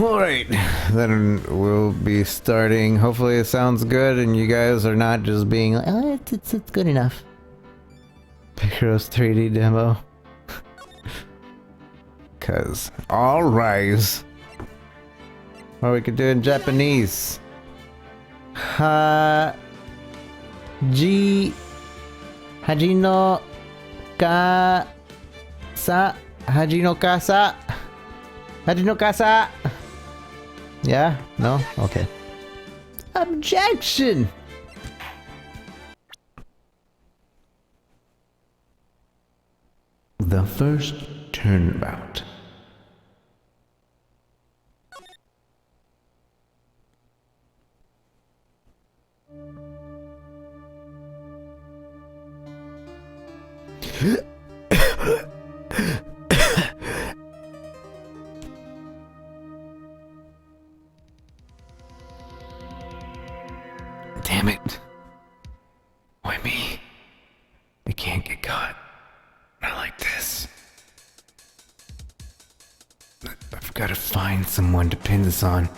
Alright, then we'll be starting. Hopefully it sounds good and you guys are not just being like, oh, it's good enough. Picross 3D demo. Cause, all rise. Or we could do it in Japanese. Haji no Kasa. Haji no Kasa. Haji no Kasa. Yeah? No? Okay. Objection! The first turnabout. Damn it. Why me? I can't get caught. Not like this. I've got to find someone to pin this on.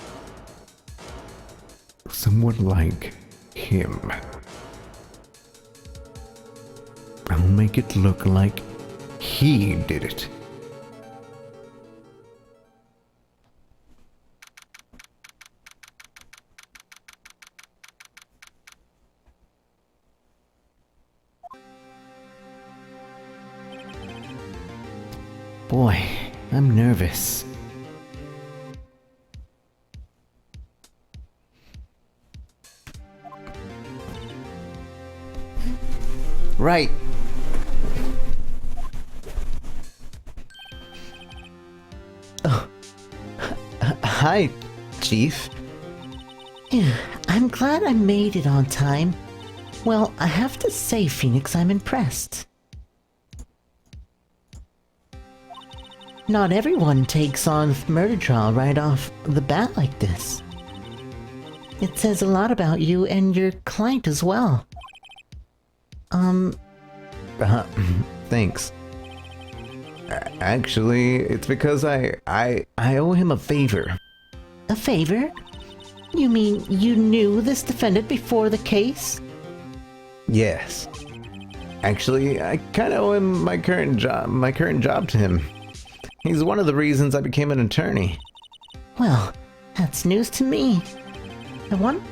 Someone like him. I'll make it look like he did it. Boy, I'm nervous. Right. Oh. Hi, Chief. I'm glad I made it on time. Well, I have to say, Phoenix, I'm impressed. Not everyone takes on murder trial right off the bat like this. It says a lot about you and your client as well. Thanks. Actually, it's because I owe him a favor. A favor? You mean you knew this defendant before the case? Yes. Actually, I kind of owe him my current job to him. He's one of the reasons I became an attorney. Well, that's news to me. I want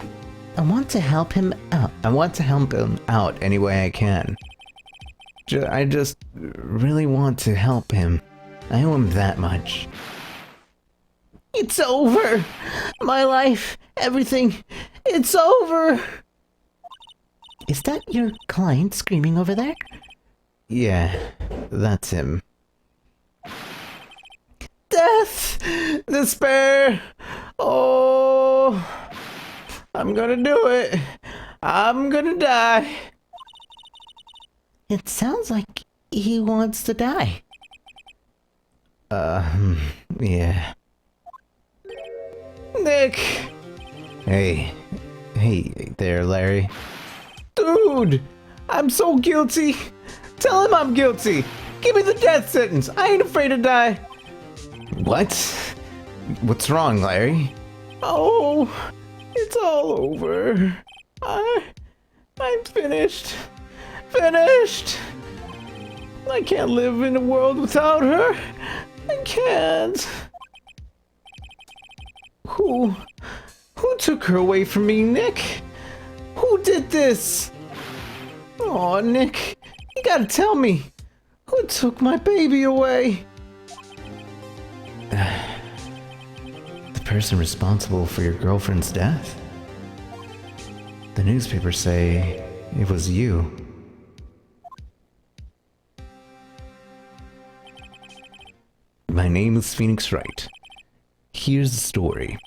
to help him out. I want to help him out any way I can. I just really want to help him. I owe him that much. It's over! My life, everything, it's over! Is that your client screaming over there? Yeah, that's him. Death! Despair! Oh! I'm gonna do it! I'm gonna die! It sounds like he wants to die. Yeah. Nick! Hey there, Larry. Dude! I'm so guilty! Tell him I'm guilty! Give me the death sentence! I ain't afraid to die! What? What's wrong, Larry? Oh, it's all over. I'm finished. Finished! I can't live in a world without her. I can't. Who took her away from me, Nick? Who did this? Oh, Nick, you gotta tell me. Who took my baby away? The person responsible for your girlfriend's death? The newspapers say it was you. My name is Phoenix Wright. Here's the story.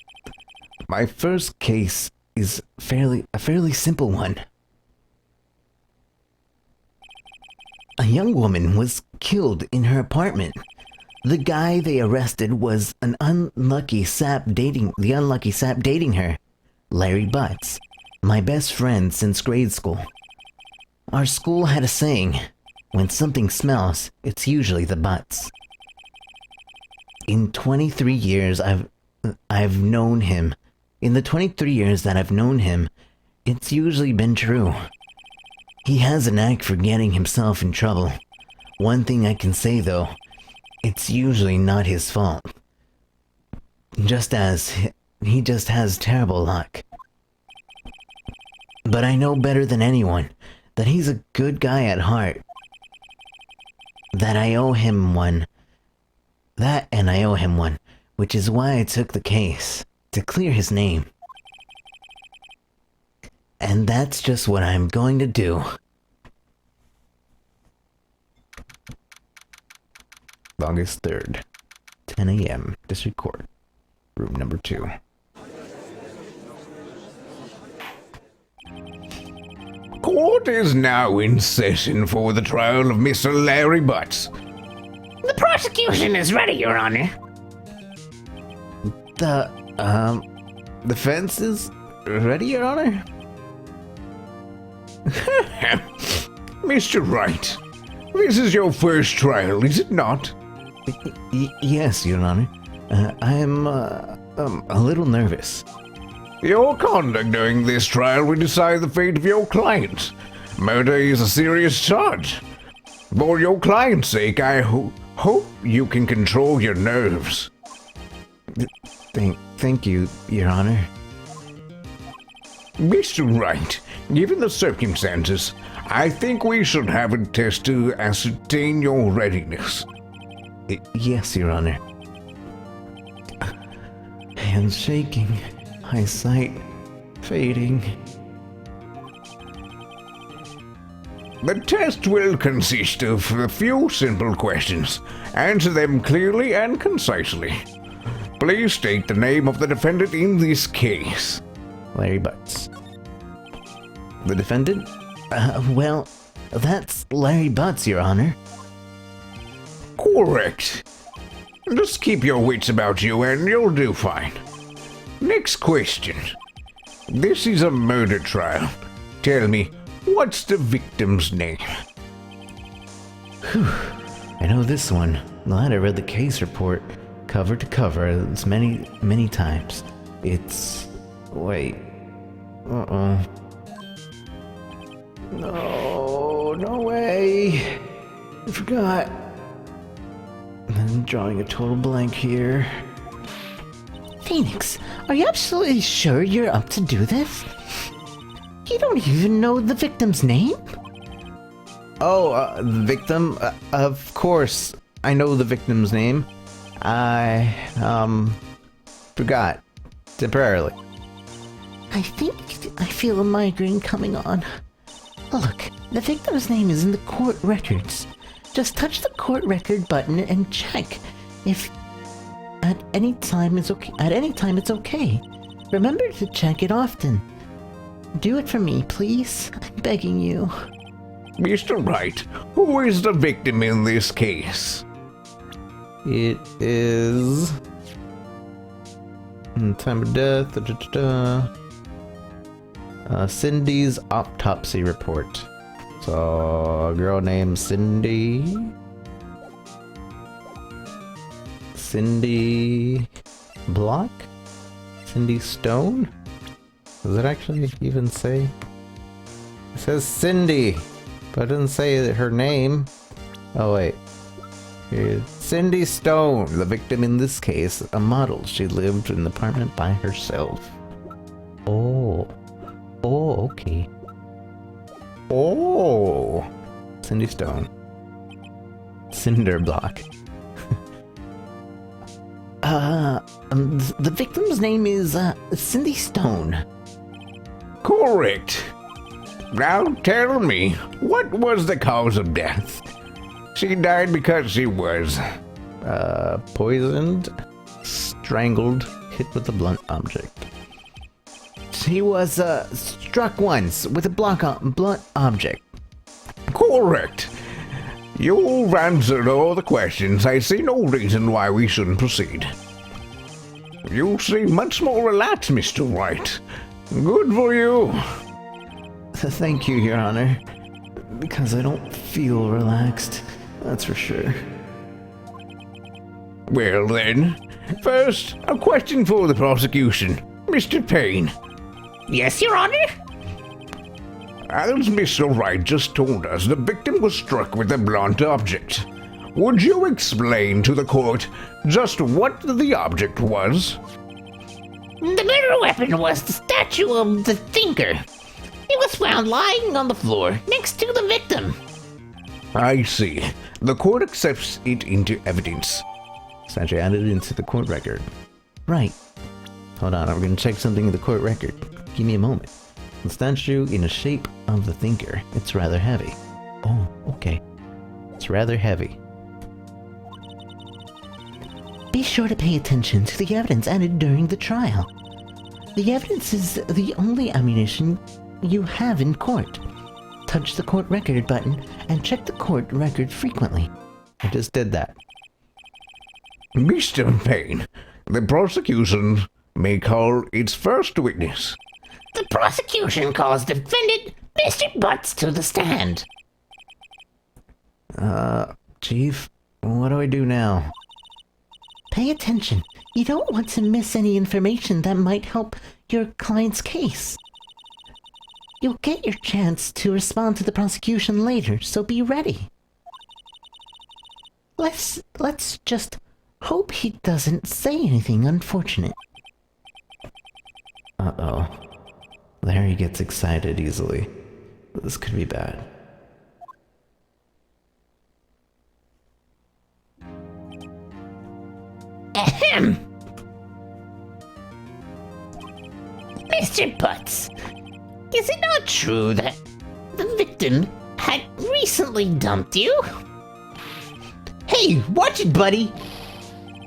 My first case is a fairly simple one. A young woman was killed in her apartment. The guy they arrested was the unlucky sap dating her, Larry Butts, my best friend since grade school. Our school had a saying, when something smells, it's usually the butts. In 23 years, I've I've known him. In the 23 years that I've known him, it's usually been true. He has a knack for getting himself in trouble. One thing I can say, though, it's usually not his fault. Just as he just has terrible luck. But I know better than anyone that he's a good guy at heart. That I owe him one. That and I owe him one, which is why I took the case, to clear his name. And that's just what I'm going to do. August 3rd, 10 a.m., District Court, room number 2. Court is now in session for the trial of Mr. Larry Butts. The prosecution is ready, Your Honor. The defense is ready, Your Honor? Mr. Wright, this is your first trial, is it not? Yes, Your Honor. I'm a little nervous. Your conduct during this trial will decide the fate of your client. Murder is a serious charge. For your client's sake, I hope you can control your nerves. Thank you, Your Honor. Mr. Wright, given the circumstances, I think we should have a test to ascertain your readiness. Yes, Your Honor. Hands shaking, eyesight fading. The test will consist of a few simple questions. Answer them clearly and concisely. Please state the name of the defendant in this case. Larry Butts. The defendant? Well, that's Larry Butts, Your Honor. Correct. Just keep your wits about you and you'll do fine. Next question. This is a murder trial. Tell me, what's the victim's name? I know this one. Glad I read the case report cover to cover as many times. It's... wait. Uh-oh. No way. I forgot. I'm drawing a total blank here. Phoenix, are you absolutely sure you're up to do this? You don't even know the victim's name? Oh, the victim? Of course, I know the victim's name. I, forgot. Temporarily. I think I feel a migraine coming on. Look, the victim's name is in the court records. Just touch the court record button and check if at any time it's okay. Remember to check it often. Do it for me, please. I'm begging you. Mr. Wright, who is the victim in this case? It is... time of death... Cindy's autopsy report. So, a girl named Cindy Block? Cindy Stone? Does it actually even say? It says Cindy, but it doesn't say her name. Oh wait. It's Cindy Stone, the victim in this case, a model. She lived in the apartment by herself. Oh, okay. Oh, Cindy Stone. Cinder Block. The victim's name is, Cindy Stone. correct. Now tell me, what was the cause of death? She died because she was... Poisoned, strangled, hit with a blunt object. She was, struck once with a blunt object. correct. You've answered all the questions. I see no reason why we shouldn't proceed. You seem much more relaxed, Mr. Wright. Good for you. Thank you, Your Honor. Because I don't feel relaxed, that's for sure. Well then, First, a question for the prosecution. Mr. Payne. Yes, Your Honor? As Mr. Wright just told us, the victim was struck with a blunt object. Would you explain to the court just what the object was? The murder weapon was the statue of the thinker. It was found lying on the floor next to the victim. I see. The court accepts it into evidence. Statue added into the court record. Right. Hold on, I'm gonna check something in the court record. Give me a moment. The statue in the shape of the thinker. It's rather heavy. Oh, okay. It's rather heavy. Be sure to pay attention to the evidence added during the trial. The evidence is the only ammunition you have in court. Touch the court record button and check the court record frequently. I just did that. Mr. Payne, the prosecution may call its first witness. The prosecution calls defendant Mr. Butts to the stand. Chief, what do I do now? Pay attention. You don't want to miss any information that might help your client's case. You'll get your chance to respond to the prosecution later, so be ready. Let's just hope he doesn't say anything unfortunate. Uh-oh. Larry gets excited easily. This could be bad. Ahem! Mr. Butts, is it not true that the victim had recently dumped you? Hey, watch it, buddy!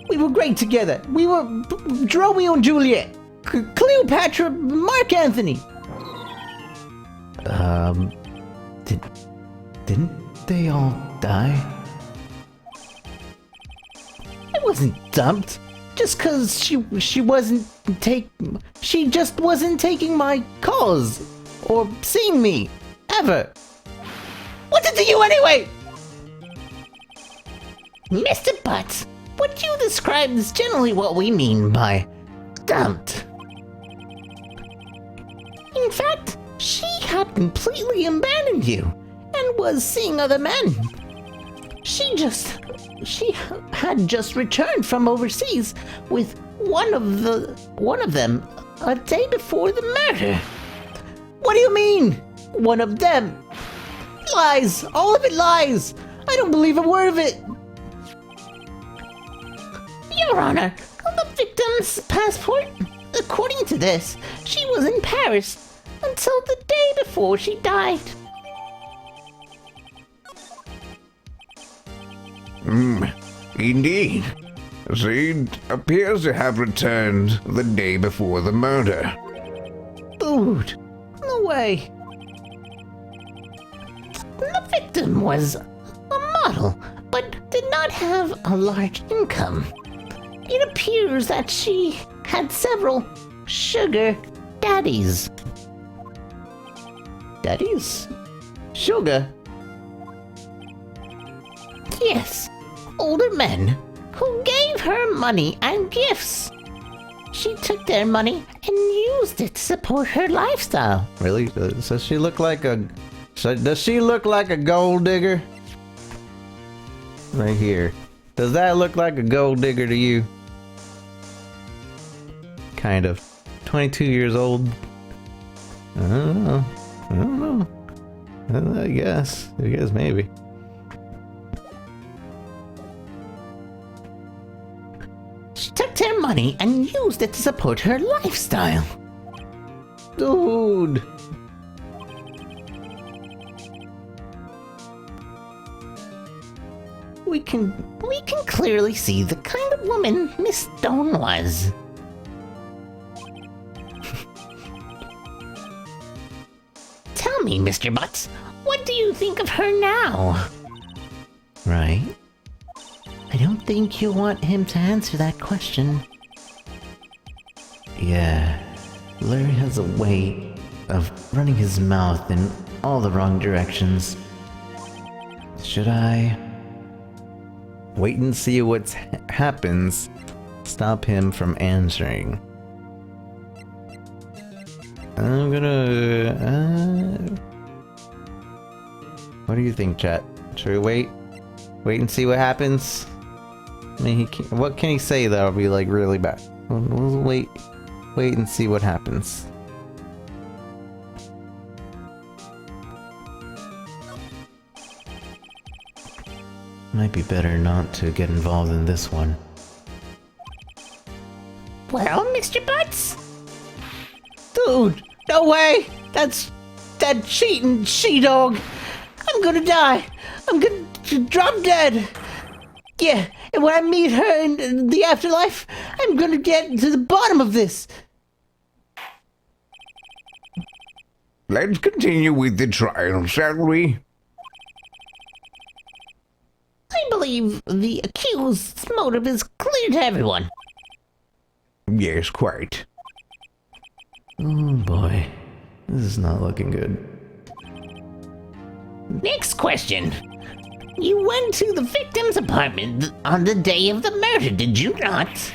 We were great together. We were Romeo and Juliet. Cleopatra, Mark Anthony. Didn't they all die? I wasn't dumped. Just cause she just wasn't taking my calls. Or seeing me. Ever. What's it to you anyway? Mr. Butts, what you described is generally what we mean by dumped. In fact, she had completely abandoned you and was seeing other men. She had just returned from overseas with one of them a day before the murder. What do you mean? One of them? Lies! All of it lies! I don't believe a word of it! Your Honor, on the victim's passport, according to this, she was in Paris until the day before she died. Indeed. She appears to have returned the day before the murder. Dude, no way. The victim was a model, but did not have a large income. It appears that she had several sugar daddies. Daddies? Sugar? Yes, older men who gave her money and gifts. She took their money and used it to support her lifestyle. Really? Does she look like a gold digger? Right here. Does that look like a gold digger to you? Kind of. 22 years old. I don't know. I guess maybe. She took their money and used it to support her lifestyle. Dude. We can clearly see the kind of woman Miss Stone was. Tell me, Mr. Butts, what do you think of her now? Right? I don't think you want him to answer that question. Yeah. Larry has a way of running his mouth in all the wrong directions. Should I wait and see what happens stop him from answering. I'm gonna... what do you think, chat? Should we wait? Wait and see what happens? I mean, what can he say that'll be, like, really bad? We'll wait and see what happens. Might be better not to get involved in this one. Well, Mr. Butts? Dude, no way! That's that cheating she-dog! I'm gonna die! I'm gonna drop dead! Yeah, and when I meet her in the afterlife, I'm gonna get to the bottom of this! Let's continue with the trial, shall we? I believe the accused's motive is clear to everyone. Yes, quite. Oh boy, this is not looking good. Next question. You went to the victim's apartment on the day of the murder, did you not?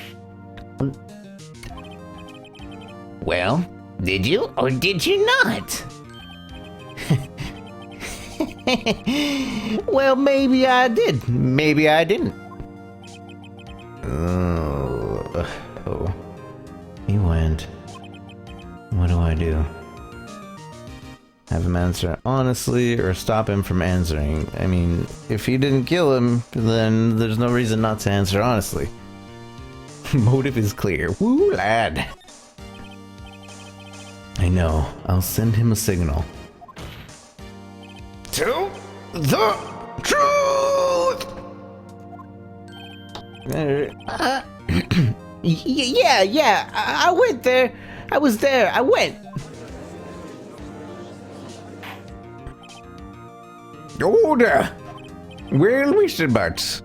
Well, did you or did you not? Well, maybe I did. Maybe I didn't. Oh. He went. What do I do? Have him answer honestly or stop him from answering? I mean, if he didn't kill him, then there's no reason not to answer honestly. Motive is clear. Woo, lad. I know. I'll send him a signal. Tell the truth! Yeah, I went there. I was there. I went. Order! Well, Mr. Butts,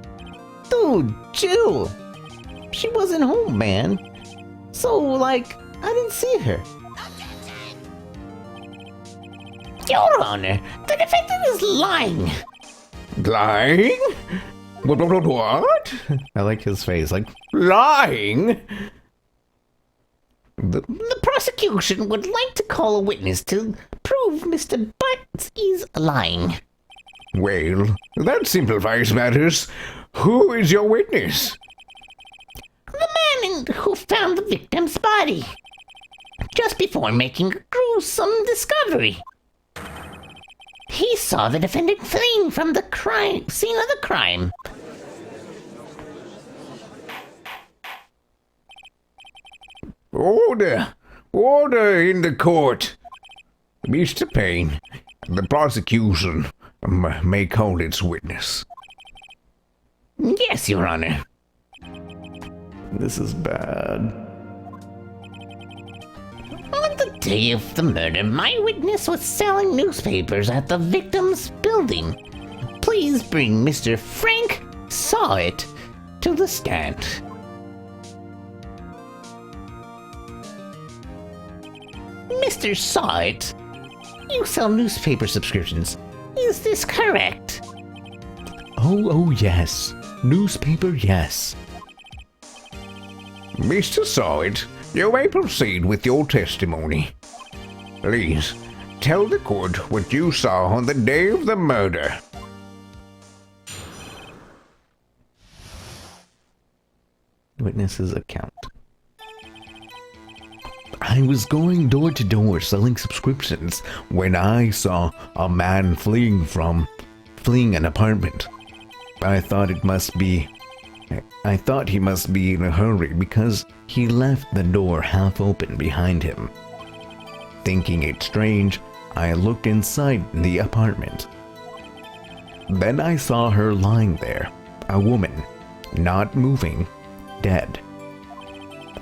Dude, chill. She wasn't home, man. So, like, I didn't see her. Your Honor, the defendant is lying. lying? What? I like his face. Like, Lying? The prosecution would like to call a witness to prove Mr. Butts is lying. Well, that simplifies matters. Who is your witness? The man who found the victim's body just before making a gruesome discovery. He saw the defendant fleeing from the scene of the crime. Order! Order in the court! Mr. Payne, the prosecution may call its witness. Yes, Your Honor. this is bad. On the day of the murder, my witness was selling newspapers at the victim's building. Please bring Mr. Frank Saw It to the stand. Mr. Saw It, you sell newspaper subscriptions. Is this correct? Oh, yes. Newspaper, yes. Mr. Sawit, you may proceed with your testimony. Please, tell the court what you saw on the day of the murder. Witness's account. I was going door to door selling subscriptions when I saw a man fleeing an apartment. I thought he must be in a hurry because he left the door half open behind him. Thinking it strange, I looked inside the apartment. Then I saw her lying there, a woman, not moving, dead.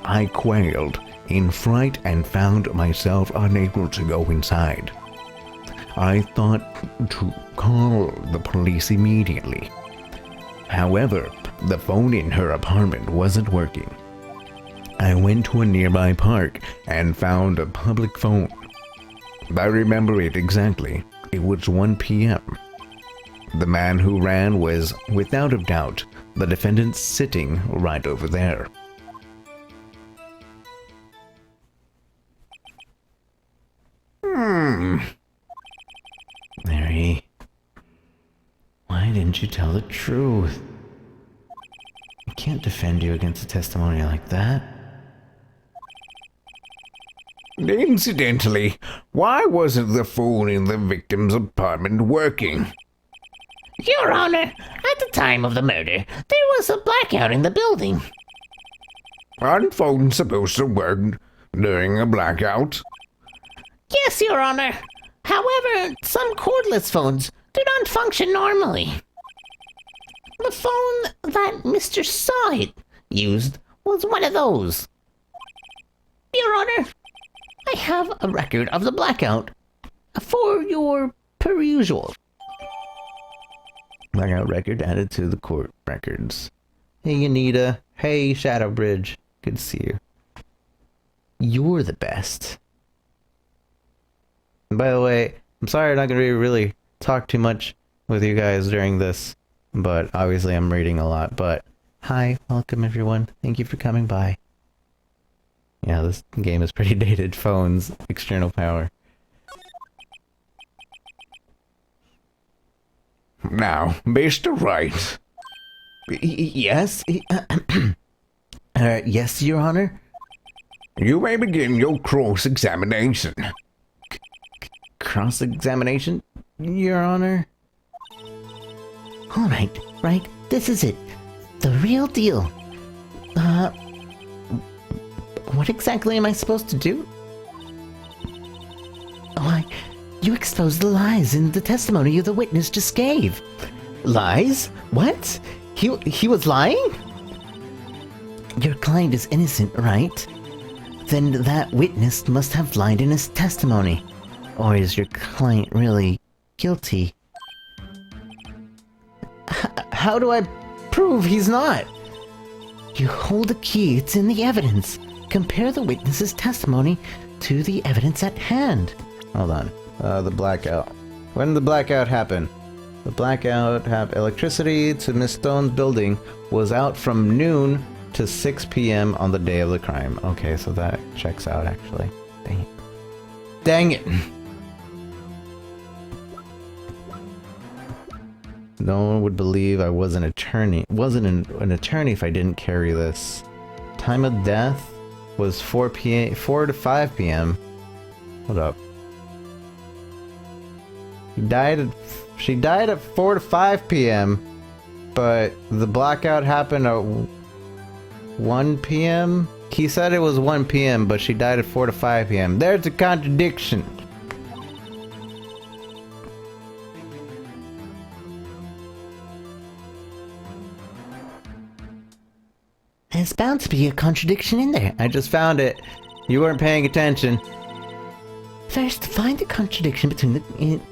I quailed in fright and found myself unable to go inside. I thought to call the police immediately. However, the phone in her apartment wasn't working. I went to a nearby park and found a public phone. I remember it exactly. It was 1 p.m. The man who ran was, without a doubt, the defendant sitting right over there. you tell the truth? I can't defend you against a testimony like that. Incidentally, why wasn't the phone in the victim's apartment working? Your Honor, at the time of the murder, there was a blackout in the building. Aren't phones supposed to work during a blackout? Yes, Your Honor. However, some cordless phones do not function normally. The phone that Mr. Saw used was one of those. Your Honor, I have a record of the blackout for your perusal. Blackout record added to the court records. Hey, Anita. Hey, Shadow Bridge. Good to see you. You're the best. And by the way, I'm sorry I'm not going to really talk too much with you guys during this, but obviously I'm reading a lot. But hi, welcome everyone. Thank you for coming by. Yeah, this game is pretty dated. Phones, external power. Now, Mr. Wright. Yes? Yes, Your Honor? You may begin your cross-examination. Cross-examination, Your Honor? All right, this is it. The real deal. What exactly am I supposed to do? Why, you exposed the lies in the testimony the witness just gave. Lies? What? He was lying? Your client is innocent, right? Then that witness must have lied in his testimony. Or is your client really guilty? How do I prove he's not? You hold the key, it's in the evidence. Compare the witness's testimony to the evidence at hand. Hold on. The blackout. When did the blackout happen? The blackout electricity to Miss Stone's building was out from noon to 6 p.m. on the day of the crime. Okay, so that checks out actually. Dang it. Dang it! No one would believe I was an attorney. Wasn't an attorney if I didn't carry this. Time of death was 4 to 5 p.m. Hold up. She died at 4 to 5 p.m. But the blackout happened at 1 p.m. He said it was 1 p.m. but she died at 4 to 5 p.m. There's a contradiction. There's bound to be a contradiction in there. I just found it. You weren't paying attention. First, find the contradiction between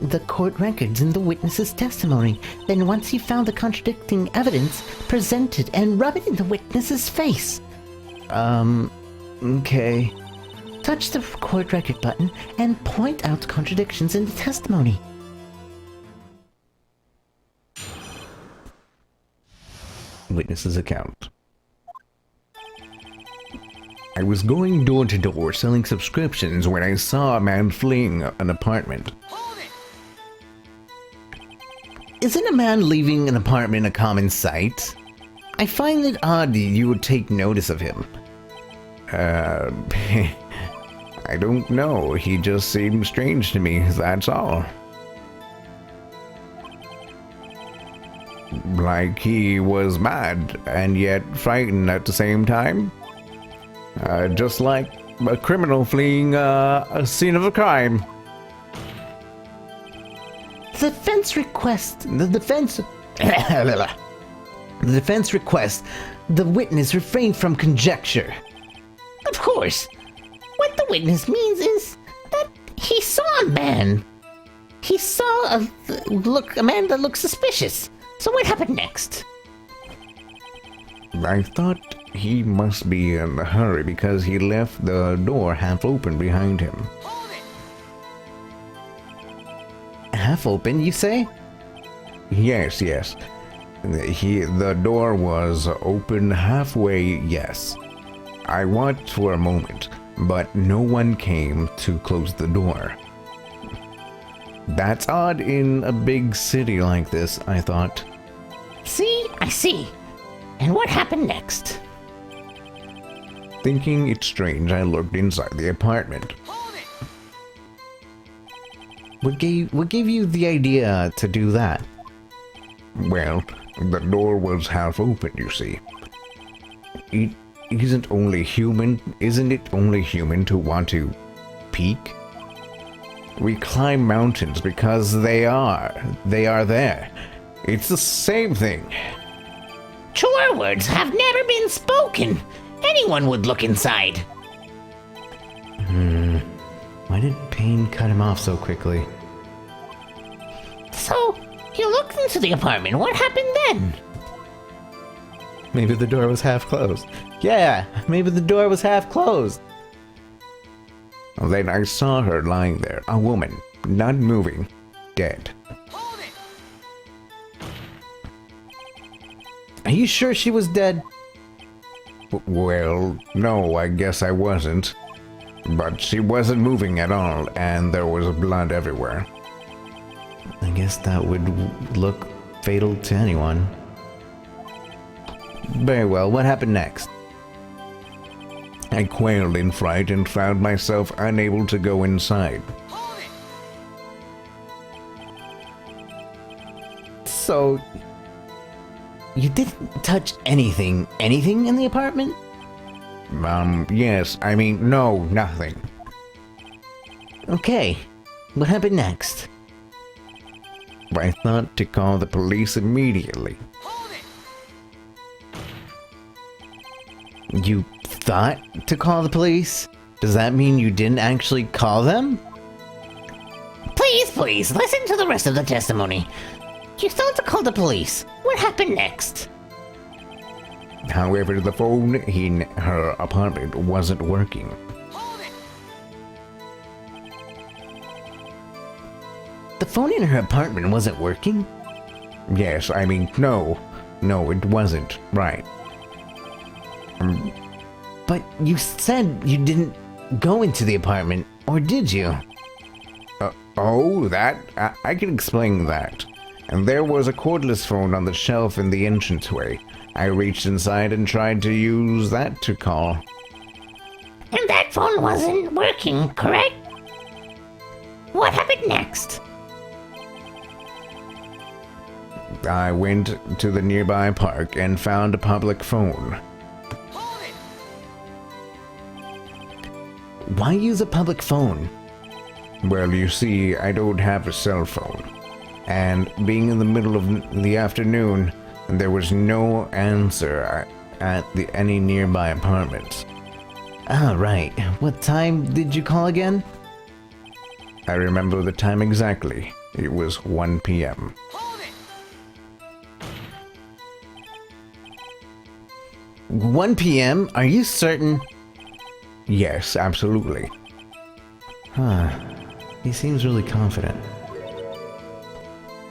the court records and the witness's testimony. Then once you've found the contradicting evidence, present it and rub it in the witness's face. Okay. Touch the court record button and point out contradictions in the testimony. Witness's account. I was going door to door selling subscriptions when I saw a man fleeing an apartment. Isn't a man leaving an apartment a common sight? I find it odd you would take notice of him. I don't know. He just seemed strange to me, that's all. Like he was mad and yet frightened at the same time. Just like a criminal fleeing a scene of a crime. The defense requests the witness refrain from conjecture. Of course. What the witness means is that he saw a man. He saw a man that looked suspicious. So what happened next? I thought he must be in a hurry because he left the door half open behind him. Half open, you say? Yes. The door was open halfway, yes. I watched for a moment, but no one came to close the door. That's odd in a big city like this, I thought. See? I see. And what happened next? Thinking it strange, I looked inside the apartment. What gave you the idea to do that? Well, the door was half open, you see. Isn't it only human to want to peek? We climb mountains because they are there. It's the same thing. Truer words have never been spoken. Anyone would look inside. Why did Payne cut him off so quickly? So, you looked into the apartment. What happened then? Maybe the door was half closed. Yeah, maybe the door was half closed. Then I saw her lying there, a woman, not moving, dead. Are you sure she was dead? Well, no, I guess I wasn't. But she wasn't moving at all, and there was blood everywhere. I guess that would look fatal to anyone. Very well, what happened next? I quailed in fright and found myself unable to go inside. So, you didn't touch anything in the apartment? Yes, I mean, no, nothing. Okay, what happened next? I thought to call the police immediately. You thought to call the police? Does that mean you didn't actually call them? Please, listen to the rest of the testimony. You thought to call the police. What happened next? However, the phone in her apartment wasn't working. The phone in her apartment wasn't working? Yes, I mean, no, it wasn't. Right. But you said you didn't go into the apartment, or did you? I can explain that. And there was a cordless phone on the shelf in the entranceway. I reached inside and tried to use that to call. And that phone wasn't working, correct? What happened next? I went to the nearby park and found a public phone. Why use a public phone? Well, you see, I don't have a cell phone. And being in the middle of the afternoon, there was no answer at any nearby apartments. Ah, right. What time did you call again? I remember the time exactly. It was 1 p.m. "1 p.m.? Are you certain?" Yes, absolutely. Huh. He seems really confident.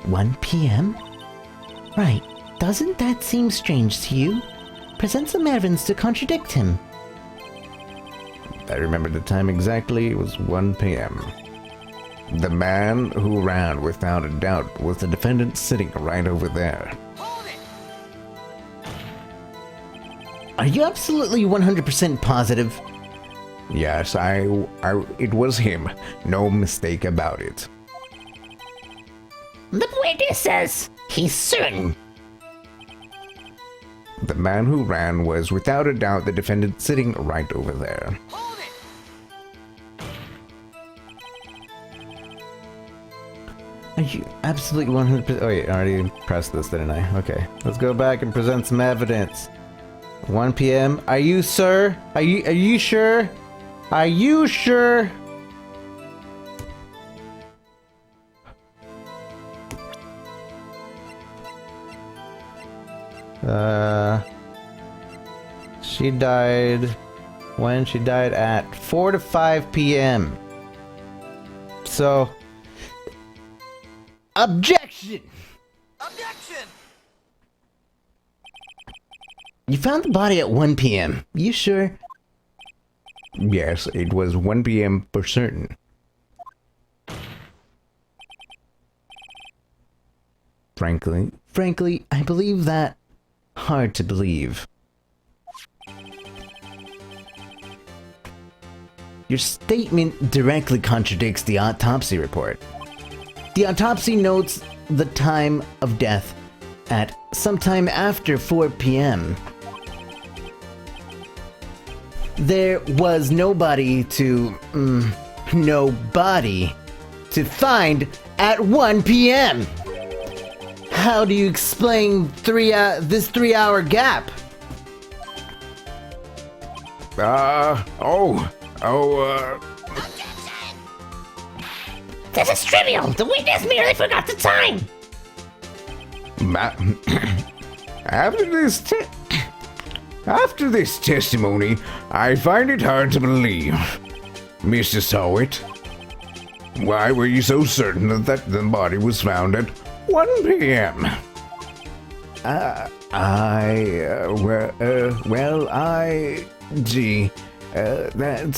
1 p.m.? Right. Doesn't that seem strange to you? Present some evidence to contradict him. I remember the time exactly. It was 1 p.m. The man who ran, without a doubt, was the defendant sitting right over there. Are you absolutely 100% positive? Yes, it was him. No mistake about it. The witness says he's certain. The man who ran was, without a doubt, the defendant sitting right over there. Are you absolutely 100%? Oh wait, I already pressed this, didn't I? Okay, let's go back and present some evidence. 1 p.m. Are you, sir? Are you sure? Are you sure? She died when she died at 4 to 5 p.m. So, objection! Objection! You found the body at 1 p.m. You sure? Yes, it was 1 p.m. for certain. Frankly, frankly, I believe that hard to believe. Your statement directly contradicts the autopsy report. The autopsy notes the time of death at sometime after 4 p.m. There was nobody to find at 1 p.m. How do you explain this 3-hour gap? This is trivial. The witness merely forgot the time. After this testimony, I find it hard to believe. Mr. Sawit, why were you so certain that the body was found at 1 p.m.? That's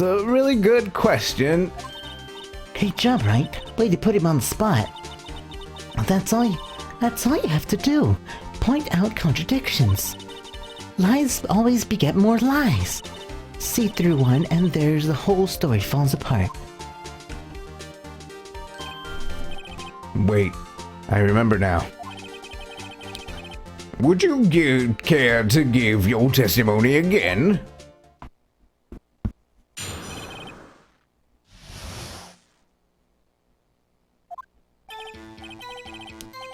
a really good question. Great job, Wright. Way to put him on the spot. That's all you have to do. Point out contradictions. Lies always beget more lies. See through one and there's the whole story falls apart. Wait, I remember now. Would you care to give your testimony again?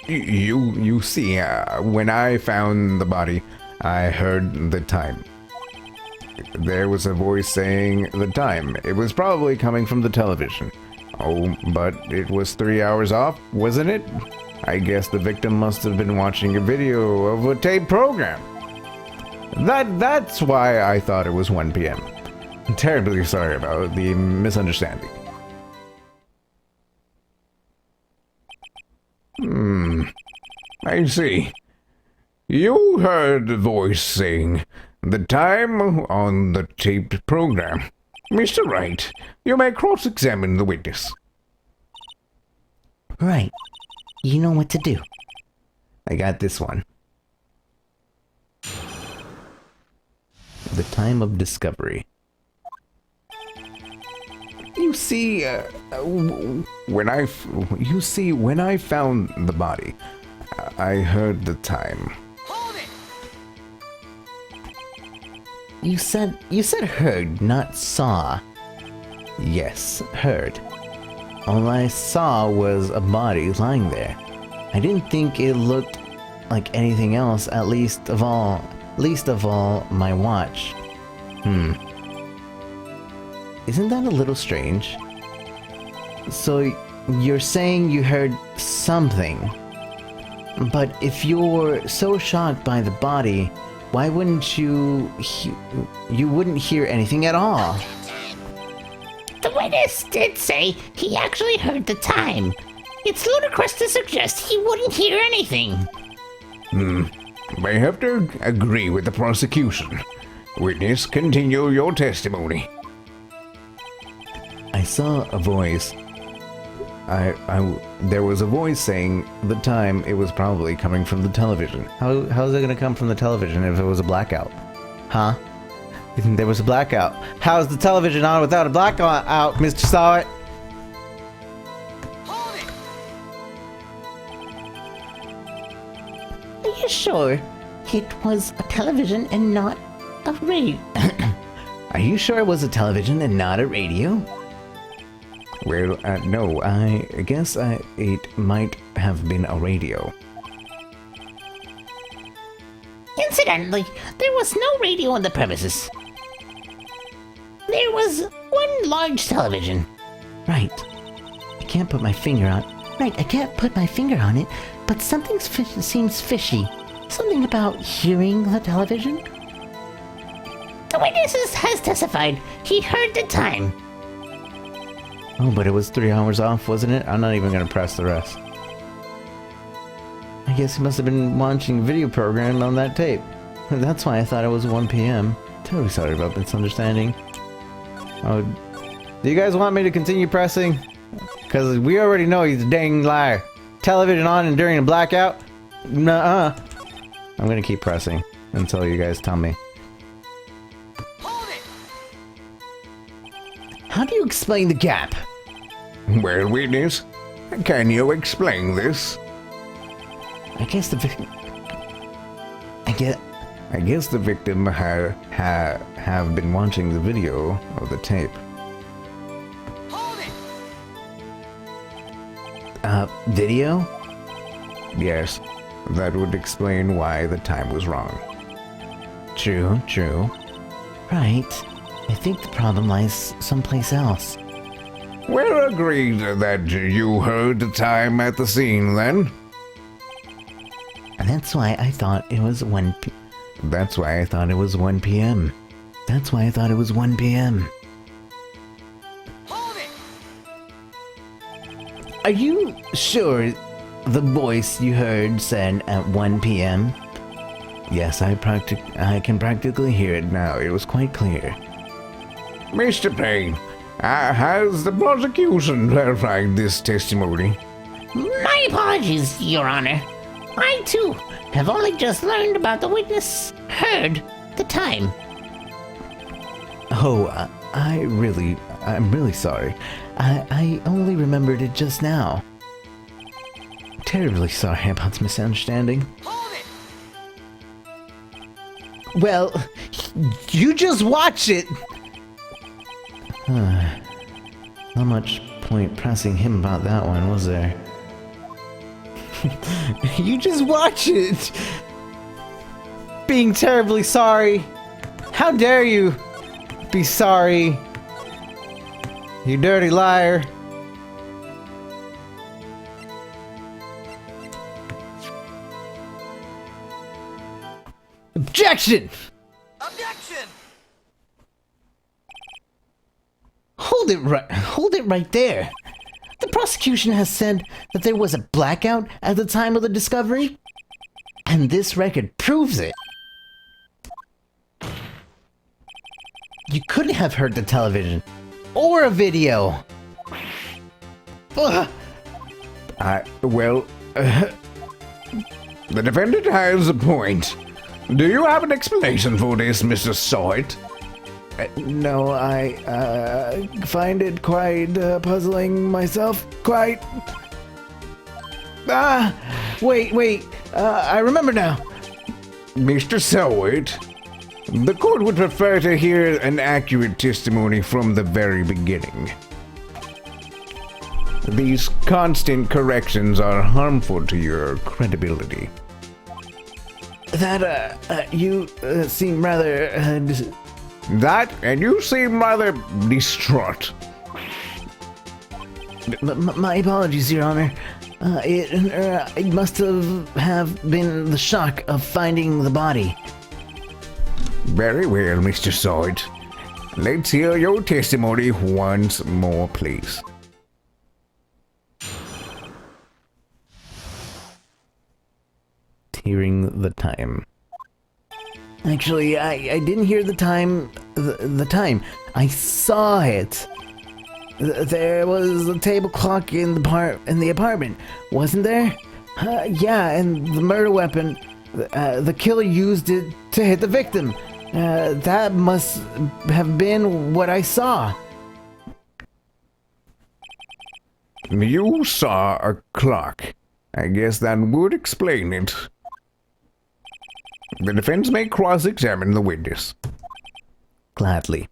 You see, when I found the body, I heard the time. There was a voice saying the time. It was probably coming from the television. Oh, but it was 3 hours off, wasn't it? I guess the victim must have been watching a video of a tape program. That's why I thought it was 1 p.m. I'm terribly sorry about the misunderstanding. I see. You heard the voice saying the time on the taped program. Mr. Wright, you may cross-examine the witness. Right. You know what to do. I got this one. The time of discovery. You see, when I found the body, I heard the time. You said heard, not saw. Yes, heard. All I saw was a body lying there. I didn't think it looked like anything else, least of all my watch. Isn't that a little strange? So you're saying you heard something, but if you're so shocked by the body, why wouldn't you wouldn't hear anything at all? The witness did say he actually heard the time. It's ludicrous to suggest he wouldn't hear anything. I have to agree with the prosecution. Witness, continue your testimony. I saw a voice. There was a voice saying the time. It was probably coming from the television. How's it gonna come from the television if it was a blackout? Huh? There was a blackout. How's the television on without a blackout out, Mr. Sawit? Are you sure it was a television and not a radio? Are you sure it was a television and not a radio? Well, no, I guess it might have been a radio. Incidentally, there was no radio on the premises. There was one large television. Right. I can't put my finger on it, but something seems fishy. Something about hearing the television? The witness has testified he heard the time. Oh, but it was 3 hours off, wasn't it? I'm not even gonna press the rest. I guess he must have been watching a video program on that tape. That's why I thought it was 1 p.m. Totally sorry about misunderstanding. Oh, do you guys want me to continue pressing? Because we already know he's a dang liar. Television on and during a blackout? Nuh-uh. I'm gonna keep pressing until you guys tell me. How do you explain the gap? Well, witness, can you explain this? I guess the victim... I guess the victim have been watching the video of the tape. Video? Yes, that would explain why the time was wrong. True, true. Right. I think the problem lies someplace else. We're agreed that you heard the time at the scene, then? And that's why I thought it was 1 p... That's why I thought it was 1 p.m. That's why I thought it was 1 p.m. Are you sure the voice you heard said at 1 p.m.? Yes, I can practically hear it now. It was quite clear. Mr. Payne, has the prosecution verified this testimony? My apologies, Your Honor. I, too, have only just learned about the witness heard the time. Oh, I'm really sorry. I only remembered it just now. Terribly sorry about the misunderstanding. Well, you just watch it. Not much point pressing him about that one, was there? You just watch it. Being terribly sorry. How dare you be sorry? You dirty liar. Objection! Objection! Hold it right there. The prosecution has said that there was a blackout at the time of the discovery, and this record proves it. You couldn't have heard the television or a video. Ugh. The defendant has a point. Do you have an explanation for this, Mr. Sept? No, I find it quite puzzling myself. Quite. Wait. I remember now. Mr. Sept, the court would prefer to hear an accurate testimony from the very beginning. These constant corrections are harmful to your credibility. You seem rather. That, and you seem rather distraught. My apologies, Your Honor. It must have been the shock of finding the body. Very well, Mr. Sept. Let's hear your testimony once more, please. Hearing the time. Actually, I didn't hear the time. The time. I saw it. There was a table clock in the apartment, wasn't there? Yeah, and the murder weapon. The killer used it to hit the victim. That must have been what I saw. You saw a clock. I guess that would explain it. The defense may cross-examine the witness. Gladly.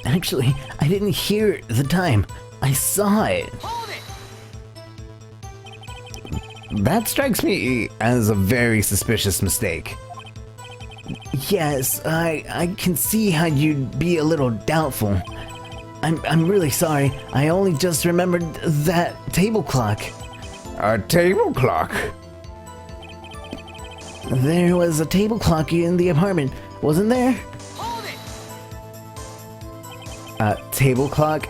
Actually, I didn't hear the time. I saw it. That strikes me as a very suspicious mistake. Yes, I can see how you'd be a little doubtful. I'm really sorry. I only just remembered that table clock. A table clock? There was a table clock in the apartment, wasn't there? Table clock?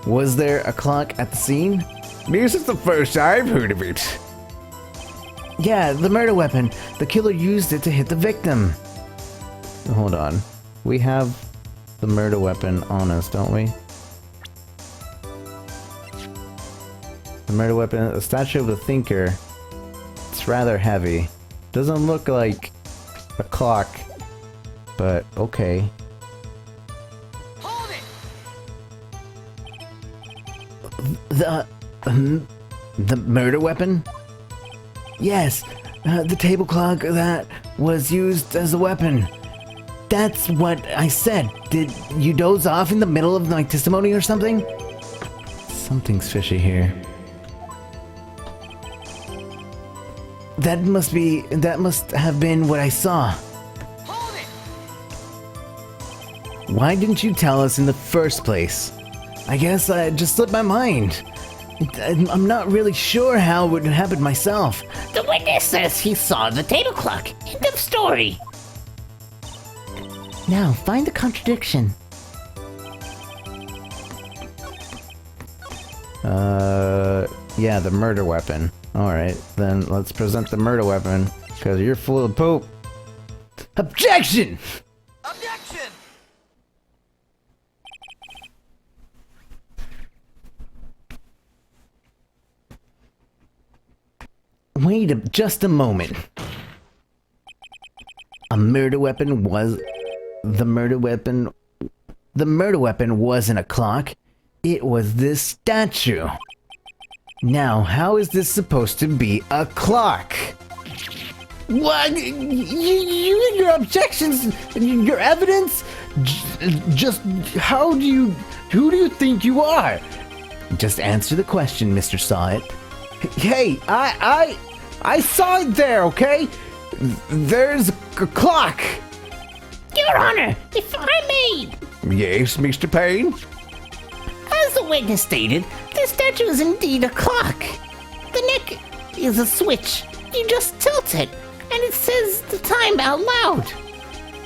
Was there a clock at the scene? This is the first I've heard of it. Yeah, the murder weapon. The killer used it to hit the victim. Hold on. We have the murder weapon on us, don't we? The murder weapon, a statue of a thinker. It's rather heavy. Doesn't look like a clock, but okay. Hold it! The murder weapon? Yes, the table clock that was used as a weapon. That's what I said. Did you doze off in the middle of my testimony or something? Something's fishy here. That must have been what I saw. Hold it! Why didn't you tell us in the first place? I guess I just slipped my mind. I'm not really sure how it would happen myself. The witness says he saw the table clock. End of story. Now, find the contradiction. Yeah, the murder weapon. Alright, then let's present the murder weapon, because you're full of poop. Objection! Objection! Wait just a moment. The murder weapon wasn't a clock. It was this statue. Now, how is this supposed to be a clock? What? You and your objections, your evidence? Just who do you think you are? Just answer the question, Mr. Saw It. Hey, I saw it there, okay? There's a clock. Your Honor, if I may, Yes, Mr. Payne? as the witness stated, the statue is indeed a clock. The neck is a switch. You just tilt it, and it says the time out loud.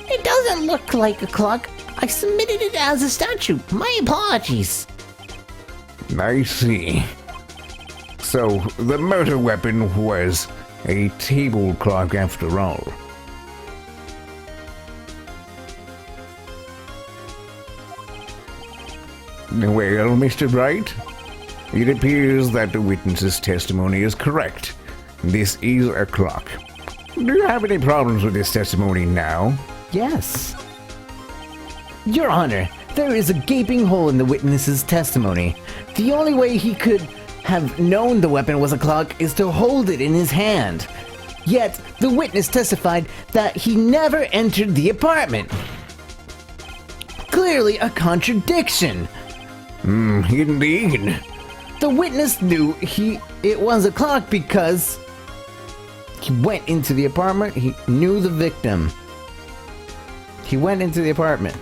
It doesn't look like a clock. I submitted it as a statue. My apologies. I see. So, the murder weapon was a table clock after all. Well, Mr. Wright, it appears that the witness's testimony is correct. This is a clock. Do you have any problems with this testimony now? Yes. Your Honor, there is a gaping hole in the witness's testimony. The only way he could have known the weapon was a clock is to hold it in his hand. Yet, the witness testified that he never entered the apartment. Clearly a contradiction. Indeed. The witness knew it was a clock because he went into the apartment. He knew the victim. He went into the apartment.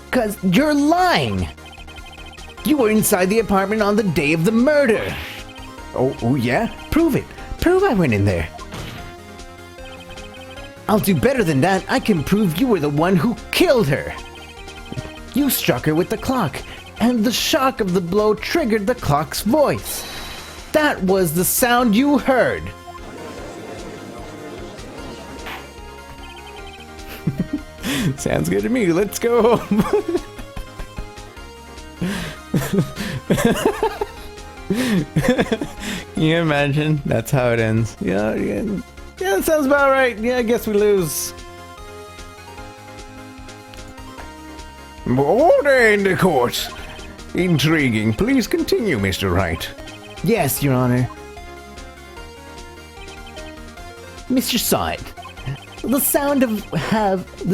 Because you're lying. You were inside the apartment on the day of the murder. Oh yeah? Prove it. Prove I went in there. I'll do better than that. I can prove you were the one who killed her. You struck her with the clock, and the shock of the blow triggered the clock's voice. That was the sound you heard. Sounds good to me. Let's go home. Can you imagine? That's how it ends. Yeah, that sounds about right. Yeah, I guess we lose. Order in the court. Intriguing. Please continue, Mr. Wright. Yes, Your Honor. Mr. Saw It. The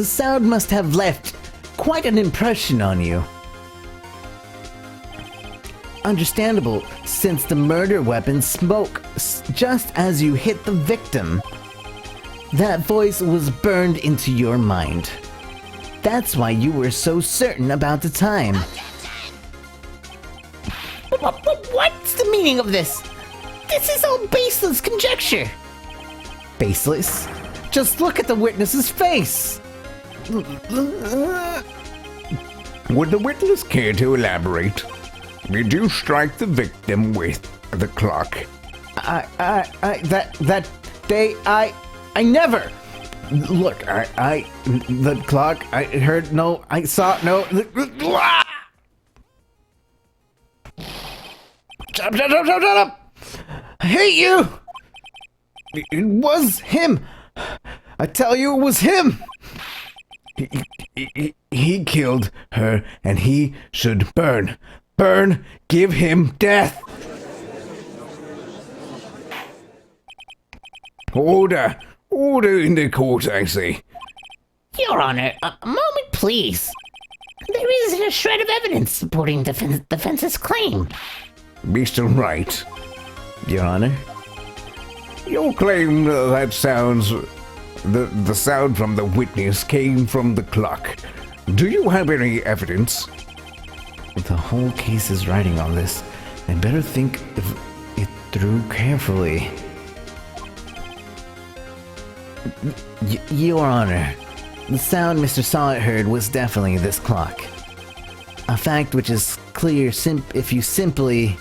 sound must have left quite an impression on you. Understandable, since the murder weapon spoke just as you hit the victim. That voice was burned into your mind. That's why you were so certain about the time. What's the meaning of this? This is all baseless conjecture. Baseless? Just look at the witness's face. Would the witness care to elaborate? Did you strike the victim with the clock? That day, I never. Look, the clock, I heard, no, I saw, no. Shut up! I hate you! It was him! I tell you, it was him! He killed her, and he should burn. Burn! Give him death! Order! Order in the court, I say. Your Honor, a moment, please. There isn't a shred of evidence supporting defense's claim. Mr. Wright. Your Honor? Your claim that sounds... The sound from the witness came from the clock. Do you have any evidence? The whole case is riding on this. I better think it through carefully. Your Honor, the sound Mr. Sawit heard was definitely this clock. A fact which is clear if you simply...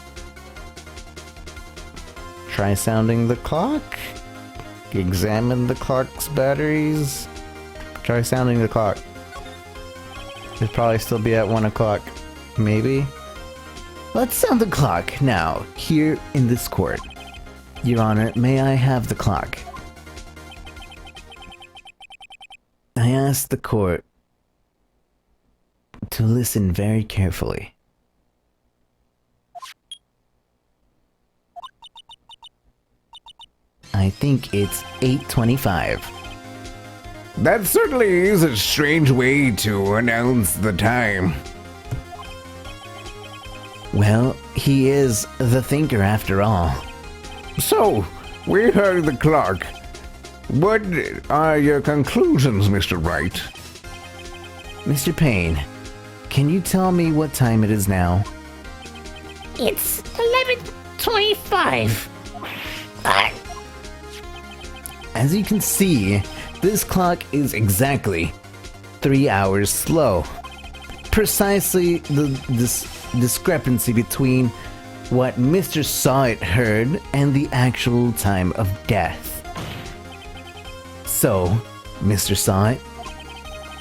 try sounding the clock? Examine the clock's batteries? Try sounding the clock. It'd probably still be at 1 o'clock. Maybe? Let's sound the clock now, here in this court. Your Honor, may I have the clock? I ask the court to listen very carefully. I think it's 8:25. That certainly is a strange way to announce the time. Well, he is the thinker after all. So, we heard the clock. What are your conclusions, Mr. Wright? Mr. Payne, can you tell me what time it is now? It's 11:25. As you can see, this clock is exactly 3 hours slow. Precisely this discrepancy between what Mr. Sawit heard and the actual time of death. So, Mr. Sawit,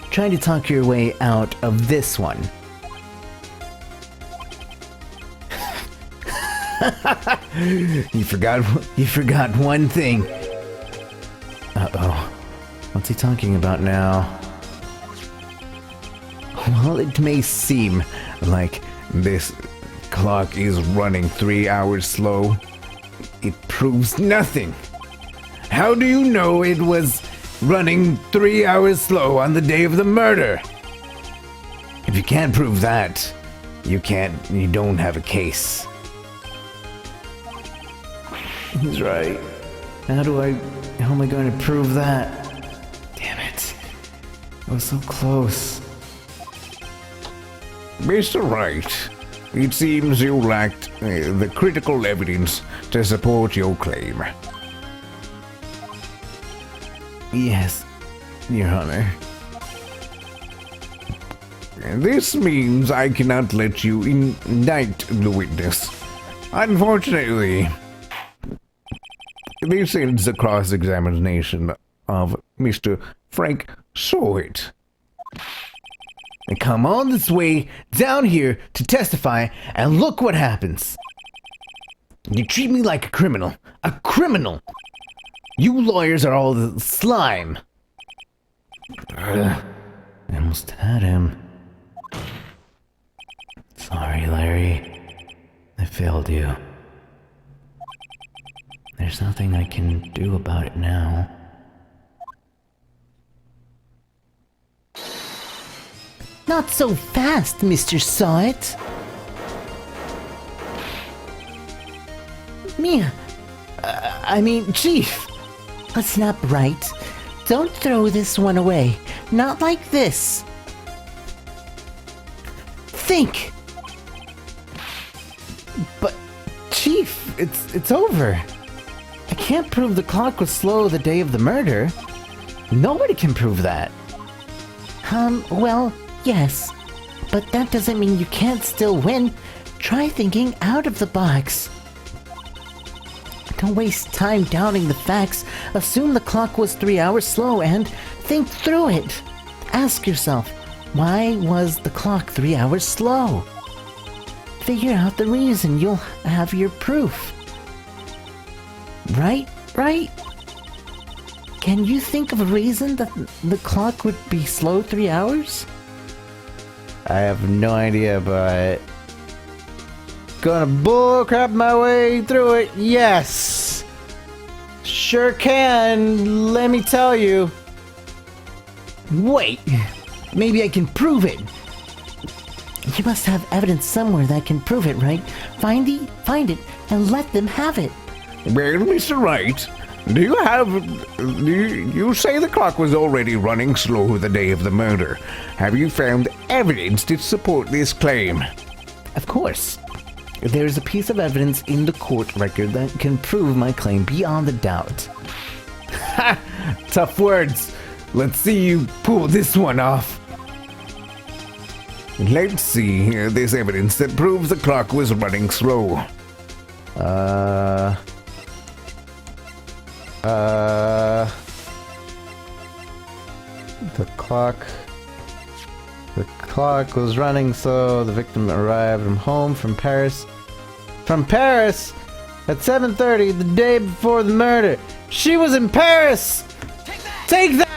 try to talk your way out of this one. You forgot one thing. Uh-oh. What's he talking about now? Well, it may seem like this clock is running 3 hours slow. It proves nothing. How do you know it was running 3 hours slow on the day of the murder? If you can't prove that, you don't have a case. He's right. How am I going to prove that? Damn it. I was so close. Mr. Wright, it seems you lacked the critical evidence to support your claim. Yes, Your Honor. This means I cannot let you indict the witness. Unfortunately, this ends the cross-examination of Mr. Frank Sawit. Come all this way down here to testify, and look what happens. You treat me like a criminal. A criminal! You lawyers are all the slime. I almost had him. Sorry, Larry. I failed you. There's nothing I can do about it now. Not so fast, Mr. Sawit. Mia! I mean, Chief! Snap right. Don't throw this one away. Not like this. Think! But, Chief, it's over. I can't prove the clock was slow the day of the murder. Nobody can prove that. Well, yes. But that doesn't mean you can't still win. Try thinking out of the box. Don't waste time doubting the facts. Assume the clock was 3 hours slow and think through it. Ask yourself, why was the clock 3 hours slow? Figure out the reason. You'll have your proof. Right? Can you think of a reason that the clock would be slow 3 hours? I have no idea, but gonna bullcrap my way through it. Yes, sure can. Let me tell you. Wait, maybe I can prove it. You must have evidence somewhere that can prove it, right? Find it, and let them have it. Well, Mr. Wright, you say the clock was already running slow the day of the murder. Have you found evidence to support this claim? Of course. There's a piece of evidence in the court record that can prove my claim beyond a doubt. Ha! Tough words. Let's see you pull this one off. Let's see this evidence that proves the clock was running slow. The clock was running slow. The victim arrived from Paris. From Paris at 7:30 the day before the murder. She was in Paris. Take that.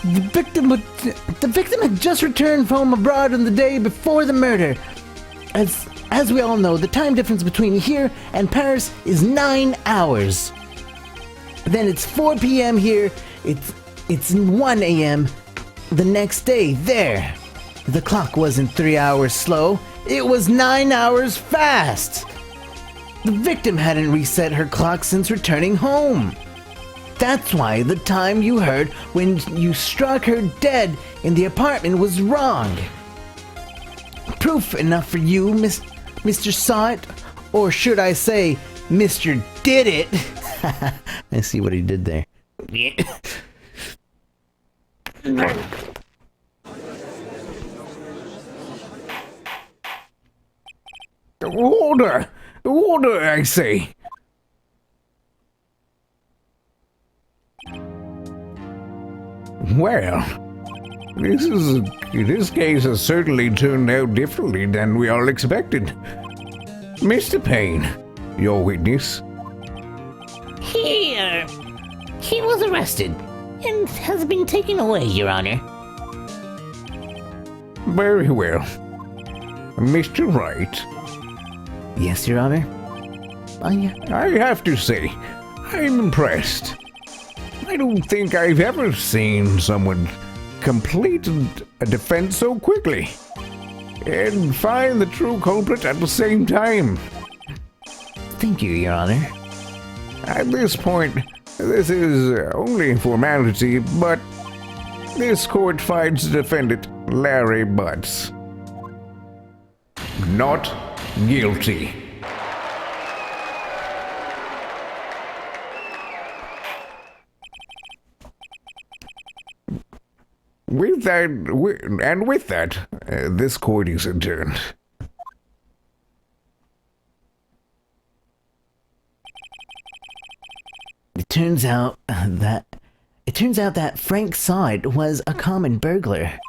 The victim had just returned from abroad on the day before the murder. As we all know, the time difference between here and Paris is 9 hours. Then it's 4 p.m. here. It's 1 a.m. the next day there. The clock wasn't 3 hours slow. It was 9 hours fast. The victim hadn't reset her clock since returning home. That's why the time you heard when you struck her dead in the apartment was wrong. Proof enough for you, Mr. Saw It, or should I say, Mr. Did It. I see what he did there. Order, I say. Well, this case has certainly turned out differently than we all expected. Mr. Payne, your witness. He was arrested and has been taken away, Your Honor. Very well. Mr. Wright. Yes, Your Honor. I have to say, I'm impressed. I don't think I've ever seen someone complete a defense so quickly and find the true culprit at the same time. Thank you, Your Honor. At this point, this is only formality, but this court finds the defendant, Larry Butts, not guilty. With that, this court is adjourned. It turns out that Frank Saw It was a common burglar.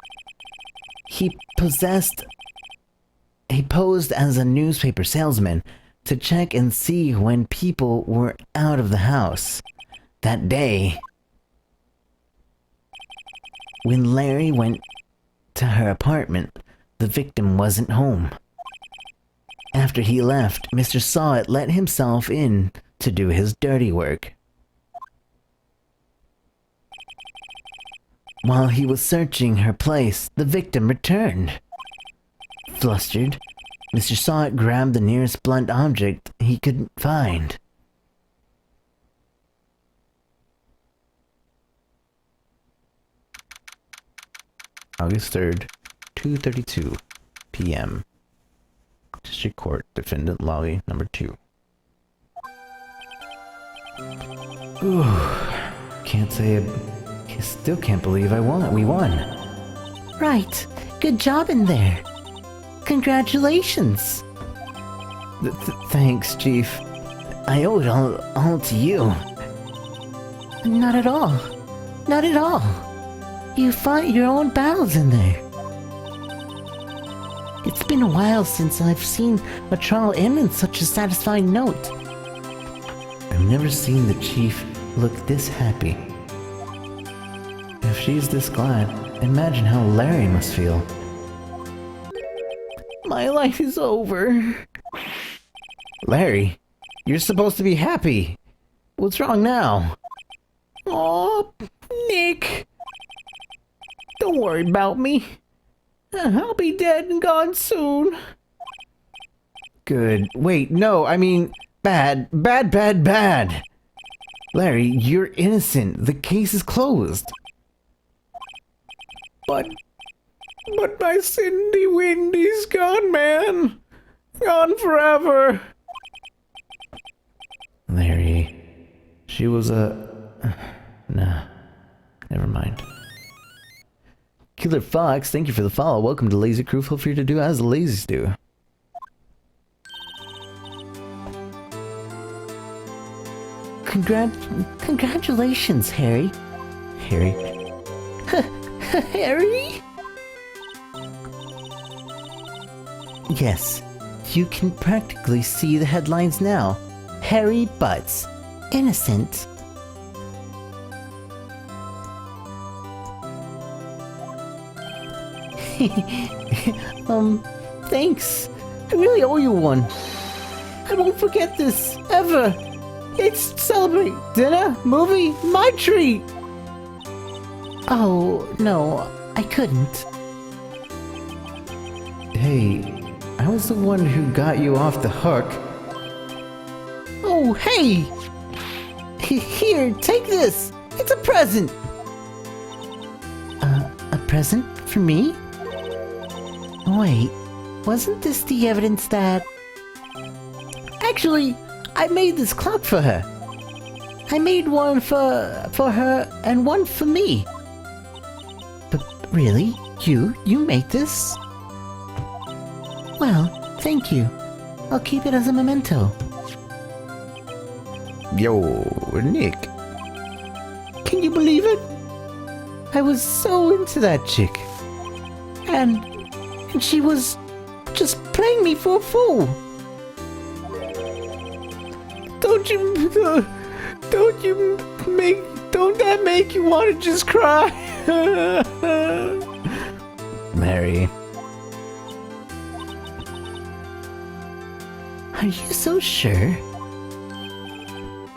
He posed as a newspaper salesman to check and see when people were out of the house. That day, when Larry went to her apartment, the victim wasn't home. After he left, Mr. Saw It let himself in to do his dirty work. While he was searching her place, the victim returned. Flustered, Mr. Saw It grabbed the nearest blunt object he could find. August 3rd, 2:32 p.m. District Court, Defendant Lolly, number 2. Can't say it. Still can't believe we won. Right. Good job in there. Congratulations. Thanks, Chief. I owe it all to you. Not at all. Not at all. You fought your own battles in there. It's been a while since I've seen a trial end in such a satisfying note. I've never seen the Chief look this happy. If she's this glad, imagine how Larry must feel. My life is over. Larry, you're supposed to be happy. What's wrong now? Oh, Nick. Don't worry about me. I'll be dead and gone soon. Good. Wait, no, I mean, bad. Larry, you're innocent. The case is closed. But my Cindy Windy's gone, man. Gone forever. Larry, she was a... Nah, never mind. Killer Fox, thank you for the follow. Welcome to Lazy Crew. Feel free to do as the lazies do. Congratulations, Harry. Harry, Harry? Yes, you can practically see the headlines now. Harry Butts, innocent. Thanks. I really owe you one. I won't forget this, ever. It's celebrate. Dinner, movie, my treat. Oh, no, I couldn't. hey, I was the one who got you off the hook. Oh, hey. Here, take this. It's a present. A present for me? Wait, wasn't this the evidence that... Actually, I made this clock for her. I made one for her and one for me. But really? You made this? Well, thank you. I'll keep it as a memento. Yo, Nick. Can you believe it? I was so into that chick. And she was just playing me for a fool. Don't that make you want to just cry? Mary. Are you so sure?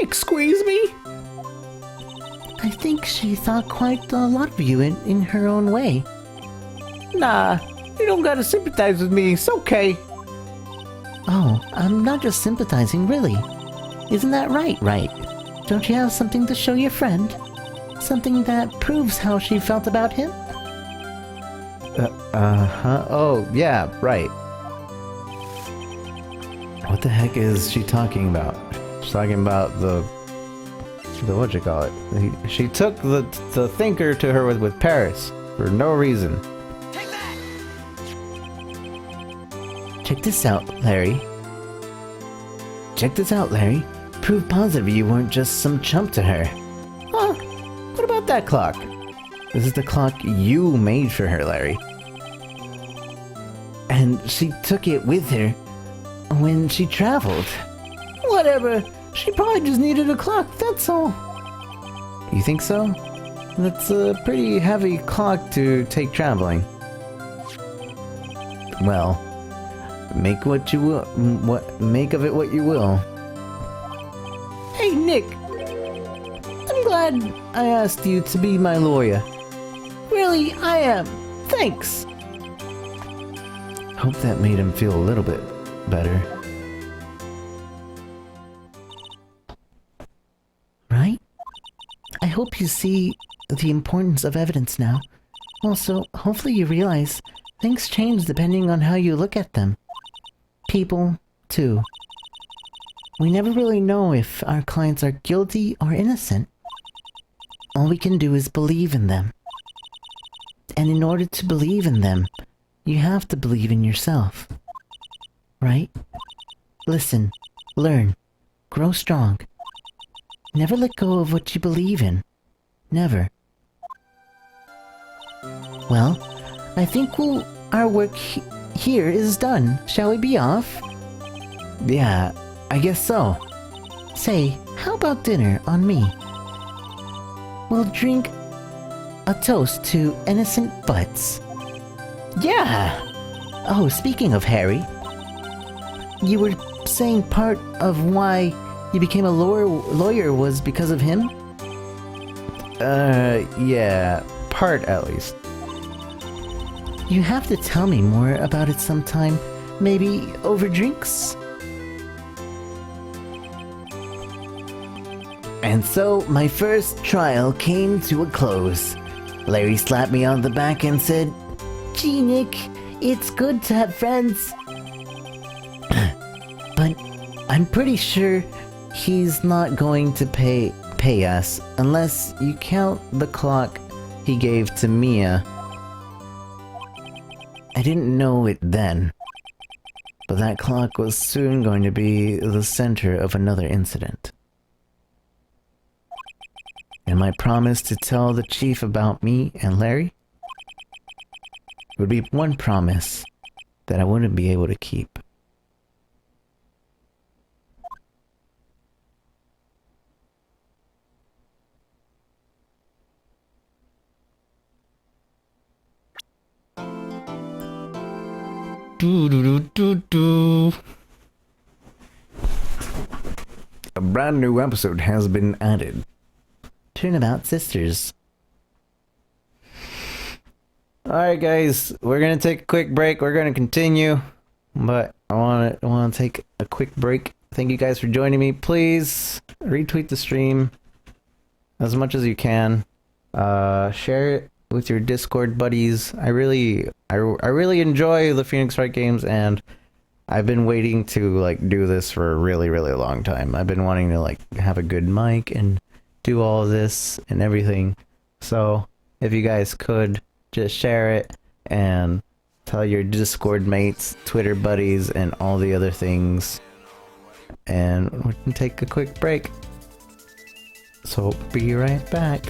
Excuse me? I think she thought quite a lot of you in her own way. Nah, you don't gotta sympathize with me. It's okay. Oh, I'm not just sympathizing, really. Isn't that right, Wright? Don't you have something to show your friend? Something that proves how she felt about him? Uh-huh. Oh, yeah, right. What the heck is she talking about? She's talking about the whatchamacallit. She took the thinker to her with Paris for no reason. Check this out, Larry. Check this out, Larry. Proof positive you weren't just some chump to her. Huh? What about that clock? This is the clock you made for her, Larry. And she took it with her when she traveled. Whatever. She probably just needed a clock, that's all. You think so? That's a pretty heavy clock to take traveling. Well, make what you will. Make of it what you will. Hey, Nick. I'm glad I asked you to be my lawyer. Really, I am. Thanks. Hope that made him feel a little bit better. Right? I hope you see the importance of evidence now. Also, hopefully you realize things change depending on how you look at them. People, too. We never really know if our clients are guilty or innocent. All we can do is believe in them. And in order to believe in them, you have to believe in yourself. Right? Listen, learn, grow strong. Never let go of what you believe in. Never. Well, I think our work here is done. Shall we be off? Yeah, I guess so. Say, how about dinner on me? We'll drink a toast to innocent butts. Yeah. Oh, speaking of Harry, you were saying part of why you became a lawyer was because of him? Yeah, part at least. You have to tell me more about it sometime. Maybe over drinks? And so, my first trial came to a close. Larry slapped me on the back and said, "Gee, Nick, it's good to have friends." But I'm pretty sure he's not going to pay us unless you count the clock he gave to Mia. I didn't know it then, but that clock was soon going to be the center of another incident. And my promise to tell the chief about me and Larry would be one promise that I wouldn't be able to keep. A brand new episode has been added. Turnabout Sisters. Alright guys, we're gonna take a quick break. We're gonna continue, but I wanna take a quick break. Thank you guys for joining me. Please retweet the stream as much as you can. Share it with your Discord buddies. I really enjoy the Phoenix Wright games, and I've been waiting to like do this for a really long time. I've been wanting to like have a good mic and do all of this and everything. So if you guys could just share it and tell your Discord mates, Twitter buddies, and all the other things. And we can take a quick break. So be right back.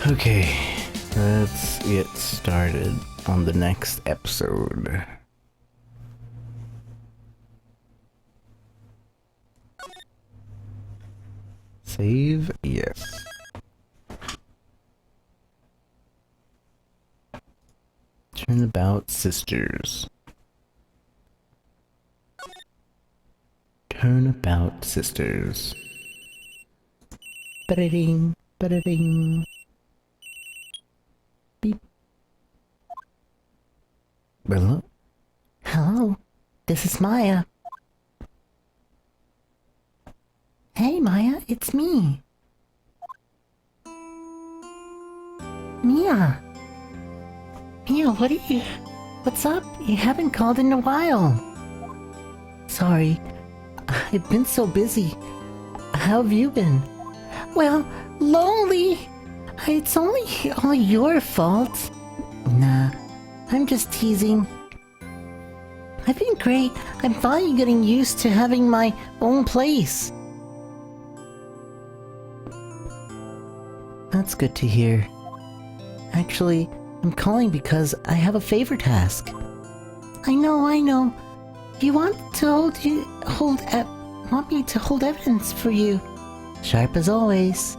Okay, let's get started on the next episode. Save, yes. Turnabout Sisters. Turnabout Sisters. Ba-da-ding, ba-da-ding. Beep. Hello? Hello, this is Maya. Hey, Maya, it's me. Mia. Mia, what's up? You haven't called in a while. Sorry, I've been so busy. How have you been? Well, lonely. It's only all your fault. Nah, I'm just teasing. I've been great. I'm finally getting used to having my own place. That's good to hear. Actually, I'm calling because I have a favor to ask. I know. You want me to hold evidence for you. Sharp as always.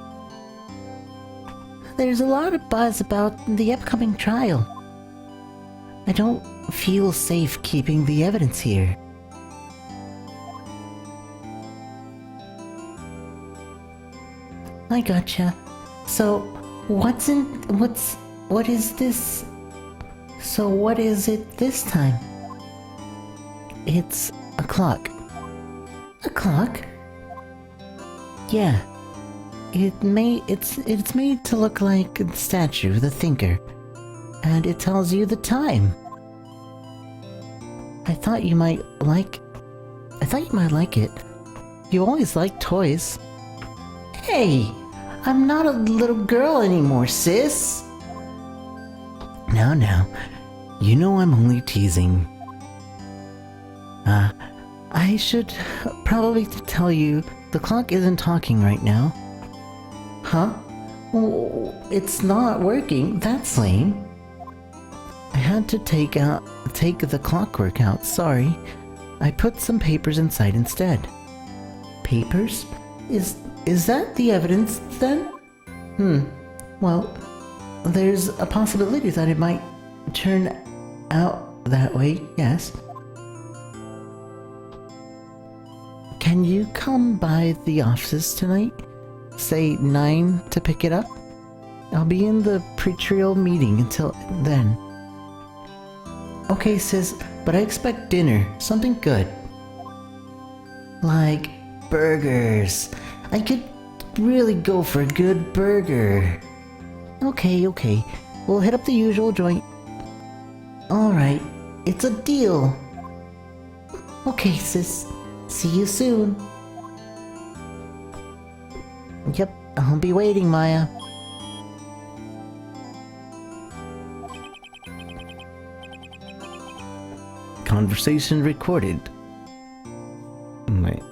There's a lot of buzz about the upcoming trial. I don't feel safe keeping the evidence here. I gotcha. So, what is this? So what is it this time? It's a clock. A clock? Yeah. It's made to look like a statue, the thinker. And it tells you the time. I thought you might like it. You always liked toys. Hey! I'm not a little girl anymore, sis! Now, you know I'm only teasing. I should probably tell you the clock isn't talking right now. Huh? Oh, it's not working. That's lame. I had to take the clockwork out, sorry. I put some papers inside instead. Papers? Is that the evidence then? Well, there's a possibility that it might turn out that way, yes. Can you come by the office tonight? Say 9 to pick it up? I'll be in the pre-trial meeting until then. Okay, sis, but I expect dinner. Something good. Like burgers. I could really go for a good burger. Okay. We'll hit up the usual joint. Alright, it's a deal. Okay, sis. See you soon. Yep, I'll be waiting, Maya. Conversation recorded. Wait.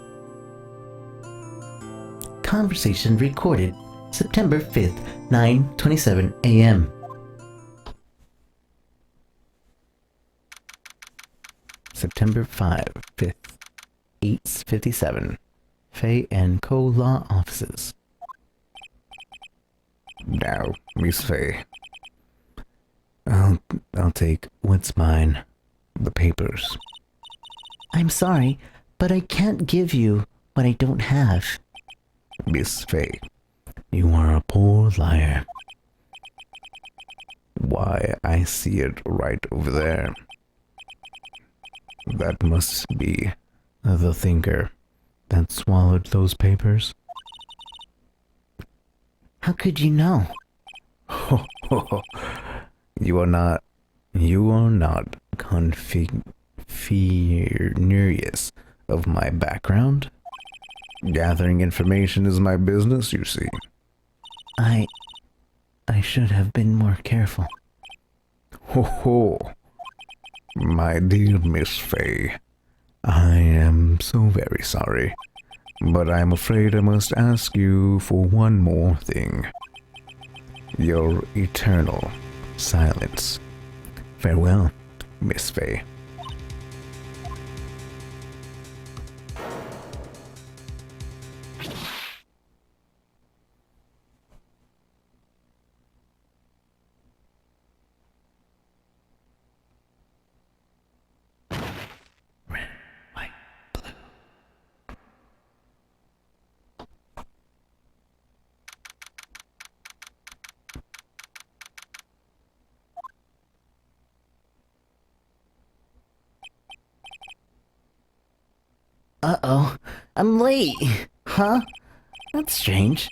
Conversation recorded. September 5th, 9:27 a.m. September 5th, 8:57. Fay and Co. Law Offices. Now, Miss Fay. I'll take what's mine. The papers. I'm sorry, but I can't give you what I don't have. Miss Fay, you are a poor liar. Why, I see it right over there. That must be the thinker that swallowed those papers. How could you know? You are not curious of my background. Gathering information is my business, you see. I should have been more careful. My dear Miss Fay, I am so very sorry, but I'm afraid I must ask you for one more thing. your eternal silence. Farewell, Miss Faye. Uh-oh, I'm late. Huh? That's strange.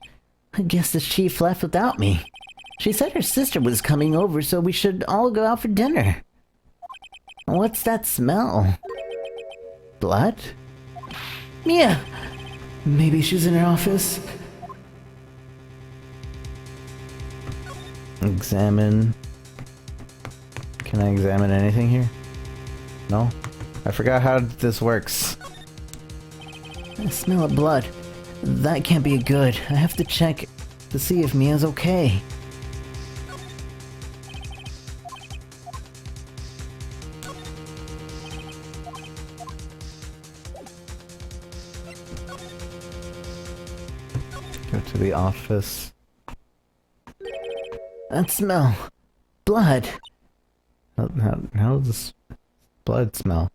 I guess the chief left without me. She said her sister was coming over, so we should all go out for dinner. What's that smell? Blood? Mia! Maybe she's in her office. Examine. Can I examine anything here? No? I forgot how this works. I smell of blood. That can't be good. I have to check to see if Mia's okay. Go to the office. That smell. Blood. How does this blood smell?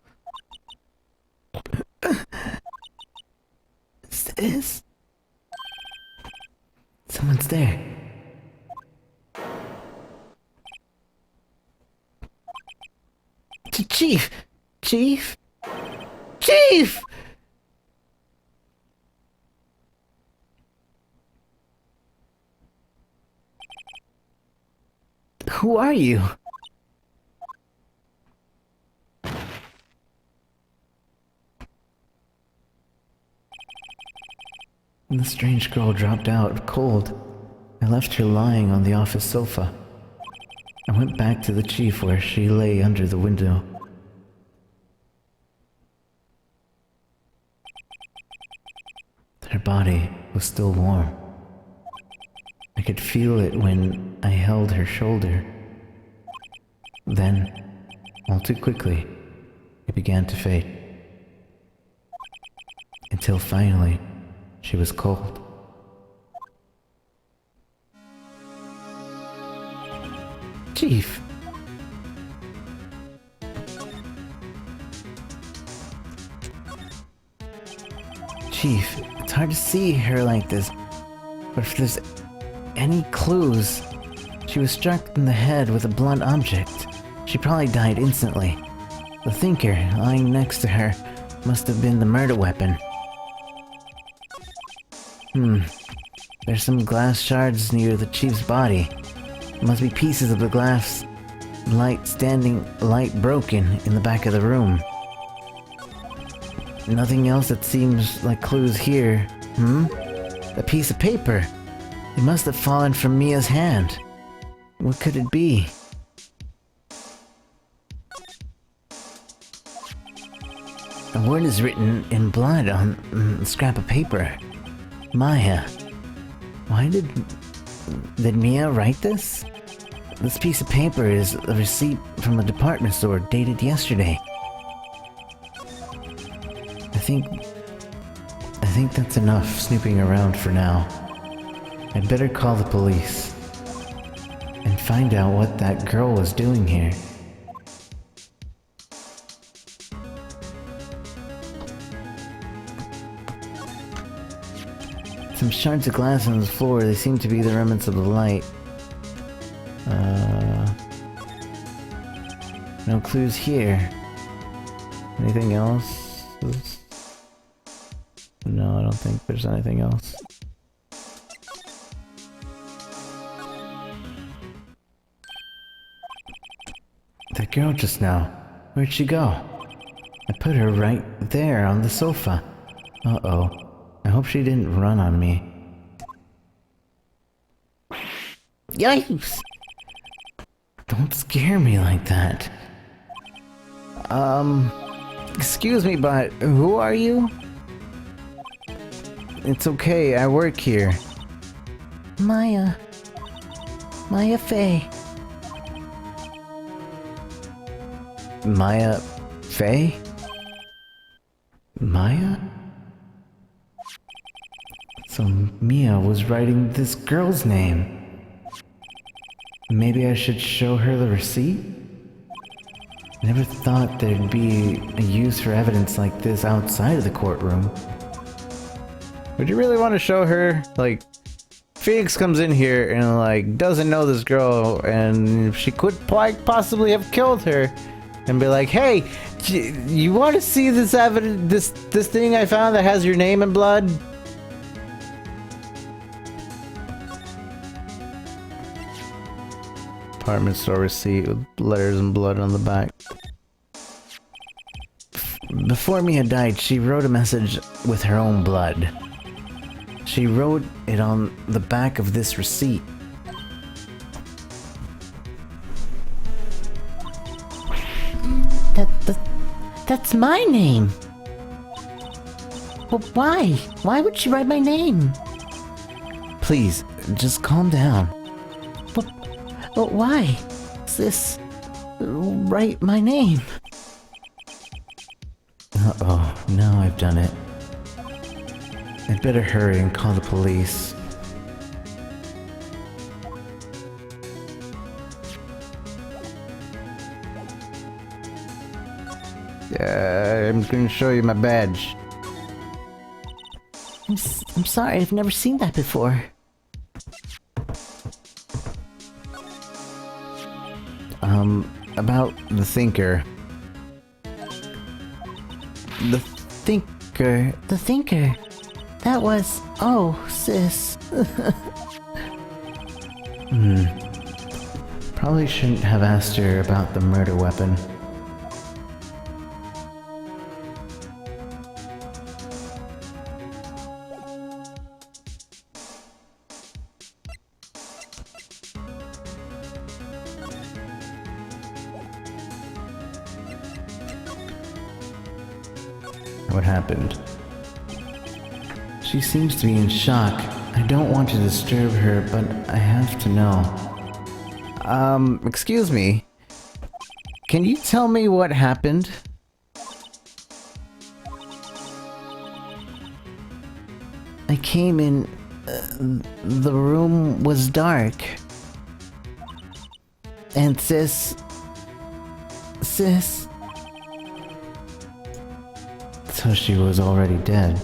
Is someone's there. Chief! Chief! Chief! Who are you? The strange girl dropped out, cold. I left her lying on the office sofa. I went back to the chief where she lay under the window. Her body was still warm. I could feel it when I held her shoulder. Then, all too quickly, it began to fade. Until finally, she was cold. Chief! Chief, it's hard to see her like this, but if there's any clues, she was struck in the head with a blunt object. She probably died instantly. The thinker lying next to her must have been the murder weapon. There's some glass shards near the chief's body. It must be pieces of the glass light broken in the back of the room. Nothing else that seems like clues here. A piece of paper. It must have fallen from Mia's hand. What could it be? A word is written in blood on a scrap of paper. Maya. Why did Mia write this? This piece of paper is a receipt from a department store dated yesterday. I think that's enough snooping around for now. I'd better call the police and find out what that girl was doing here. Some shards of glass on the floor, they seem to be the remnants of the light. No clues here. Anything else? No, I don't think there's anything else. That girl just now, where'd she go? I put her right there on the sofa. Uh-oh. I hope she didn't run on me. Yikes! Don't scare me like that. Excuse me, but who are you? It's okay, I work here. Maya. Maya Fey. Maya Fey? Maya? So Mia was writing this girl's name. Maybe I should show her the receipt? Never thought there'd be a use for evidence like this outside of the courtroom. Would you really want to show her? Like, Phoenix comes in here and like doesn't know this girl, and she could possibly have killed her, and be like, "Hey, you want to see this evidence? This thing I found that has your name in blood?" Department store receipt with letters and blood on the back. Before Mia died, she wrote a message with her own blood. She wrote it on the back of this receipt. That's my name. Well, why? Why would she write my name? Please, just calm down. But why? Is this write my name? Uh-oh, now I've done it. I'd better hurry and call the police. I'm going to show you my badge. I'm sorry, I've never seen that before. About the thinker. The thinker. The thinker. That was... Oh, sis. Probably shouldn't have asked her about the murder weapon. What happened? She seems to be in shock. I don't want to disturb her, but I have to know. Excuse me. Can you tell me what happened? I came in... the room was dark. And sis... So she was already dead.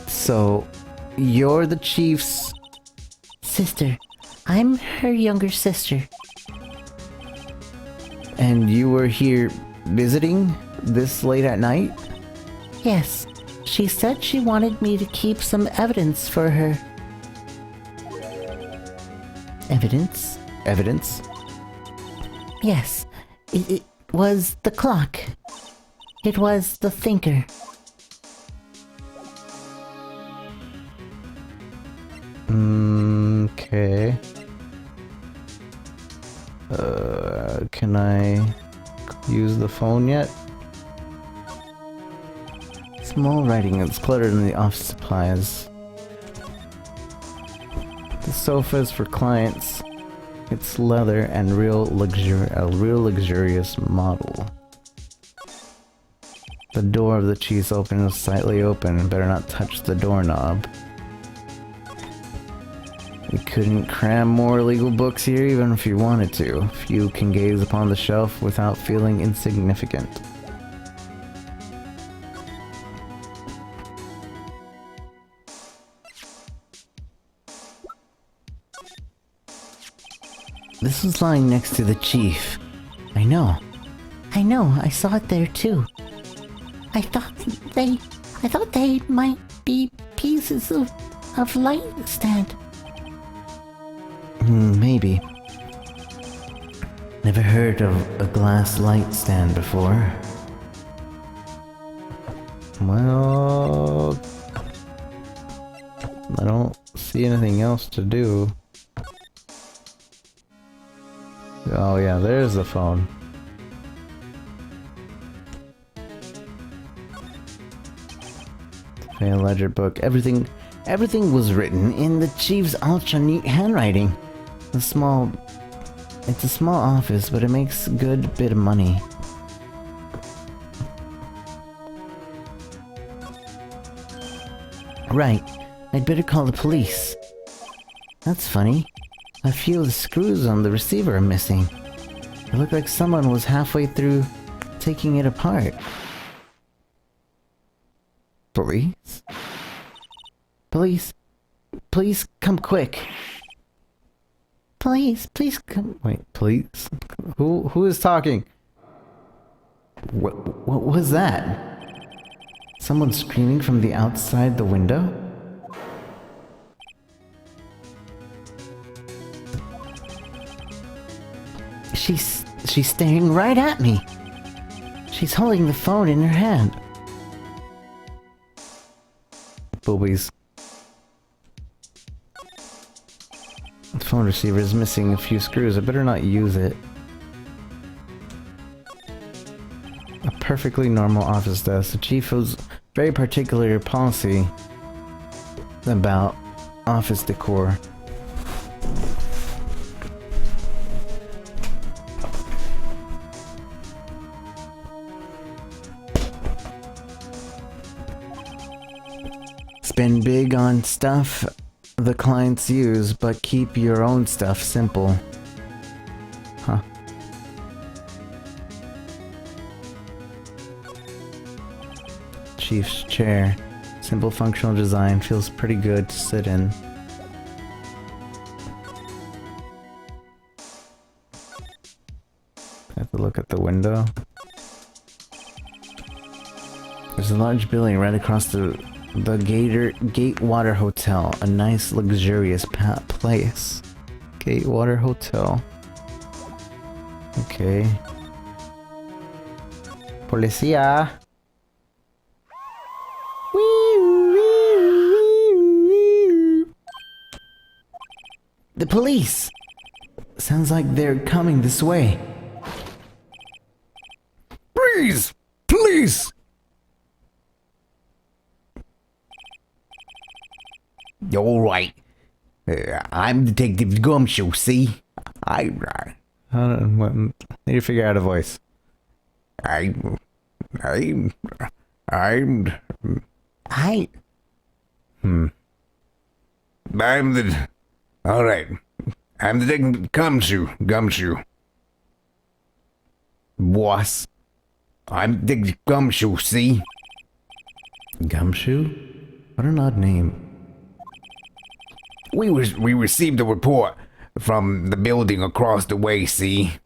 So, you're the chief's... Sister. I'm her younger sister. And you were here visiting this late at night? Yes. She said she wanted me to keep some evidence for her. Evidence? Evidence? Yes. It was the clock. It was the thinker. Okay. Can I use the phone yet? Small writing is cluttered in the office supplies. The sofa is for clients. It's leather and a real luxurious model. The door of the cheese open is slightly open. Better not touch the doorknob. You couldn't cram more legal books here even if you wanted to. Few can gaze upon the shelf without feeling insignificant. This was lying next to the chief. I know. I know, I saw it there too. I thought they might be pieces of light stand. Maybe. Never heard of a glass light stand before. Well, I don't see anything else to do. Oh yeah, there's the phone. Okay, a ledger book. Everything was written in the chief's ultra neat handwriting. It's a small office, but it makes a good bit of money. Right, I'd better call the police. That's funny. A few of the screws on the receiver are missing. It looked like someone was halfway through taking it apart. Police? Police? Please come quick. Please come. Wait, please? Who is talking? What was that? Someone screaming from the outside the window? She's staring right at me. She's holding the phone in her hand. Boobies. The phone receiver is missing a few screws. I better not use it. A perfectly normal office desk. The chief has very particular policy about office decor. Spend big on stuff the clients use, but keep your own stuff simple. Huh. Chief's chair. Simple functional design. Feels pretty good to sit in. Have to look at the window. There's a large building right across the Gatewater Hotel, a nice luxurious place. Gatewater Hotel. Okay. Policia. The police! Sounds like they're coming this way. Please! Please! All right. I'm Detective Gumshoe, see? I need to figure out a voice. I'm the... Alright. I'm Detective Gumshoe. Boss. I'm Detective Gumshoe, see? Gumshoe? What an odd name. We received a report from the building across the way, see?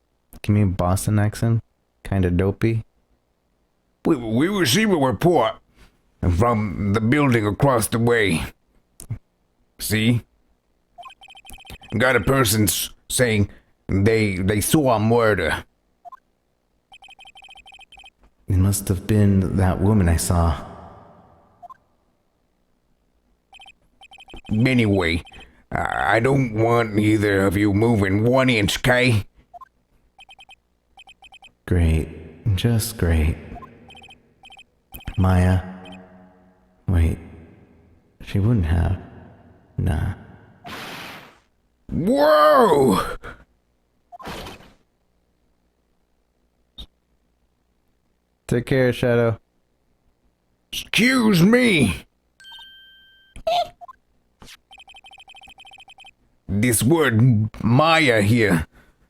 Give me a Boston accent? Kinda dopey. We received a report from the building across the way. See? Got a person saying they saw a murder. It must have been that woman I saw. Anyway, I don't want either of you moving 1 inch, Kay? Great. Just great. Maya. Wait. She wouldn't have. Nah. Whoa! Take care, Shadow. Excuse me! This word Maya here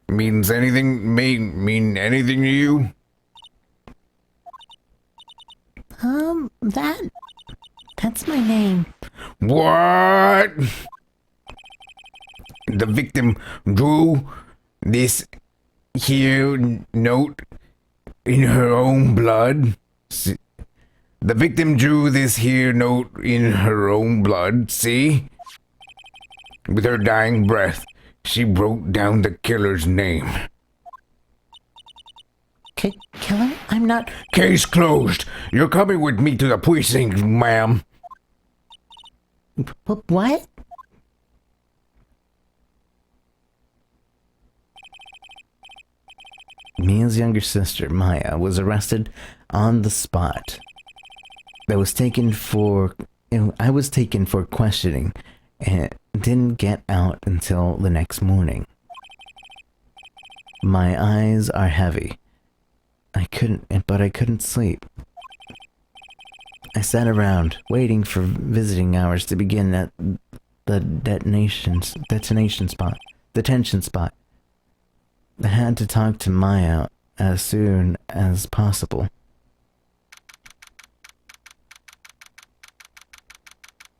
means anything, may mean anything to you? That's my name. What? The victim drew this here note in her own blood? The victim drew this here note in her own blood, see? With her dying breath, she wrote down the killer's name. Killer? I'm not... Case closed. You're coming with me to the precinct, ma'am. What? Mia's younger sister, Maya, was arrested on the spot. That was taken for I was taken for questioning and didn't get out until the next morning. My eyes are heavy. I couldn't sleep. I sat around, waiting for visiting hours to begin at the detention spot. I had to talk to Maya as soon as possible.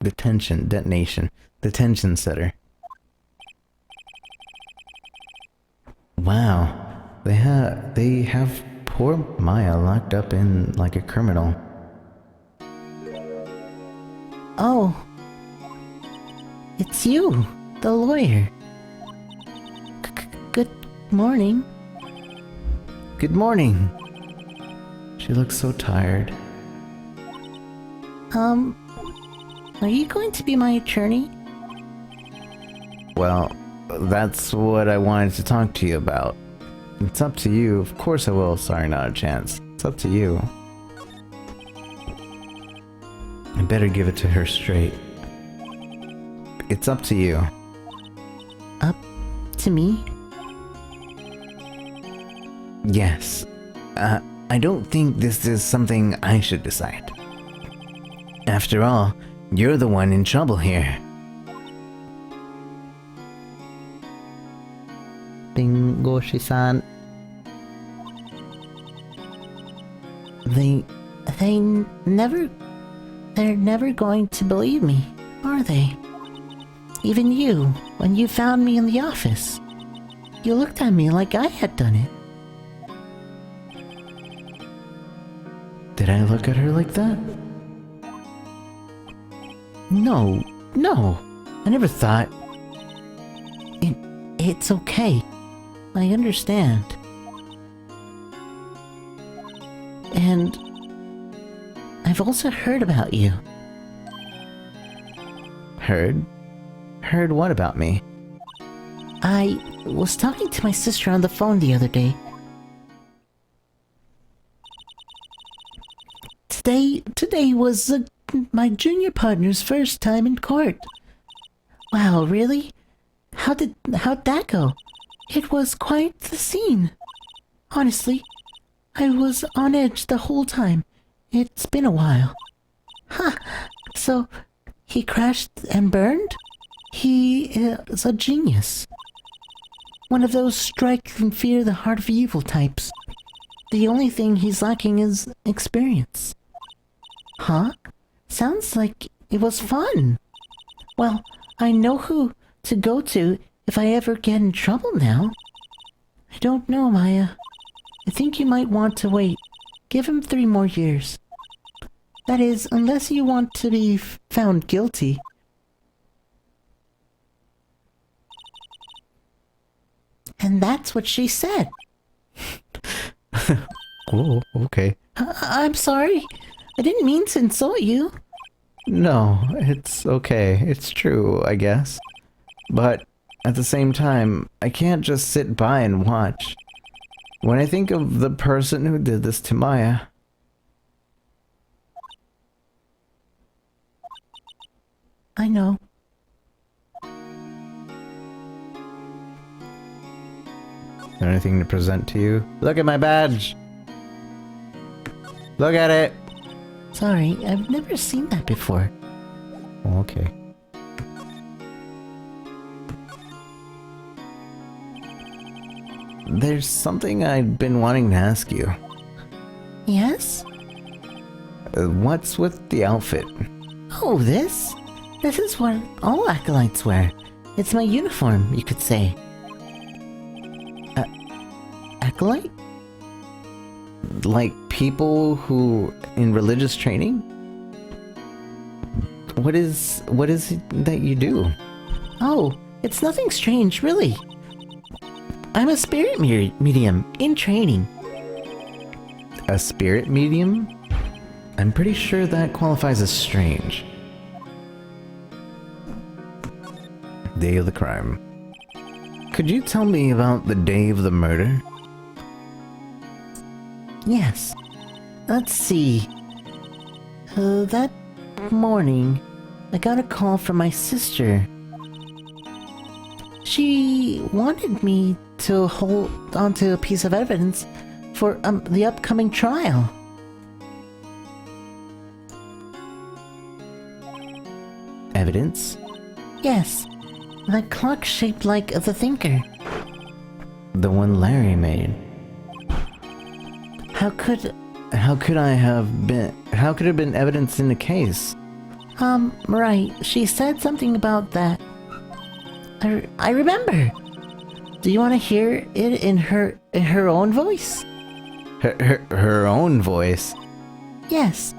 Detention center. Wow, they have poor Maya locked up in like a criminal. Oh, it's you, the lawyer. Good morning. Good morning. She looks so tired. Are you going to be my attorney? Well, that's what I wanted to talk to you about. It's up to you. Of course I will. Sorry, not a chance. It's up to you. I better give it to her straight. It's up to you. Up to me? Yes. I don't think this is something I should decide. After all, you're the one in trouble here. Bingo-shi-san. They're never going to believe me, are they? Even you, when you found me in the office. You looked at me like I had done it. Did I look at her like that? No. I never thought. It's okay. I understand. And I've also heard about you. Heard? Heard what about me? I was talking to my sister on the phone the other day. Today was my junior partner's first time in court. Wow, really? How'd that go? It was quite the scene. Honestly, I was on edge the whole time. It's been a while. Ha! So, he crashed and burned? He is a genius. One of those strike and fear the heart of evil types. The only thing he's lacking is experience. Huh? Sounds like it was fun. Well, I know who to go to if I ever get in trouble now. I don't know, Maya. I think you might want to wait. Give him 3 more years. That is, unless you want to be found guilty. And that's what she said. Oh, okay. I'm sorry. I didn't mean to insult you. No, it's okay. It's true, I guess. But at the same time, I can't just sit by and watch. When I think of the person who did this to Maya... I know. Is there anything to present to you? Look at my badge! Look at it! Sorry, I've never seen that before. Oh, okay. There's something I'd been wanting to ask you. Yes? What's with the outfit? Oh, this? This is what all acolytes wear. It's my uniform, you could say. Acolyte? Like people who in religious training? What is it that you do? Oh, it's nothing strange, really. I'm a spirit medium in training. A spirit medium? I'm pretty sure that qualifies as strange. Day of the crime. Could you tell me about the day of the murder? Yes. Let's see. That morning, I got a call from my sister. She wanted me to hold onto a piece of evidence for the upcoming trial. Evidence? Yes, that clock shaped like the thinker. The one Larry made. How could How could it have been evidence in the case? Right, she said something about that. I remember. Do you want to hear it in her own voice? Her own voice? Yes.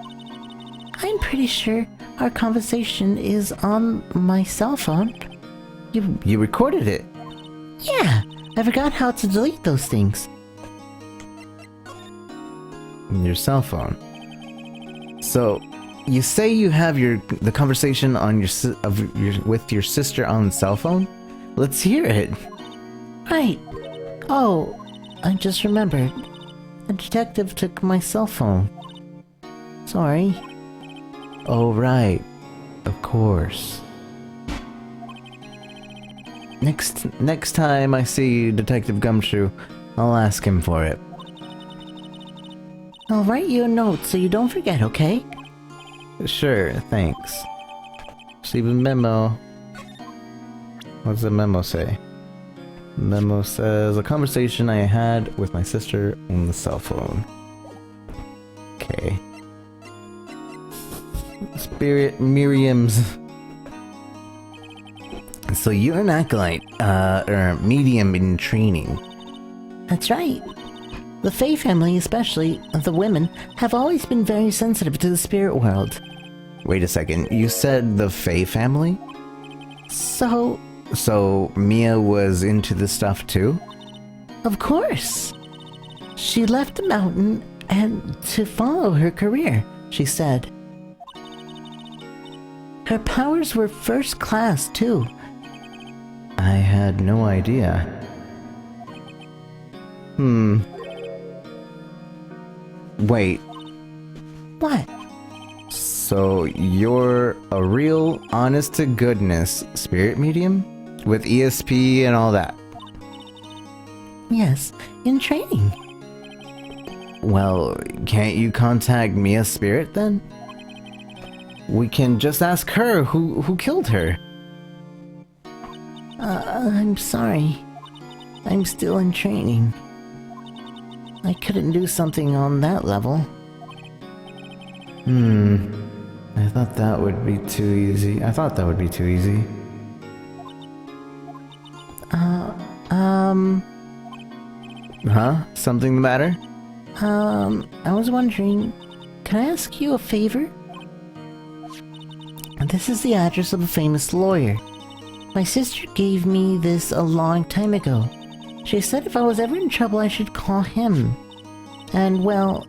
I'm pretty sure our conversation is on my cell phone. You recorded it? Yeah, I forgot how to delete those things. Your cell phone. So, you say you have the conversation on with your sister on cell phone? Let's hear it. Right. Oh, I just remembered. The detective took my cell phone. Sorry. Oh, right. Of course. Next time I see Detective Gumshoe, I'll ask him for it. I'll write you a note so you don't forget, okay? Sure, thanks. Receive a memo. What's the memo say? The memo says, a conversation I had with my sister on the cell phone. Okay. Spirit Miriam's. So you're an acolyte, or medium in training. That's right. The Fae family, especially the women, have always been very sensitive to the spirit world. Wait a second, you said the Fae family? So, Mia was into this stuff too? of course. She left the mountain and to follow her career, she said. Her powers were first class too. I had no idea. Wait, What? so you're a real honest-to-goodness spirit medium? With ESP and all that? Yes, in training. Well, can't you contact Mia's spirit then? We can just ask her who killed her. I'm sorry. I'm still in training. I couldn't do something on that level. I thought that would be too easy. Huh? Something the matter? I was wondering, can I ask you a favor? This is the address of a famous lawyer. My sister gave me this a long time ago. She said if I was ever in trouble, I should call him. And, well,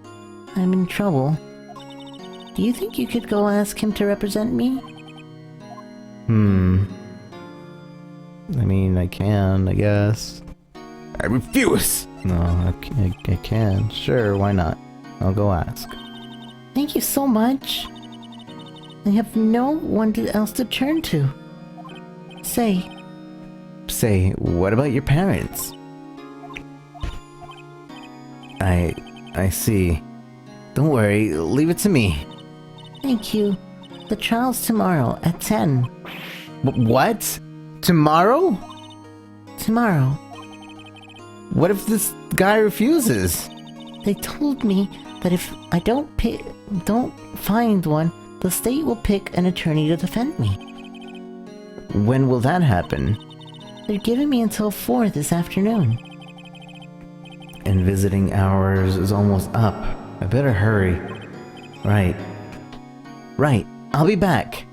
I'm in trouble. Do you think you could go ask him to represent me? I mean, I can, I guess. I refuse! No, I can. Sure, why not? I'll go ask. Thank you so much. I have no one else to turn to. Say, What about your parents? I see. Don't worry, leave it to me. thank you. The trial's tomorrow at 10. What? Tomorrow? Tomorrow. What if this guy refuses? They told me that if I don't find one, the state will pick an attorney to defend me. When will that happen? They're giving me until 4 this afternoon. And visiting hours is almost up. I better hurry. Right, I'll be back.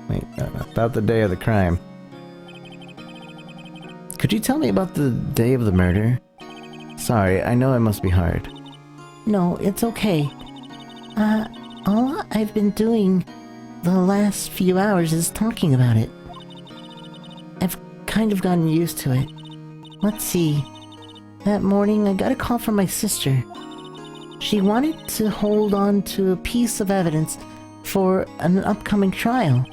Wait, about the day of the crime. Could you tell me about the day of the murder? Sorry, I know it must be hard. No, it's okay. All I've been doing the last few hours is talking about it. I've kind of gotten used to it. Let's see. That morning, I got a call from my sister. She wanted to hold on to a piece of evidence for an upcoming trial.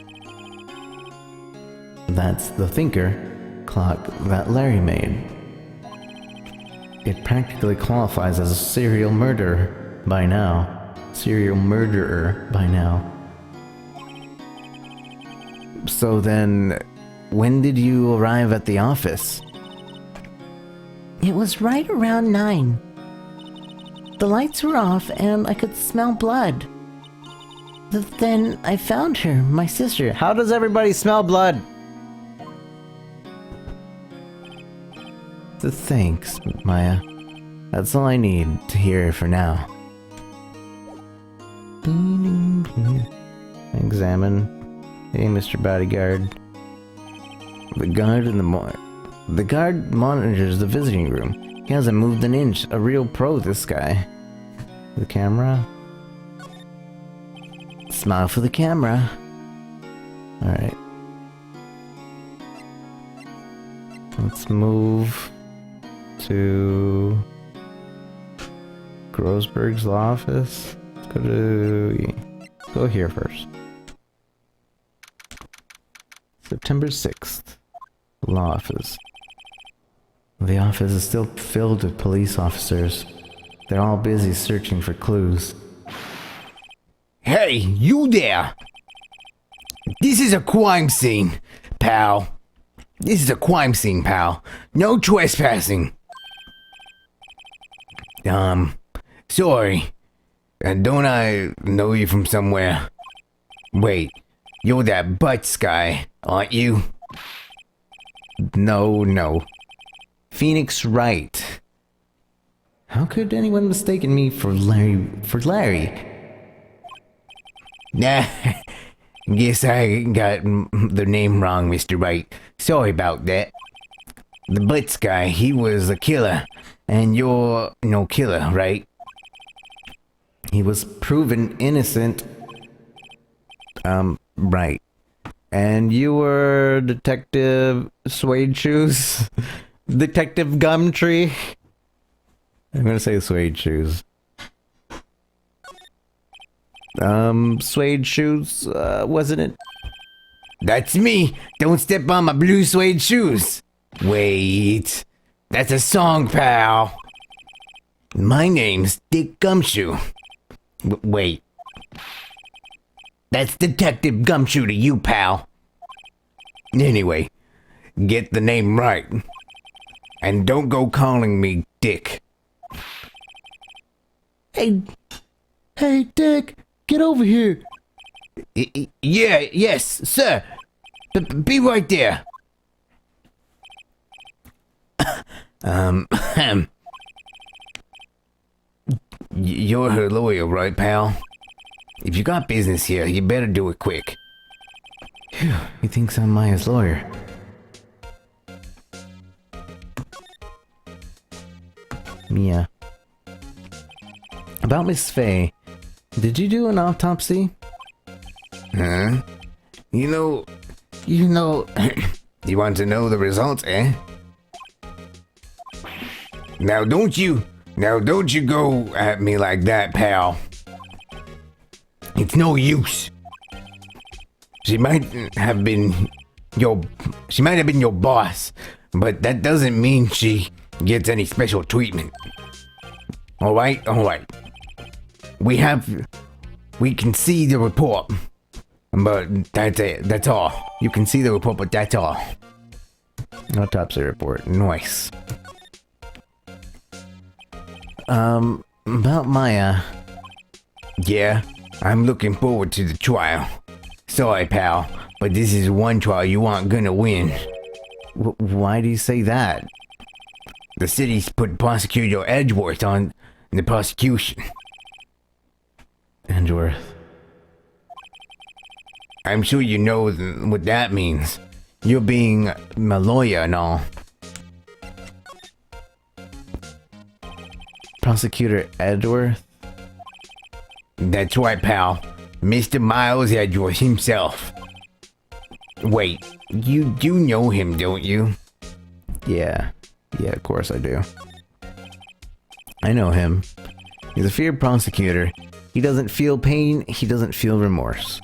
That's the thinker clock that Larry made. It practically qualifies as a serial murderer by now. So then, when did you arrive at the office? It was right around 9. The lights were off and I could smell blood. Then I found her, my sister. How does everybody smell blood? Thanks, Maya. That's all I need to hear for now. Examine. Hey, Mr. Bodyguard. The guard monitors the visiting room. He hasn't moved an inch. A real pro, this guy. The camera. Smile for the camera. Alright. Let's move to Grossberg's office. Let's go here first. September 6th. Law office. The office is still filled with police officers. They're all busy searching for clues. Hey, you there! This is a crime scene, pal. This is a crime scene, pal. No trespassing. Sorry. Don't I know you from somewhere? Wait, you're that Butts guy, aren't you? No. Phoenix Wright. How could anyone mistaken me for Larry? Nah, guess I got the name wrong, Mr. Wright. Sorry about that. The Butts guy, he was a killer, and you're no killer, right? He was proven innocent. Right. And you were Detective Suede Shoes? Detective Gumtree? I'm gonna say Suede Shoes. Suede Shoes, wasn't it? That's me! Don't step on my blue suede shoes! Wait, that's a song, pal! My name's Dick Gumshoe. Wait. That's Detective Gumshoe to you, pal. Anyway, get the name right. And don't go calling me Dick. Hey, Dick, get over here. Yes, sir. Be right there. You're her lawyer, right, pal? If you got business here, you better do it quick. Phew, he thinks I'm Maya's lawyer. Mia. About Miss Faye, did you do an autopsy? Huh? You know, you want to know the results, eh? Now don't you go at me like that, pal. It's no use. She might have been your boss, but that doesn't mean she gets any special treatment. All right. We can see the report, but that's it. That's all. You can see the report, but that's all. Autopsy report. Nice. About Maya. Yeah, I'm looking forward to the trial. Sorry, pal, but this is one trial you aren't gonna win. Why do you say that? The city's put Prosecutor Edgeworth on the prosecution. Edgeworth. I'm sure you know what that means. You're being my lawyer and all. Prosecutor Edgeworth? That's right, pal. Mr. Miles Edgeworth himself. Wait, you do know him, don't you? Yeah, of course I do. I know him. He's a feared prosecutor. He doesn't feel pain, he doesn't feel remorse.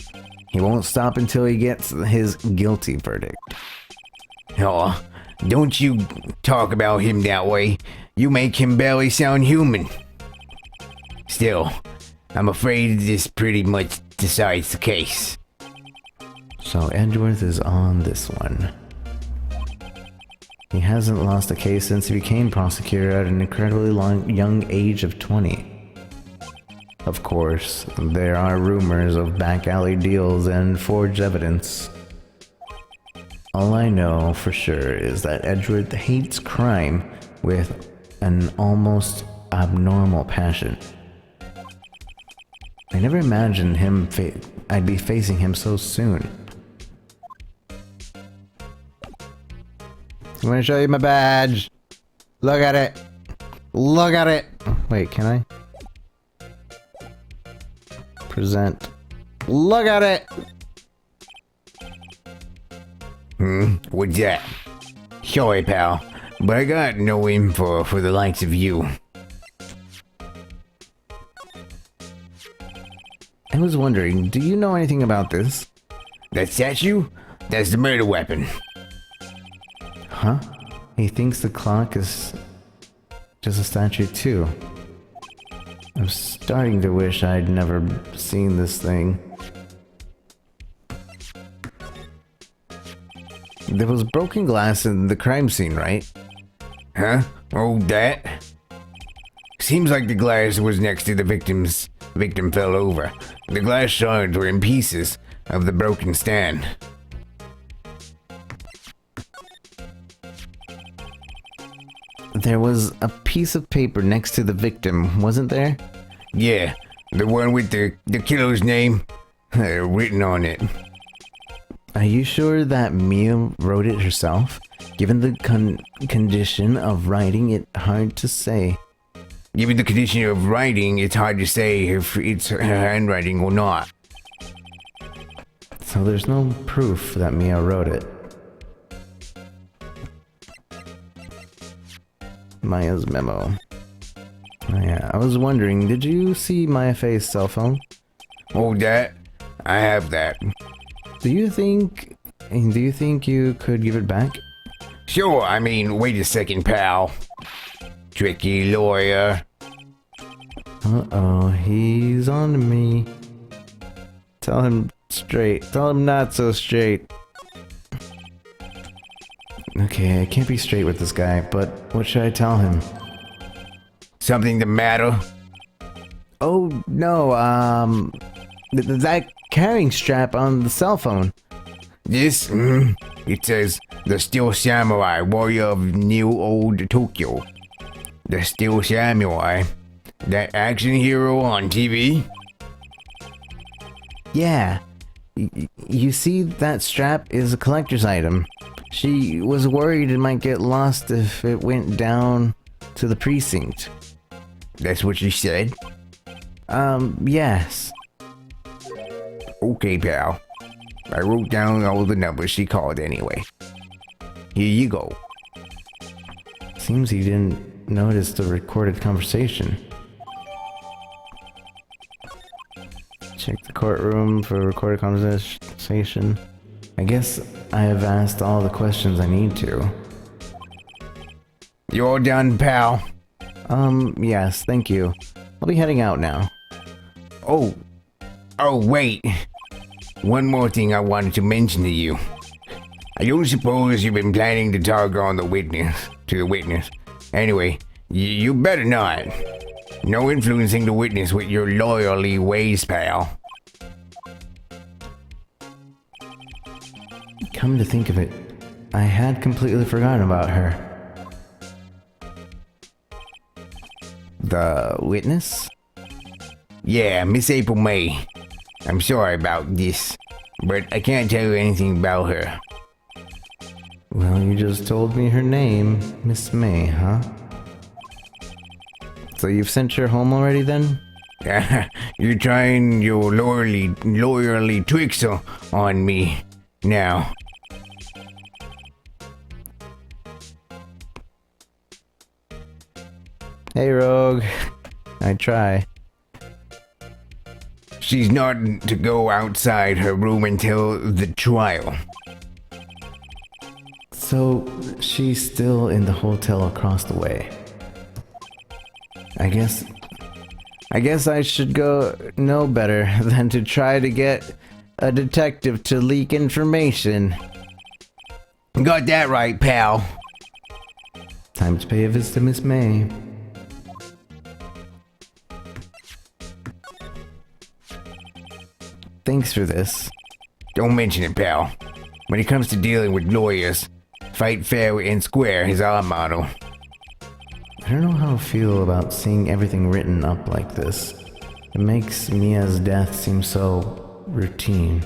He won't stop until he gets his guilty verdict. Oh, don't you talk about him that way. You make him barely sound human. Still, I'm afraid this pretty much decides the case. So Edgeworth is on this one. He hasn't lost a case since he became prosecutor at an incredibly young age of 20. Of course, there are rumors of back alley deals and forged evidence. All I know for sure is that Edgeworth hates crime with an almost abnormal passion. I never imagined I'd be facing him so soon. I'm gonna show you my badge. Look at it. Look at it. Wait, can I? Present. Look at it. What's that? Sorry, pal, but I got no info for the likes of you. I was wondering, do you know anything about this? That statue? That's the murder weapon. Huh? He thinks the clock is just a statue too. I'm starting to wish I'd never seen this thing. There was broken glass in the crime scene, right? Huh? Oh, that? Seems like the glass was next to the victim fell over. The glass shards were in pieces of the broken stand. There was a piece of paper next to the victim, wasn't there? Yeah, the one with the killer's name written on it. Are you sure that Mia wrote it herself? Given the condition of writing, it's hard to say. Given the condition of writing, it's hard to say if it's her handwriting or not. So there's no proof that Mia wrote it. Maya's memo. Oh yeah, I was wondering, did you see Maya Faye's cell phone? Oh, that? I have that. Do you think you could give it back? Sure, I mean, wait a second, pal. Tricky lawyer. Uh-oh, he's on to me. Tell him straight. Tell him not so straight. Okay, I can't be straight with this guy, but what should I tell him? Something the matter? Oh, no, that carrying strap on the cell phone. This? It says, the Steel Samurai, warrior of New Old Tokyo. The Steel Samurai? That action hero on TV? Yeah. You see, that strap is a collector's item. She was worried it might get lost if it went down to the precinct. That's what she said? Yes. Okay, pal. I wrote down all the numbers she called anyway. Here you go. Seems he didn't notice the recorded conversation. Check the courtroom for recorded conversation. I guess I have asked all the questions I need to. You all done, pal? Yes, thank you. I'll be heading out now. Oh, wait. One more thing I wanted to mention to you. I don't suppose you've been planning to talk on the witness. Anyway, you better not. No influencing the witness with your lawyerly ways, pal. Come to think of it, I had completely forgotten about her. The witness? Yeah, Miss April May. I'm sorry about this, but I can't tell you anything about her. Well, you just told me her name, Miss May, huh? So you've sent her home already then? You're trying your lawyerly tricks on me now. Hey, Rogue. I try. She's not to go outside her room until the trial. So she's still in the hotel across the way. I guess I should go know better than to try to get a detective to leak information. Got that right, pal. Time to pay a visit to Miss May. Thanks for this. Don't mention it, pal. When it comes to dealing with lawyers, fight fair and square is our motto. I don't know how I feel about seeing everything written up like this. It makes Mia's death seem so routine.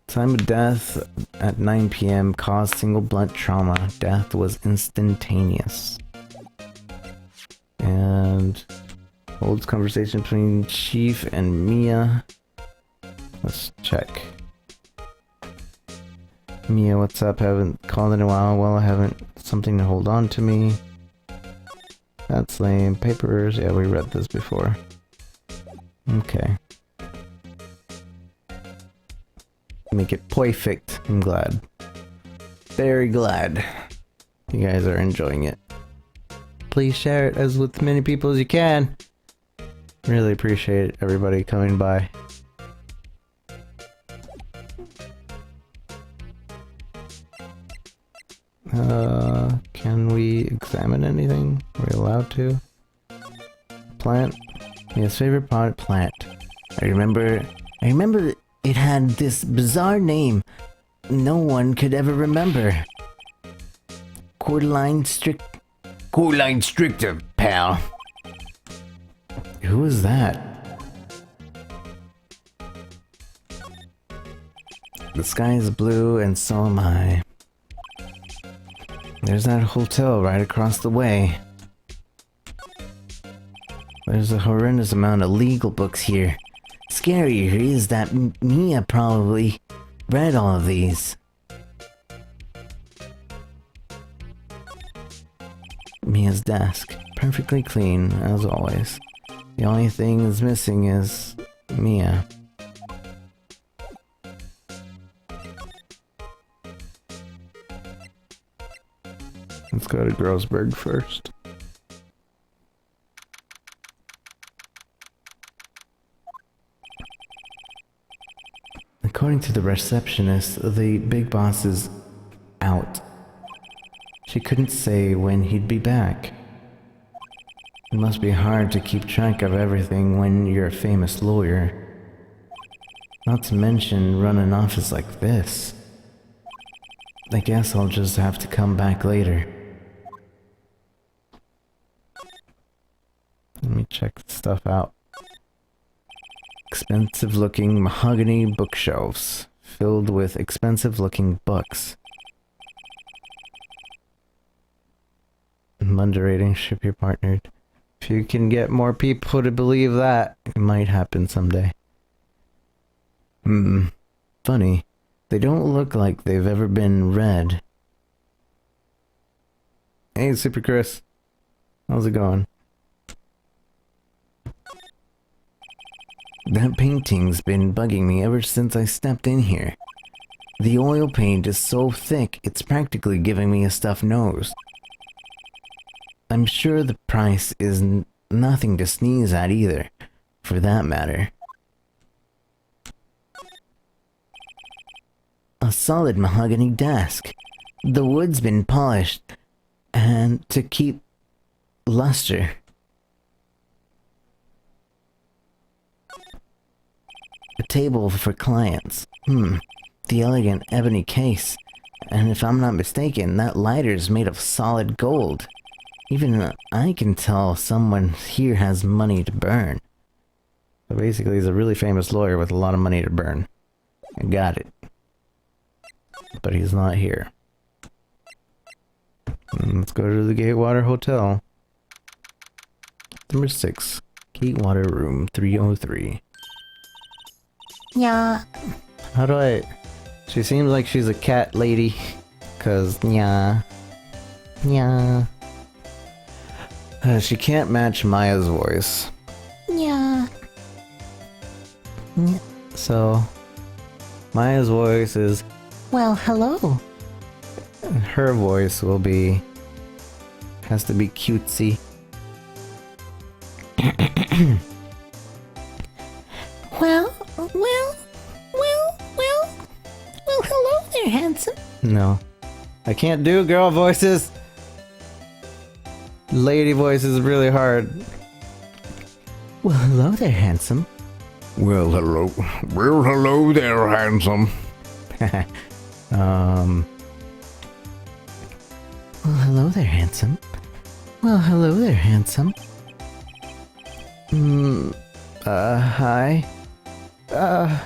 Time of death at 9 p.m. caused single blunt trauma. Death was instantaneous. And holds conversation between Chief and Mia. Let's check. Mia, what's up? Haven't called in a while. Well, I haven't. Something to hold on to me. That's lame. Papers. Yeah, we read this before. Okay. Make it perfect. I'm glad. Very glad you guys are enjoying it. Please share it as with many people as you can. Really appreciate everybody coming by. Can we examine anything? Are we allowed to? Plant? His favorite pot plant. I remember it had this bizarre name no one could ever remember. Cordyline Stricter, pal. Who is that? The sky is blue and so am I. There's that hotel right across the way. There's a horrendous amount of legal books here. Scarier is that Mia probably read all of these. Mia's desk, perfectly clean as always. The only thing that's missing is Mia. Let's go to Grossberg first. According to the receptionist, the big boss is out. She couldn't say when he'd be back. It must be hard to keep track of everything when you're a famous lawyer. Not to mention run an office like this. I guess I'll just have to come back later. Let me check the stuff out. Expensive looking mahogany bookshelves filled with expensive looking books. Underrating, ship your partner. If you can get more people to believe that, it might happen someday. Funny. They don't look like they've ever been read. Hey, Super Chris. How's it going? That painting's been bugging me ever since I stepped in here. The oil paint is so thick, it's practically giving me a stuffed nose. I'm sure the price is nothing to sneeze at either, for that matter. A solid mahogany desk. The wood's been polished, and to keep luster. A table for clients. The elegant ebony case. And if I'm not mistaken, that lighter's made of solid gold. Even I can tell someone here has money to burn. So basically, he's a really famous lawyer with a lot of money to burn. I got it. But he's not here. Let's go to the Gatewater Hotel. Number 6. Gatewater Room 303. Yeah. How do I... She seems like she's a cat lady. Cause, yeah. Yeah. She can't match Maya's voice. So, Maya's voice is, Well, hello. her voice will be, has to be cutesy. Well, hello there, handsome. No. I can't do girl voices! Lady voice is really hard. Well, hello there, handsome. Well, hello. Well, hello there, handsome. um, Well, hello there, handsome. Well, hello there, handsome. hi? Hi.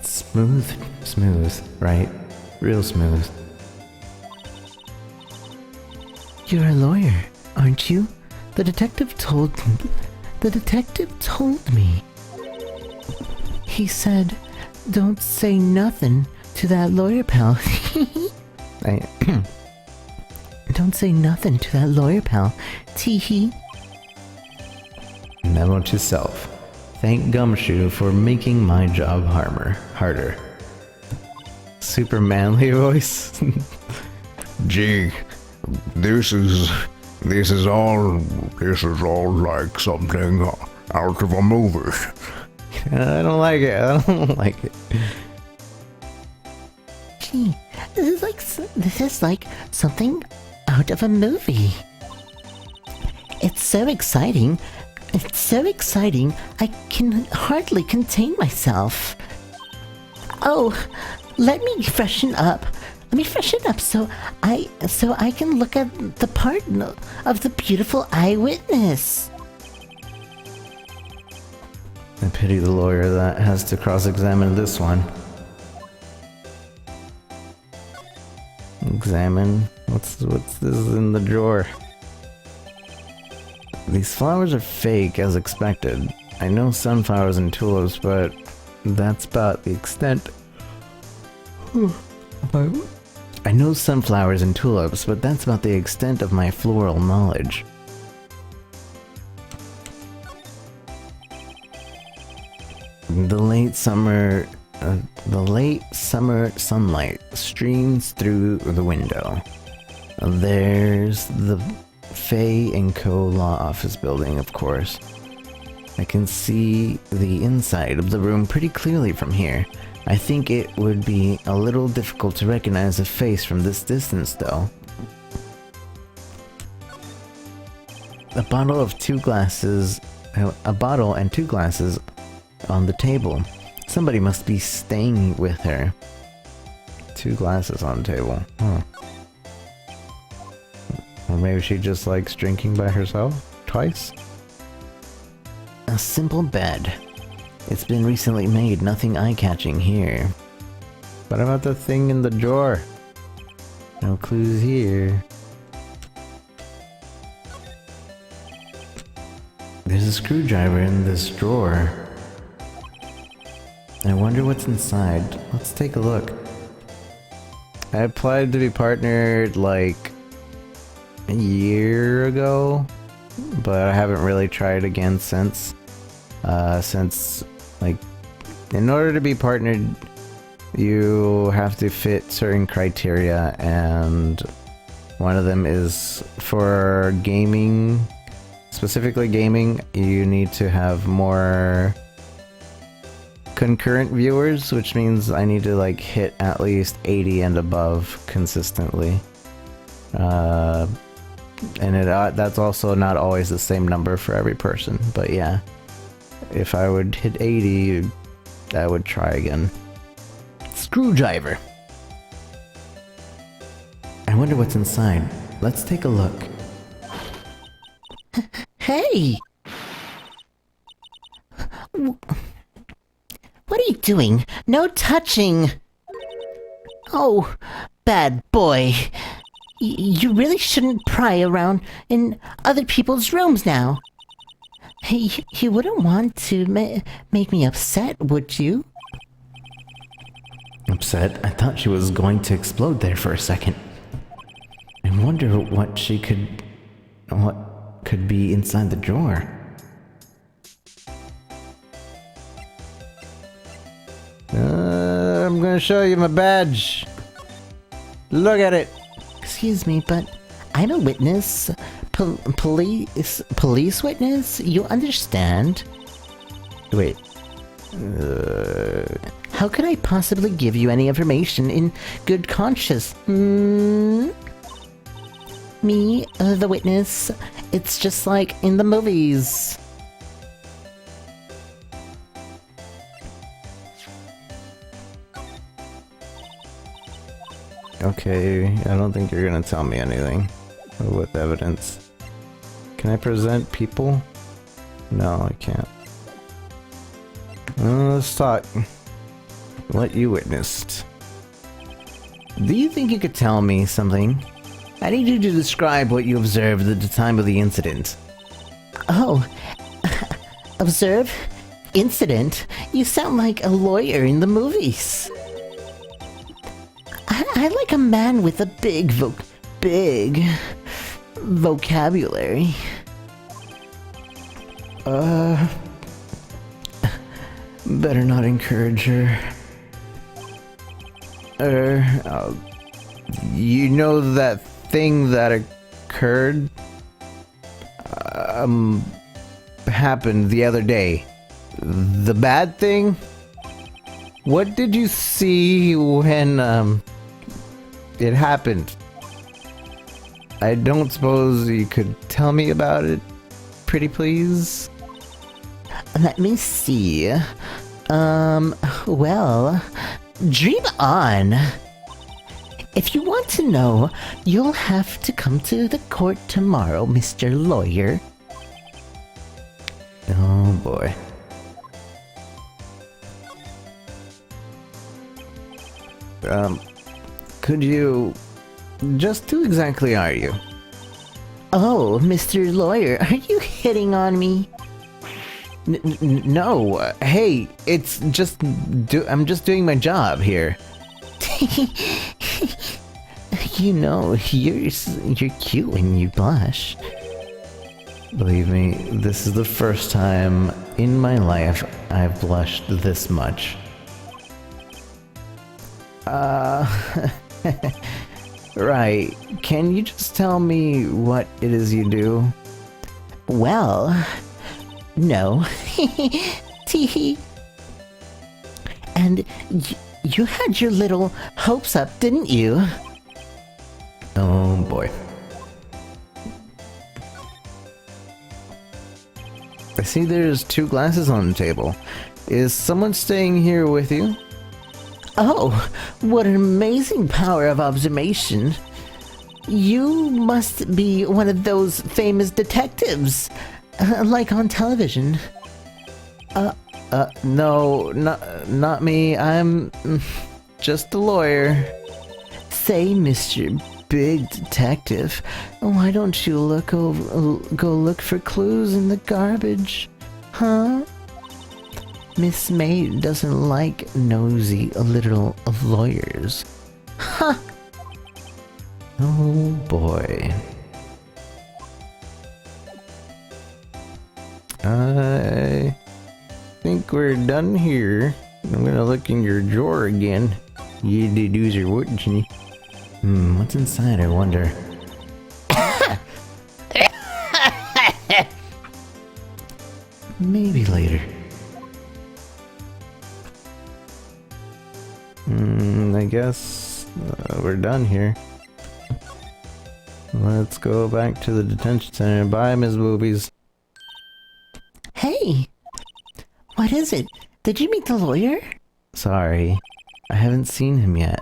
Smooth, right? Real smooth. You're a lawyer, aren't you? The detective told me. He said, don't say nothing to that lawyer pal. I, Don't say nothing to that lawyer pal. Tee-hee. memo to self. Thank Gumshoe for making my job harder. Super manly voice. Gee, this is all like something out of a movie. I don't like it. I don't like it. Gee, this is like something out of a movie. It's so exciting. I can hardly contain myself. Oh, let me freshen up. So I can look at the part of the beautiful eyewitness. I pity the lawyer that has to cross-examine this one. Examine. What's this in the drawer? These flowers are fake as expected. I know sunflowers and tulips, but that's about the extent. I know sunflowers and tulips, but that's about the extent of my floral knowledge. The late summer sunlight streams through the window. There's the Fay & Co. law office building, of course. I can see the inside of the room pretty clearly from here. I think it would be a little difficult to recognize a face from this distance, though. A bottle and two glasses on the table. Somebody must be staying with her. 2 glasses on the table. Huh. Or maybe she just likes drinking by herself? Twice? A simple bed. It's been recently made, nothing eye-catching here. What about the thing in the drawer? No clues here. There's a screwdriver in this drawer. I wonder what's inside. Let's take a look. I applied to be partnered like a year ago, but I haven't really tried again since. Like, in order to be partnered, you have to fit certain criteria, and one of them is for gaming, specifically gaming, you need to have more concurrent viewers, which means I need to like hit at least 80 and above consistently. And that's also not always the same number for every person, but yeah. If I would hit 80, I would try again. Screwdriver! I wonder what's inside. Let's take a look. Hey! What are you doing? No touching! Oh, bad boy. You really shouldn't pry around in other people's rooms now. Hey, you wouldn't want to make me upset, would you? Upset? I thought she was going to explode there for a second. I wonder what could be inside the drawer. gonna show you my badge. Look at it. Excuse me, but I'm a witness. Police witness? You understand? Wait. How could I possibly give you any information in good conscience? Me, the witness. It's just like in the movies. Okay, I don't think you're gonna tell me anything with evidence. Can I present people? No, I can't. Let's talk. What you witnessed. Do you think you could tell me something? I need you to describe what you observed at the time of the incident. Oh, observe? Incident? You sound like a lawyer in the movies. I like a man with a big vocabulary. Better not encourage her. You know that thing that occurred? Happened the other day. The bad thing? What did you see when, it happened? I don't suppose you could tell me about it, pretty please? Let me see. Well, dream on. If you want to know, you'll have to come to the court tomorrow, Mr. Lawyer. Oh boy. Could you... Just who exactly are you? Oh, Mr. Lawyer, are you hitting on me? No, hey, it's just... I'm just doing my job here. You know, you're cute when you blush. Believe me, this is the first time in my life I've blushed this much. Right, can you just tell me what it is you do? Well, no. Teehee. And you had your little hopes up, didn't you? Oh boy. I see there's 2 glasses on the table. Is someone staying here with you? Oh, what an amazing power of observation. You must be one of those famous detectives, like on television. No, not me. I'm just a lawyer. Say, Mr. Big Detective, why don't you go look for clues in the garbage? Huh? Miss May doesn't like nosy little lawyers. Huh! Oh boy. I think we're done here. I'm gonna look in your drawer again. You did use your wouldn't you? What's inside, I wonder? Maybe later. I guess we're done here. Let's go back to the detention center. Bye, Ms. Boobies. Hey! What is it? Did you meet the lawyer? Sorry, I haven't seen him yet.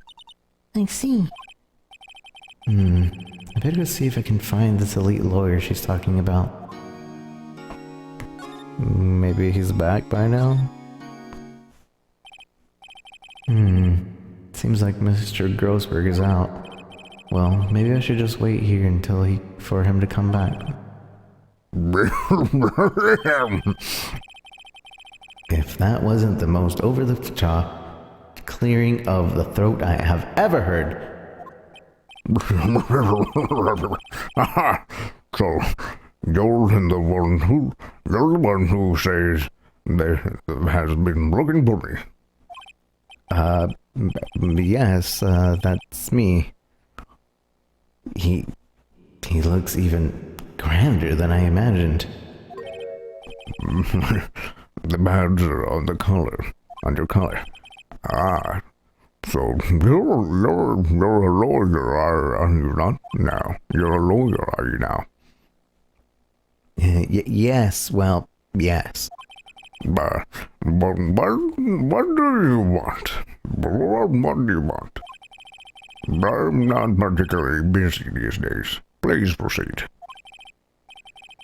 I see. I better go see if I can find this elite lawyer she's talking about. Maybe he's back by now? Seems like Mr. Grossberg is out. Well, maybe I should just wait here until for him to come back. If that wasn't the most over-the-top clearing of the throat I have ever heard. So, you're the one who says there has been broken bully. Yes, that's me. He looks even grander than I imagined. The badge on the collar, on your collar. Ah, so you're a lawyer, are you not? Now, you're a lawyer, are you now? Yes, well, yes. But what do you want? What do you want? I'm not particularly busy these days. Please proceed.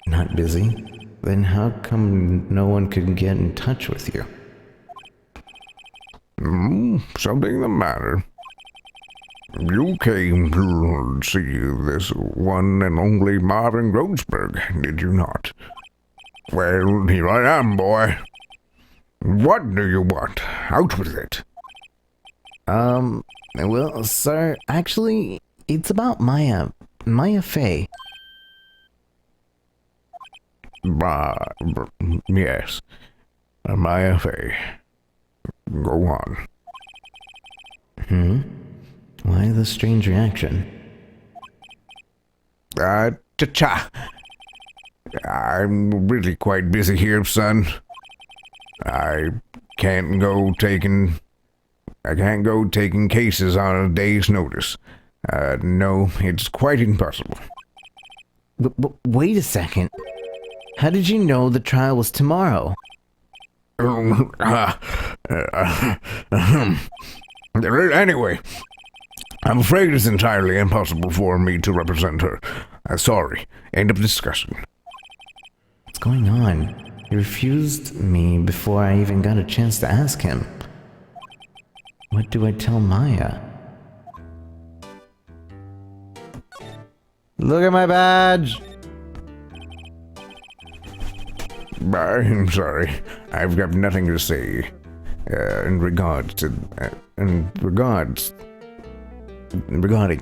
Not busy? Then how come no one could get in touch with you? Something the matter? You came to see this one and only Marvin Grossberg, did you not? Well, here I am, boy. What do you want? Out with it. Well, sir, actually, it's about Maya Fey. Yes. Maya Fey. Go on. Why the strange reaction? Cha-cha. I'm really quite busy here, son. I can't go taking cases on a day's notice. No, it's quite impossible. But wait a second. How did you know the trial was tomorrow? Anyway, I'm afraid it's entirely impossible for me to represent her. Sorry. End of discussion. What's going on? He refused me before I even got a chance to ask him. What do I tell Maya? Look at my badge! I'm sorry. I've got nothing to say regarding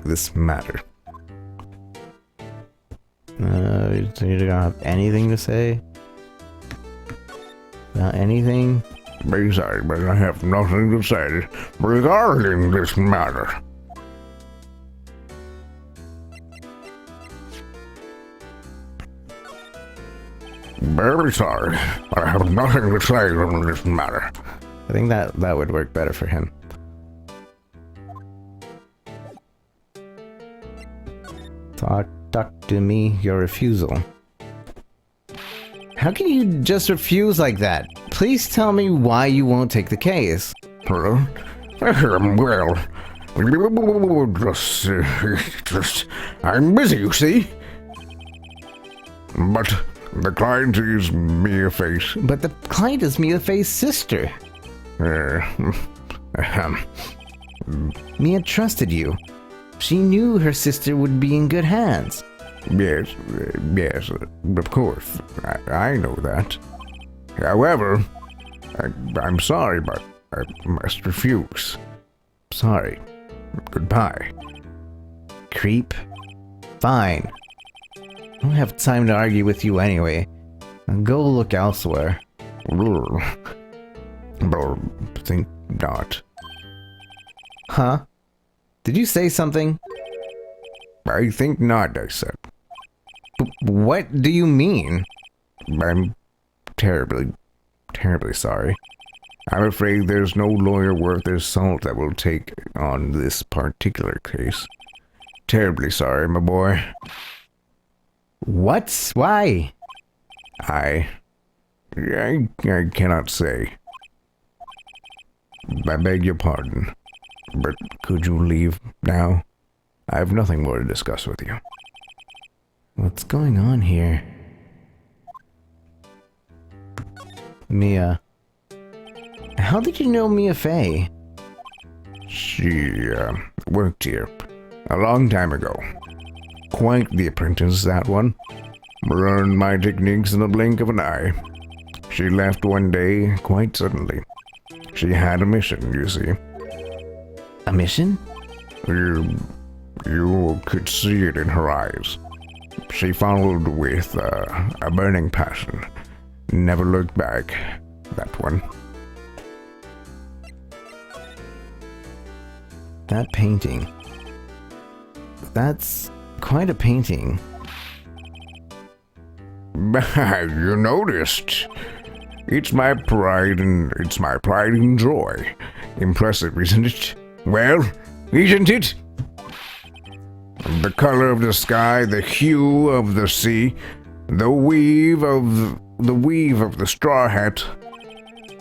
this matter. So you don't have anything to say? About anything? I'm sorry, but I have nothing to say regarding this matter. Very sorry, but I have nothing to say on this matter. I think that would work better for him. Talk to me, your refusal. How can you just refuse like that? Please tell me why you won't take the case. Well, just, I'm busy, you see. But the client is Mia Face. But the client is Mia Fey's sister. Mia trusted you. She knew her sister would be in good hands. Yes, of course. I know that. However, I'm sorry, but I must refuse. Sorry. Goodbye. Creep. Fine. I don't have time to argue with you anyway. Now go look elsewhere. Well, think not. Huh? Did you say something? I think not, I said. What do you mean? I'm terribly sorry. I'm afraid there's no lawyer worth his salt that will take on this particular case. Terribly sorry, my boy. What? Why? I cannot say. I beg your pardon, but could you leave now? I have nothing more to discuss with you. What's going on here? Mia. How did you know Mia Fey? She worked here a long time ago. Quite the apprentice, that one. Learned my techniques in the blink of an eye. She left one day quite suddenly. She had a mission, you see. A mission? You could see it in her eyes. She followed with a burning passion. Never looked back, that one. that painting. That's quite a painting. You noticed. It's my pride and joy. Impressive, isn't it? Well, isn't it? The color of the sky, the hue of the sea, the weave of the straw hat.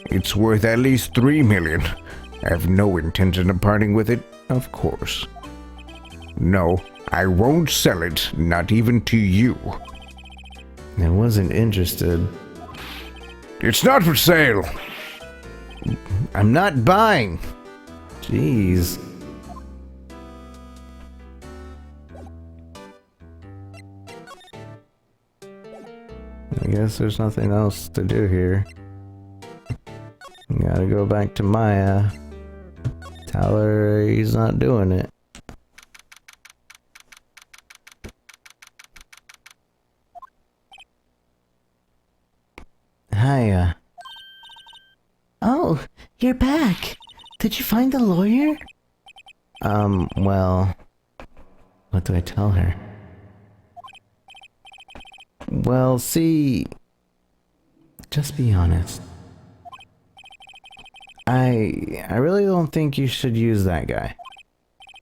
It's worth at least 3 million. I have no intention of parting with it, of course. No, I won't sell it, not even to you. I wasn't interested. It's not for sale. I'm not buying. Jeez. I guess there's nothing else to do here. Gotta go back to Maya. Tell her he's not doing it. Hiya. Oh, you're back. Did you find the lawyer? Well, what do I tell her? Well, see, just be honest. I really don't think you should use that guy.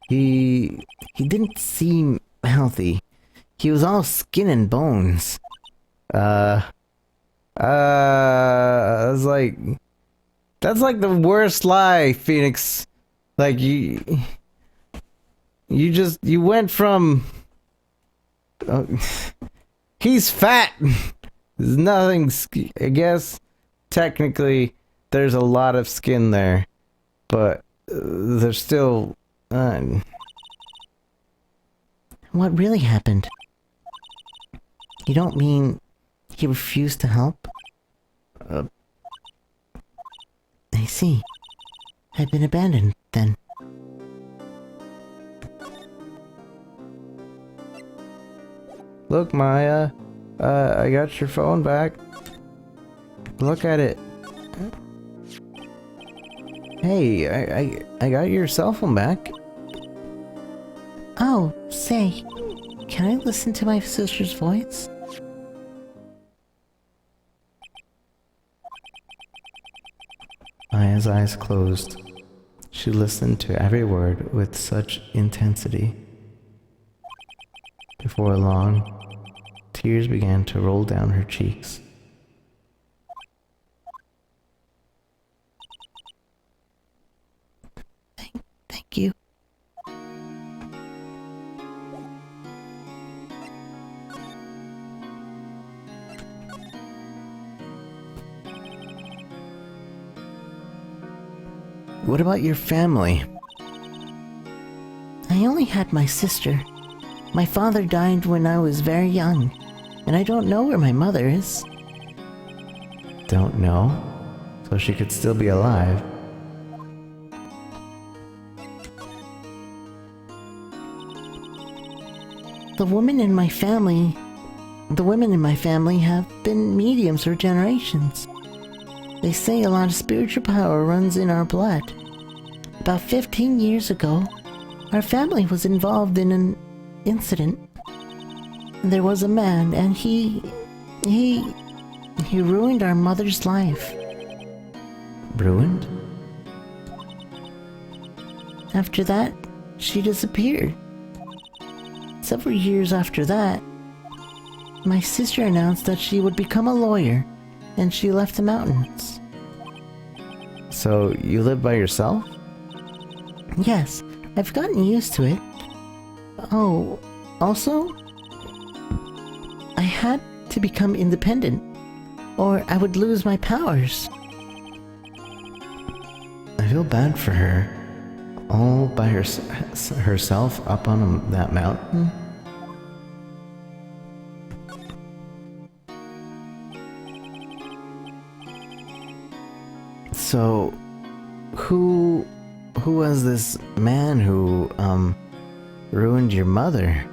He didn't seem healthy. He was all skin and bones. It's like, that's like the worst lie, Phoenix. Like you went from, he's fat. There's nothing, I guess, technically, there's a lot of skin there, but there's still, What really happened? You don't mean he refused to help? I see. Had been abandoned, then. Look, Maya, I got your phone back. Look at it. Hey, I got your cell phone back. Oh, say, can I listen to my sister's voice? Maya's eyes closed. She listened to every word with such intensity. Before long, tears began to roll down her cheeks. Thank you. What about your family? I only had my sister. My father died when I was very young, and I don't know where my mother is. Don't know? So she could still be alive. The women in my family have been mediums for generations. They say a lot of spiritual power runs in our blood. About 15 years ago, our family was involved in an incident. There was a man, and he ruined our mother's life. Ruined? After that, she disappeared. Several years after that, my sister announced that she would become a lawyer, and she left the mountains. So you live by yourself? Yes, I've gotten used to it. Oh, also, I had to become independent, or I would lose my powers. I feel bad for her. All by herself up on that mountain. So, who was this man who, ruined your mother?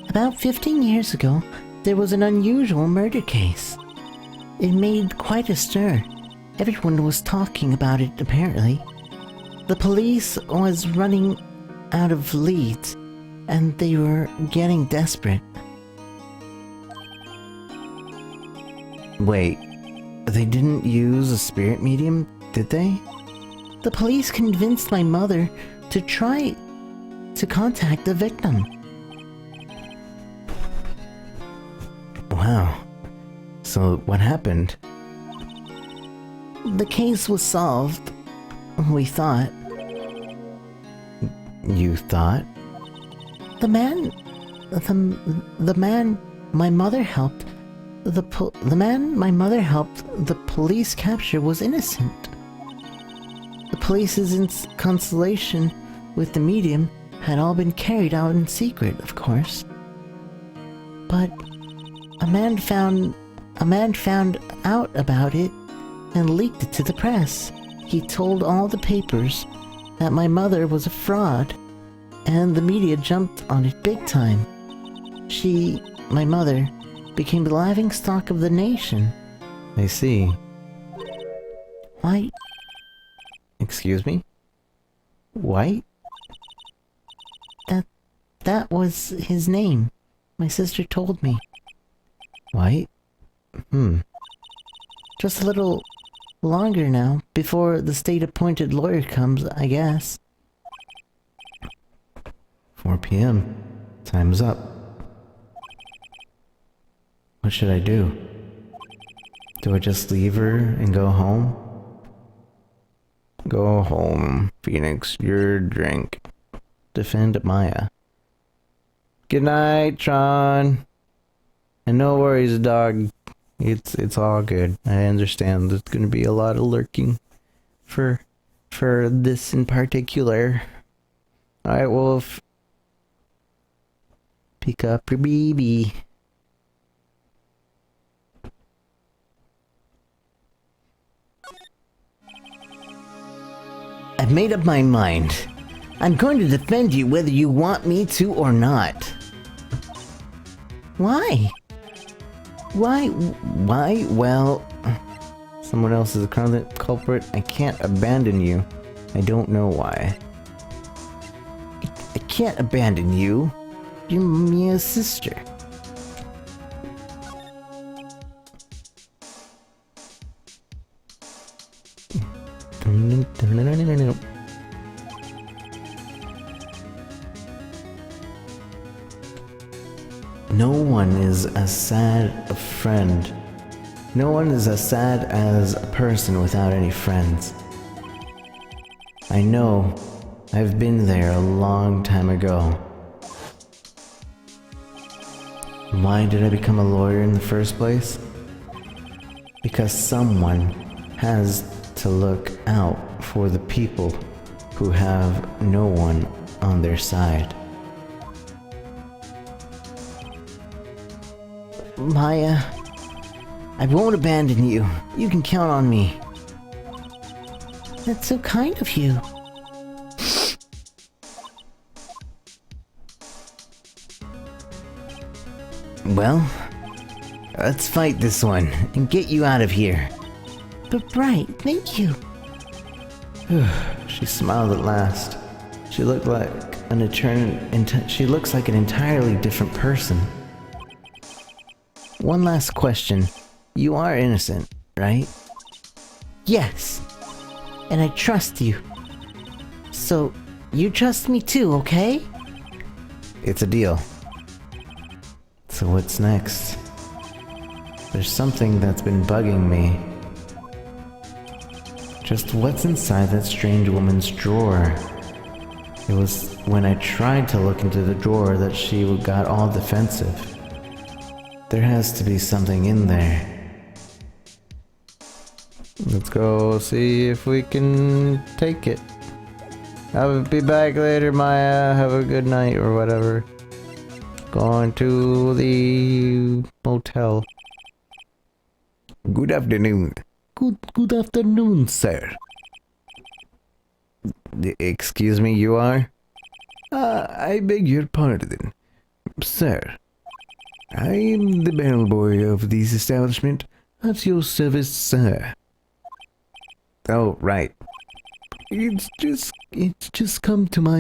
About 15 years ago, there was an unusual murder case. It made quite a stir. Everyone was talking about it, apparently. The police was running out of leads, and they were getting desperate. Wait, they didn't use a spirit medium, did they? The police convinced my mother to try to contact the victim. Wow. So what happened? The case was solved, we thought. You thought? The man my mother helped, the man my mother helped the police capture was innocent. The police's consultation with the medium had all been carried out in secret, of course. But a man found out about it and leaked it to the press. He told all the papers that my mother was a fraud, and the media jumped on it big time. My mother, became the laughingstock of the nation. I see. Why? Excuse me? White? That was his name. My sister told me. White? Just a little longer now, before the state-appointed lawyer comes, I guess. 4 p.m. Time's up. What should I do? Do I just leave her and go home? Go home, Phoenix. Your drink. Defend Maya. Good night, Tron. And no worries, dog. It's all good. I understand there's gonna be a lot of lurking for this in particular. Alright, Wolf. Pick up your baby. I've made up my mind. I'm going to defend you whether you want me to or not. Why? Why? Well, someone else is a culprit. I can't abandon you. I don't know why. I can't abandon you. You're Mia's sister. No one is as sad a friend. No one is as sad as a person without any friends. I know. I've been there a long time ago. Why did I become a lawyer in the first place? Because someone has to look out for the people who have no one on their side. Maya, I won't abandon you. You can count on me. That's so kind of you. Well, let's fight this one and get you out of here. But Wright, thank you. She smiled at last. She looked like she looks like an entirely different person. One last question. You are innocent, right? Yes. And I trust you. So, you trust me too, okay? It's a deal. So what's next? There's something that's been bugging me. Just what's inside that strange woman's drawer? It was when I tried to look into the drawer that she got all defensive. There has to be something in there. Let's go see if we can take it. I'll be back later, Maya. Have a good night or whatever. Going to the motel. Good afternoon. Good afternoon, sir. Excuse me, you are? I beg your pardon, sir. I am the bellboy of this establishment. At your service, sir. Oh, right. It's just come to my,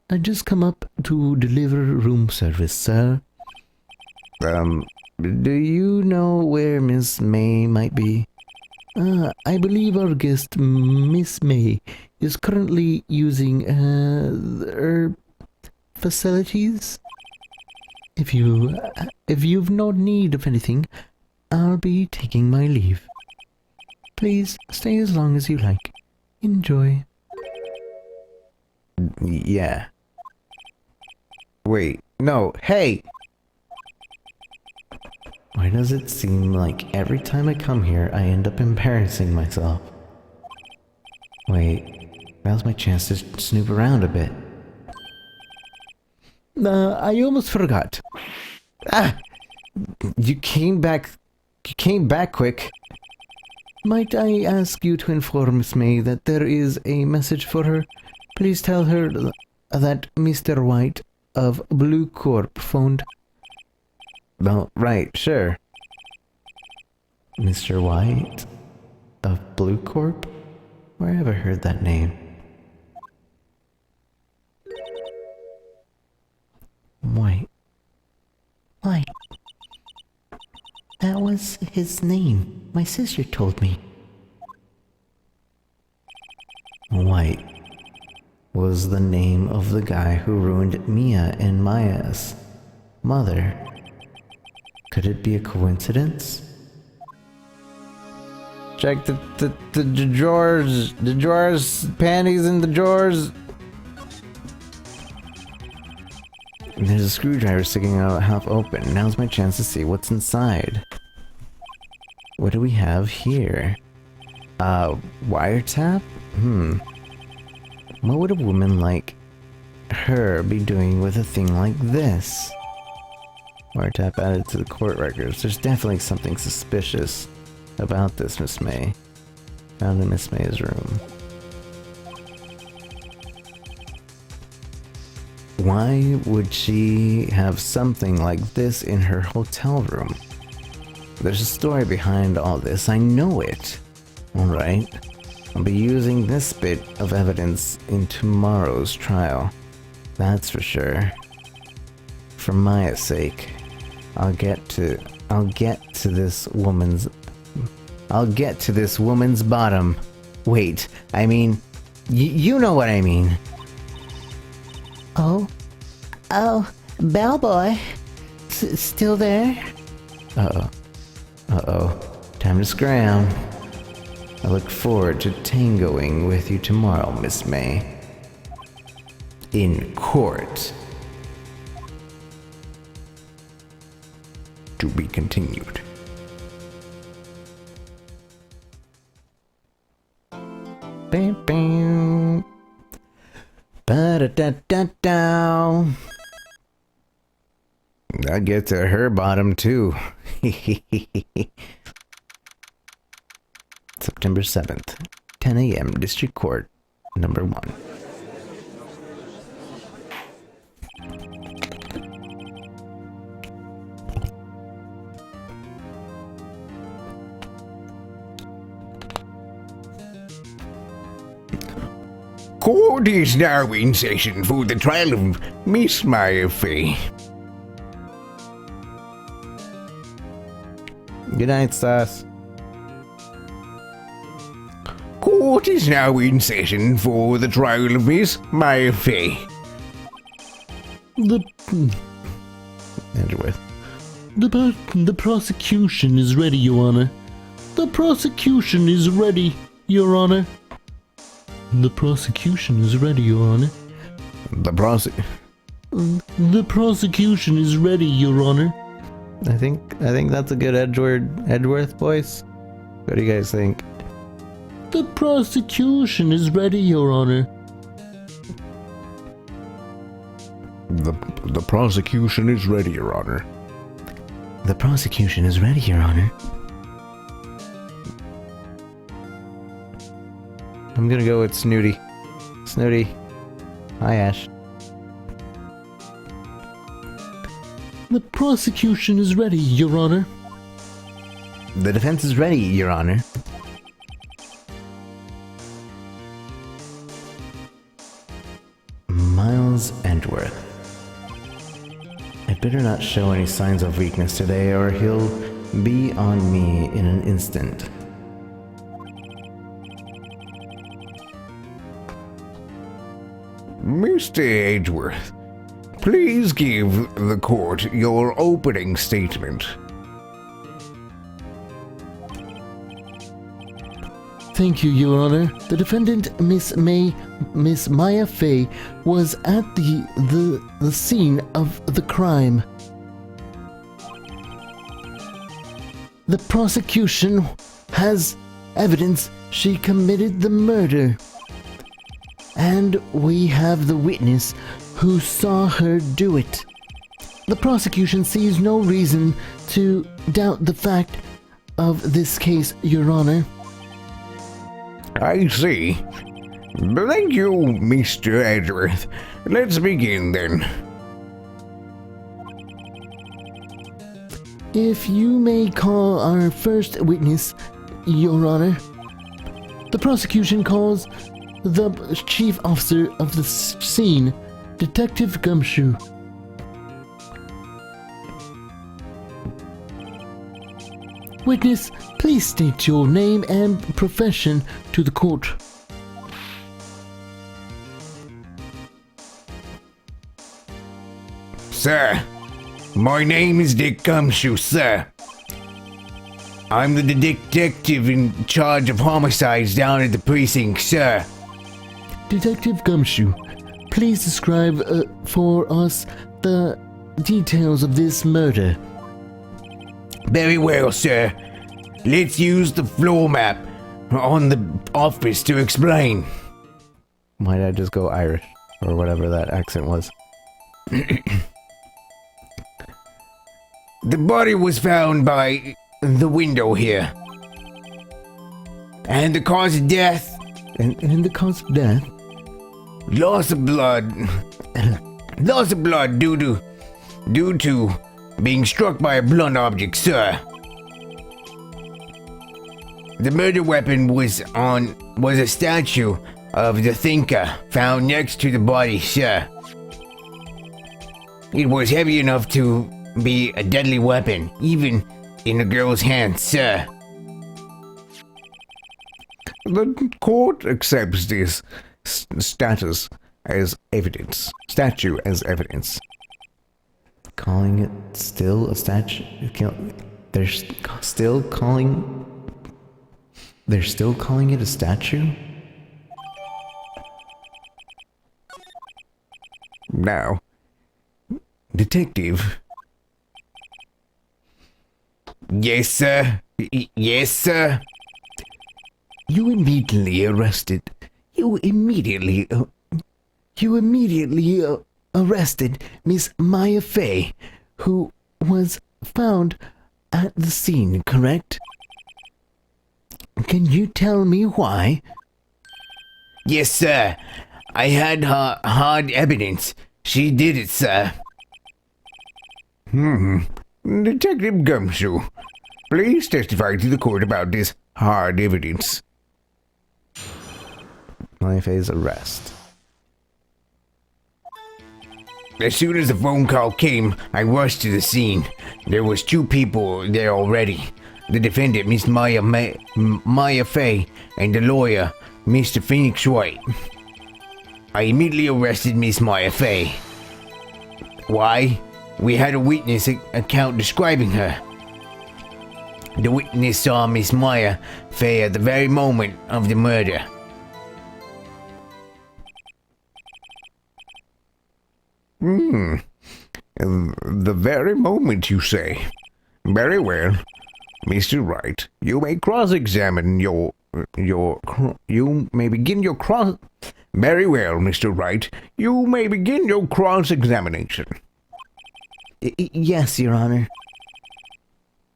I just come up to deliver room service, sir. Do you know where Miss May might be? I believe our guest, Miss May, is currently using, her facilities. If you've no need of anything, I'll be taking my leave. Please stay as long as you like. Enjoy. Yeah. Wait, no, hey! Why does it seem like every time I come here, I end up embarrassing myself? Wait, now's my chance to snoop around a bit. I almost forgot. Ah! You came back quick. Might I ask you to inform Miss May that there is a message for her? Please tell her that Mr. White of Blue Corp phoned. Well, right, sure. Mr. White of Blue Corp? Where have I heard that name? White. That was his name. My sister told me. White was the name of the guy who ruined Mia and Maya's mother. Could it be a coincidence? Check the drawers, panties in the drawers. There's a screwdriver sticking out half open. Now's my chance to see what's inside. What do we have here? Wiretap? What would a woman like her be doing with a thing like this? Wiretap added to the court records. There's definitely something suspicious about this, Miss May. Found in Miss May's room. Why would she have something like this in her hotel room? There's a story behind all this, I know it. Alright, I'll be using this bit of evidence in tomorrow's trial. That's for sure. For Maya's sake, I'll get to this woman's bottom. Wait, I mean, you know what I mean. Oh, bellboy. Still there? Uh-oh. Time to scram. I look forward to tangoing with you tomorrow, Miss May. In court. To be continued. Bam, bam. Ba-da-da-da-da. I'll get to her bottom too. September 7th, 10 a.m. District Court, number 1. Court is now in session for the trial of Miss Maya Fay. Good night, Stas. Court is now in session for the trial of Miss Maya Fay. Edgeworth. The prosecution is ready, Your Honor. The prosecution is ready, Your Honor. The prosecution is ready, Your Honor. The prosecution is ready, Your Honor. I think that's a good Edgeworth voice. What do you guys think? The prosecution is ready, Your Honor. The prosecution is ready, Your Honor. The prosecution is ready, Your Honor. I'm gonna go with Snooty. Snooty. Hi, Ash. The prosecution is ready, Your Honor. The defense is ready, Your Honor. Miles Edgeworth. I better not show any signs of weakness today, or he'll be on me in an instant. Mr. Edgeworth, please give the court your opening statement. Thank you, Your Honor. The defendant, Miss Maya Fey, was at the scene of the crime. The prosecution has evidence she committed the murder. And we have the witness who saw her do it. The prosecution sees no reason to doubt the fact of this case, Your Honor. I see. Thank you, Mr. Edgeworth. Let's begin then. If you may call our first witness, Your Honor. The prosecution calls the chief officer of the scene, Detective Gumshoe. Witness, please state your name and profession to the court. Sir, my name is Dick Gumshoe, sir. I'm the detective in charge of homicides down at the precinct, sir. Detective Gumshoe, please describe for us the details of this murder. Very well, sir. Let's use the floor map on the office to explain. Why did I just go Irish? Or whatever that accent was. The body was found by the window here. And the cause of death? And the cause of death? Loss of blood. Loss of blood due to being struck by a blunt object, sir. The murder weapon was a statue of the thinker found next to the body, sir. It was heavy enough to be a deadly weapon, even in a girl's hands, sir. The court accepts this statue as evidence. Calling it still a statue? They're still calling it a statue? Now, detective. Yes, sir. Yes, sir. You immediately arrested Miss Maya Fey, Who was found at the scene, correct? Can you tell me why? Yes, sir. I had her hard evidence. She did it, sir. Detective Gumshoe, please testify to the court about this hard evidence. Maya Fey's arrest. As soon as the phone call came, I rushed to the scene. There was 2 people there already. The defendant, Miss Maya Fey, and the lawyer, Mr. Phoenix Wright. I immediately arrested Miss Maya Fey. Why? We had a witness account describing her. The witness saw Miss Maya Fey at the very moment of the murder. The very moment, you say? Very well. Mr. Wright, you may cross-examine you may begin your cross... Very well, Mr. Wright. You may begin your cross-examination. Yes, Your Honor.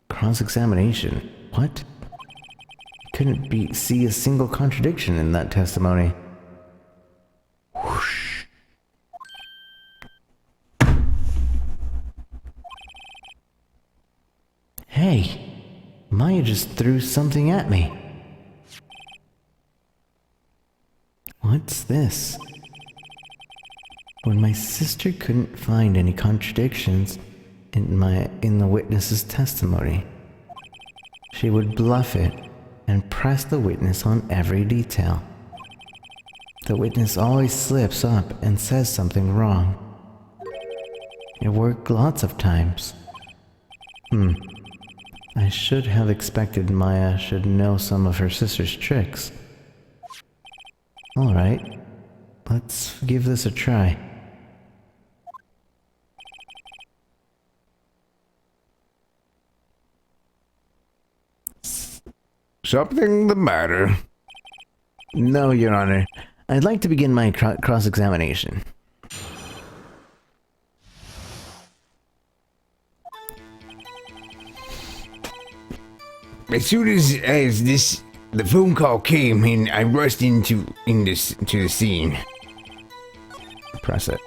Cross-examination? What? Couldn't see a single contradiction in that testimony. Whoosh. Hey, Maya just threw something at me. What's this? When my sister couldn't find any contradictions in the witness's testimony, she would bluff it and press the witness on every detail. The witness always slips up and says something wrong. It worked lots of times. I should have expected Maya should know some of her sister's tricks. Alright, let's give this a try. Something the matter? No, Your Honor. I'd like to begin my cross-examination. As soon as the phone call came in, I rushed to the scene. Press it.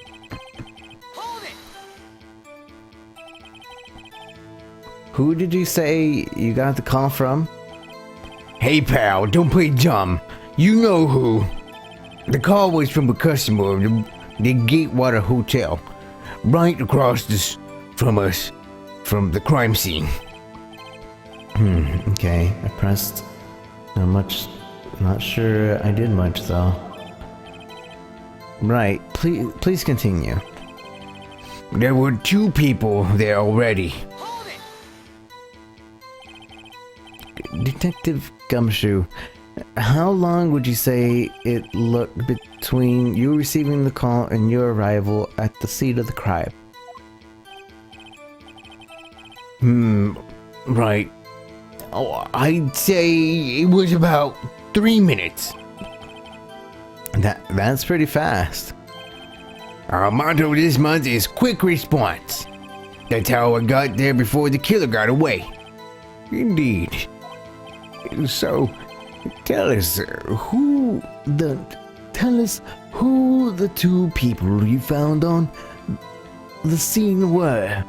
Who did you say you got the call from? Hey pal, don't play dumb. You know who. The call was from a customer of the Gatewater Hotel, right across from us, from the crime scene. Okay, I pressed. Not sure I did much though. Right, please continue. There were 2 people there already. Detective Gumshoe, how long would you say it looked between you receiving the call and your arrival at the scene of the crime? Right. Oh, I'd say it was about 3 minutes. That's pretty fast. Our motto this month is quick response. That's how I got there before the killer got away. Indeed. So, tell us who the 2 people you found on the scene were.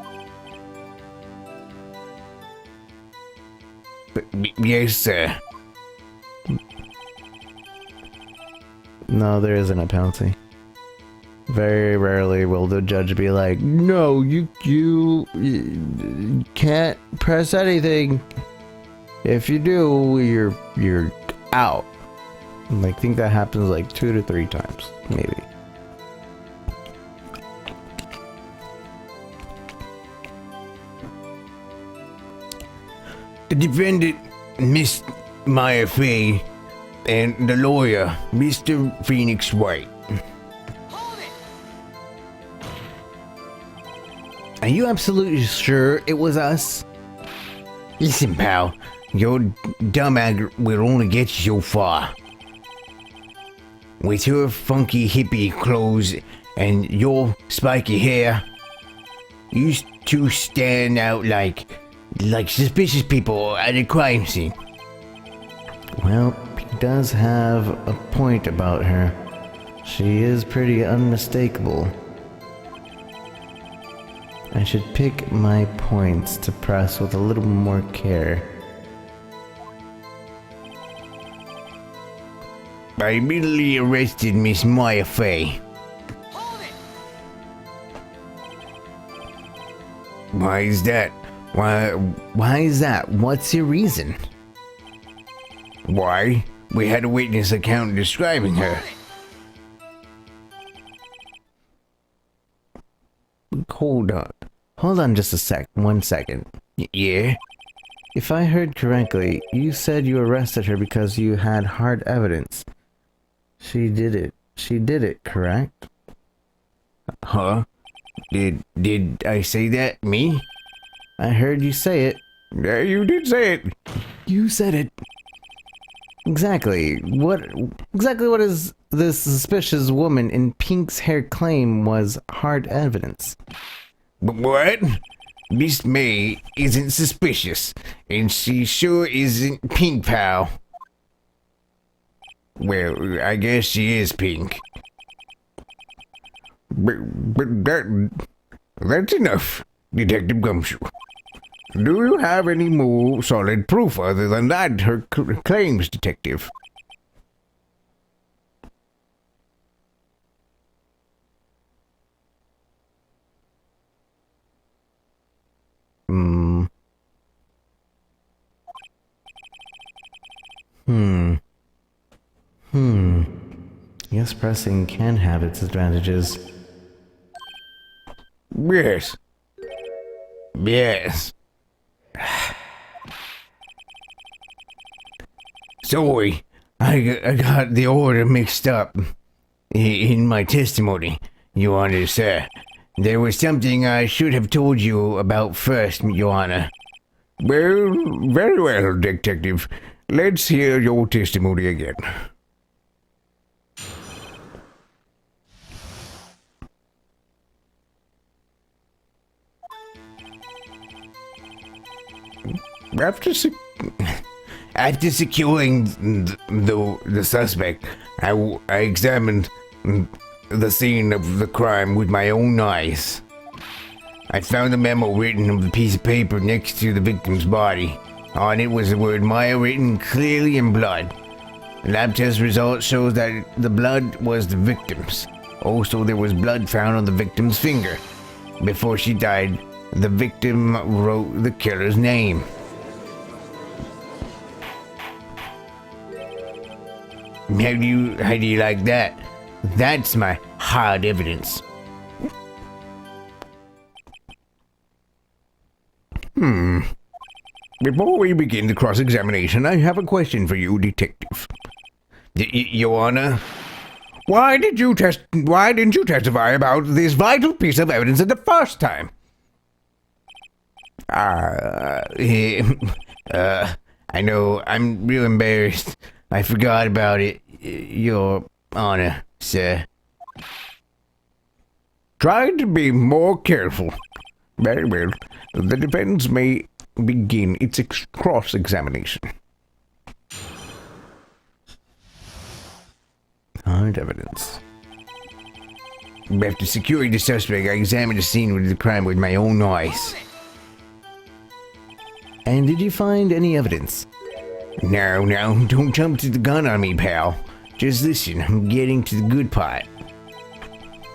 Yes, sir. No, there isn't a penalty. Very rarely will the judge be like, no, you can't press anything. If you do, you're out. I think that happens like 2 to 3 times, maybe. The defendant, Miss Maya Fay, and the lawyer, Mr. Phoenix Wright. Are you absolutely sure it was us? Listen, pal, your dumb act will only get you so far. With your funky hippie clothes and your spiky hair, you 2 stand out like suspicious people at a crime scene. Well, he does have a point about her. She is pretty unmistakable. I should pick my points to press with a little more care. I immediately arrested Miss Maya Fay. Why is that? Why is that? What's your reason? Why? We had a witness account describing her. Hold on just a sec. 1 second. Yeah? If I heard correctly, you said you arrested her because you had hard evidence. She did it, correct? Huh? Did I say that? Me? I heard you say it. Yeah, you did say it. You said it. Exactly. What is this suspicious woman in Pink's hair claim was hard evidence? But what? Miss May isn't suspicious, and she sure isn't Pink, pal. Well, I guess she is Pink. But that's enough, Detective Gumshoe. Do you have any more solid proof other than that, her claims, Detective? Yes, pressing can have its advantages. Yes. Yes. Sorry, I got the order mixed up in my testimony, Your Honor, sir. There was something I should have told you about first, Your Honor. Well, very well, Detective. Let's hear your testimony again. After securing the suspect, I examined the scene of the crime with my own eyes. I found a memo written on the piece of paper next to the victim's body. On it was the word Maya written clearly in blood. Lab test results shows that the blood was the victim's. Also, there was blood found on the victim's finger. Before she died, the victim wrote the killer's name. How do you like that? That's my hard evidence. Before we begin the cross-examination, I have a question for you, Detective. Your Honor, why didn't you testify about this vital piece of evidence at the first time? I know, I'm real embarrassed. I forgot about it, Your Honor, sir. Try to be more careful. Very well. The defense may begin its cross-examination. Hard evidence. After securing the suspect, I examined the scene of the crime with my own eyes. And did you find any evidence? No, don't jump to the gun on me, pal. Just listen, I'm getting to the good part.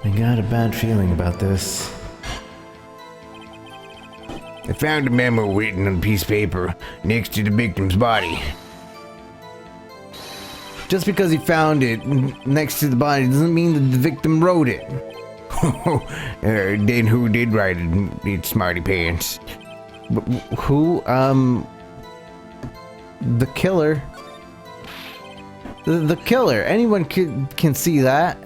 I got a bad feeling about this. I found a memo written on a piece of paper next to the victim's body. Just because he found it next to the body doesn't mean that the victim wrote it. Then who did write it? It's smarty pants. Who? The killer. The killer. Anyone can see that.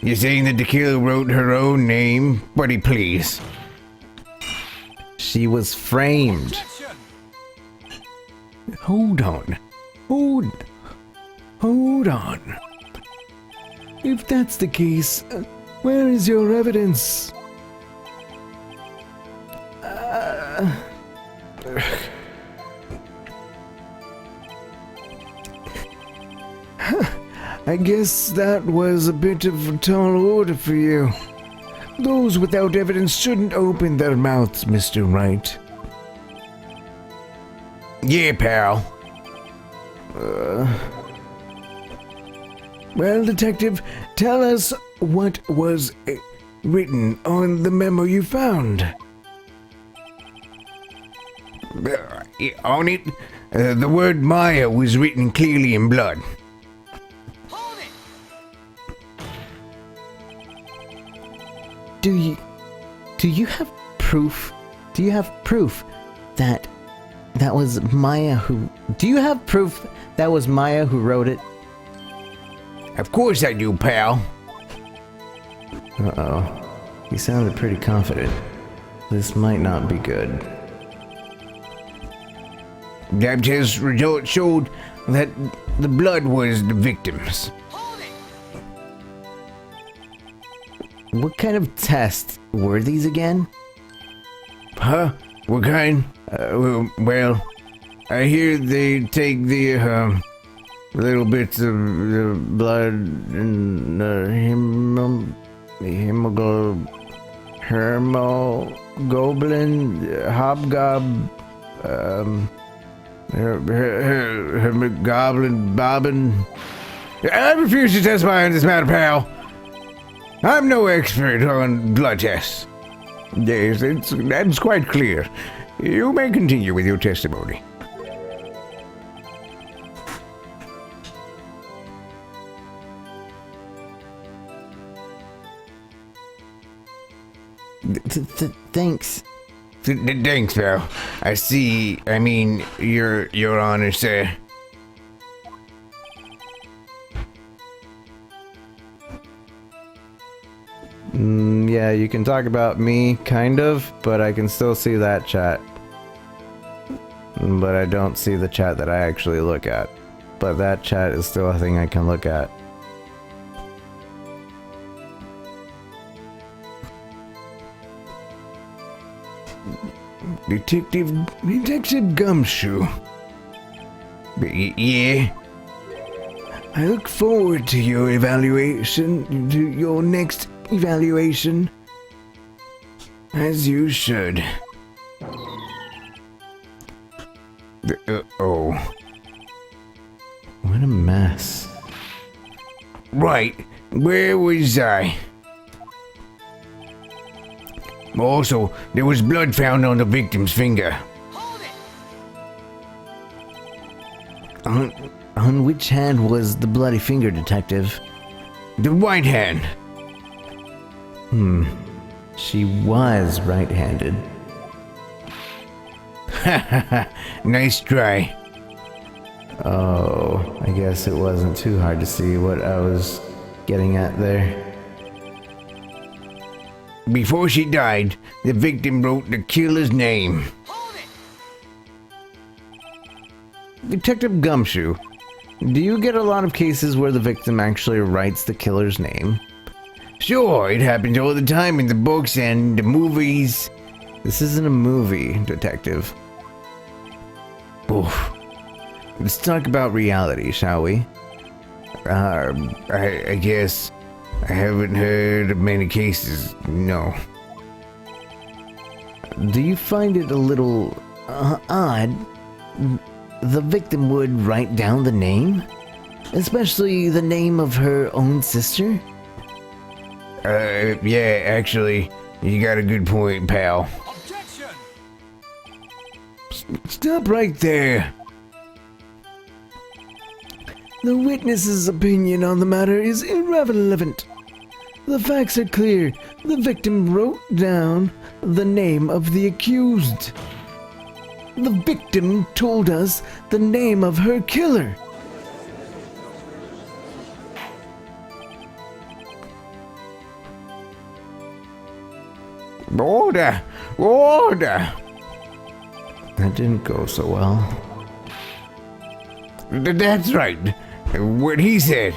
You're saying that the killer wrote her own name? Buddy, please. She was framed. Hold on. Hold on. If that's the case, where is your evidence? I guess that was a bit of a tall order for you. Those without evidence shouldn't open their mouths, Mr. Wright. Yeah, pal. Well, Detective, tell us what was written on the memo you found. On it, the word Maya was written clearly in blood. Do you have proof? Do you have proof that was Maya who? Do you have proof that was Maya who wrote it? Of course I do, pal. Uh-oh. He sounded pretty confident. This might not be good. Lab test results showed that the blood was the victim's. What kind of tests were these again? Huh? What kind? Well, I hear they take the little bits of the blood and hemoglobin, hobgob, goblin, bobbin. I refuse to testify on this matter, pal. I'm no expert on blood tests. Yes, that's quite clear. You may continue with your testimony. Thanks. Thanks, pal. I mean, Your Honor, sir. Yeah, you can talk about me, kind of, but I can still see that chat. But I don't see the chat that I actually look at. But that chat is still a thing I can look at. Detective Gumshoe. Yeah. I look forward to your next evaluation. As you should. Oh. What a mess. Right. Where was I? Also, there was blood found on the victim's finger. On which hand was the bloody finger, Detective? The right hand. She was right-handed. Nice try. Oh, I guess it wasn't too hard to see what I was getting at there. Before she died, the victim wrote the killer's name. Detective Gumshoe, do you get a lot of cases where the victim actually writes the killer's name? Sure, it happens all the time in the books and the movies. This isn't a movie, Detective. Oof. Let's talk about reality, shall we? I guess I haven't heard of many cases, no. Do you find it a little odd the victim would write down the name? Especially the name of her own sister? Yeah, actually, you got a good point, pal. Objection! Stop right there. The witness's opinion on the matter is irrelevant. The facts are clear. The victim wrote down the name of the accused. The victim told us the name of her killer. Order! Order! That didn't go so well. That's right. What he said.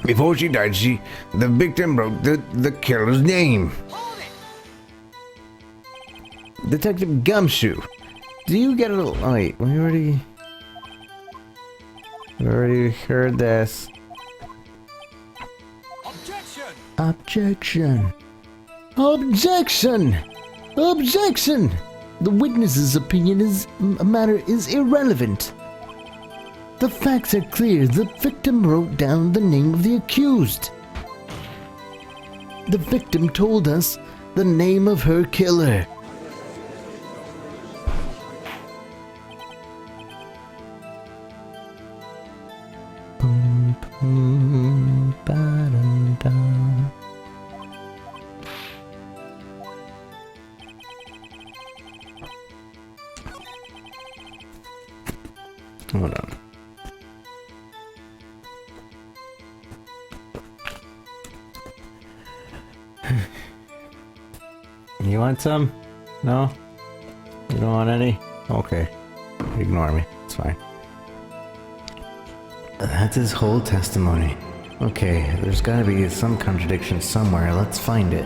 Before she died, the victim wrote the killer's name. Detective Gumshoe, do you get a... Oh, wait, we already heard this. Objection! Objection! Objection! The witness's opinion matter is irrelevant. The facts are clear. The victim wrote down the name of the accused. The victim told us the name of her killer. Hold on. You want some? No? You don't want any? Okay. Ignore me. It's fine. That's his whole testimony. Okay, there's gotta be some contradiction somewhere. Let's find it.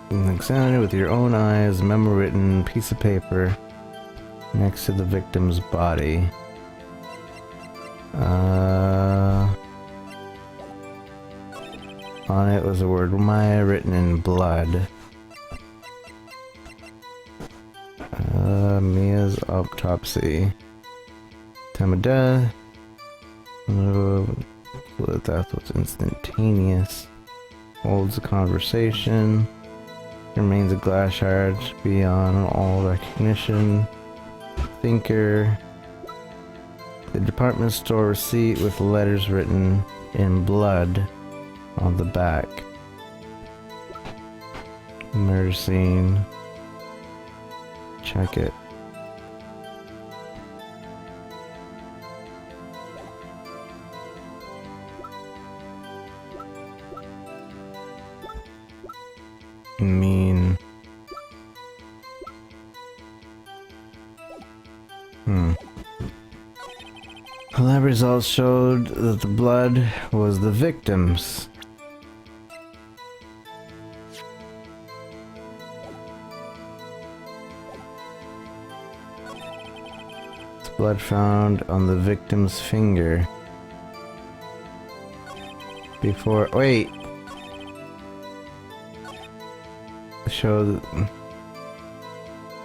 Examine it with your own eyes. Memo written piece of paper next to the victim's body. On it was the word Maya written in blood. Mia's autopsy. Time of death. The death was instantaneous. Holds a conversation. Remains a glass shard beyond all recognition. Thinker. The department store receipt with letters written in blood on the back. Murder scene. Check it. Mean. Lab results showed that the blood was the victim's. It's blood found on the victim's finger. Before, wait. Showed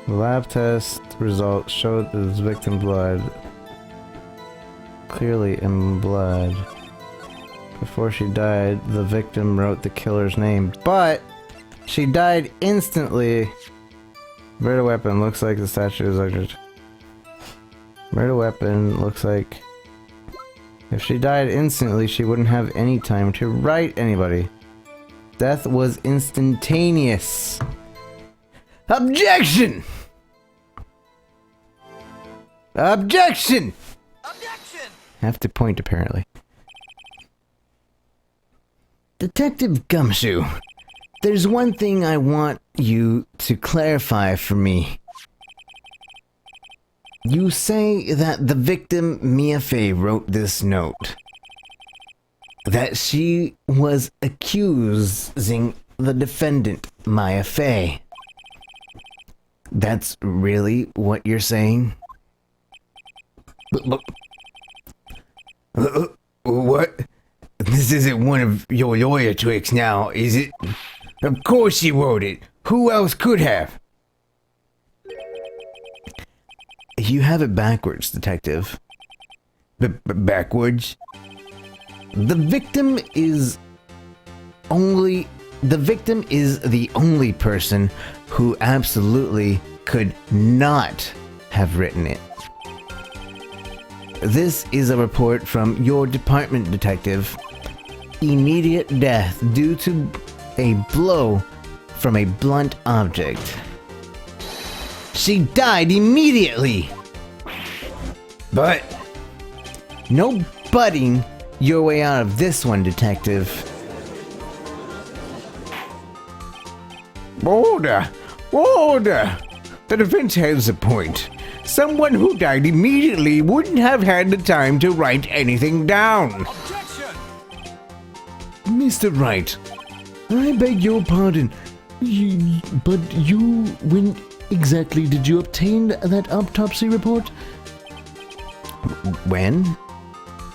the lab test results showed that this victim blood clearly in blood. Before she died, the victim wrote the killer's name, but she died instantly. Murder weapon looks like the statue is like. Murder weapon looks like if she died instantly, she wouldn't have any time to write anybody. Death was instantaneous. Objection! Objection! Objection! Have to point, apparently. Detective Gumshoe, there's one thing I want you to clarify for me. You say that the victim, Mia Fey, wrote this note. That she was accusing the defendant, Maya Fey. That's really what you're saying? What? This isn't one of your lawyer tricks now, is it? Of course she wrote it. Who else could have? You have it backwards, Detective. Backwards? The victim is the only person who absolutely could not have written it. This is a report from your department, Detective. Immediate death due to a blow from a blunt object. She died immediately! But No butting your way out of this one, Detective. Order! Order! The defense has a point. Someone who died immediately wouldn't have had the time to write anything down. Objection! Mr. Wright, I beg your pardon. When exactly did you obtain that autopsy report? When?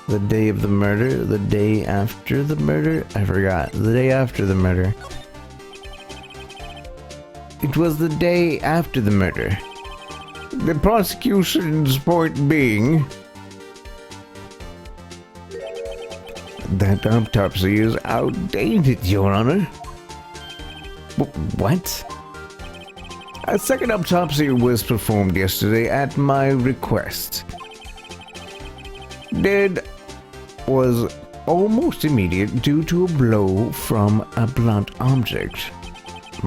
The day of the murder? The day after the murder? I forgot. The day after the murder. It was the day after the murder. The prosecution's point being that autopsy is outdated, Your Honor. What? A second autopsy was performed yesterday at my request. Death was almost immediate due to a blow from a blunt object.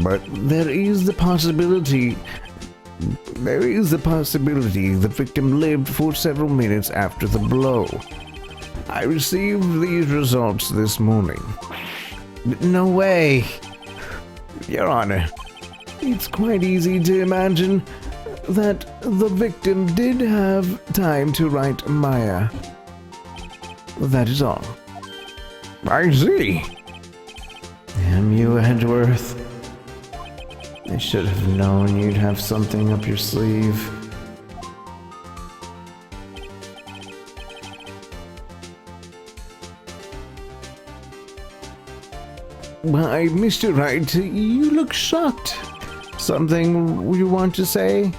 But there is the possibility the victim lived for several minutes after the blow. I received these results this morning. No way. Your Honor, it's quite easy to imagine that the victim did have time to write Maya. That is all. I see. Damn you, Edgeworth. I should have known you'd have something up your sleeve. Why, Mr. Wright, you look shocked. Something you want to say?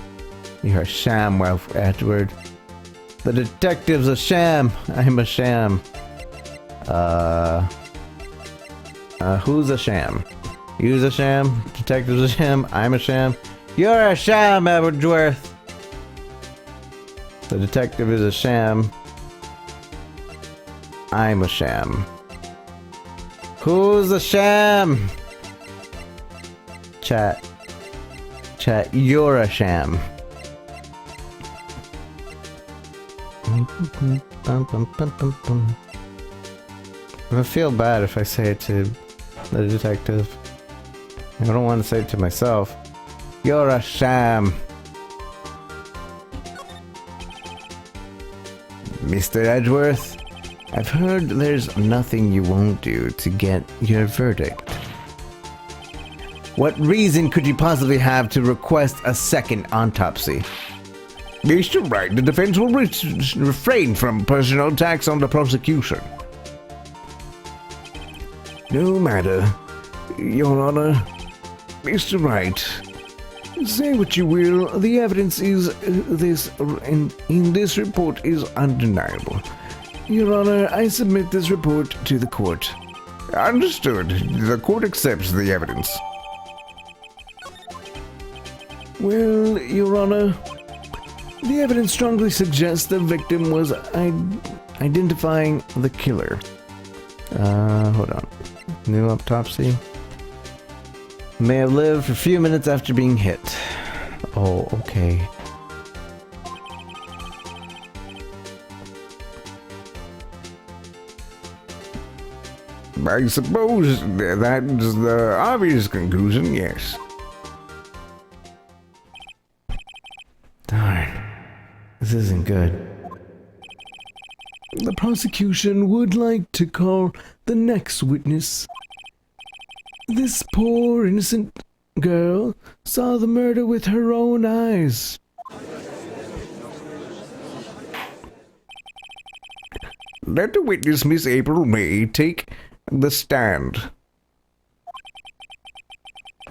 You're a sham, Edward. The detective's a sham. I'm a sham. Who's a sham? You's a sham. Detective's a sham. I'm a sham. You're a sham, Edgeworth. The detective is a sham. I'm a sham. Who's a sham? Chat. Chat, you're a sham. I feel bad if I say it to the detective. I don't want to say it to myself. You're a sham. Mr. Edgeworth, I've heard there's nothing you won't do to get your verdict. What reason could you possibly have to request a second autopsy? Mr. Wright, the defense will refrain from personal attacks on the prosecution. No matter, Your Honor. Mr. Wright, say what you will, the evidence is in this report is undeniable. Your Honor, I submit this report to the court. Understood. The court accepts the evidence. Well, Your Honor, the evidence strongly suggests the victim was identifying the killer. Hold on. New autopsy. May have lived for a few minutes after being hit. Oh, okay. I suppose that's the obvious conclusion, yes. Darn. This isn't good. The prosecution would like to call the next witness. This poor innocent girl saw the murder with her own eyes. Let the witness, Miss April May, take the stand.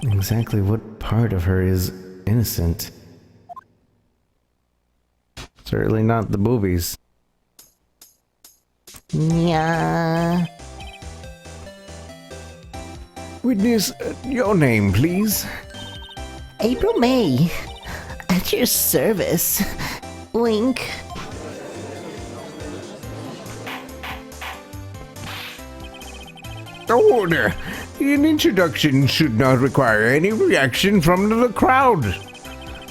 Exactly what part of her is innocent? Certainly not the boobies. Yeah. Witness, your name, please. April May. At your service. Wink. Order. An introduction should not require any reaction from the crowd.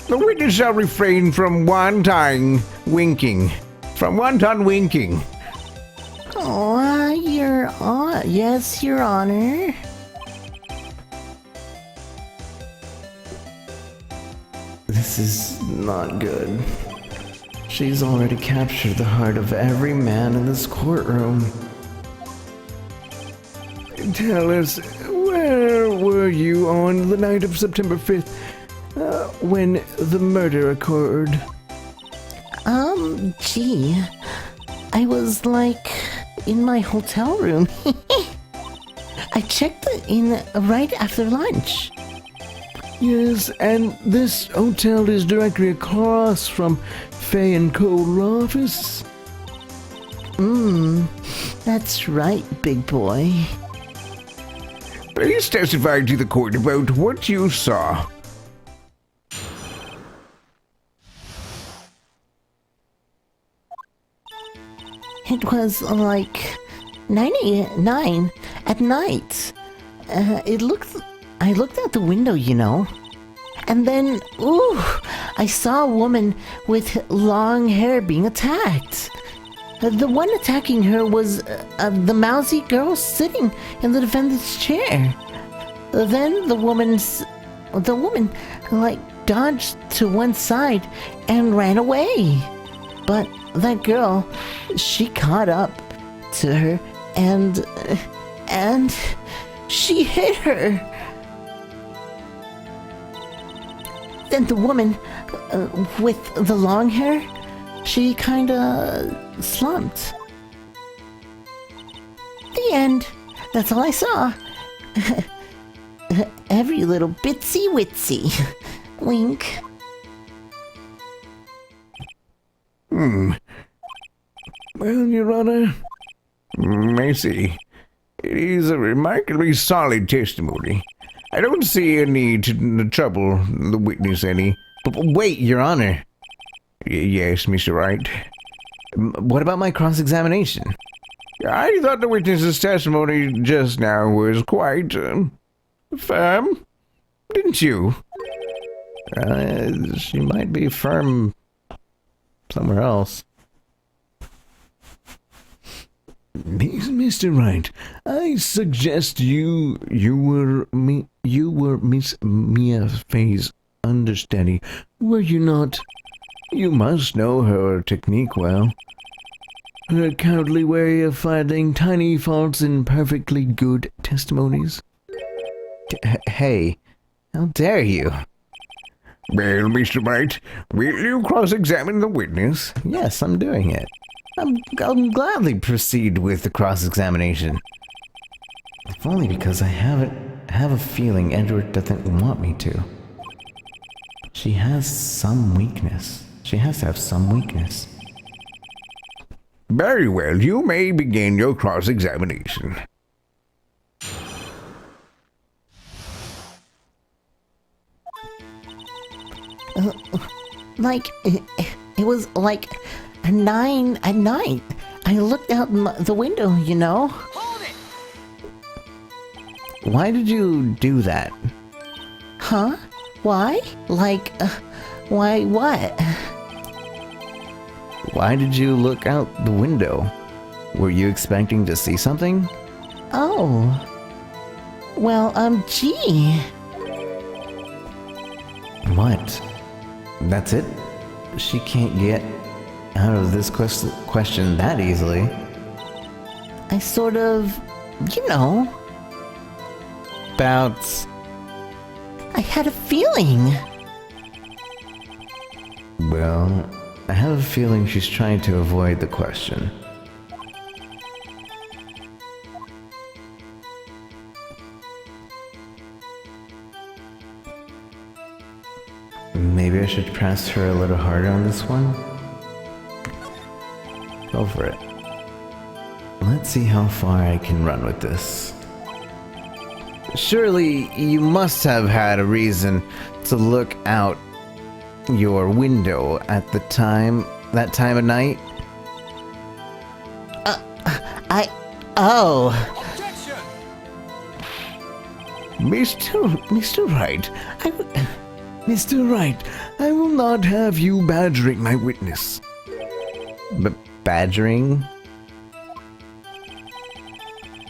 The witness shall refrain from one-time winking. From one-time winking. Oh, yes, Your Honor. This is not good. She's already captured the heart of every man in this courtroom. Tell us, where were you on the night of September 5th, when the murder occurred? Gee. I was like in my hotel room. I checked in right after lunch. Yes, and this hotel is directly across from Fay and Cole office. That's right, big boy. Please testify to the court about what you saw. It was like 9 at night. I looked out the window, you know. And then, I saw a woman with long hair being attacked. The one attacking her was the mousy girl sitting in the defendant's chair. Then the woman like dodged to one side and ran away. But that girl, she caught up to her and she hit her. Then the woman with the long hair, she kinda slumped. The end. That's all I saw. Every little bitsy witsy. Wink. Well, Your Honor, I see. It is a remarkably solid testimony. I don't see a need to trouble the witness any. But wait, Your Honor. Yes, Mr. Wright. What about my cross-examination? I thought the witness's testimony just now was quite firm, didn't you? She might be firm somewhere else. Mr. Wright, I suggest you were Miss Mia Fey's understudy, were you not? You must know her technique well. Her cowardly way of finding tiny faults in perfectly good testimonies. Hey, how dare you? Well, Mr. Wright, will you cross-examine the witness? Yes, I'm doing it. I'll gladly proceed with the cross-examination. If only because I have a feeling Edward doesn't want me to. She has some weakness. She has to have some weakness. Very well, you may begin your cross-examination. Like, it was like a 9 at night. I looked out the window, you know. Why did you do that? Huh? Why? Like, why what? Why did you look out the window? Were you expecting to see something? Oh. Well, gee. What? That's it? She can't get out of this question that easily. I sort of, you know, About... I had a feeling. Well, I have a feeling she's trying to avoid the question. Maybe I should press her a little harder on this one? Go for it. Let's see how far I can run with this. Surely you must have had a reason to look out your window at that time of night? Oh. Mr. Wright, Mr. Wright, I will not have you badgering my witness. Badgering?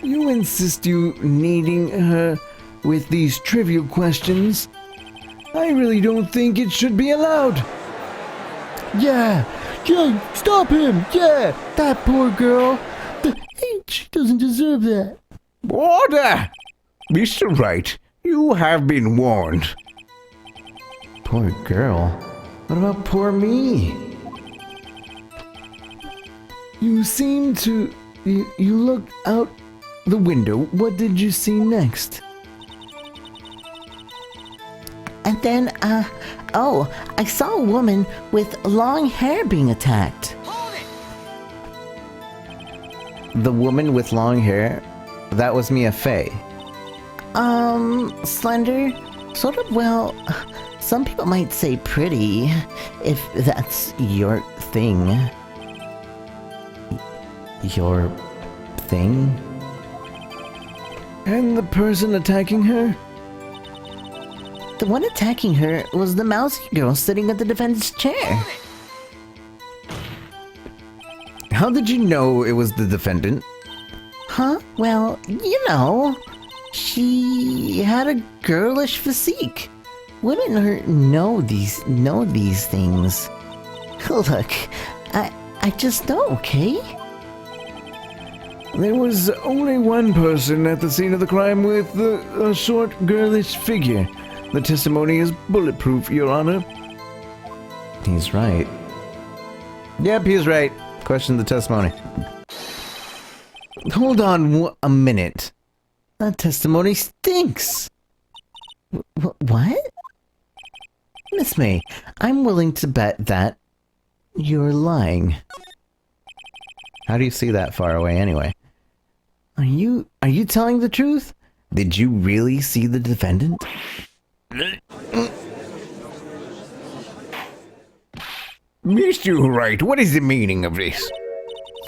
You insist you needing her with these trivial questions. I really don't think it should be allowed. Yeah, stop him! Yeah, that poor girl. She doesn't deserve that. Order! Mr. Wright, you have been warned. Poor girl. What about poor me? You seem to... You looked out the window. What did you see next? And then, I saw a woman with long hair being attacked. The woman with long hair? That was Mia Fey. Slender, sort of, well, some people might say pretty, if that's your thing. Your thing? And the person attacking her? The one attacking her was the mousy girl sitting at the defendant's chair. How did you know it was the defendant? Huh? Well, you know, she had a girlish physique. Women know these things. Look, I just know, okay? There was only one person at the scene of the crime with a short, girlish figure. The testimony is bulletproof, Your Honor. He's right. Yep, he's right. Question the testimony. Hold on a minute. That testimony stinks. What? Miss May, I'm willing to bet that you're lying. How do you see that far away anyway? Are you telling the truth? Did you really see the defendant? Mr. Wright, what is the meaning of this?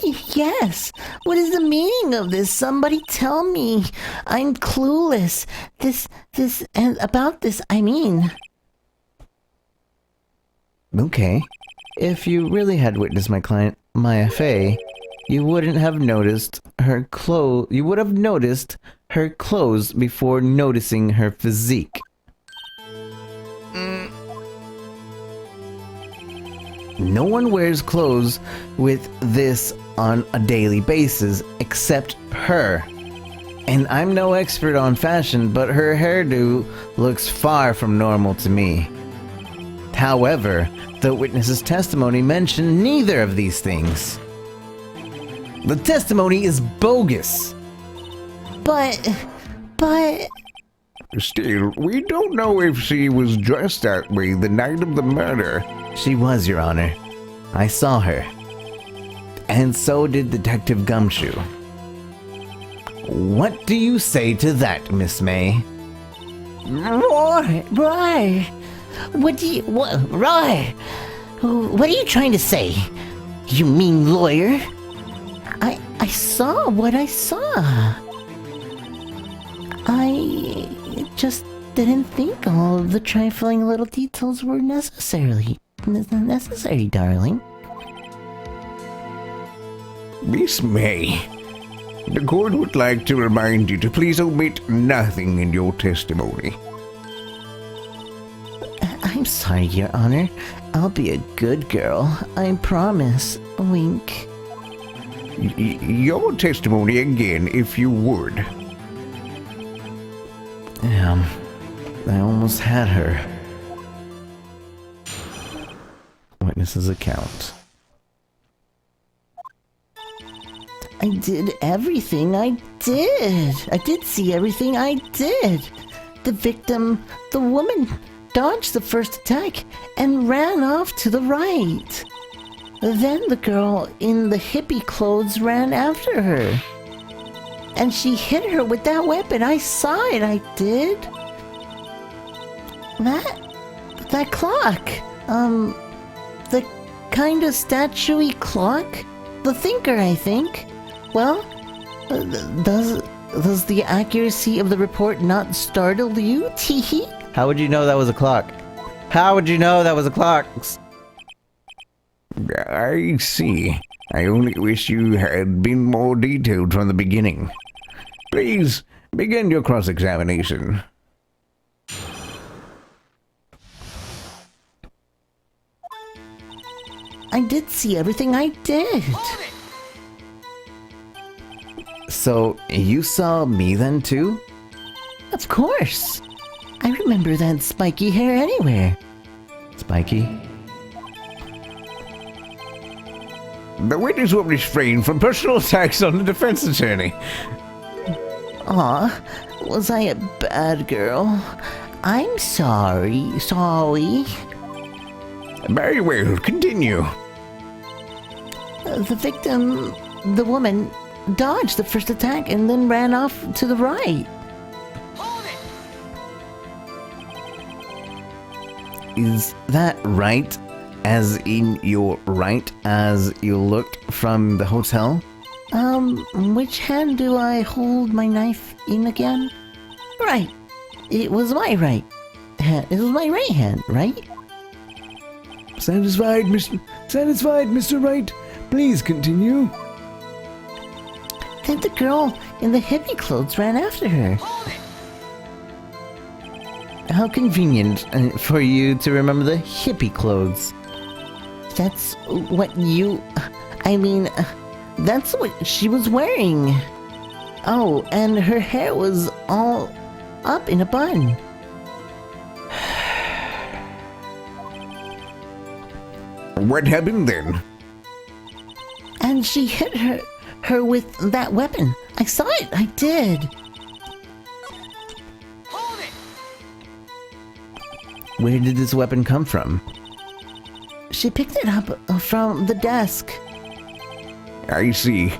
Yes. What is the meaning of this? Somebody tell me. I'm clueless. And about this, I mean. Okay. If you really had witnessed my client, Maya Fey, you wouldn't have noticed her clothes. You would have noticed her clothes before noticing her physique. No one wears clothes with this on a daily basis except her. And I'm no expert on fashion, but her hairdo looks far from normal to me. However, the witness's testimony mentioned neither of these things. The testimony is bogus. But. Still, we don't know if she was dressed that way the night of the murder. She was, Your Honor. I saw her. And so did Detective Gumshoe. What do you say to that, Miss May? Roy! What are you trying to say? You mean lawyer? I saw what I saw. I just didn't think all of the trifling little details were necessary, darling. Miss May, the court would like to remind you to please omit nothing in your testimony. I'm sorry, Your Honor. I'll be a good girl. I promise. Wink. Your testimony again, if you would. Damn. I almost had her. Witness's account. I did everything I did. I did see everything I did. The victim, the woman, dodged the first attack and ran off to the right. Then the girl in the hippie clothes ran after her. And she hit her with that weapon. I saw it, I did. That clock. The kind of statuey clock. The thinker, I think. Well, does the accuracy of the report not startle you? Teehee. How would you know that was a clock? How would you know that was a clock? I see. I only wish you had been more detailed from the beginning. Please, begin your cross-examination. I did see everything I did. So, you saw me then too? Of course. I remember that spiky hair anywhere. Spiky? The witness will refrain from personal attacks on the defense attorney. Aw, was I a bad girl? I'm sorry. Very well, continue. The victim, the woman, dodged the first attack and then ran off to the right. Is that right? As in your right as you looked from the hotel? Which hand do I hold my knife in again? Right. It was my right hand. It was my right hand, right? Satisfied, Mr. Wright. Please continue. Then the girl in the hippie clothes ran after her. How convenient for you to remember the hippie clothes. That's what you... I mean, that's what she was wearing. Oh, and her hair was all up in a bun. What happened then? And she hit her with that weapon. I saw it, I did. Where did this weapon come from? She picked it up from the desk. I see.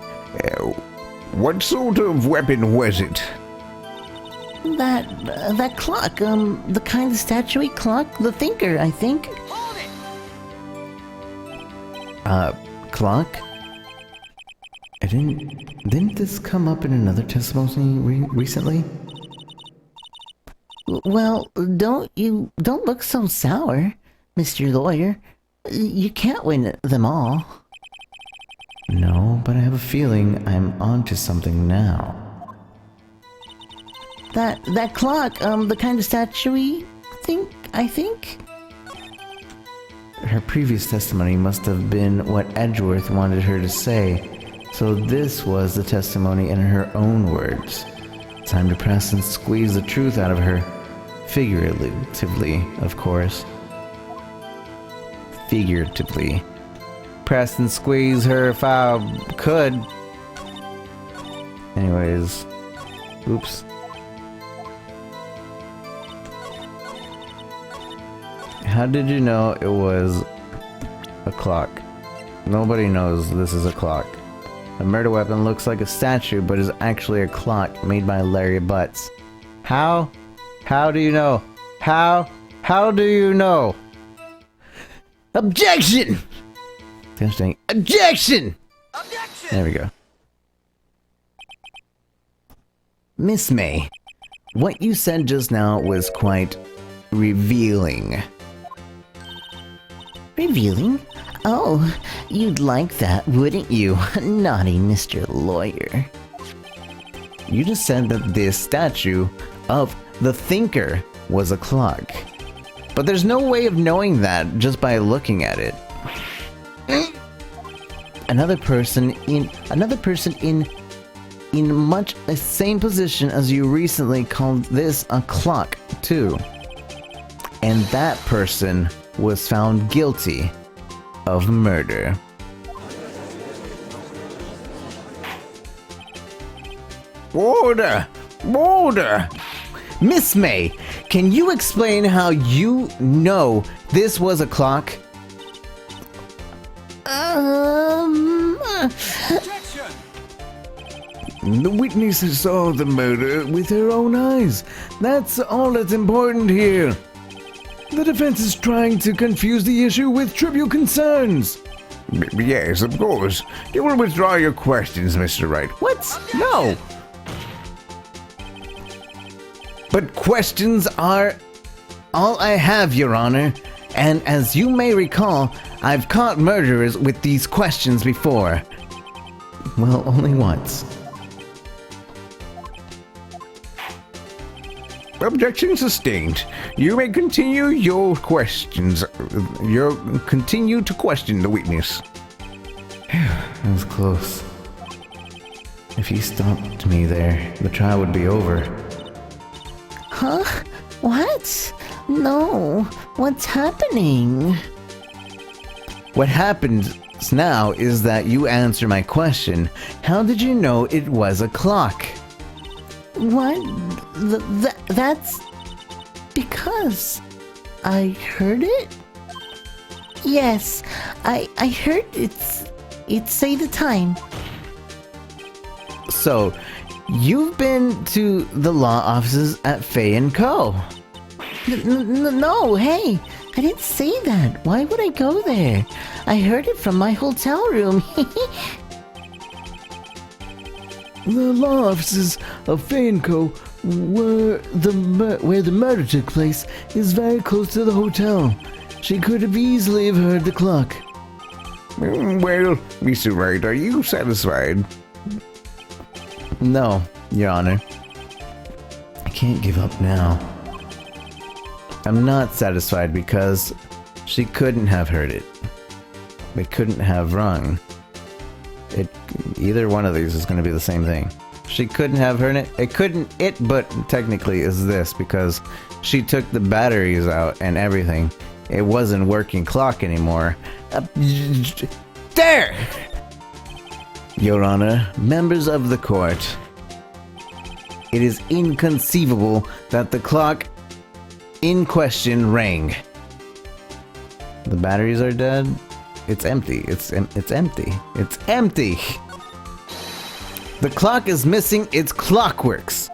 What sort of weapon was it? That clock, the kind of statuary clock, the thinker, I think. Clock? Didn't this come up in another testimony recently? Well, don't look so sour, Mr. Lawyer. You can't win them all. No, but I have a feeling I'm onto something now. That clock, the kind of statuary I think. Her previous testimony must have been what Edgeworth wanted her to say, so this was the testimony in her own words. Time to press and squeeze the truth out of her. Figuratively, of course. Figuratively. Press and squeeze her if I could. Anyways. Oops. How did you know it was a clock? Nobody knows this is a clock. A murder weapon looks like a statue, but is actually a clock made by Larry Butts. How? How do you know? How do you know? Objection! Interesting. Objection! There we go. Miss May, What you said just now was quite revealing. revealing? Oh, you'd like that, wouldn't you? Naughty Mr. Lawyer. You just said that this statue of the thinker was a clock. But there's no way of knowing that just by looking at it. Another person in much the same position as you recently called this a clock too. And that person was found guilty of murder. Order! Order! Miss May, can you explain how you know this was a clock? The witness saw the murder with her own eyes. That's all that's important here. The defense is trying to confuse the issue with trivial concerns. Yes, of course. You will withdraw your questions, Mr. Wright. What? No. But questions are all I have, Your Honor. And as you may recall, I've caught murderers with these questions before. Well, only once. Objection sustained. You may continue your questions. Continue to question the witness. That was close. If you stopped me there, the trial would be over. Huh? What? No. What's happening? What happens now is that you answer my question. How did you know it was a clock? What? That's because I heard it? Yes, I heard it say the time. So, you've been to the law offices at Fay & Co. No, hey, I didn't say that. Why would I go there? I heard it from my hotel room. The law offices of Fay & Co. where the murder took place is very close to the hotel. She could have easily have heard the clock. Well, Mr. Wright, are you satisfied? No, Your Honor. I can't give up now. I'm not satisfied because she couldn't have heard it. It couldn't have rung. Either one of these is going to be the same thing. She couldn't have heard it. But technically is this because she took the batteries out and everything. It wasn't working clock anymore. There! Your Honor, members of the court, it is inconceivable that the clock in question rang. The batteries are dead. It's empty. It's empty. It's empty. The clock is missing its clockworks.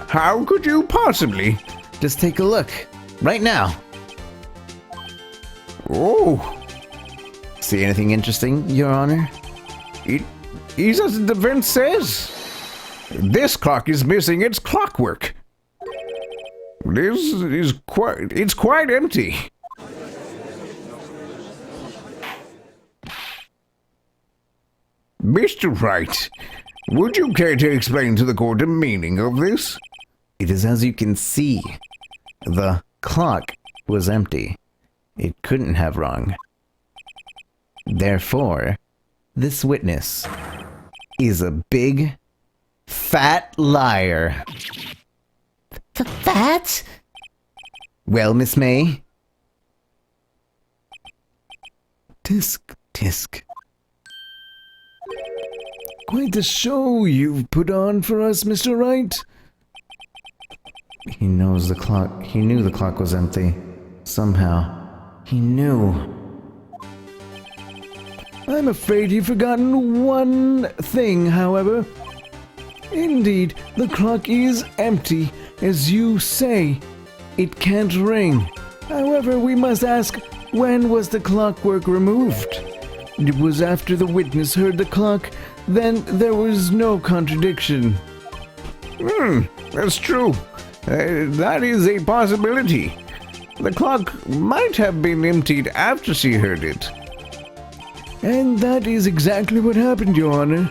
How could you possibly? Just take a look. Right now. Oh, See anything interesting, Your Honor? it is as the defense says. This clock is missing its clockwork. This is it's quite empty. Mr. Wright, would you care to explain to the court the meaning of this? It is as you can see. The clock was empty. It couldn't have rung. Therefore, this witness is a big, fat liar. That? Well, Miss May? Tisk. Quite the show you've put on for us, Mr. Wright. He knows the clock. He knew the clock was empty. Somehow. He knew. I'm afraid you've forgotten one thing, however. Indeed, the clock is empty, as you say. It can't ring. However, we must ask, when was the clockwork removed? It was after the witness heard the clock, then there was no contradiction. That's true. That is a possibility. The clock might have been emptied after she heard it. And that is exactly what happened, Your Honor.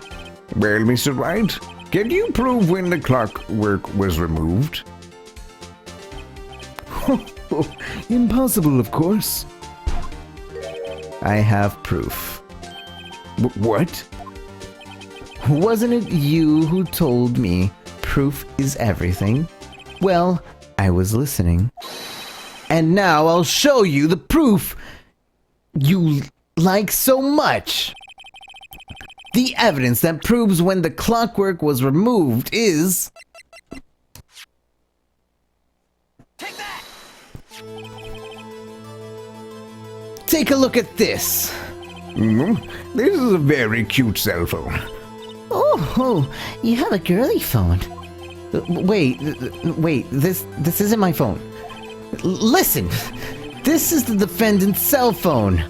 Well, Mr. Wright, can you prove when the clockwork was removed? Impossible, of course. I have proof. What? Wasn't it you who told me proof is everything? Well, I was listening. And now I'll show you the proof you like so much. The evidence that proves when the clockwork was removed is... Take a look at this. This is a very cute cell phone. Oh, you have a girly phone. Wait, this isn't my phone. Listen, this is the defendant's cell phone,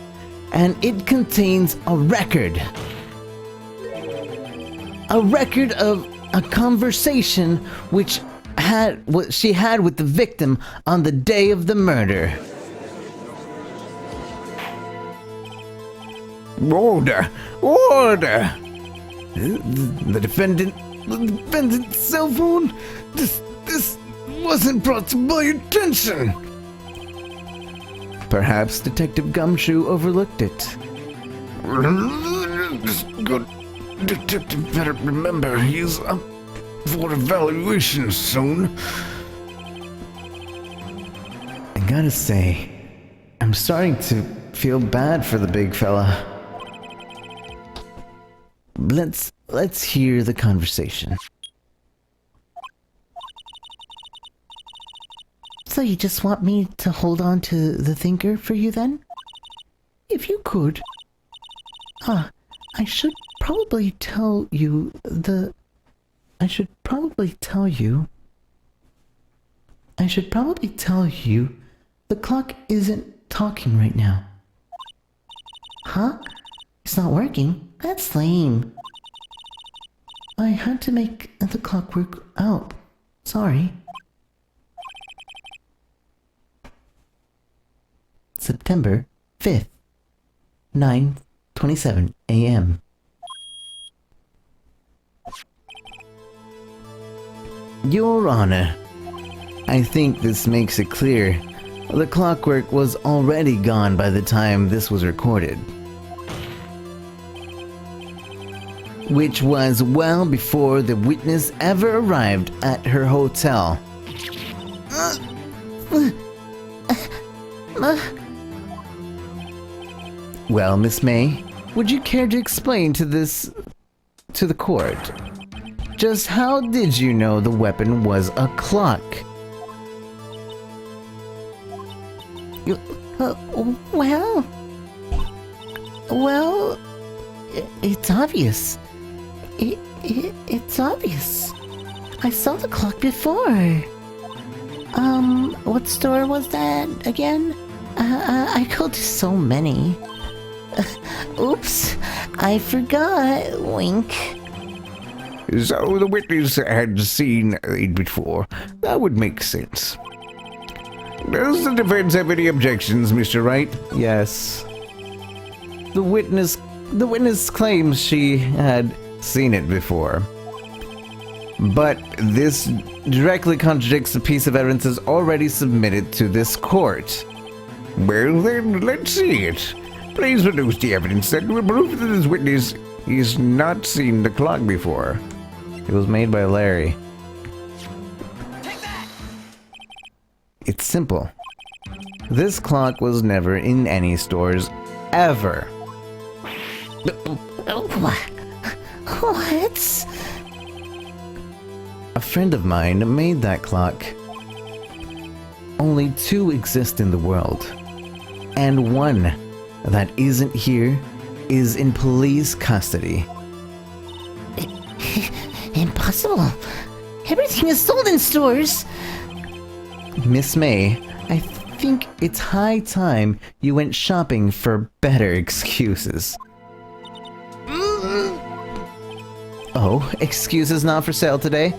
and it contains a record. A record of a conversation which what she had with the victim on the day of the murder. Order! The defendant's cell phone? This wasn't brought to my attention. Perhaps Detective Gumshoe overlooked it. This good detective better remember he's up for evaluation soon. I gotta say, I'm starting to feel bad for the big fella. Let's hear the conversation. So you just want me to hold on to the thinker for you then? If you could. I should probably tell you the clock isn't talking right now. Huh? It's not working? That's lame. I had to make the clock work out. Sorry. September 5th, 9:27 a.m. Your Honor, I think this makes it clear the clockwork was already gone by the time this was recorded, which was well before the witness ever arrived at her hotel. Well, Miss May, would you care to explain to the court? Just how did you know the weapon was a clock? Well, it's obvious. It's obvious. I saw the clock before. What store was that again? I go to so many. Oops, I forgot. Wink. So the witness had seen it before. That would make sense. Does the defense have any objections, Mr. Wright? Yes. The witness claims she had seen it before. But this directly contradicts the piece of evidence already submitted to this court. Well then, let's see it. Please produce the evidence that will prove that this witness has not seen the clock before. It was made by Larry. It's simple. This clock was never in any stores, ever. What? A friend of mine made that clock. Only 2 exist in the world. And one that isn't here is in police custody. Impossible. Everything is sold in stores. Miss May, I think it's high time you went shopping for better excuses. Oh, excuses not for sale today?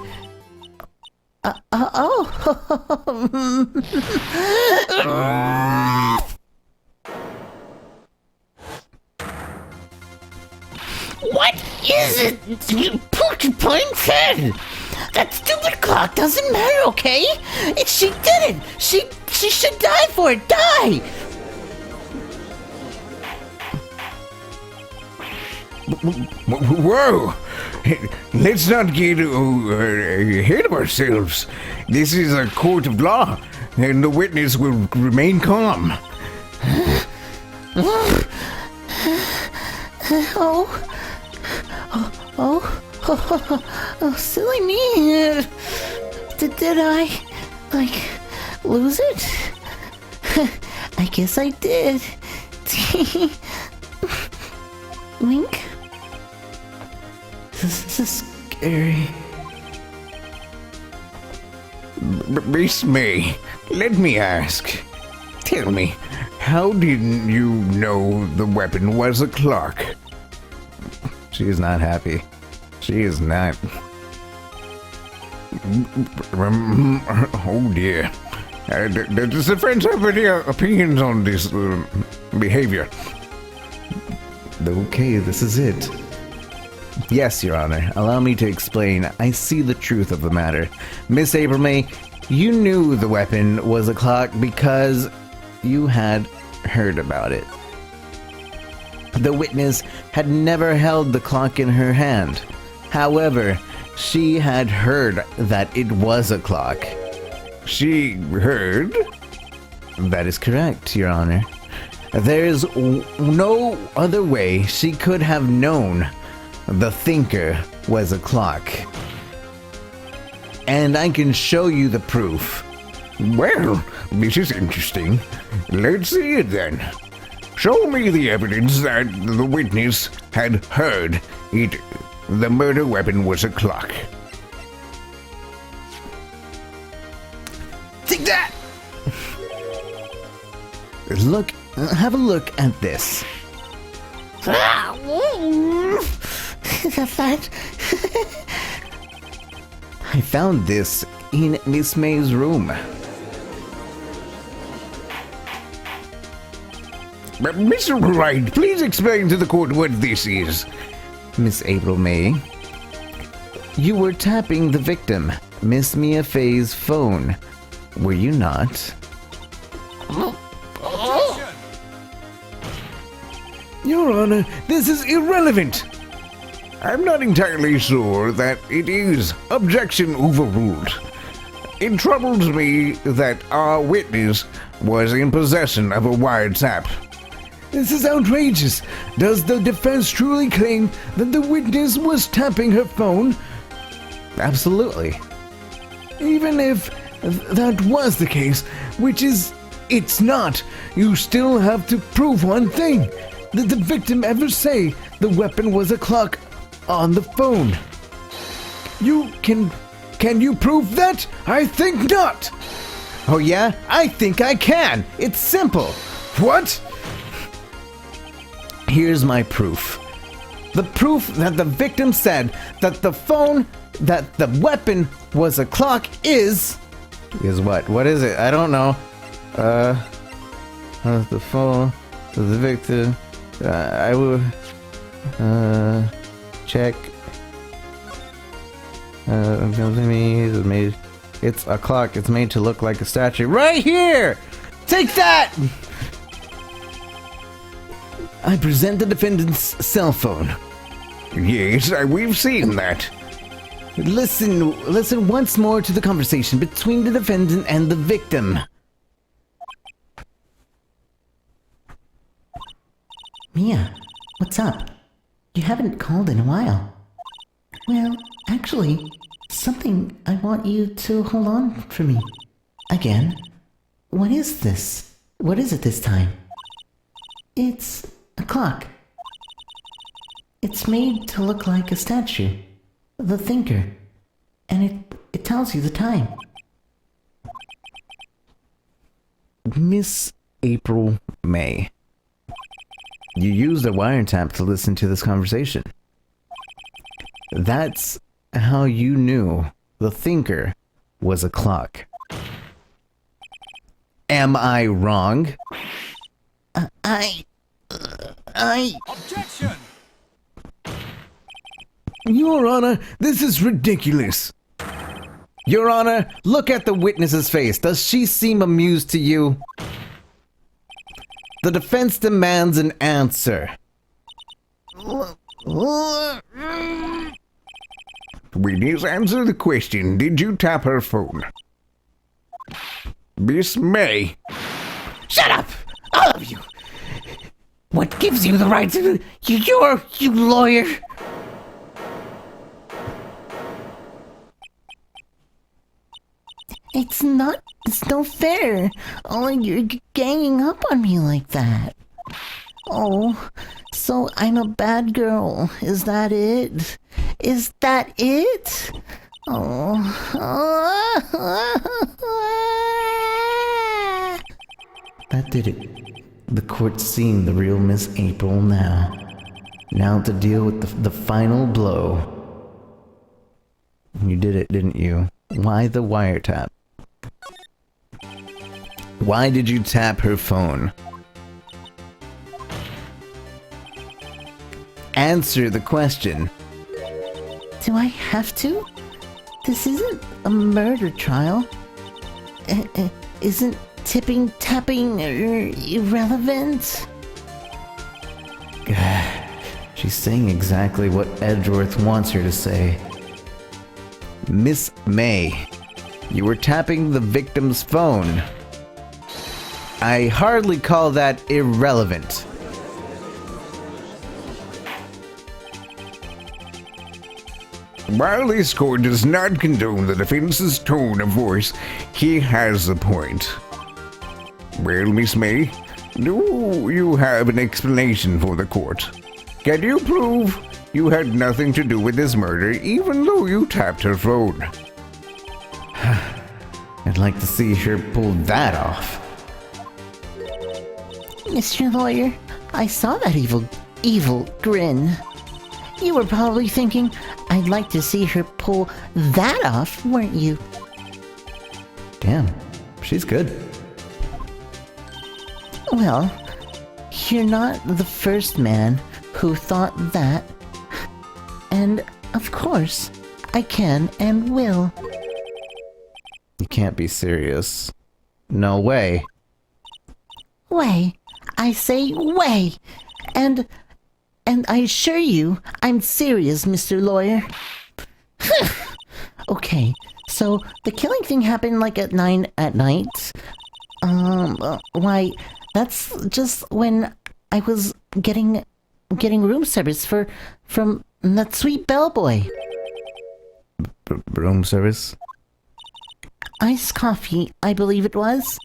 What is it, you porcupine head? That stupid clock doesn't matter, okay? She did it! She should die for it! Die! Whoa! Let's not get ahead of ourselves. This is a court of law, and the witness will remain calm. Oh, silly me. Did I, lose it? I guess I did. Wink? This is scary. Miss May, let me ask. Tell me, how did you know the weapon was a clock? She is not happy. She is not. Oh dear. Does the friends have any opinions on this behavior? Okay, this is it. Yes, Your Honor. Allow me to explain. I see the truth of the matter. Miss April May, you knew the weapon was a clock because you had heard about it. The witness had never held the clock in her hand. However, she had heard that it was a clock. She heard? That is correct, Your Honor. There is no other way she could have known the thinker was a clock. And I can show you the proof. Well, this is interesting. Let's see it then. Show me the evidence that the witness had heard the murder weapon was a clock. Take that! Look, have a look at this. That. I found this in Miss May's room. Mr. Wright, please explain to the court what this is. Miss April May, you were tapping the victim, Miss Mia Fey's phone, were you not? Your Honor, this is irrelevant. I'm not entirely sure that it is. Objection overruled. It troubles me that our witness was in possession of a wiretap. This is outrageous. Does the defense truly claim that the witness was tapping her phone? Absolutely. Even if that was the case, which is It's not. You still have to prove one thing. Did the victim ever say the weapon was a clock on the phone? Can you prove that? I think not. Oh yeah? I think I can. It's simple. What? Here's my proof. The proof that the victim said that the weapon was a clock is what? What is it? I don't know. The phone, the victim, I will, check, it's a clock, it's made to look like a statue. Right here! Take that! I present the defendant's cell phone. Yes, we've seen that. Listen once more to the conversation between the defendant and the victim. Mia, what's up? You haven't called in a while. Well, actually, something I want you to hold on for me. Again. What is this? What is it this time? It's a clock. It's made to look like a statue. The thinker. And it tells you the time. Miss April May. You used a wiretap to listen to this conversation. That's how you knew the thinker was a clock. Am I wrong? Objection! Your Honor, this is ridiculous. Your Honor, look at the witness's face. Does she seem amused to you? The defense demands an answer. Witness, answer the question. Did you tap her phone? Miss May. Shut up! All of you! What gives you the right to... You lawyer! It's no fair. Oh, you're ganging up on me like that. Oh, so I'm a bad girl. Is that it? Is that it? Oh. That did it. The court's seen the real Miss April now. Now to deal with the final blow. You did it, didn't you? Why the wiretap? Why did you tap her phone? Answer the question. Do I have to? This isn't a murder trial. Isn't tapping irrelevant? She's saying exactly what Edgeworth wants her to say. Miss May, you were tapping the victim's phone. I hardly call that irrelevant. While this court does not condone the defense's tone of voice, he has a point. Well, Miss May, do you have an explanation for the court? Can you prove you had nothing to do with this murder, even though you tapped her phone? I'd like to see her pull that off. Mr. Lawyer, I saw that evil grin. You were probably thinking, I'd like to see her pull that off, weren't you? Damn, she's good. Well, you're not the first man who thought that. And, of course, I can and will. You can't be serious. No way. Way. I say way. And I assure you, I'm serious, Mr. Lawyer. Okay, so the killing thing happened like at 9 at night. Why, that's just when I was getting room service from that sweet bellboy. Room service? Iced coffee, I believe it was.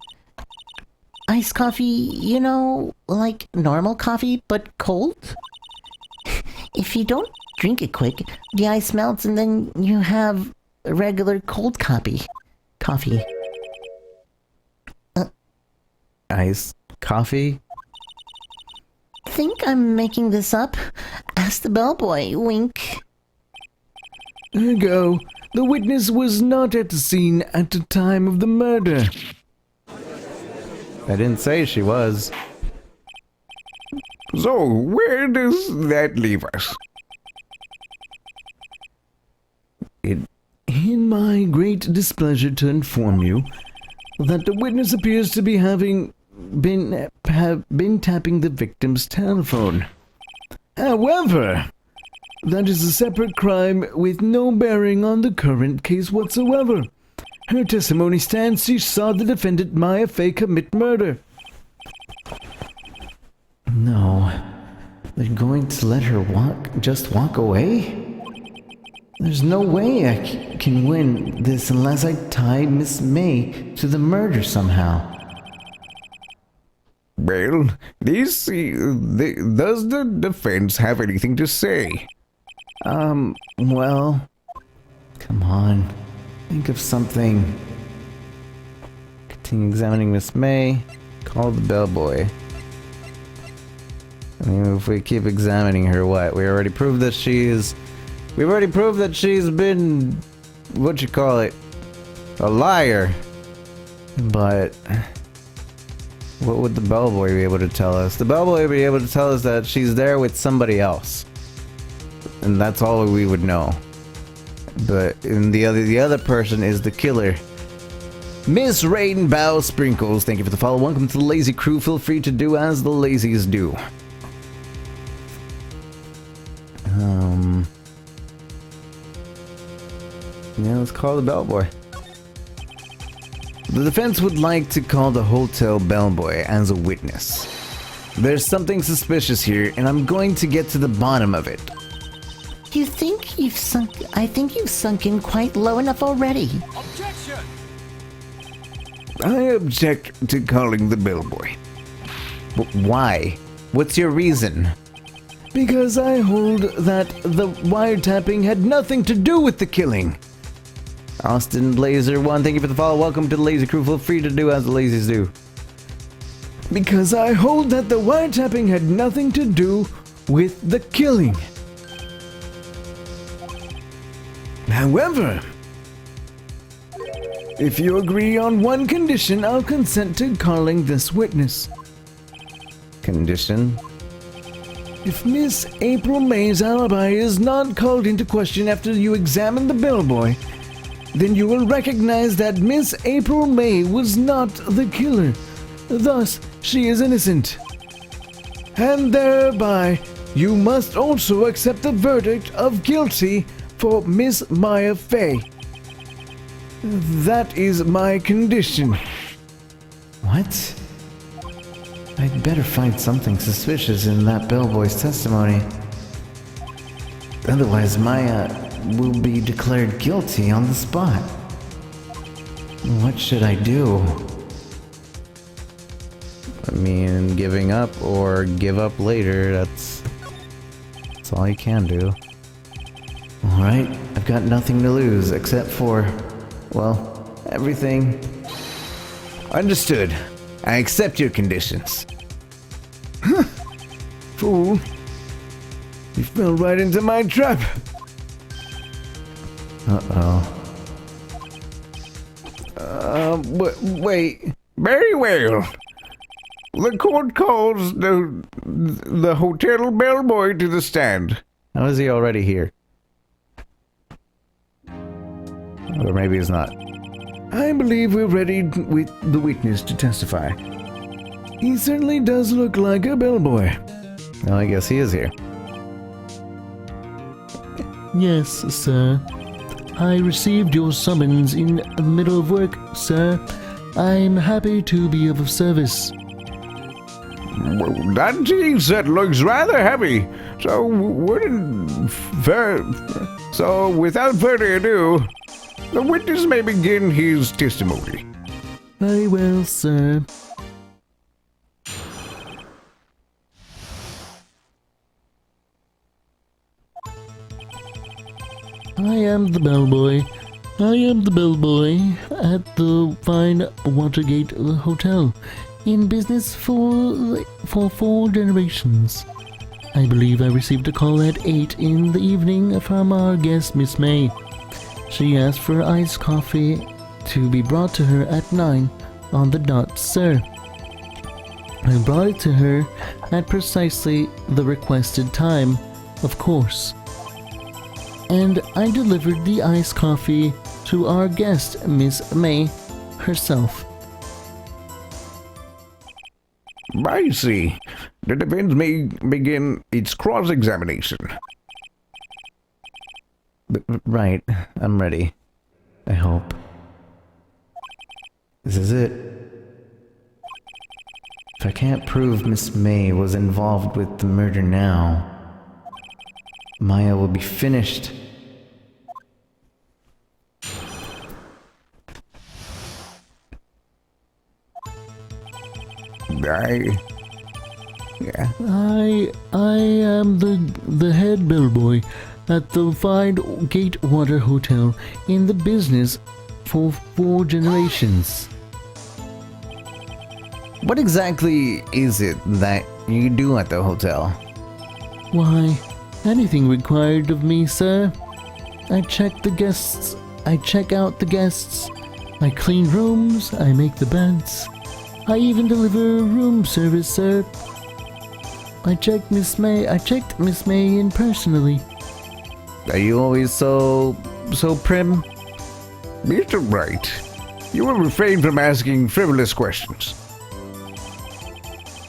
iced coffee, you know, like normal coffee, but cold? If you don't drink it quick, the ice melts and then you have regular cold coffee. Iced coffee? Think I'm making this up? Ask the bellboy, wink. Ergo, the witness was not at the scene at the time of the murder. I didn't say she was. So, where does that leave us? In my great displeasure to inform you that the witness appears to be having been tapping the victim's telephone. However, that is a separate crime with no bearing on the current case whatsoever. Her testimony stands she saw the defendant Maya Fey commit murder. No. They're going to let her just walk away? There's no way I can win this unless I tie Miss May to the murder somehow. Well, does the defense have anything to say? Well, come on. Think of something. Continue examining Miss May. Call the bellboy. I mean, if we keep examining her, what? We've already proved that she's been, what you call it, a liar. But what would the bellboy be able to tell us? The bellboy would be able to tell us that she's there with somebody else. And that's all we would know. But the other person is the killer. Miss Rainbow Sprinkles, thank you for the follow. Welcome to the Lazy Crew. Feel free to do as the lazies do. Yeah, let's call the bellboy. The defense would like to call the hotel bellboy as a witness. There's something suspicious here, and I'm going to get to the bottom of it. You think you've sunk... I think you've sunk in quite low enough already. I object to calling the bellboy. But why? What's your reason? Because I hold that the wiretapping had nothing to do with the killing. Austin Blazer 1, thank you for the follow. Welcome to the Lazy Crew. Feel free to do as the lazies do. Because I hold that the wiretapping had nothing to do with the killing. However, if you agree on one condition, I'll consent to calling this witness. Condition? If Miss April May's alibi is not called into question after you examine the bellboy, then you will recognize that Miss April May was not the killer. Thus, she is innocent. And thereby, you must also accept the verdict of guilty for Miss Maya Fey. That is my condition. What? I'd better find something suspicious in that bellboy's testimony. Otherwise, Maya will be declared guilty on the spot. What should I do? I mean, giving up or give up later, that's all you can do. Alright, I've got nothing to lose except for, well, everything. Understood. I accept your conditions. Fool. You fell right into my trap. Uh-oh. Wait. Very well. The court calls the hotel bellboy to the stand. How is he already here? Or maybe he's not. I believe we're ready with the witness to testify. He certainly does look like a bellboy. Well, I guess he is here. Yes, sir. I received your summons in the middle of work, sir. I'm happy to be of service. Well, that T-set looks rather heavy. So without further ado, the witness may begin his testimony. Very well, sir. I am the bellboy. I am the bellboy at the fine Watergate Hotel, in business for 4 generations. I believe I received a call at 8 in the evening from our guest, Miss May. She asked for iced coffee to be brought to her at 9 on the dot, sir. I brought it to her at precisely the requested time, of course. And I delivered the iced coffee to our guest, Miss May, herself. I see. The defense may begin its cross-examination. Right, I'm ready. I hope. This is it. If I can't prove Miss May was involved with the murder now, Maya will be finished. I am the head bellboy at the fine Gatewater Hotel, in the business for 4 generations. What exactly is it that you do at the hotel? Why, anything required of me, sir. I check the guests, I check out the guests, I clean rooms, I make the beds, I even deliver room service, sir. I checked Miss May in personally. Are you always so prim? Mr. Wright, you will refrain from asking frivolous questions.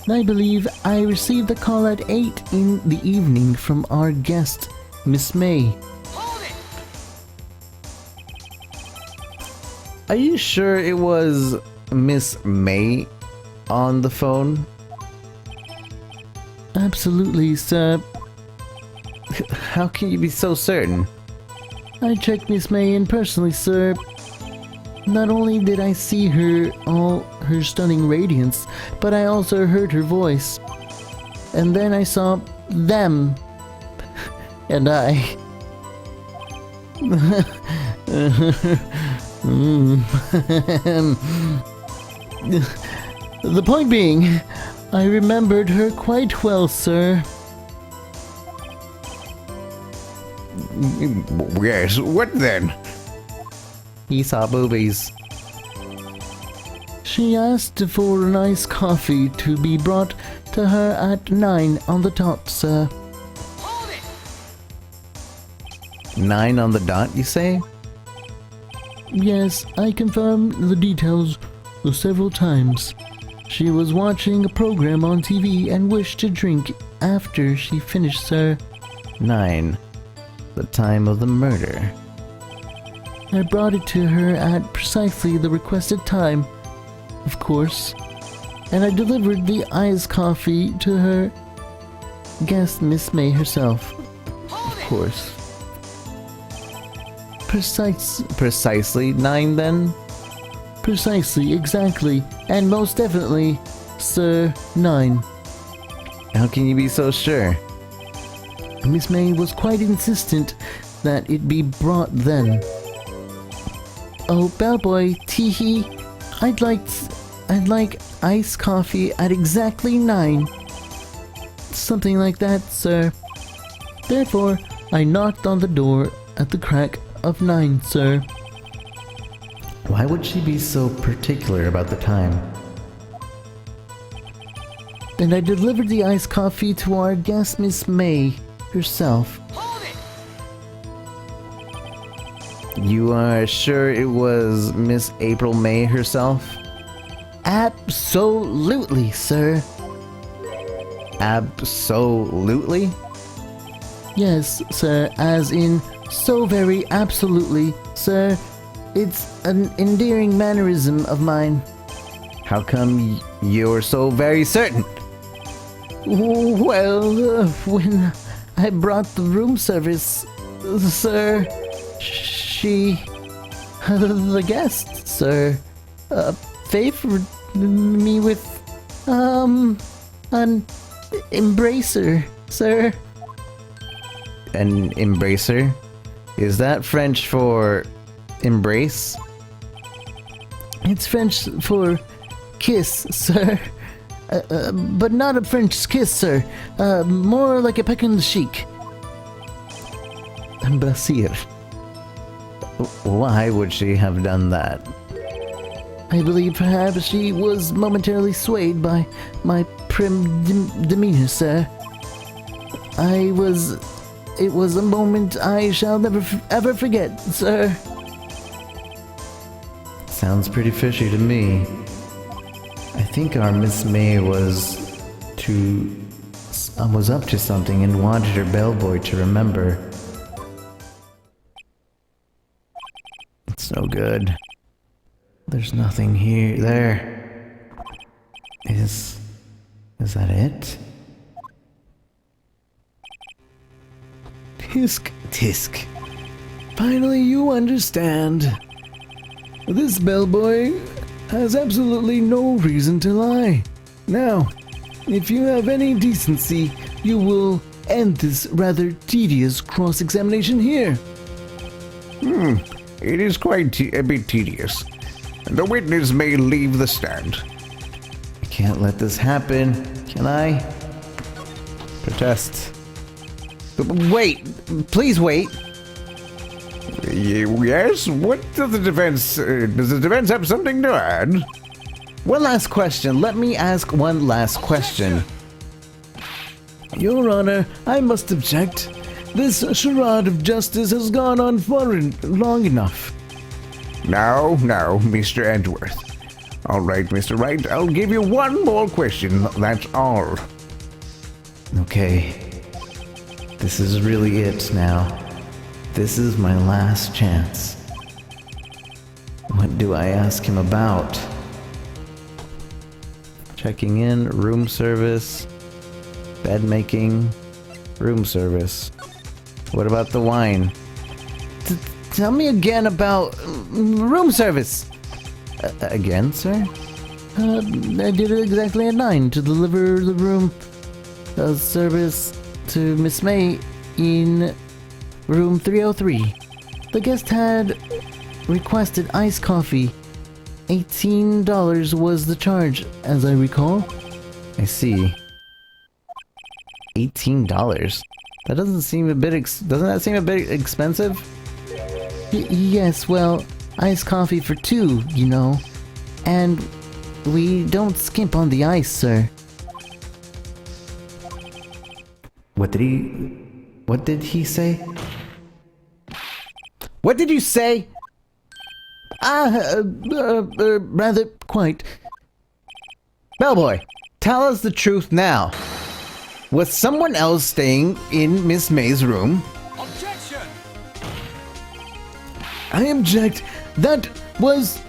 I believe I received a call at 8 in the evening from our guest, Miss May. Are you sure it was Miss May on the phone? Absolutely, sir. How can you be so certain? I checked Miss May in personally, sir. Not only did I see all her stunning radiance, but I also heard her voice. And then I saw them. And I... The point being, I remembered her quite well, sir. Yes, what then? He saw boobies. She asked for an iced coffee to be brought to her at 9 on the dot, sir. 9 on the dot, you say? Yes, I confirmed the details several times. She was watching a program on TV and wished to drink after she finished, sir. 9. The time of the murder. I brought it to her at precisely the requested time, of course, and I delivered the iced coffee to her guest, Miss May herself, of course. Precisely 9 then? Precisely, exactly, and most definitely, sir, 9. How can you be so sure? Miss May was quite insistent that it be brought then. Oh, bellboy, teehee, I'd like iced coffee at exactly 9. Something like that, sir. Therefore, I knocked on the door at the crack of 9, sir. Why would she be so particular about the time? And I delivered the iced coffee to our guest, Miss May herself. You are sure it was Miss April May herself? Absolutely, sir. Absolutely? Yes, sir, as in so very absolutely, sir. It's an endearing mannerism of mine. How come you're so very certain? Well, when I brought the room service, sir, the guest, sir, favored me with, an embracer, sir. An embracer? Is that French for embrace? It's French for kiss, sir. But not a French kiss, sir. More like a peck in the cheek. Embrasir. Why would she have done that? I believe perhaps she was momentarily swayed by my prim demeanor, sir. It was a moment I shall never ever forget, sir. Sounds pretty fishy to me. I think our Miss May was up to something and wanted her bellboy to remember. It's no good. There's nothing here. There. Is that it? Tisk. Finally, you understand. This bellboy has absolutely no reason to lie. Now, if you have any decency, you will end this rather tedious cross-examination here. It is quite a bit tedious. The witness may leave the stand. I can't let this happen. Can I? Protest. Wait! Please wait! Yes? What does the defense... does the defense have something to add? One last question. Let me ask one last question. Your Honor, I must object. This charade of justice has gone on for long enough. Now, Mr. Edgeworth. All right, Mr. Wright, I'll give you one more question. That's all. Okay. This is really it now. This is my last chance. What do I ask him about? Checking in, room service, bed making, room service. What about the wine? Tell me again about room service. Again, sir? I did it exactly at 9 to deliver the room service to Miss May in room 303. The guest had requested iced coffee. $18 was the charge, as I recall. I see. $18? That doesn't seem a bit doesn't that seem a bit expensive? Yes, well, iced coffee for 2, you know. And we don't skimp on the ice, sir. What did he say? What did you say? Rather quite. Bellboy, tell us the truth now. Was someone else staying in Miss May's room? Objection! I object. That was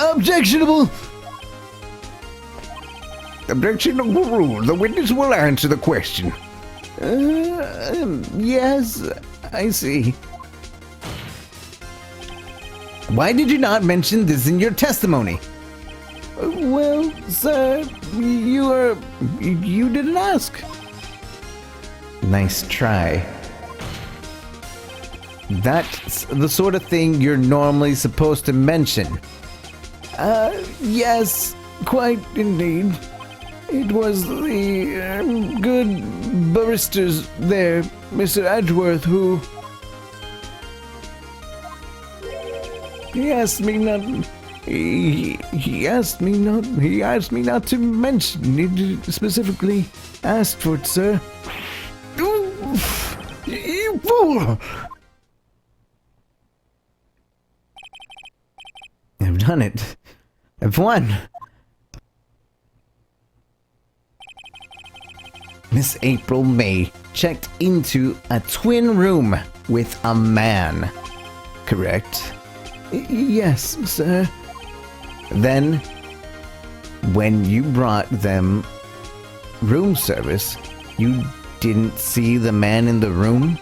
objectionable. Objectionable rule. The witness will answer the question. Yes, I see. Why did you not mention this in your testimony? Well, sir, you didn't ask. Nice try. That's the sort of thing you're normally supposed to mention. Yes, quite indeed. It was the good baristas there, Mr. Edgeworth, who... He asked me not to mention. He specifically asked for it, sir. You fool! I've done it. I've won. Miss April May checked into a twin room with a man. Correct? Yes, sir. Then, when you brought them room service, you didn't see the man in the room?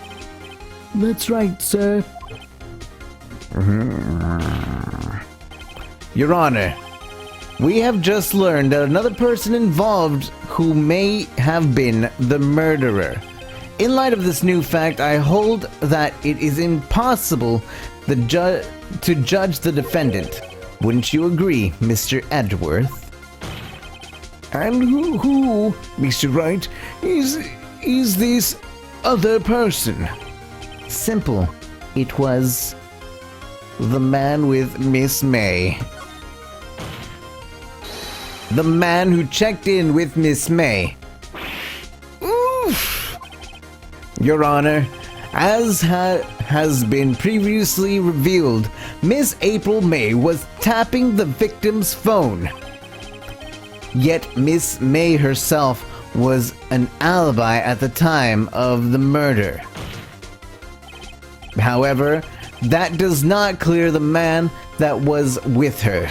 That's right, sir. Your Honor, we have just learned that another person involved who may have been the murderer In light of this new fact, I hold that it is impossible to judge the defendant. Wouldn't you agree, Mr. Edgeworth? And who, Mr. Wright, is this other person? Simple. It was the man with Miss May. The man who checked in with Miss May. Oof. Your Honor, as has been previously revealed, Miss April May was tapping the victim's phone. Yet Miss May herself was an alibi at the time of the murder. However, that does not clear the man that was with her.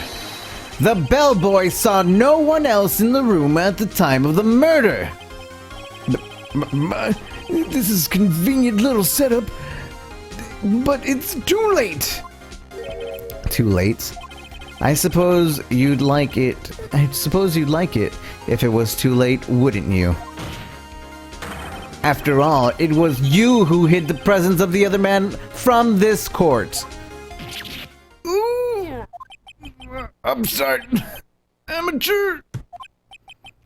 The bellboy saw no one else in the room at the time of the murder. This is convenient little setup, but it's too late. Too late? I suppose you'd like it if it was too late, wouldn't you? After all, it was you who hid the presence of the other man from this court. Ooh, I'm sorry. Amateur.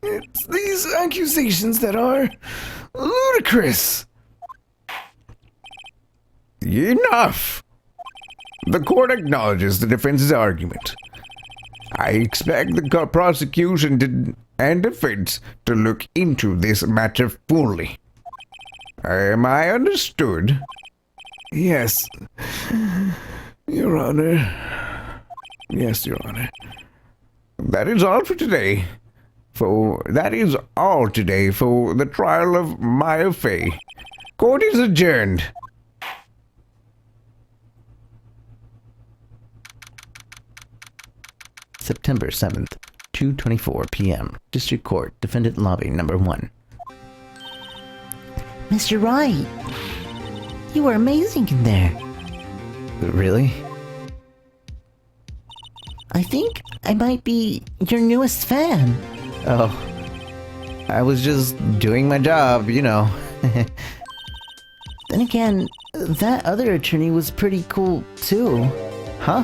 It's these accusations that are ludicrous. Enough. The court acknowledges the defense's argument. I expect the prosecution and defense to look into this matter fully. Am I understood? Yes, Your Honor. Yes, Your Honor. That is all today for the trial of Maya Fey. Court is adjourned. September 7th, 2:24 p.m. District Court, Defendant Lobby Number 1. Mr. Wright, you were amazing in there. Really? I think I might be your newest fan. Oh. I was just doing my job, you know. Then again, that other attorney was pretty cool too. Huh?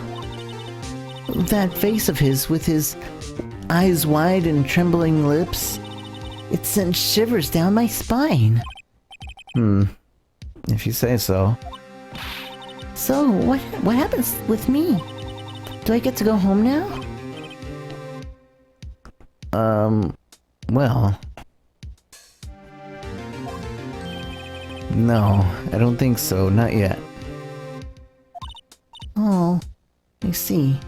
That face of his with his eyes wide and trembling lips, it sent shivers down my spine. If you say so. So, what happens with me? Do I get to go home now? Well. No, I don't think so, not yet. Oh, I see.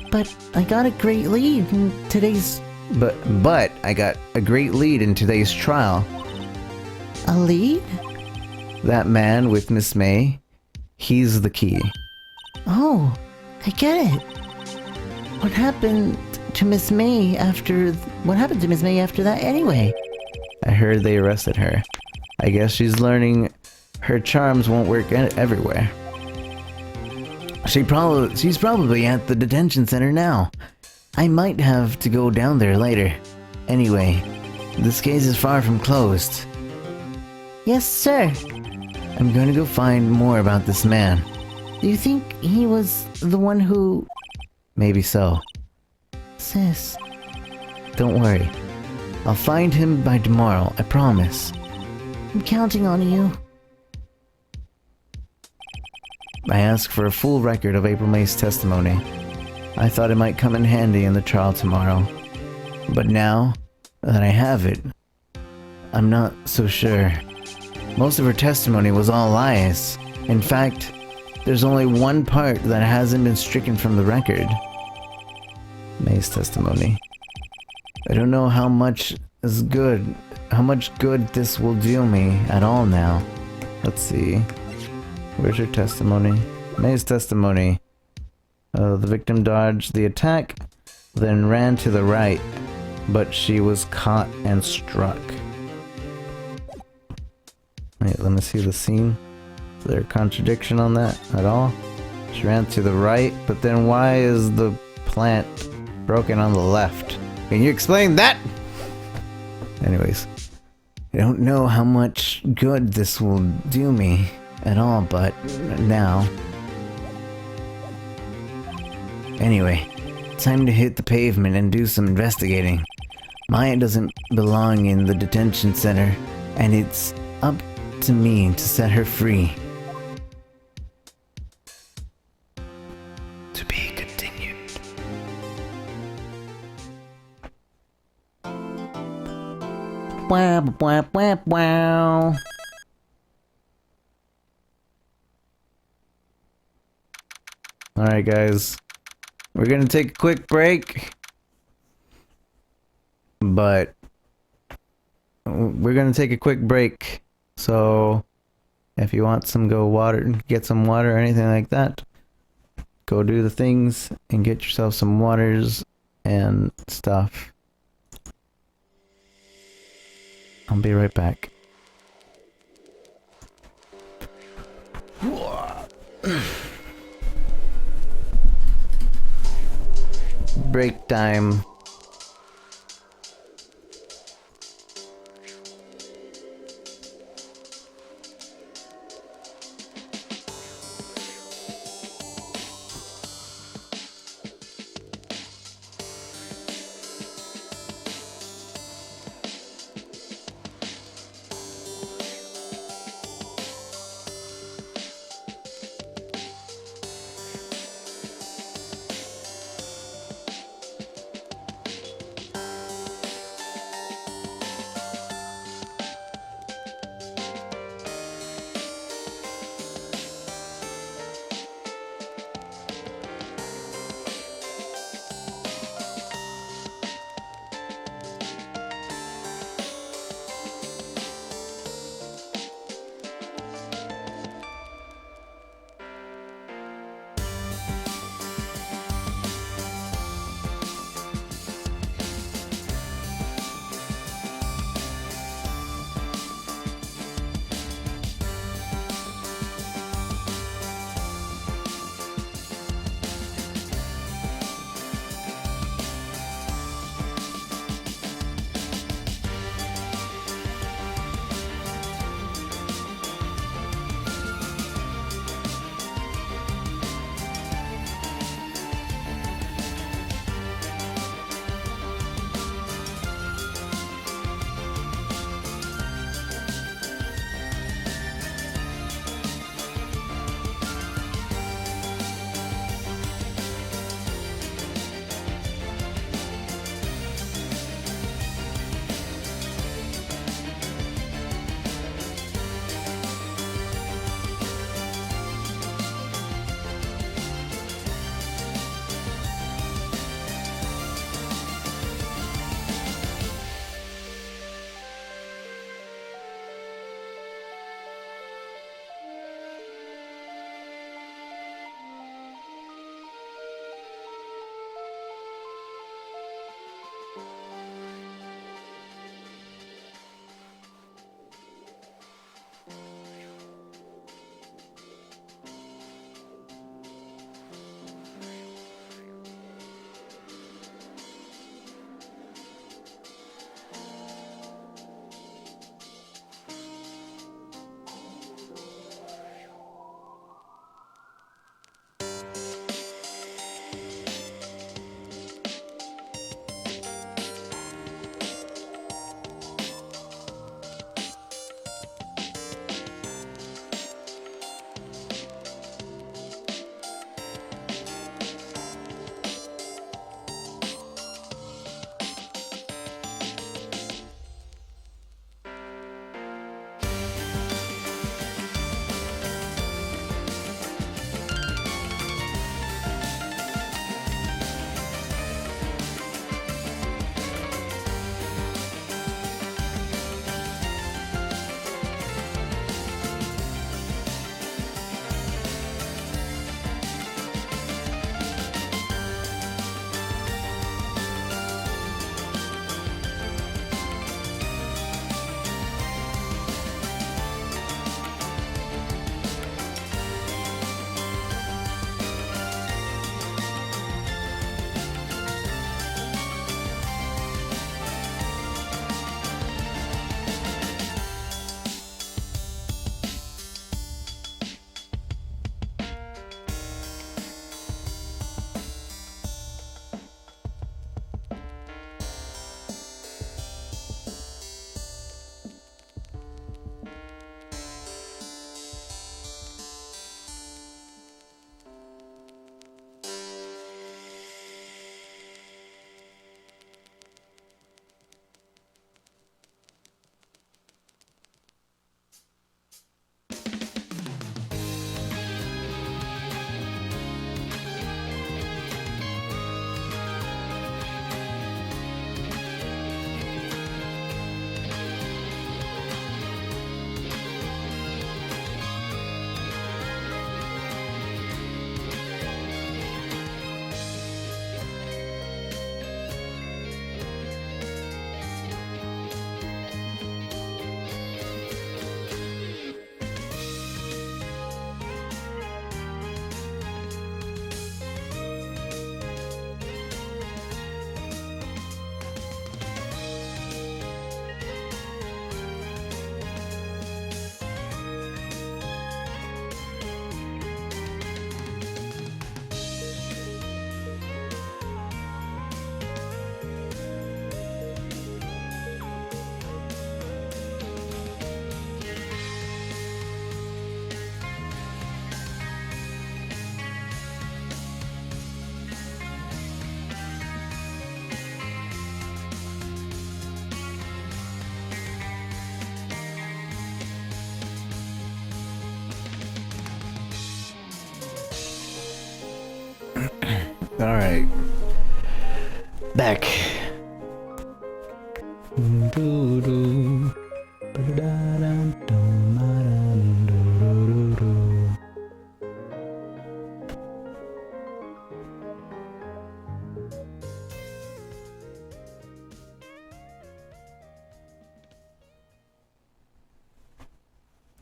But I got a great lead in today's... But I got a great lead in today's trial. A lead? That man with Miss May, he's the key. Oh, I get it. What happened to Miss May after that anyway? I heard they arrested her. I guess she's learning her charms won't work everywhere. She's probably at the detention center now. I might have to go down there later. Anyway, this case is far from closed. Yes, sir. I'm going to go find more about this man. Do you think he was the one who... Maybe so. Sis. Don't worry. I'll find him by tomorrow, I promise. I'm counting on you. I asked for a full record of April May's testimony. I thought it might come in handy in the trial tomorrow. But now that I have it, I'm not so sure. Most of her testimony was all lies. In fact, there's only one part that hasn't been stricken from the record. May's testimony. I don't know how much good this will do me at all now. Let's see. Where's her testimony? May's testimony. The victim dodged the attack, then ran to the right, but she was caught and struck. Wait, let me see the scene. Is there a contradiction on that at all? She ran to the right, but then why is the plant broken on the left? Can you explain that? Anyways, I don't know how much good this will do me at all, but now. Anyway, time to hit the pavement and do some investigating. Maya doesn't belong in the detention center, and it's up to me to set her free. To be continued. Wow, wow, wow, wow. Alright guys, we're gonna take a quick break, but we're gonna take a quick break, so if you want some get some water or anything like that, go do the things and get yourself some waters and stuff. I'll be right back. Break time. Alright. Back.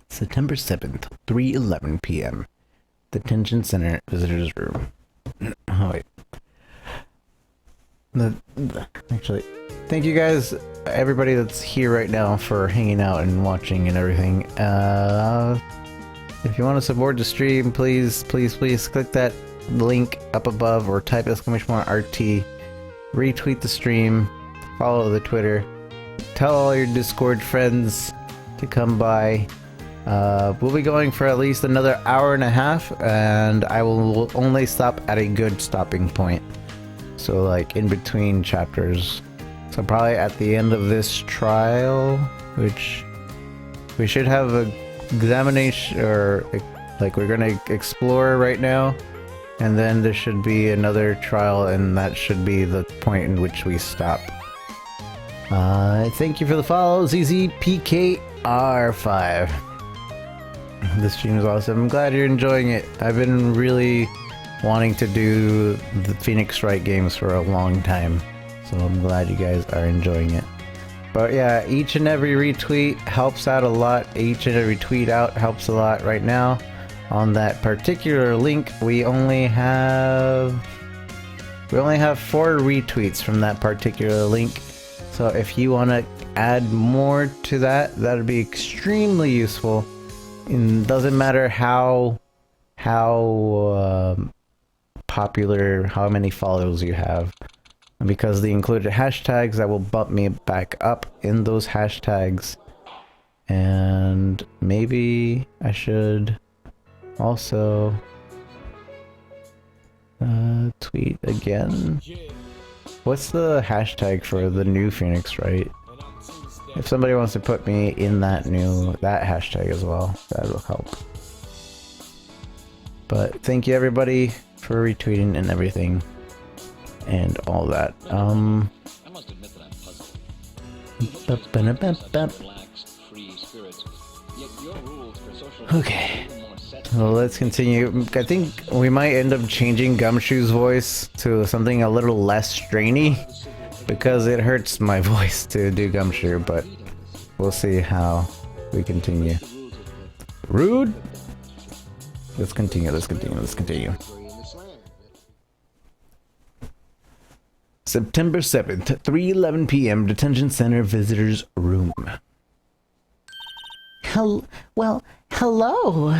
September 7th, 3:11 p.m. Detention Center Visitors Room. Oh, wait. Actually, thank you guys, everybody that's here right now, for hanging out and watching and everything. If you want to support the stream, please click that link up above or type !RT. Retweet the stream, follow the Twitter, tell all your Discord friends to come by. We'll be going for at least another hour and a half, and I will only stop at a good stopping point. So like in between chapters. So probably at the end of this trial, which we should have a examination, or like we're gonna explore right now, and then there should be another trial, and that should be the point in which we stop. Thank you for the follow, ZZPKR5. This stream is awesome. I'm glad you're enjoying it. I've been really wanting to do the Phoenix Wright games for a long time, so I'm glad you guys are enjoying it. But yeah, each and every retweet helps out a lot. Each and every tweet out helps a lot. Right now, on that particular link, we only have 4 retweets from that particular link. So if you want to add more to that, that'd be extremely useful. It doesn't matter how popular, how many followers you have, because the included hashtags, that will bump me back up in those hashtags. And maybe I should also tweet again. What's the hashtag for the new Phoenix Wright? If somebody wants to put me in that hashtag as well, that'll help. But thank you everybody for retweeting and everything and all that. I must admit that I'm puzzled. Okay, well, let's continue. I think we might end up changing Gumshoe's voice to something a little less strainy, because it hurts my voice to do Gumshoe, but we'll see how we continue. Rude? Let's continue. September 7th, 3:11 p.m. Detention Center Visitors Room. Well, hello.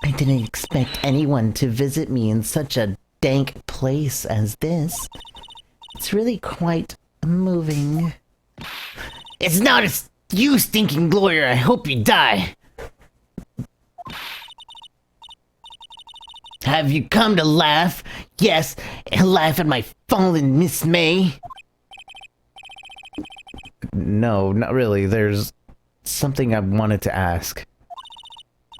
I didn't expect anyone to visit me in such a dank place as this. It's really quite moving. It's not you, stinking lawyer. I hope you die. Have you come to laugh? Yes, laugh at my fallen Miss May. No, not really. There's something I wanted to ask.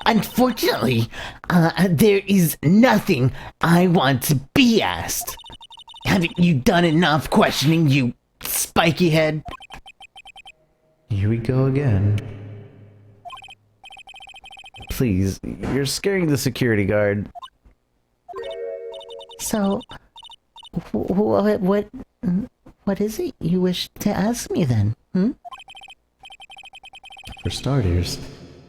Unfortunately, there is nothing I want to be asked. Haven't you done enough questioning, you spiky head? Here we go again. Please, you're scaring the security guard. So, what is it you wish to ask me then? For starters,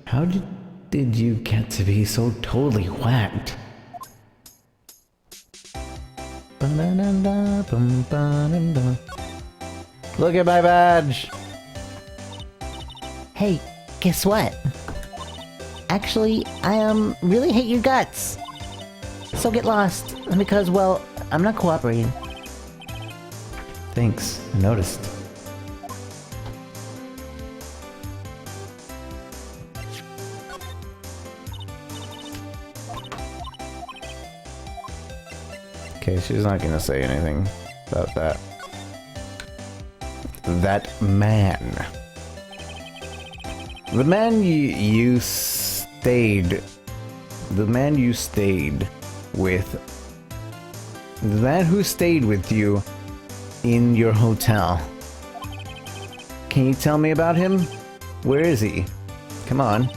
how did you get to be so totally whacked? Look at my badge! Hey, guess what? Actually, I really hate your guts. So get lost, because, well, I'm not cooperating. Thanks, I noticed. Okay, she's not gonna say anything about that. That man. The man you stayed with that who stayed with you in your hotel? Can you tell me about him? Where is he? Come on.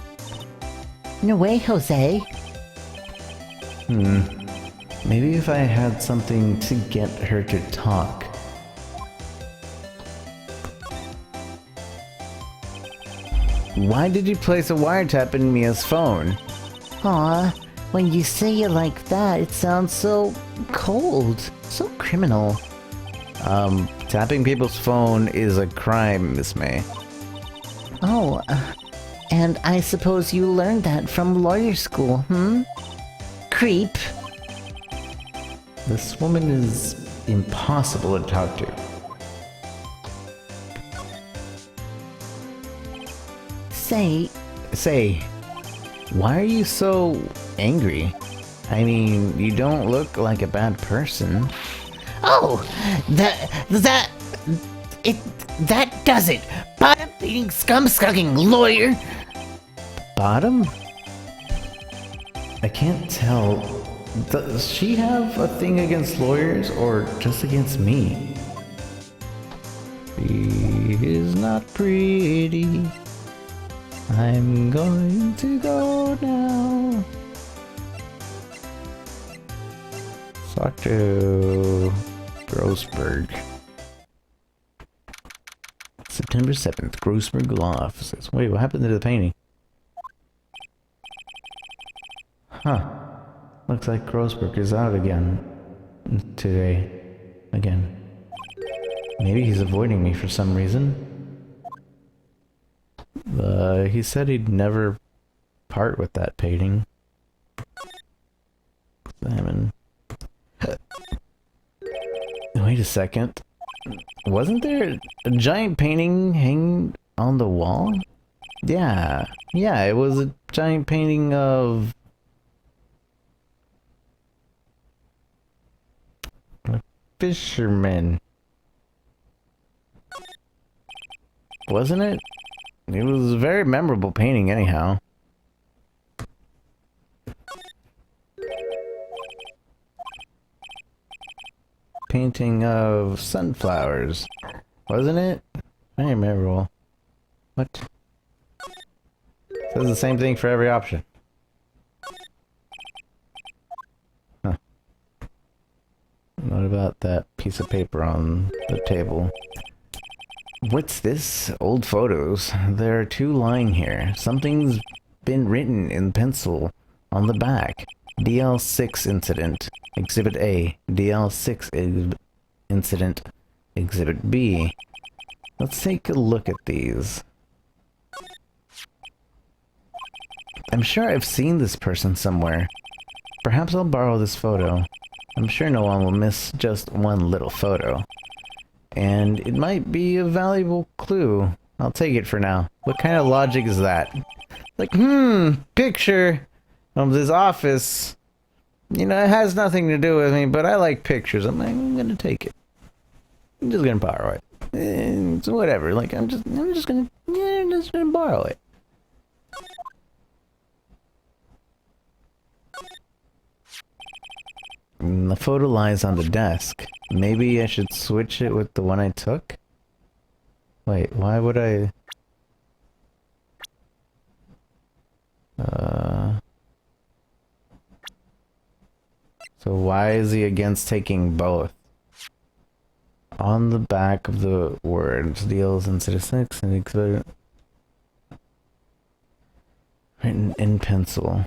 No way, Jose. Maybe if I had something to get her to talk. Why did you place a wiretap in Mia's phone? Aw, when you say it like that, it sounds so cold, so criminal. Tapping people's phone is a crime, Miss May. Oh, and I suppose you learned that from lawyer school, Creep. This woman is impossible to talk to. Say, why are you so angry? I mean, you don't look like a bad person. Oh, that does it. Bottom-feeding, scum-sucking lawyer. Bottom? I can't tell. Does she have a thing against lawyers or just against me? She is not pretty. I'm going to go now. Talk to Grossberg. September 7th, Grossberg Law Offices. Wait, what happened to the painting? Huh. Looks like Grossberg is out again. Today. Again. Maybe he's avoiding me for some reason. He said he'd never part with that painting. Examine. Wait a second. Wasn't there a giant painting hanging on the wall? Yeah, it was a giant painting of a fisherman. Wasn't it? It was a very memorable painting anyhow. Painting of sunflowers, wasn't it? Very memorable. What? Says the same thing for every option. Huh. What about that piece of paper on the table? What's this? Old photos. There are two lying here. Something's been written in pencil on the back. DL6 incident. Exhibit A. DL6 incident. Exhibit B. Let's take a look at these. I'm sure I've seen this person somewhere. Perhaps I'll borrow this photo. I'm sure no one will miss just one little photo. And it might be a valuable clue. I'll take it for now. What kind of logic is that? Like, picture of this office. You know, it has nothing to do with me, but I like pictures. I'm like, I'm gonna take it. I'm just gonna borrow it. It's whatever. Like, I'm just gonna borrow it. The photo lies on the desk. Maybe I should switch it with the one I took? Wait, why would I... So why is he against taking both? On the back of the words, deals in statistics and exhibit written in pencil.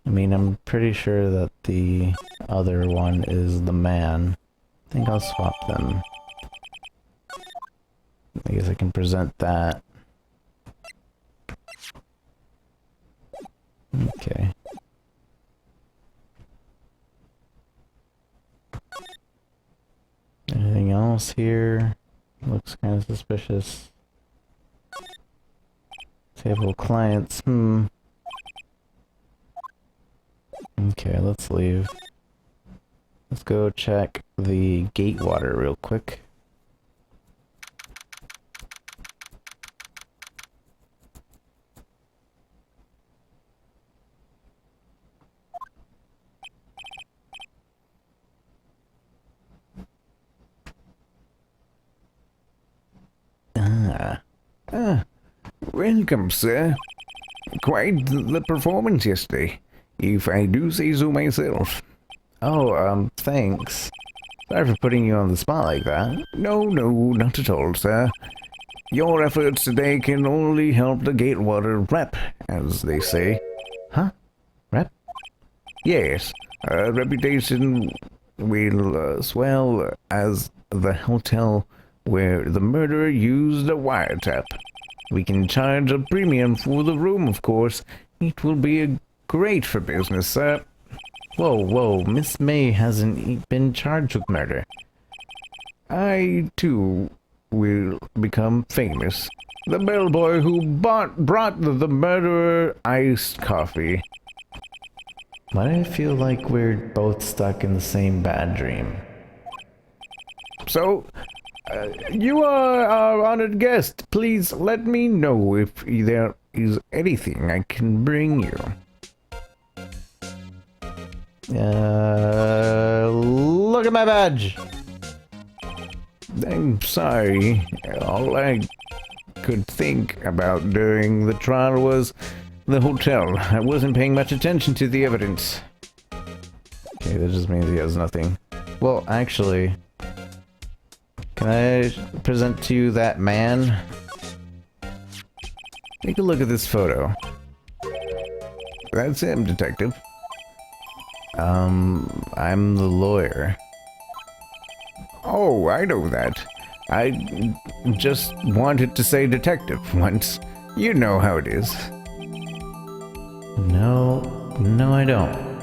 I mean, I'm pretty sure that the other one is the man. I think I'll swap them. I guess I can present that. Okay. Anything else here? Looks kind of suspicious. Table of clients. Okay, let's leave. Let's go check the gate water real quick. Welcome, sir. Quite the performance yesterday, if I do say so myself. Oh, thanks. Sorry for putting you on the spot like that. No, not at all, sir. Your efforts today can only help the Gatewater rep, as they say. Huh? Rep? Yes, reputation will swell as the hotel where the murderer used a wiretap. We can charge a premium for the room, of course. It will be great for business, sir. Whoa, Miss May hasn't been charged with murder. I, too, will become famous. The bellboy who brought the murderer iced coffee. Why do I feel like we're both stuck in the same bad dream? So, you are our honored guest. Please let me know if there is anything I can bring you. Look at my badge! I'm sorry. All I could think about during the trial was the hotel. I wasn't paying much attention to the evidence. Okay, that just means he has nothing. Well, actually, can I present to you that man? Take a look at this photo. That's him, detective. I'm the lawyer. Oh, I know that. I just wanted to say detective once. You know how it is. No, I don't.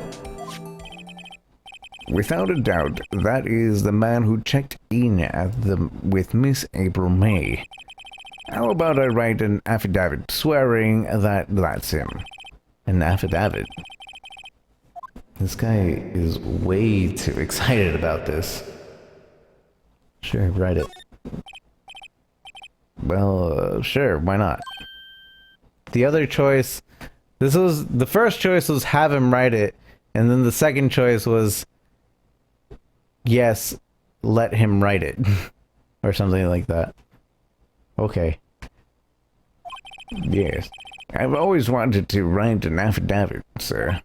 Without a doubt, that is the man who checked in with Miss April May. How about I write an affidavit swearing that that's him? An affidavit? This guy is way too excited about this. Sure, write it. Well, sure, why not? The other choice... the first choice was have him write it, and then the second choice was... yes, let him write it. Or something like that. Okay. Yes, I've always wanted to write an affidavit, sir.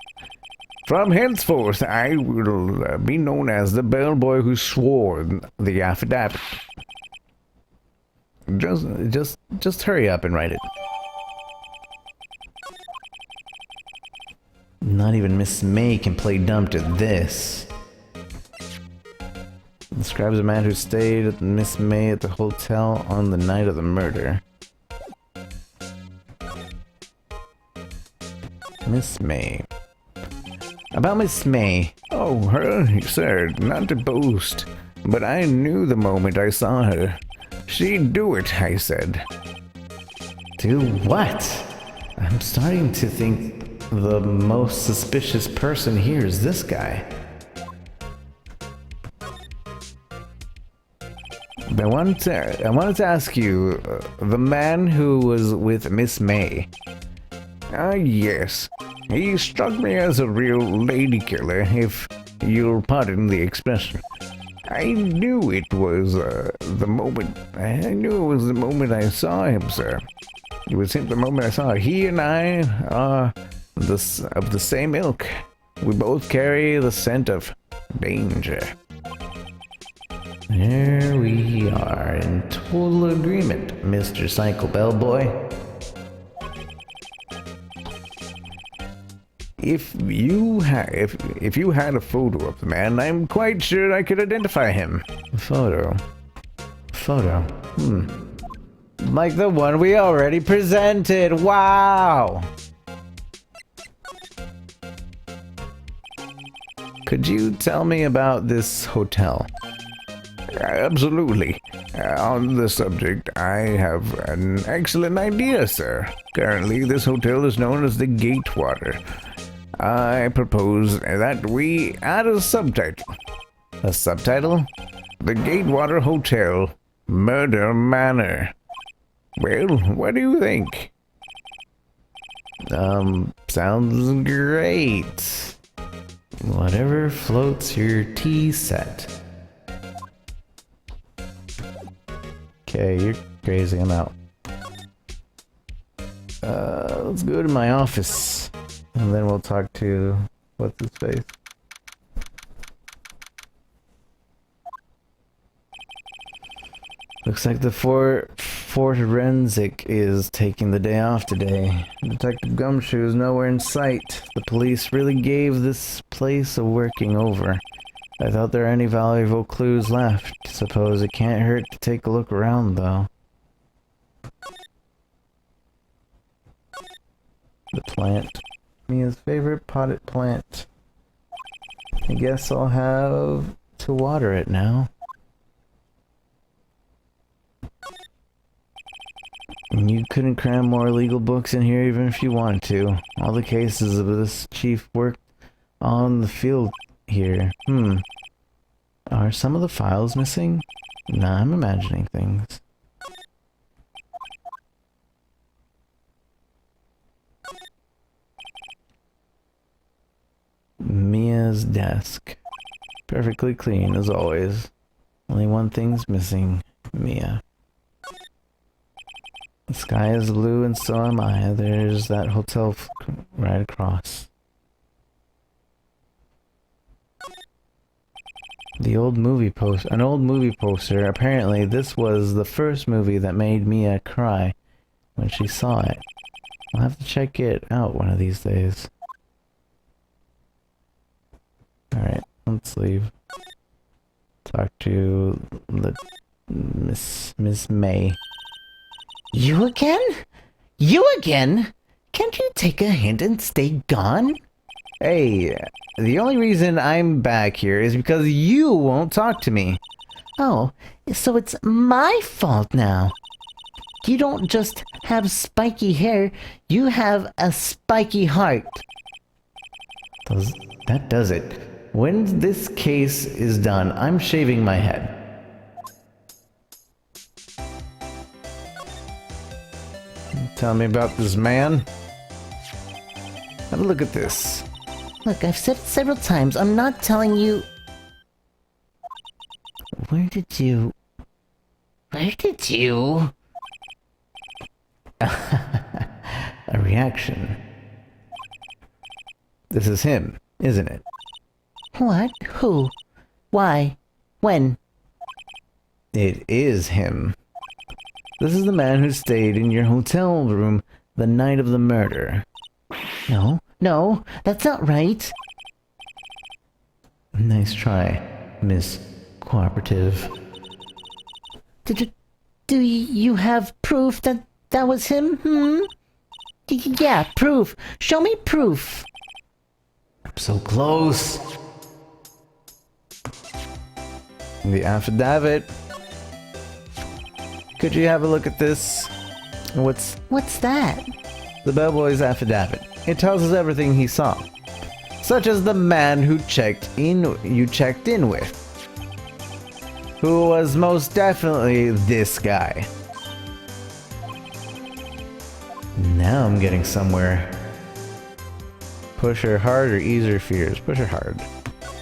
From henceforth, I will be known as the bellboy who swore the affidavit. Just hurry up and write it. Not even Miss May can play dumb to this. Describes a man who stayed at Miss May at the hotel on the night of the murder. Miss May. About Miss May. Oh, her, sir, not to boast, but I knew the moment I saw her. She'd do it, I said. Do what? I'm starting to think the most suspicious person here is this guy. I wanted to ask you, the man who was with Miss May. Ah, yes. He struck me as a real lady killer, if you'll pardon the expression. I knew it was the moment. I knew it was the moment I saw him, sir. It was him the moment I saw him. He and I are of the same ilk. We both carry the scent of danger. There we are in total agreement, Mr. Psycho Bellboy. If you had a photo of the man, I'm quite sure I could identify him. Photo. Like the one we already presented. Wow. Could you tell me about this hotel? Absolutely. On the subject, I have an excellent idea, sir. Currently, this hotel is known as the Gatewater. I propose that we add a subtitle. A subtitle? The Gatewater Hotel, Murder Manor. Well, what do you think? Sounds great. Whatever floats your tea set. Okay, you're crazy, I'm out. Let's go to my office. And then we'll talk to... what's his face? Looks like the forensic is taking the day off today. Detective Gumshoe is nowhere in sight. The police really gave this place a working over. I thought there were any valuable clues left. Suppose it can't hurt to take a look around, though. The plant. Mia's favorite potted plant. I guess I'll have to water it now. You couldn't cram more legal books in here even if you wanted to. All the cases of this chief worked on the field here. Are some of the files missing? Nah, I'm imagining things. Mia's desk. Perfectly clean as always. Only one thing's missing. Mia. The sky is blue and so am I. There's that hotel right across. An old movie poster. Apparently this was the first movie that made Mia cry when she saw it. I'll have to check it out one of these days. Alright, let's leave. Talk to the Miss May. You again? You again? Can't you take a hint and stay gone? Hey, the only reason I'm back here is because you won't talk to me. Oh, so it's my fault now. You don't just have spiky hair, you have a spiky heart. That does it. When this case is done, I'm shaving my head. Tell me about this man. Have a look at this. Look, I've said it several times, I'm not telling you... Where did you... A reaction. This is him, isn't it? What? Who? Why? When? It is him. This is the man who stayed in your hotel room the night of the murder. No, that's not right. Nice try, Miss Cooperative. Do you have proof that that was him? Yeah, proof. Show me proof. I'm so close. The affidavit. Could you have a look at this? What's that? the bellboy's affidavit? It tells us everything he saw, such as the man who you checked in with, who was most definitely this guy. Now I'm getting somewhere. Push her hard or ease her fears. Push her hard.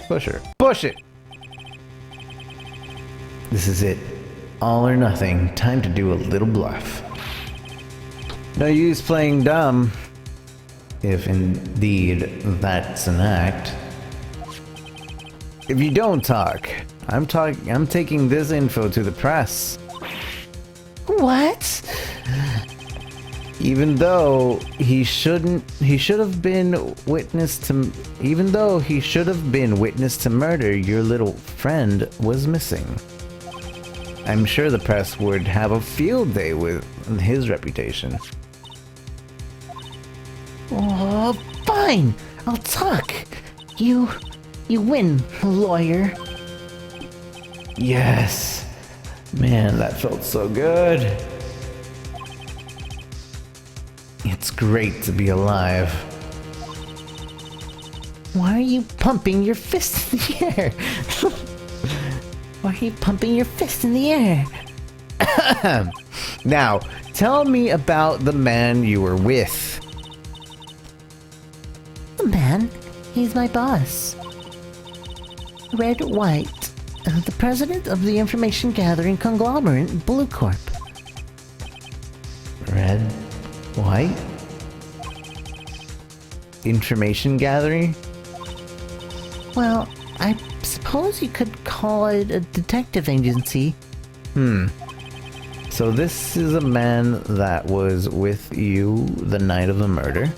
Push her. Push it! This is it. All or nothing. Time to do a little bluff. No use playing dumb. If indeed that's an act. If you don't talk, I'm taking this info to the press. What? Even though he should have been witness to murder, your little friend was missing. I'm sure the press would have a field day with his reputation. Oh, fine. I'll talk. You win, lawyer. Yes. Man, that felt so good. It's great to be alive. Why are you pumping your fist in the air? Why are you pumping your fist in the air? Now, tell me about the man you were with. The man? He's my boss. Wright, the president of the information gathering conglomerate Blue Corp. White? information gathering? Well, I suppose you could call it a detective agency. So this is a man that was with you the night of the murder?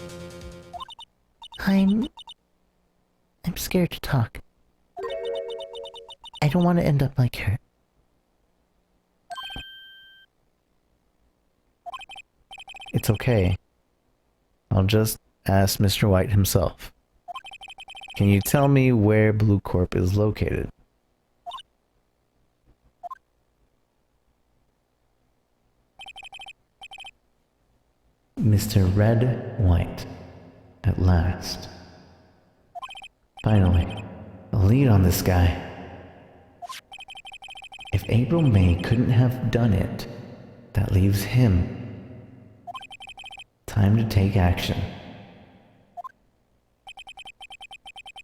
I'm scared to talk. I don't want to end up like her. It's okay. I'll just ask Mr. White himself. Can you tell me where Blue Corp is located? Mr. Red White. At last. Finally, a lead on this guy. If April May couldn't have done it, that leaves him. Time to take action.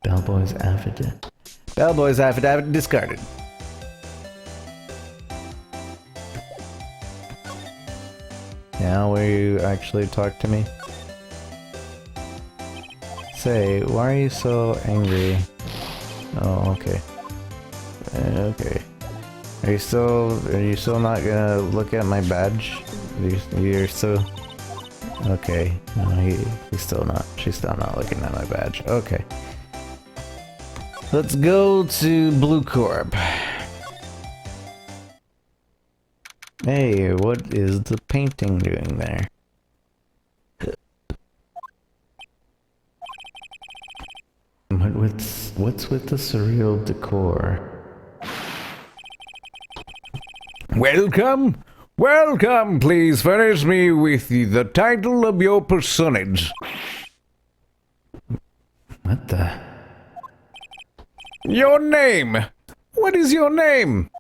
Bellboy's affidavit. Bellboy's affidavit discarded. Now will you actually talk to me? Say, why are you so angry? Oh, okay. Okay. Are you still not gonna look at my badge? You're still... Okay. No, he's still not. She's still not looking at my badge. Okay. Let's go to Blue Corp. Hey, what is the painting doing there? What's with the surreal decor? Welcome! Welcome! Please furnish me with the title of your personage. What the? Your name! What is your name?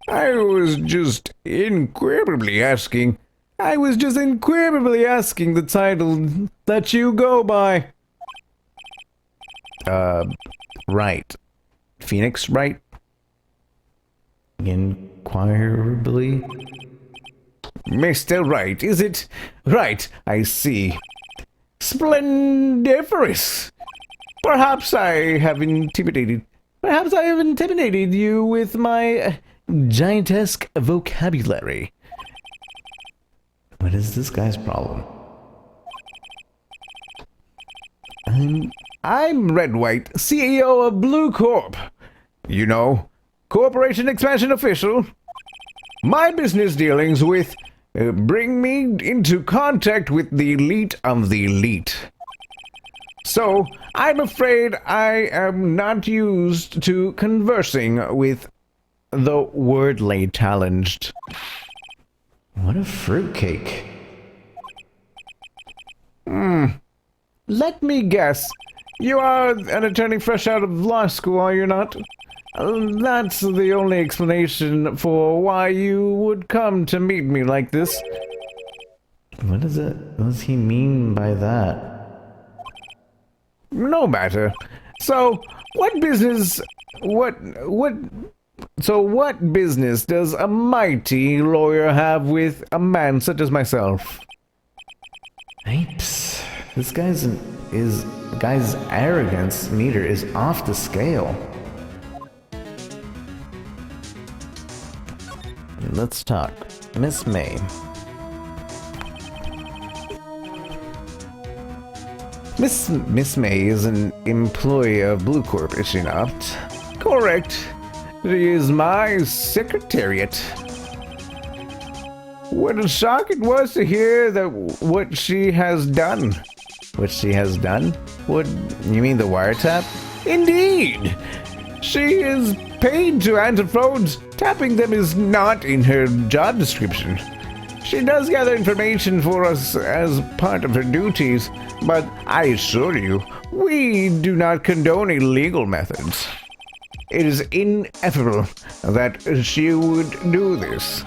I was just inquirably asking the title that you go by. Wright. Phoenix Wright? Inquirably? Mr. Wright, is it? Right, I see. Splendiferous! Perhaps I have intimidated you with my giantesque vocabulary. What is this guy's problem? I'm Red White, CEO of Blue Corp. You know, Corporation Expansion Official. My business dealings with bring me into contact with the elite of the elite. So, I'm afraid I am not used to conversing with the wordly challenged. What a fruitcake. Let me guess. You are an attorney fresh out of law school, are you not? That's the only explanation for why you would come to meet me like this. What does he mean by that? No matter. So, what business does a mighty lawyer have with a man such as myself? Apes. This guy's arrogance meter is off the scale. Let's talk. Miss May. Miss May is an employee of Blue Corp, is she not? Correct. She is my secretariat. What a shock it was to hear that what she has done. What she has done? What, you mean the wiretap? Indeed! She is paid to answer phones. Tapping them is not in her job description. She does gather information for us as part of her duties, but I assure you, we do not condone illegal methods. It is inevitable that she would do this.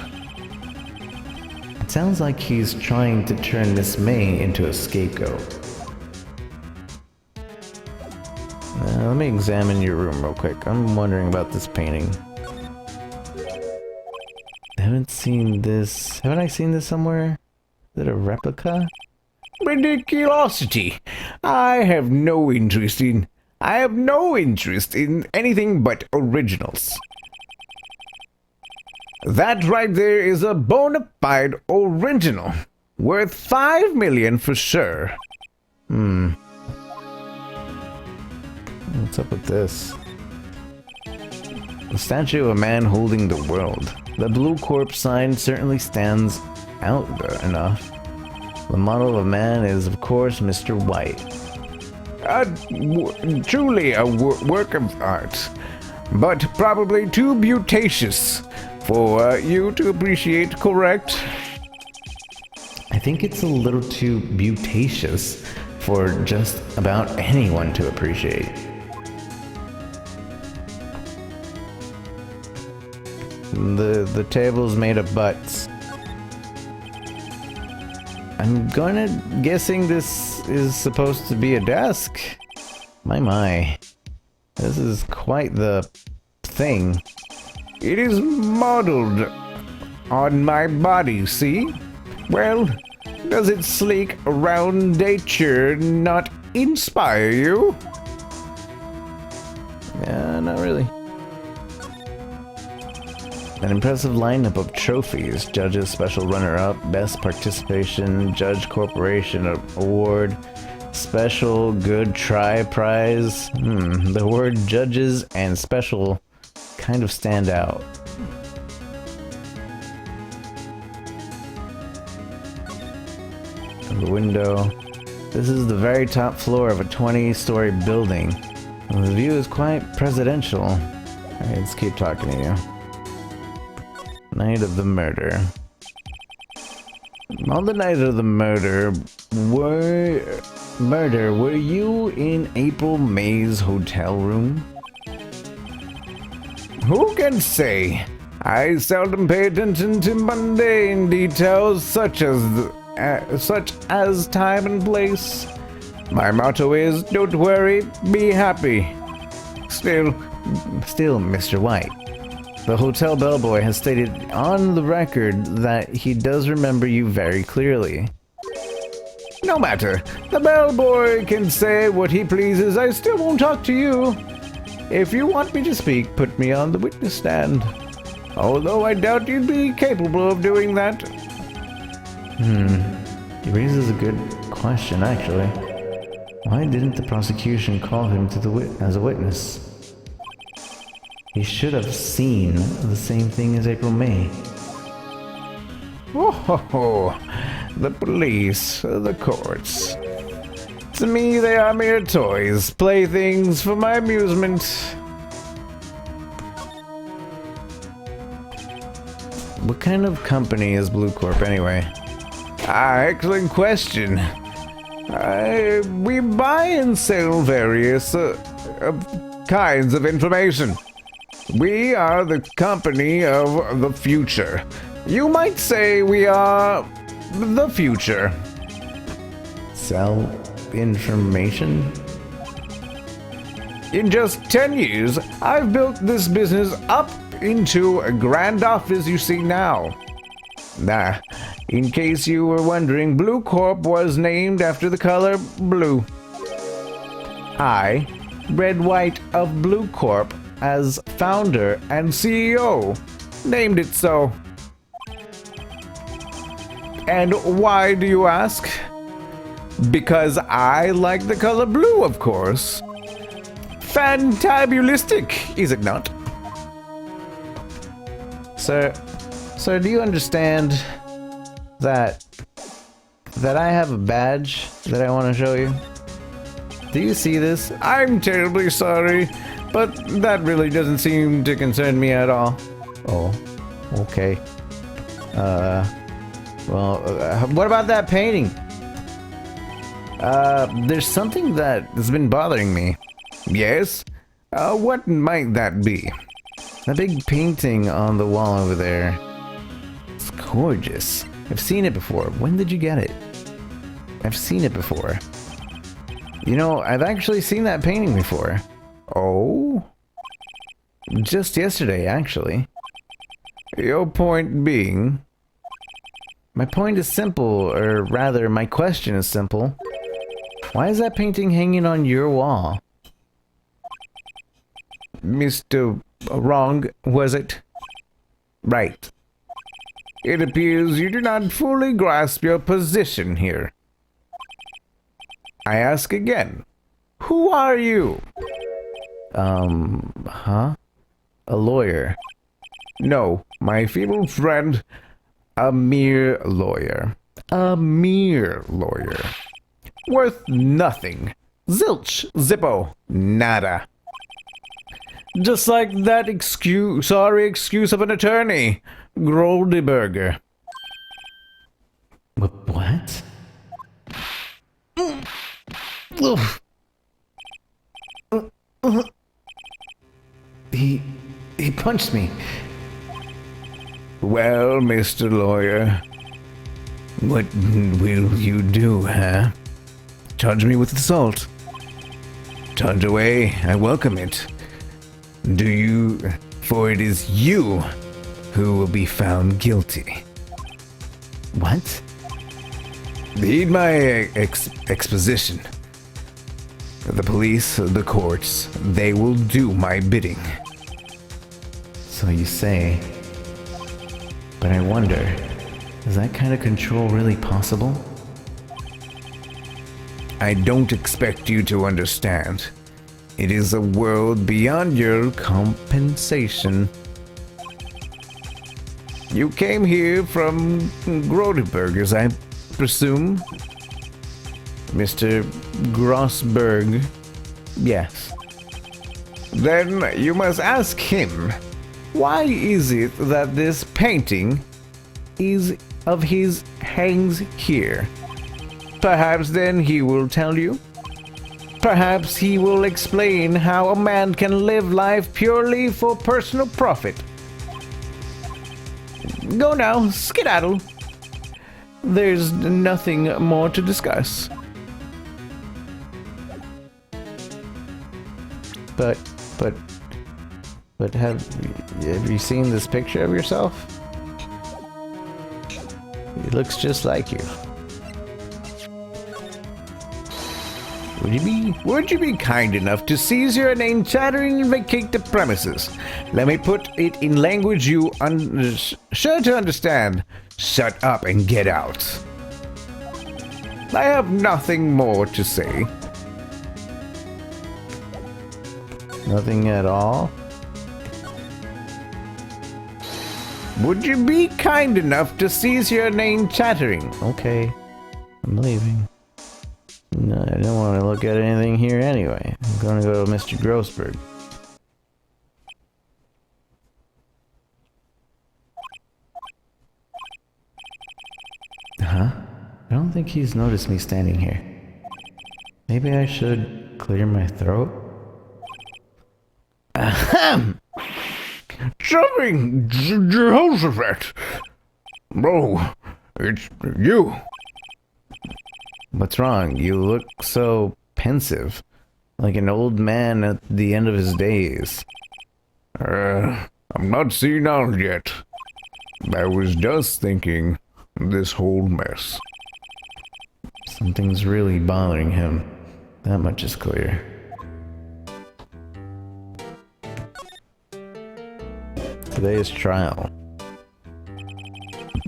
It sounds like he's trying to turn Miss May into a scapegoat. Let me examine your room real quick. I'm wondering about this painting. Haven't I seen this somewhere? Is it a replica? Ridiculosity. I have no interest in anything but originals. That right there is a bona fide original. Worth 5 million for sure. What's up with this? The statue of a man holding the world. The Blue Corp sign certainly stands out enough. The model of a man is, of course, Mr. White. Truly a work of art, but probably too beauticious for you to appreciate, correct? I think it's a little too beauticious for just about anyone to appreciate. The table's made of butts. I'm guessing this is supposed to be a desk. My. This is quite the thing. It is modeled on my body, see? Well, does its sleek, round nature not inspire you? Yeah, not really. An impressive lineup of trophies. Judges, special runner-up, best participation, Judge Corporation Award, special good try prize. The word judges and special kind of stand out. The window. This is the very top floor of a 20-story building. The view is quite presidential. Alright, let's keep talking to you. Night of the murder. On the night of the murder, were you in April May's hotel room? Who can say? I seldom pay attention to mundane details such as time and place. My motto is, don't worry, be happy. Still, Mr. White. The hotel bellboy has stated on the record that he does remember you very clearly. No matter. The bellboy can say what he pleases. I still won't talk to you. If you want me to speak, put me on the witness stand. Although I doubt you'd be capable of doing that. He raises a good question, actually. Why didn't the prosecution call him to as a witness? He should have seen the same thing as April May. Oh, the police, the courts. To me, they are mere toys, playthings for my amusement. What kind of company is Blue Corp anyway? Excellent question. We buy and sell various kinds of information. We are the company of the future. You might say we are the future. Sell information? In just 10 years, I've built this business up into a grand office you see now. In case you were wondering, Blue Corp was named after the color blue. I, Red White of Blue Corp, as founder and CEO, named it so. And why do you ask? Because I like the color blue, of course. Fantabulistic, is it not? Sir, do you understand that I have a badge that I want to show you? Do you see this? I'm terribly sorry, but that really doesn't seem to concern me at all. Oh, okay. What about that painting? There's something that has been bothering me. Yes? What might that be? That big painting on the wall over there. It's gorgeous. I've seen it before. When did you get it? I've seen it before. You know, I've actually seen that painting before. Oh? Just yesterday, actually. Your point being? My point is simple, or rather, my question is simple. Why is that painting hanging on your wall? Mr. Wrong, was it? Right. It appears you do not fully grasp your position here. I ask again, who are you? Huh? A lawyer. No, my feeble friend, a mere lawyer. A mere lawyer. Worth nothing. Zilch, zippo, nada. Just like that sorry excuse of an attorney, Groldeberger. What? He punched me. Well, Mr. Lawyer, what will you do, huh? Charge me with assault. Charge away, I welcome it. Do you, for it is you who will be found guilty. What? Heed my exposition. The police, the courts, they will do my bidding. So you say. But I wonder, is that kind of control really possible? I don't expect you to understand. It is a world beyond your compensation. You came here from Grodeberger's, I presume? Mr. Grossberg. Yes. Then you must ask him, why is it that this painting of his hangs here? Perhaps then he will tell you. Perhaps he will explain how a man can live life purely for personal profit. Go now, skedaddle. There's nothing more to discuss. But have you seen this picture of yourself? It looks just like you. Would you be kind enough to cease your inane chattering and vacate the premises? Let me put it in language you sure to understand. Shut up and get out. I have nothing more to say. Nothing at all? Would you be kind enough to cease your inane chattering? Okay, I'm leaving. No, I don't want to look at anything here anyway. I'm going to go to Mr. Grossberg. Huh? I don't think he's noticed me standing here. Maybe I should clear my throat? Ahem! Jumping Jehoshaphat! Bro, it's you. What's wrong? You look so pensive. Like an old man at the end of his days. I'm not senile yet. I was just thinking this whole mess. Something's really bothering him. That much is clear. Today is trial.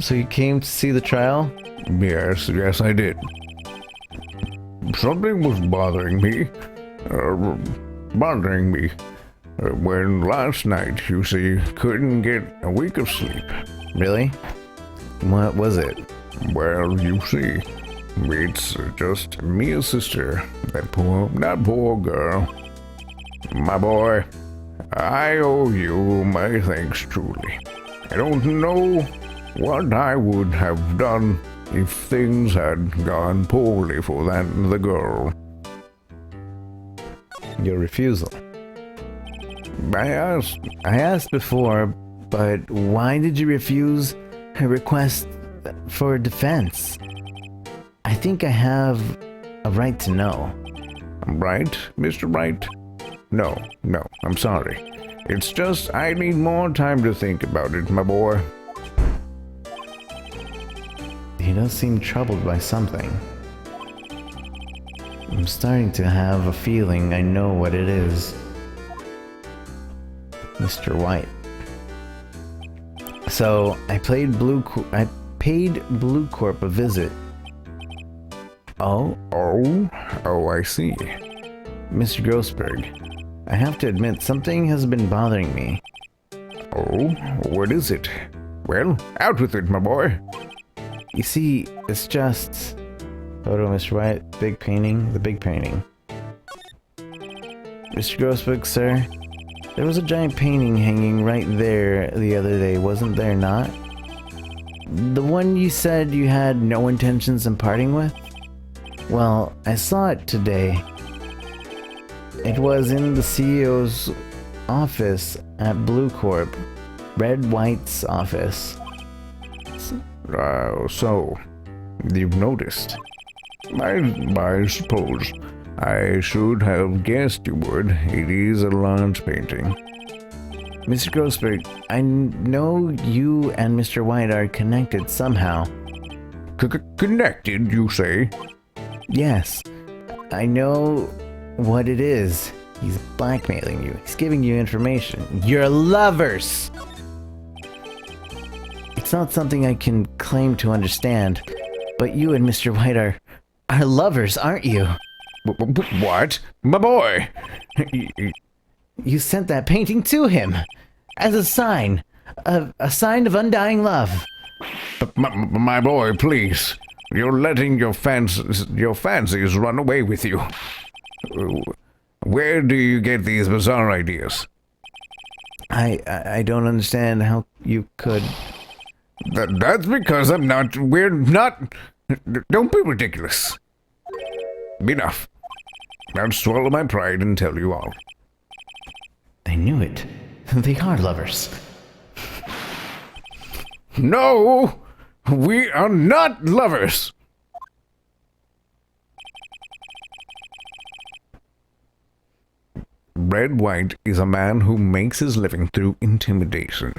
So you came to see the trial? Yes, I did. Something was bothering me. When last night, you see, couldn't get a wink of sleep. Really? What was it? Well, you see, it's just me and sister. That poor girl. My boy, I owe you my thanks truly. I don't know what I would have done if things had gone poorly for the girl. Your refusal. I asked before, but why did you refuse her request for defense? I think I have a right to know. Right, Mr. Wright? No, I'm sorry. It's just I need more time to think about it, my boy. He does seem troubled by something. I'm starting to have a feeling I know what it is. Mr. White. So, I paid Blue Corp a visit. Oh, I see. Mr. Grossberg, I have to admit something has been bothering me. Oh, what is it? Well, out with it, my boy. You see, it's just... Photo, Mr. White, big painting, the big painting. Mr. Grossberg, sir, there was a giant painting hanging right there the other day, wasn't there not? The one you said you had no intentions in parting with? Well, I saw it today. It was in the CEO's office at Blue Corp, Red White's office. So, you've noticed. I suppose I should have guessed you would. It is a large painting. Mr. Grossberg, I know you and Mr. White are connected somehow. Connected, you say? Yes, I know what it is. He's blackmailing you. He's giving you information. You're lovers! It's not something I can claim to understand, but you and Mr. White are lovers, aren't you? What? My boy! You sent that painting to him as a sign, a sign of undying love. My boy, please. You're letting your fancies run away with you. Where do you get these bizarre ideas? I don't understand how you could... That's because we're not... Don't be ridiculous. Enough. I'll swallow my pride and tell you all. I knew it. They are lovers. No! We are not lovers! Red White is a man who makes his living through intimidation.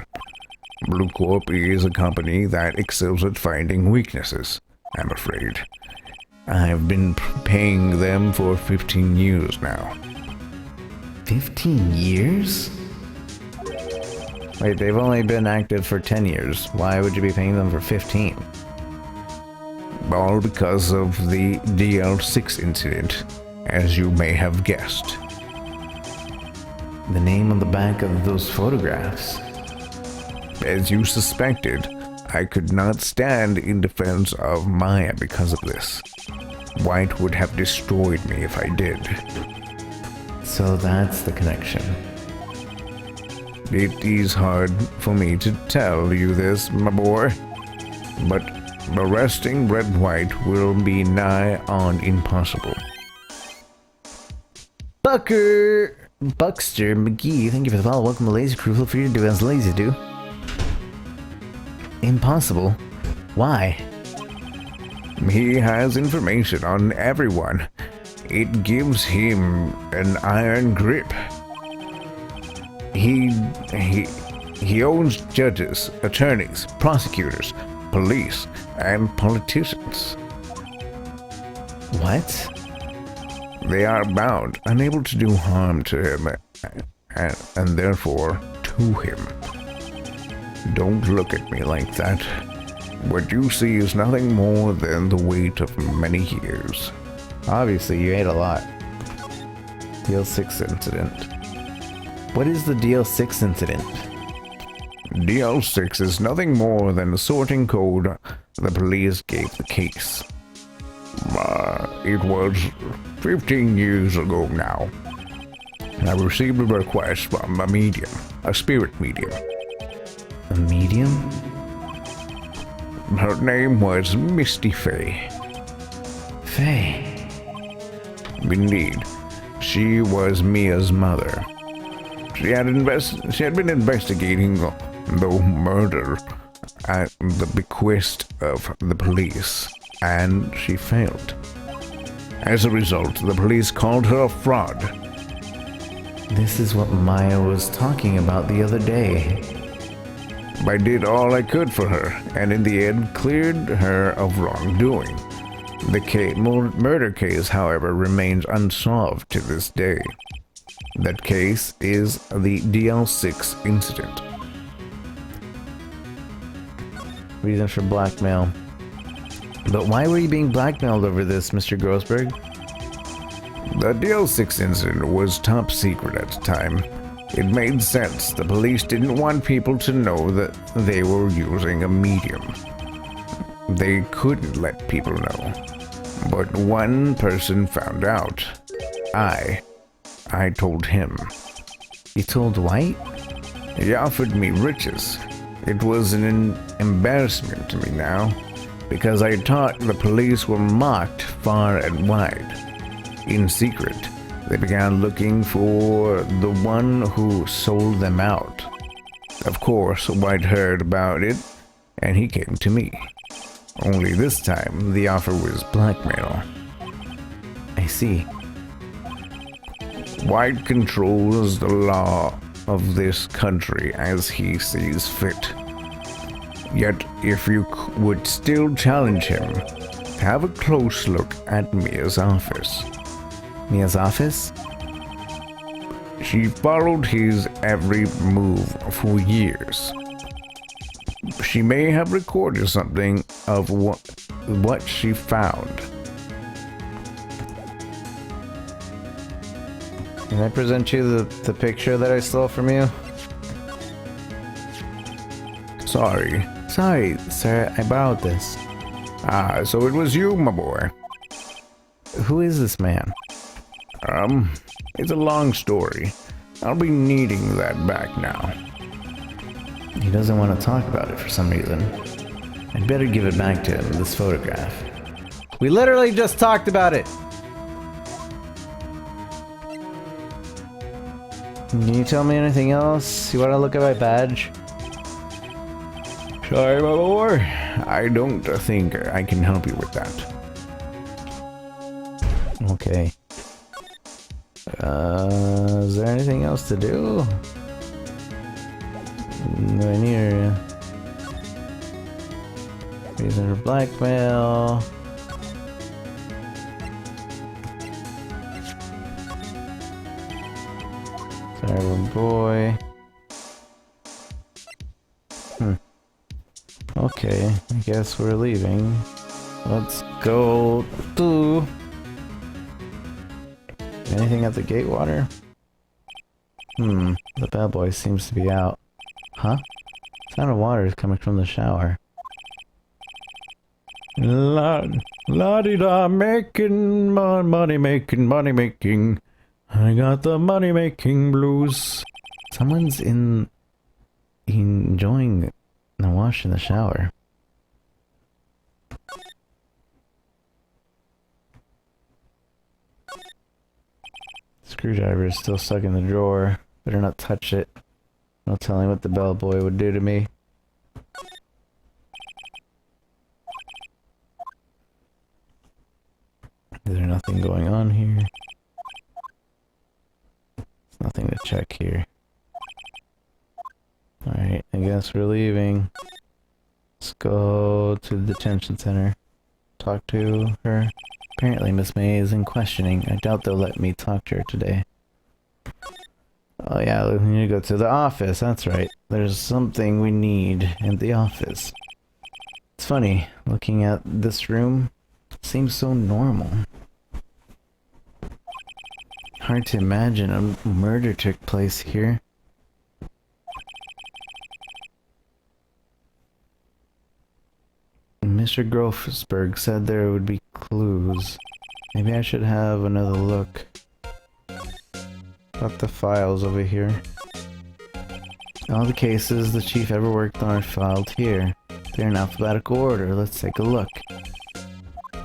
Blue Corp is a company that excels at finding weaknesses, I'm afraid. I've been paying them for 15 years now. 15 years? Wait, they've only been active for 10 years. Why would you be paying them for 15? All because of the DL6 incident, as you may have guessed. The name on the back of those photographs. As you suspected, I could not stand in defense of Maya because of this. White would have destroyed me if I did. So that's the connection. It is hard for me to tell you this, my boy, but arresting Red White will be nigh on impossible. Buckster McGee, thank you for the follow. Welcome to Lazy Crew. Feel free to do as lazy do. Impossible? Why? He has information on everyone. It gives him an iron grip. He owns judges, attorneys, prosecutors, police, and politicians. What? They are bound, unable to do harm to him, and therefore to him. Don't look at me like that. What you see is nothing more than the weight of many years. Obviously, you ate a lot. DL6 incident. What is the DL6 incident? DL6 is nothing more than the sorting code the police gave the case. It was 15 years ago now. I received a request from a medium, a spirit medium. A medium? Her name was Misty Fay. Faye. Indeed, she was Mia's mother. She had been investigating the murder at the bequest of the police, and she failed. As a result, the police called her a fraud. This is what Maya was talking about the other day. I did all I could for her, and in the end cleared her of wrongdoing. The murder case, however, remains unsolved to this day. That case is the DL6 incident. Reason for blackmail. But why were you being blackmailed over this, Mr. Grossberg? The DL6 incident was top secret at the time. It made sense. The police didn't want people to know that they were using a medium. They couldn't let people know. But one person found out. I told him. You told White? He offered me riches. It was an embarrassment to me now, because I thought the police were mocked far and wide. In secret, they began looking for the one who sold them out. Of course, White heard about it, and he came to me. Only this time, the offer was blackmail. I see. White controls the law of this country as he sees fit. Yet, if you would still challenge him, have a close look at Mia's office. Mia's office? She followed his every move for years. She may have recorded something of what she found. Can I present you the picture that I stole from you? Sorry. Sorry, sir, I borrowed this. Ah, so it was you, my boy. Who is this man? It's a long story. I'll be needing that back now. He doesn't want to talk about it for some reason. I'd better give it back to him, this photograph. We literally just talked about it! Can you tell me anything else? You want to look at my badge? Sorry, my boy. I don't think I can help you with that. Okay. Is there anything else to do? No, I need her. Reason for blackmail. Sorry, little boy. Okay, I guess we're leaving. Let's go to... Anything at the gatewater? The bad boy seems to be out. Huh? Sound of water is coming from the shower. La-di-da, making money making. I got the money making blues. Someone's enjoying the wash in the shower. Screwdriver is still stuck in the drawer. Better not touch it. No telling what the bellboy would do to me. Is there nothing going on here? There's nothing to check here. Alright, I guess we're leaving. Let's go to the detention center. Talk to her. Apparently Miss May is in questioning. I doubt they'll let me talk to her today. Oh yeah, we need to go to the office. That's right. There's something we need in the office. It's funny, looking at this room, it seems so normal. Hard to imagine a murder took place here. Mr. Grossberg said there would be clues. Maybe I should have another look. Got the files over here. All the cases the chief ever worked on are filed here. They're in alphabetical order. Let's take a look.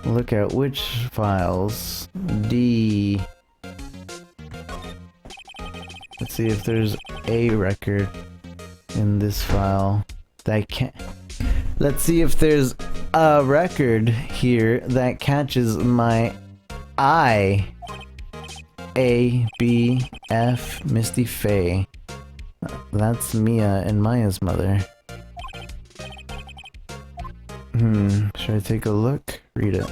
Look at which files. D. Let's see if there's a record in this file that can't. Let's see if there's a record here that catches my eye. A, B, F, Misty Faye. That's Mia and Maya's mother. Should I take a look? Read it.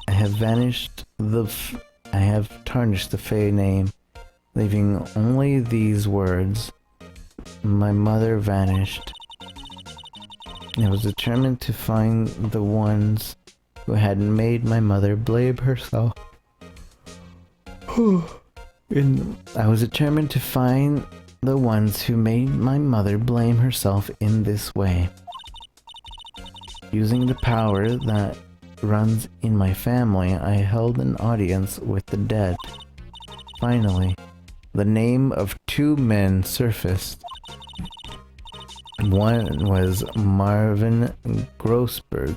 I have I have tarnished the Fey name, leaving only these words. My mother vanished. I was determined to find the ones who had made my mother blame herself. I was determined to find the ones who made my mother blame herself in this way. Using the power that runs in my family, I held an audience with the dead. Finally, the name of two men surfaced. One was Marvin Grossberg,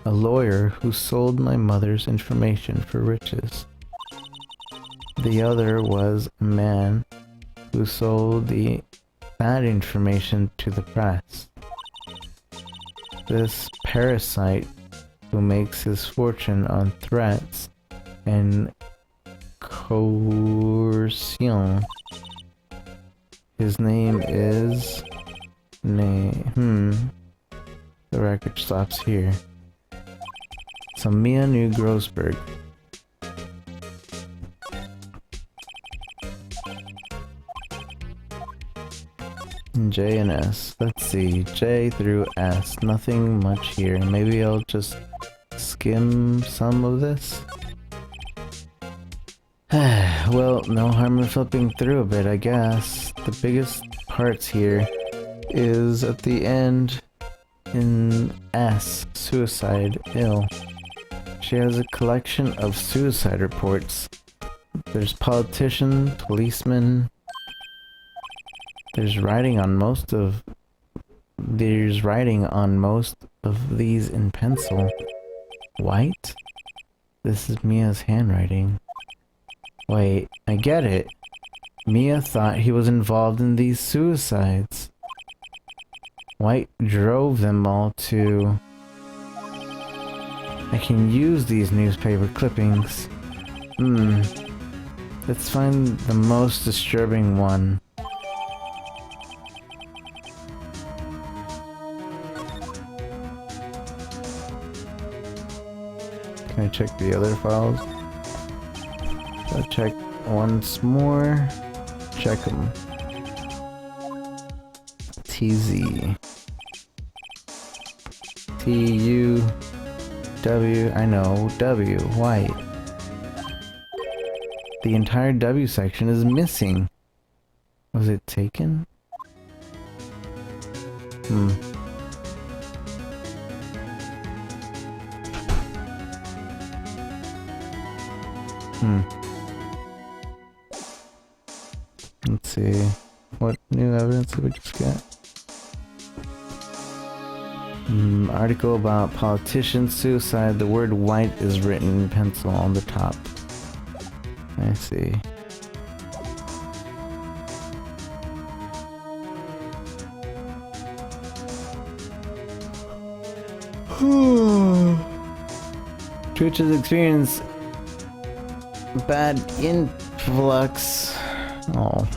a lawyer who sold my mother's information for riches. The other was a man who sold that information to the press. This parasite who makes his fortune on threats and coercion. His name is... The record stops here. So Mia knew Grossberg. J and S. Let's see. J through S. Nothing much here. Maybe I'll just skim some of this. Well, no harm in flipping through a bit, I guess. The biggest parts here is at the end in S. Suicide. Ill. She has a collection of suicide reports. There's politician, policeman. There's writing on most of these in pencil. White? This is Mia's handwriting. Wait, I get it. Mia thought he was involved in these suicides. White drove them all to... I can use these newspaper clippings. Let's find the most disturbing one. Can I check the other files? I'll check once more. Check them. TZ. TU. I know. W. White. The entire W section is missing. Was it taken? Let's see. What new evidence did we just get? Article about politician suicide. The word white is written in pencil on the top. I see. Twitch has experienced bad influx. Oh.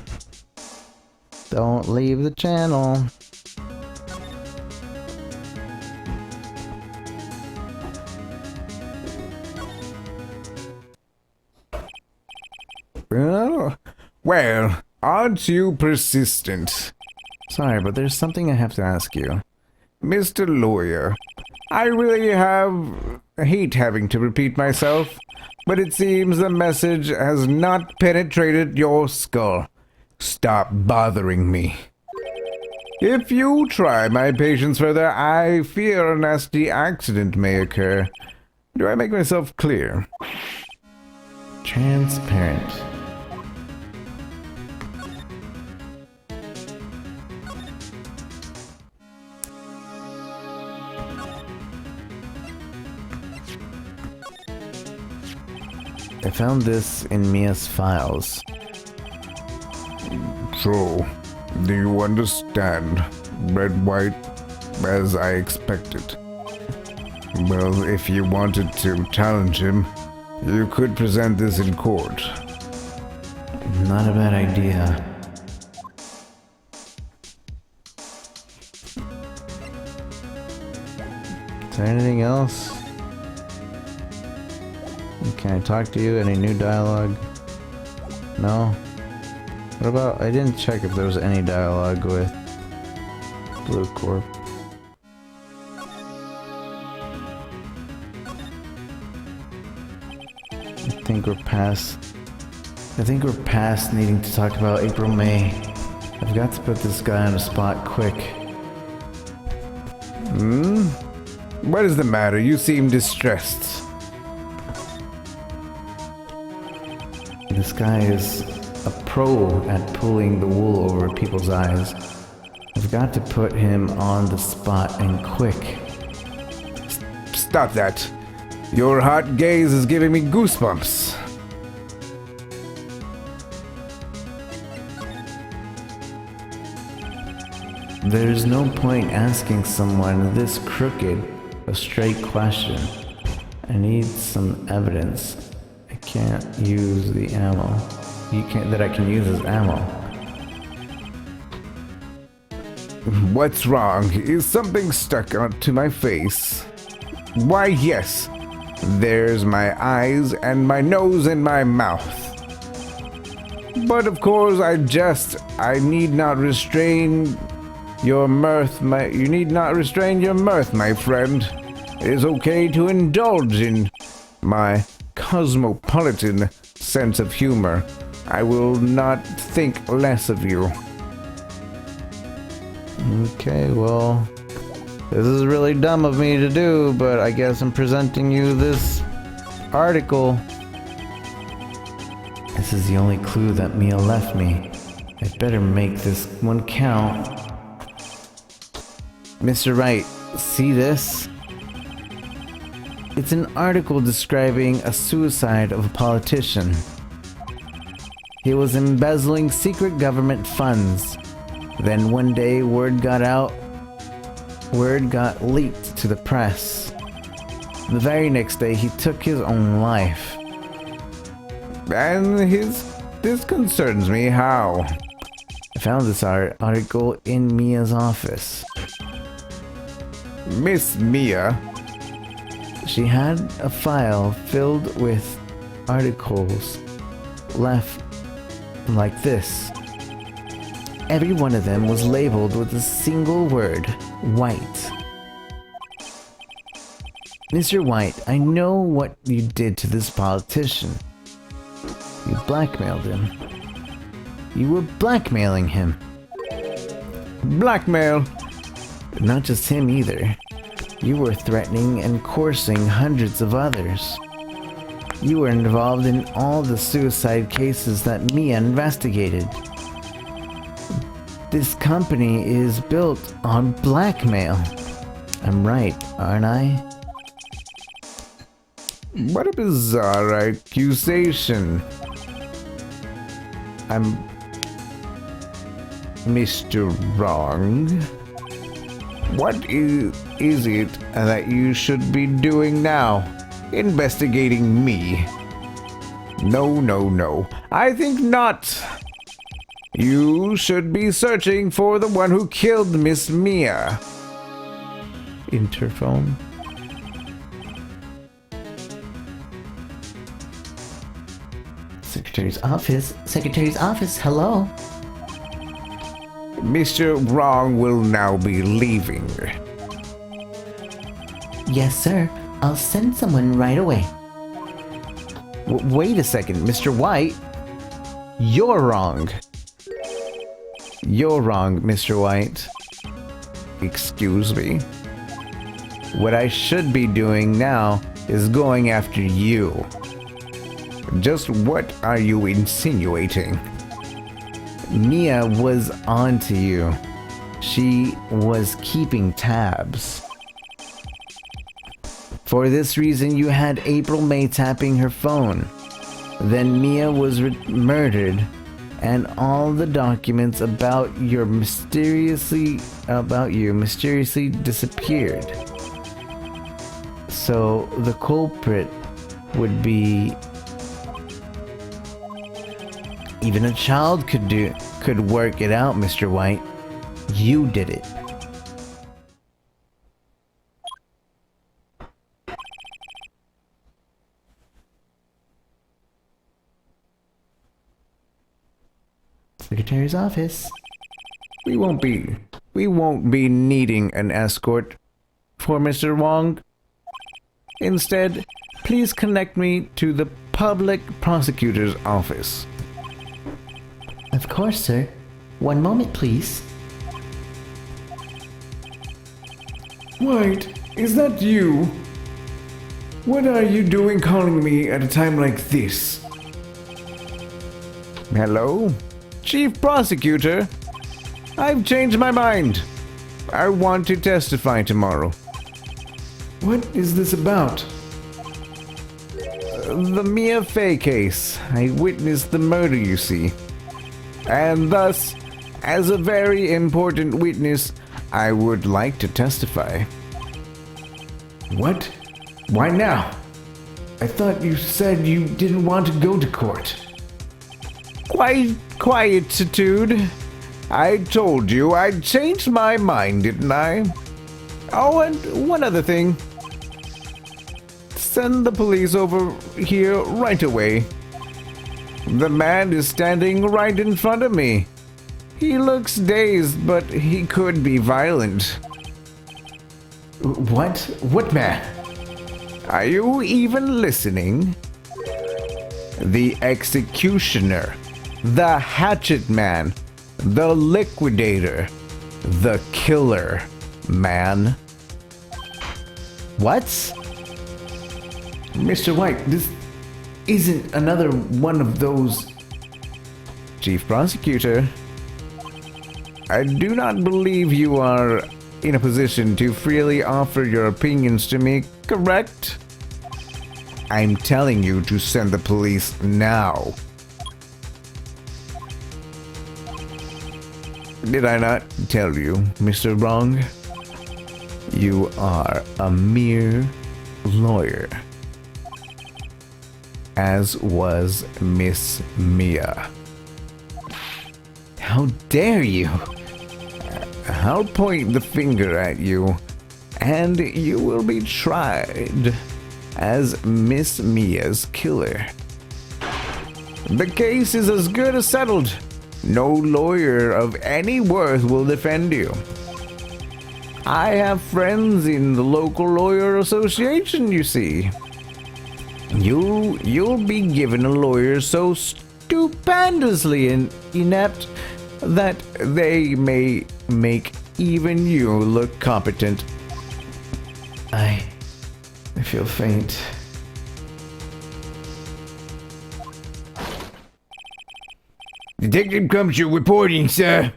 Don't leave the channel. Well, aren't you persistent? Sorry, but there's something I have to ask you. Mr. Lawyer, I really hate having to repeat myself, but it seems the message has not penetrated your skull. Stop bothering me. If you try my patience further, I fear a nasty accident may occur. Do I make myself clear? Transparent. I found this in Mia's files. So, do you understand? Red, white, as I expected. Well, if you wanted to challenge him, you could present this in court. Not a bad idea. there anything else? Can I talk to you? Any new dialogue? No? What about... I didn't check if there was any dialogue with Blue Corp. I think we're past needing to talk about April May. I've got to put this guy on the spot quick. What is the matter? You seem distressed. This guy is a pro at pulling the wool over people's eyes. I've got to put him on the spot and quick. Stop that. Your hot gaze is giving me goosebumps. There's no point asking someone this crooked a straight question. I need some evidence. I can't use the ammo. That I can use as ammo. What's wrong? Is something stuck onto my face? Why, yes. There's my eyes and my nose and my mouth. But of course, I need not restrain your mirth, you need not restrain your mirth, my friend. It is okay to indulge in my cosmopolitan sense of humor. I will not think less of you. Okay, well, this is really dumb of me to do, but I guess I'm presenting you this article. This is the only clue that Mia left me. I better make this one count. Mr. Wright, see this? It's an article describing a suicide of a politician. He was embezzling secret government funds. Then one day word got leaked to the press. The very next day he took his own life. And this concerns me. How? I found this article in Mia's office. Miss Mia? She had a file filled with articles left like this. Every one of them was labeled with a single word, White. Mr. White, I know what you did to this politician. You blackmailed him. You were blackmailing him. Blackmail? Not just him either. You were threatening and coercing hundreds of others. You were involved in all the suicide cases that Mia investigated. This company is built on blackmail. I'm right, aren't I? What a bizarre accusation. I'm Mr. Wrong. What is it that you should be doing now? Investigating me? No. I think not. You should be searching for the one who killed Miss Mia. Interphone. Secretary's office, hello? Mr. Wrong will now be leaving. Yes, sir. I'll send someone right away. Wait a second, Mr. White. You're wrong. You're wrong, Mr. White. Excuse me? What I should be doing now is going after you. Just what are you insinuating? Mia was onto you. She was keeping tabs. For this reason, you had April May tapping her phone. Then Mia was murdered, and all the documents about you mysteriously disappeared. So the culprit would be even a child could work it out, Mr. White. You did it. Secretary's office. We won't be needing an escort for Mr. Wong. Instead, please connect me to the public prosecutor's office. Of course, sir. One moment, please. Wright, is that you? What are you doing calling me at a time like this? Hello? Chief Prosecutor? I've changed my mind. I want to testify tomorrow. What is this about? The Mia Fey case. I witnessed the murder, you see. And thus, as a very important witness, I would like to testify. What? Why now? I thought you said you didn't want to go to court. Quietude. I told you I'd changed my mind, didn't I? Oh, and one other thing. Send the police over here right away. The man is standing right in front of me. He looks dazed, but he could be violent. What? What man? Are you even listening? The executioner, the hatchet man, the liquidator, the killer man. What? Mr. White, this isn't another one of those... Chief Prosecutor, I do not believe you are in a position to freely offer your opinions to me, correct? I'm telling you to send the police now. Did I not tell you, Mr. Wrong? You are a mere lawyer. As was Miss Mia. How dare you? I'll point the finger at you, and you will be tried as Miss Mia's killer. The case is as good as settled. No lawyer of any worth will defend you. I have friends in the local lawyer association, you see. You'll be given a lawyer so stupendously inept that they may make even you look competent. I feel faint. Detective Gumshoe reporting, sir.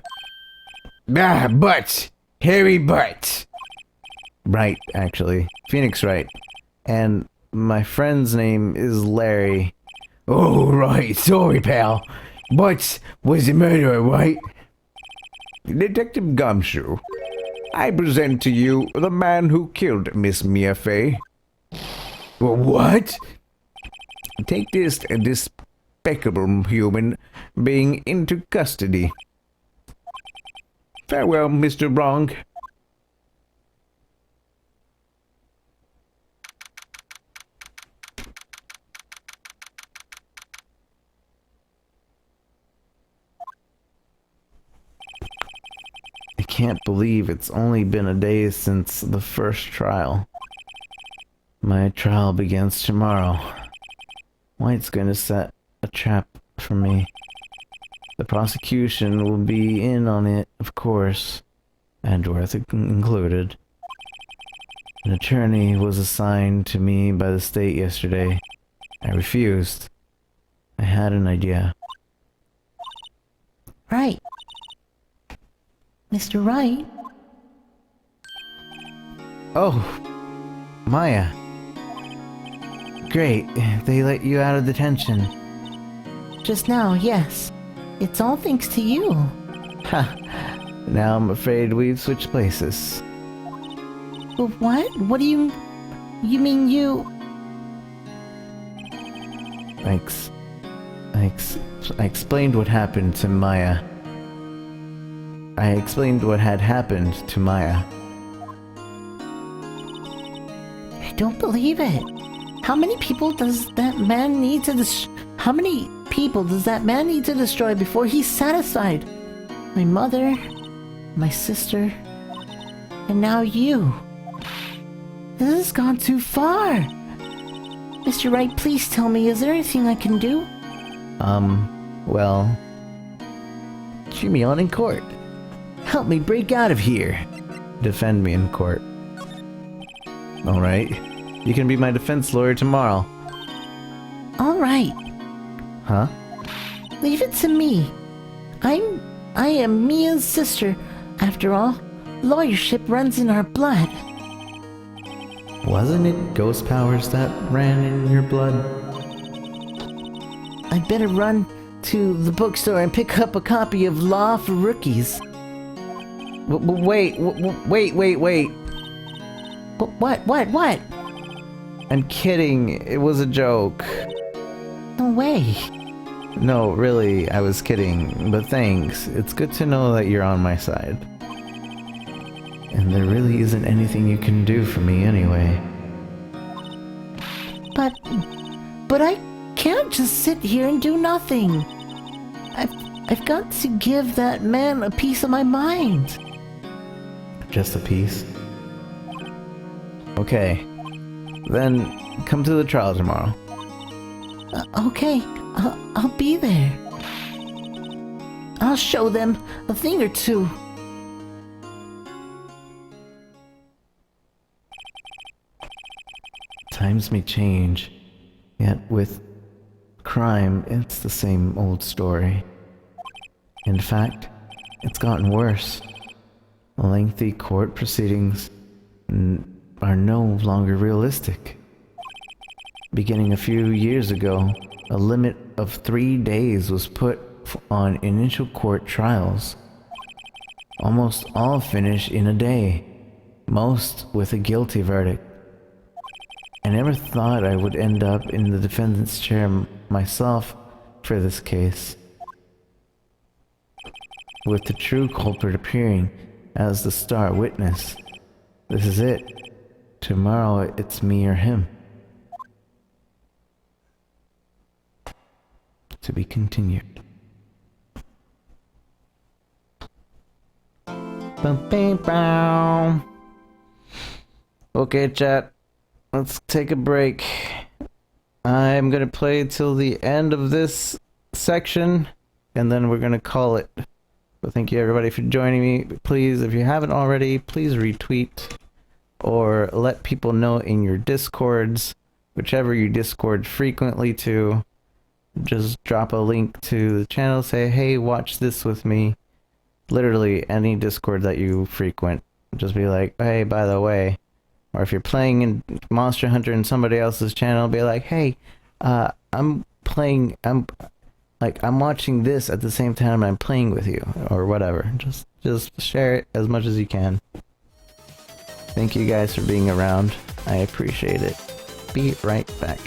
Butts. Harry Butts. Right, actually. Phoenix Wright. And my friend's name is Larry. Oh, right. Sorry, pal. Butts was the murderer, right? Detective Gumshoe, I present to you the man who killed Miss Mia Fey. What? Take this despicable human being into custody. Farewell, Mr. Wrong. I can't believe it's only been a day since the first trial. My trial begins tomorrow. White's gonna set a trap for me. The prosecution will be in on it, of course, Edgeworth included. An attorney was assigned to me by the state yesterday. I refused. I had an idea. Right. Mr. Wright? Oh, Maya. Great, they let you out of detention. Just now, yes. It's all thanks to you. Ha! Now I'm afraid we've switched places. But what? What do you... You mean you... I explained what happened to Maya. I explained what had happened to Maya. I don't believe it. How many people does that man need to How many... people does that man need to destroy before he's satisfied? My mother, my sister, and now you. This has gone too far. Mr. Wright, please tell me, is there anything I can do? Well, cheer me on in court. Help me break out of here. Defend me in court. Alright. You can be my defense lawyer tomorrow. All right, Huh? leave it to me. I am Mia's sister. After all, lawyership runs in our blood. Wasn't it ghost powers that ran in your blood? I'd better run to the bookstore and pick up a copy of Law for Rookies. Wait. What? I'm kidding. It was a joke. No way. No, really, I was kidding. But thanks. It's good to know that you're on my side. And there really isn't anything you can do for me anyway. But I can't just sit here and do nothing. I've got to give that man a piece of my mind. Just a piece? Okay. Then come to the trial tomorrow. Okay, I'll be there. I'll show them a thing or two. Times may change, yet with crime, it's the same old story. In fact, it's gotten worse. Lengthy court proceedings are no longer realistic. Beginning a few years ago, a limit of 3 days was put on initial court trials. Almost all finish in a day, most with a guilty verdict. I never thought I would end up in the defendant's chair myself for this case, with the true culprit appearing as the star witness. This is it. Tomorrow it's me or him. To be continued. Okay, chat. Let's take a break. I'm gonna play till the end of this section, and then we're gonna call it. So thank you everybody for joining me. Please, if you haven't already, please retweet or let people know in your discords, whichever you discord frequently to. Just drop a link to the channel, say, hey, watch this with me. Literally any discord that you frequent. Just be like, hey, by the way. Or if you're playing in Monster Hunter in somebody else's channel, be like, hey, I'm watching this at the same time I'm playing with you, or whatever. Just share it as much as you can. Thank you guys for being around. I appreciate it. Be right back.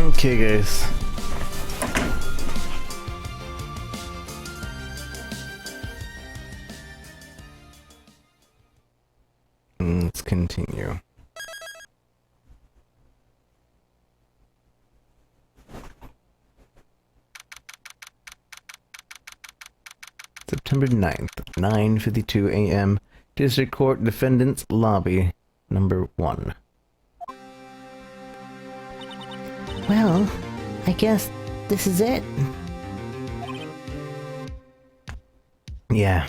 Okay, guys. Let's continue. September 9th, 9:52 a.m. District Court Defendant's Lobby, number 1. Well, I guess this is it. Yeah.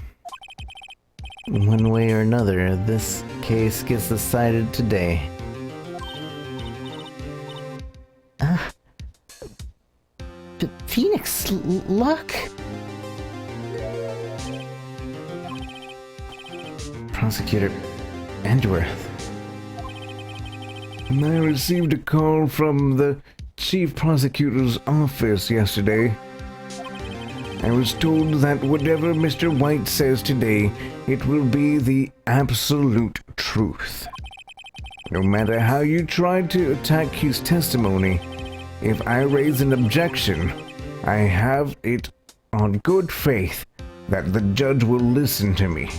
One way or another, this case gets decided today. Phoenix, look. Prosecutor Edgeworth. I received a call from the chief prosecutor's office yesterday. I was told that whatever Mr. White says today, it will be the absolute truth. No matter how you try to attack his testimony, if I raise an objection, I have it on good faith that the judge will listen to me.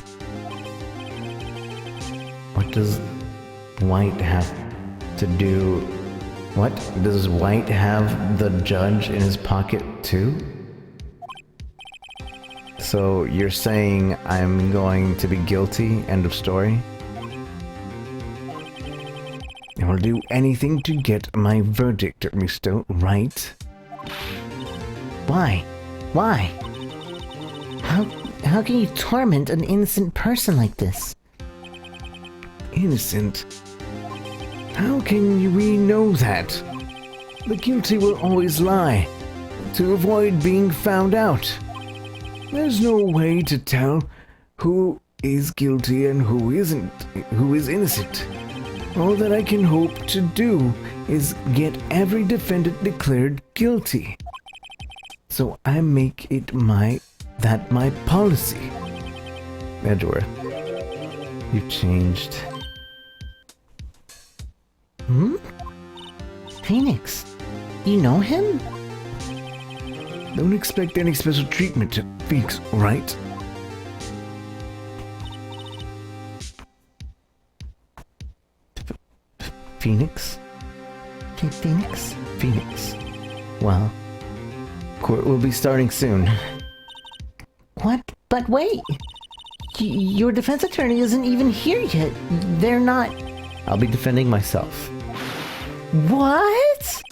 What does White have to do? What? Does White have the judge in his pocket too? So you're saying I'm going to be guilty? End of story? I will do anything to get my verdict, Mr. Wright. Why? Why? How can you torment an innocent person like this? Innocent? How can we know that? The guilty will always lie, to avoid being found out. There's no way to tell who is guilty and who isn't, who is innocent. All that I can hope to do is get every defendant declared guilty. So I make it my policy. Edgeworth, you've changed. Phoenix, you know him? Don't expect any special treatment to Phoenix, right? Phoenix? Phoenix? Phoenix. Well, court will be starting soon. What? But wait! Your defense attorney isn't even here yet. They're not... I'll be defending myself. What?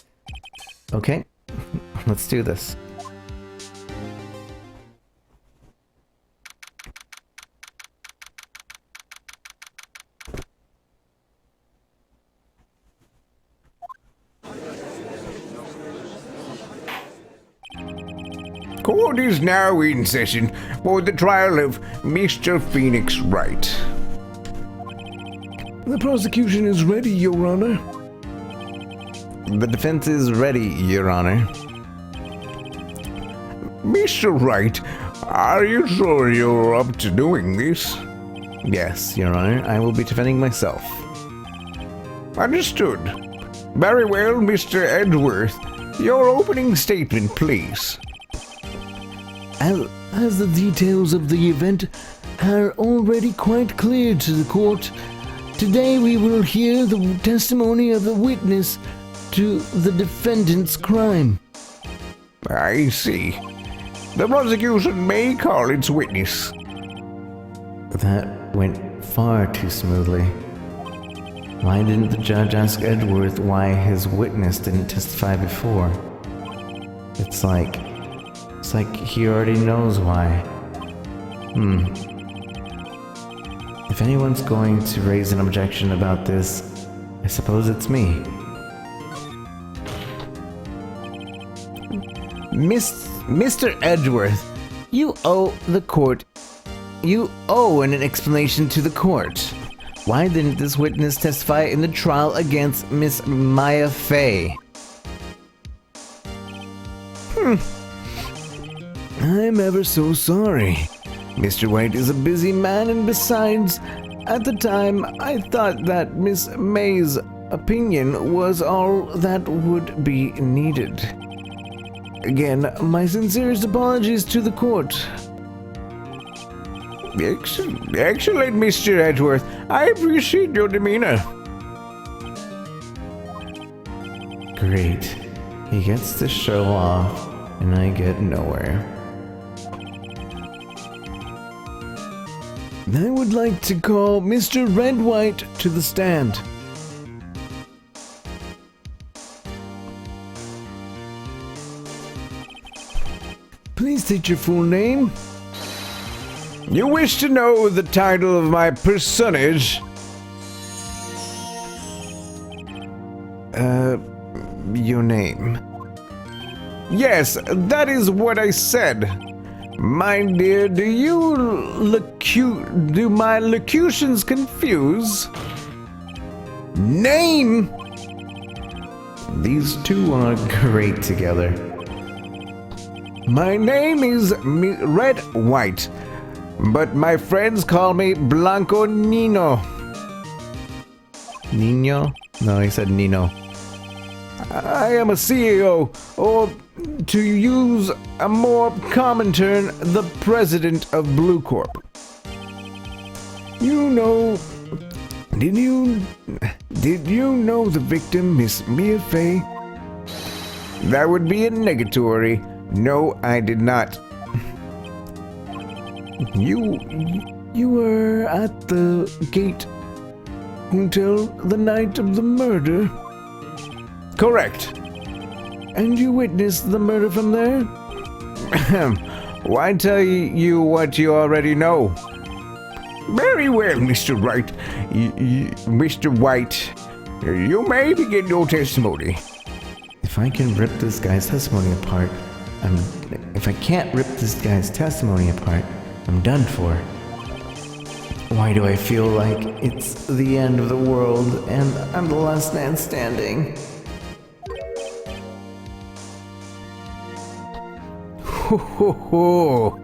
Okay, let's do this. Court is now in session for the trial of Mr. Phoenix Wright. The prosecution is ready, Your Honor. The defense is ready, Your Honor. Mr. Wright, are you sure you're up to doing this? Yes, Your Honor, I will be defending myself. Understood. Very well, Mr. Edgeworth. Your opening statement, please. As the details of the event are already quite clear to the court, today we will hear the testimony of the witness to the defendant's crime. I see. The prosecution may call its witness. That went far too smoothly. Why didn't the judge ask Edgeworth why his witness didn't testify before? It's like he already knows why. If anyone's going to raise an objection about this, I suppose it's me. Mr. Edgeworth, you owe an explanation to the court. Why didn't this witness testify in the trial against Miss Maya Fey? I'm ever so sorry. Mr. White is a busy man, and besides, at the time, I thought that Miss May's opinion was all that would be needed. Again, my sincerest apologies to the court. Excellent, Mr. Edgeworth. I appreciate your demeanor. Great. He gets to show off, and I get nowhere. I would like to call Mr. Wright to the stand. Please state your full name. You wish to know the title of my personage? Your name. Yes, that is what I said. My dear, do my locutions confuse? Name! These two are great together. My name is Wright, but my friends call me Blanco Nino. Nino? No, he said Nino. I am a CEO, or to use a more common term, the president of Blue Corp. Did you know the victim, Miss Mia Fey? That would be a negatory. No, I did not. You were at the gate until the night of the murder? Correct. And you witnessed the murder from there? Why tell you what you already know? Very well, Mr. Wright. Mr. White, you may begin your testimony. If I can rip this guy's testimony apart, if I can't rip this guy's testimony apart, I'm done for. Why do I feel like it's the end of the world and I'm the last man standing? Ho, ho, ho.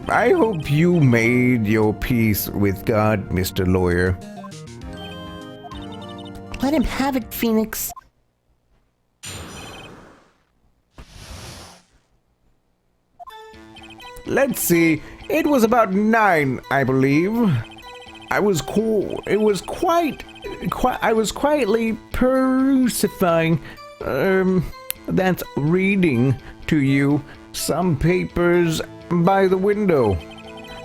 I hope you made your peace with God, Mr. Lawyer. Let him have it, Phoenix. Let's see. It was about 9, I believe. I was quietly perusifying, that's reading to you some papers by the window.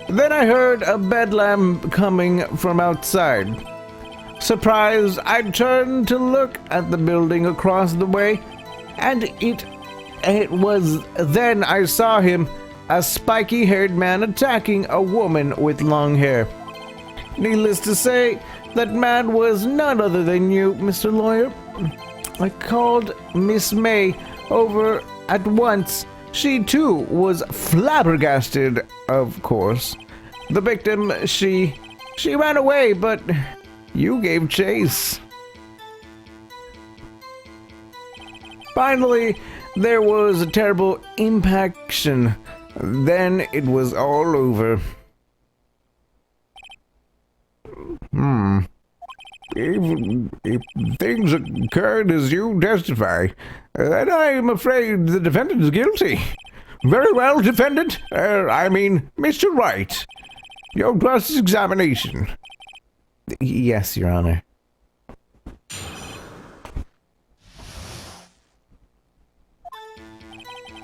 Then I heard a bedlam coming from outside. Surprised, I turned to look at the building across the way, and it was then I saw him, a spiky-haired man attacking a woman with long hair. Needless to say, that man was none other than you, Mr. Lawyer. I called Miss May over at once. She, too, was flabbergasted, of course. The victim, she ran away, but you gave chase. Finally, there was a terrible impaction. Then it was all over. If things occurred as you testify, then I am afraid the defendant is guilty. Very well, defendant. Mr. Wright. Your cross-examination. Yes, Your Honor.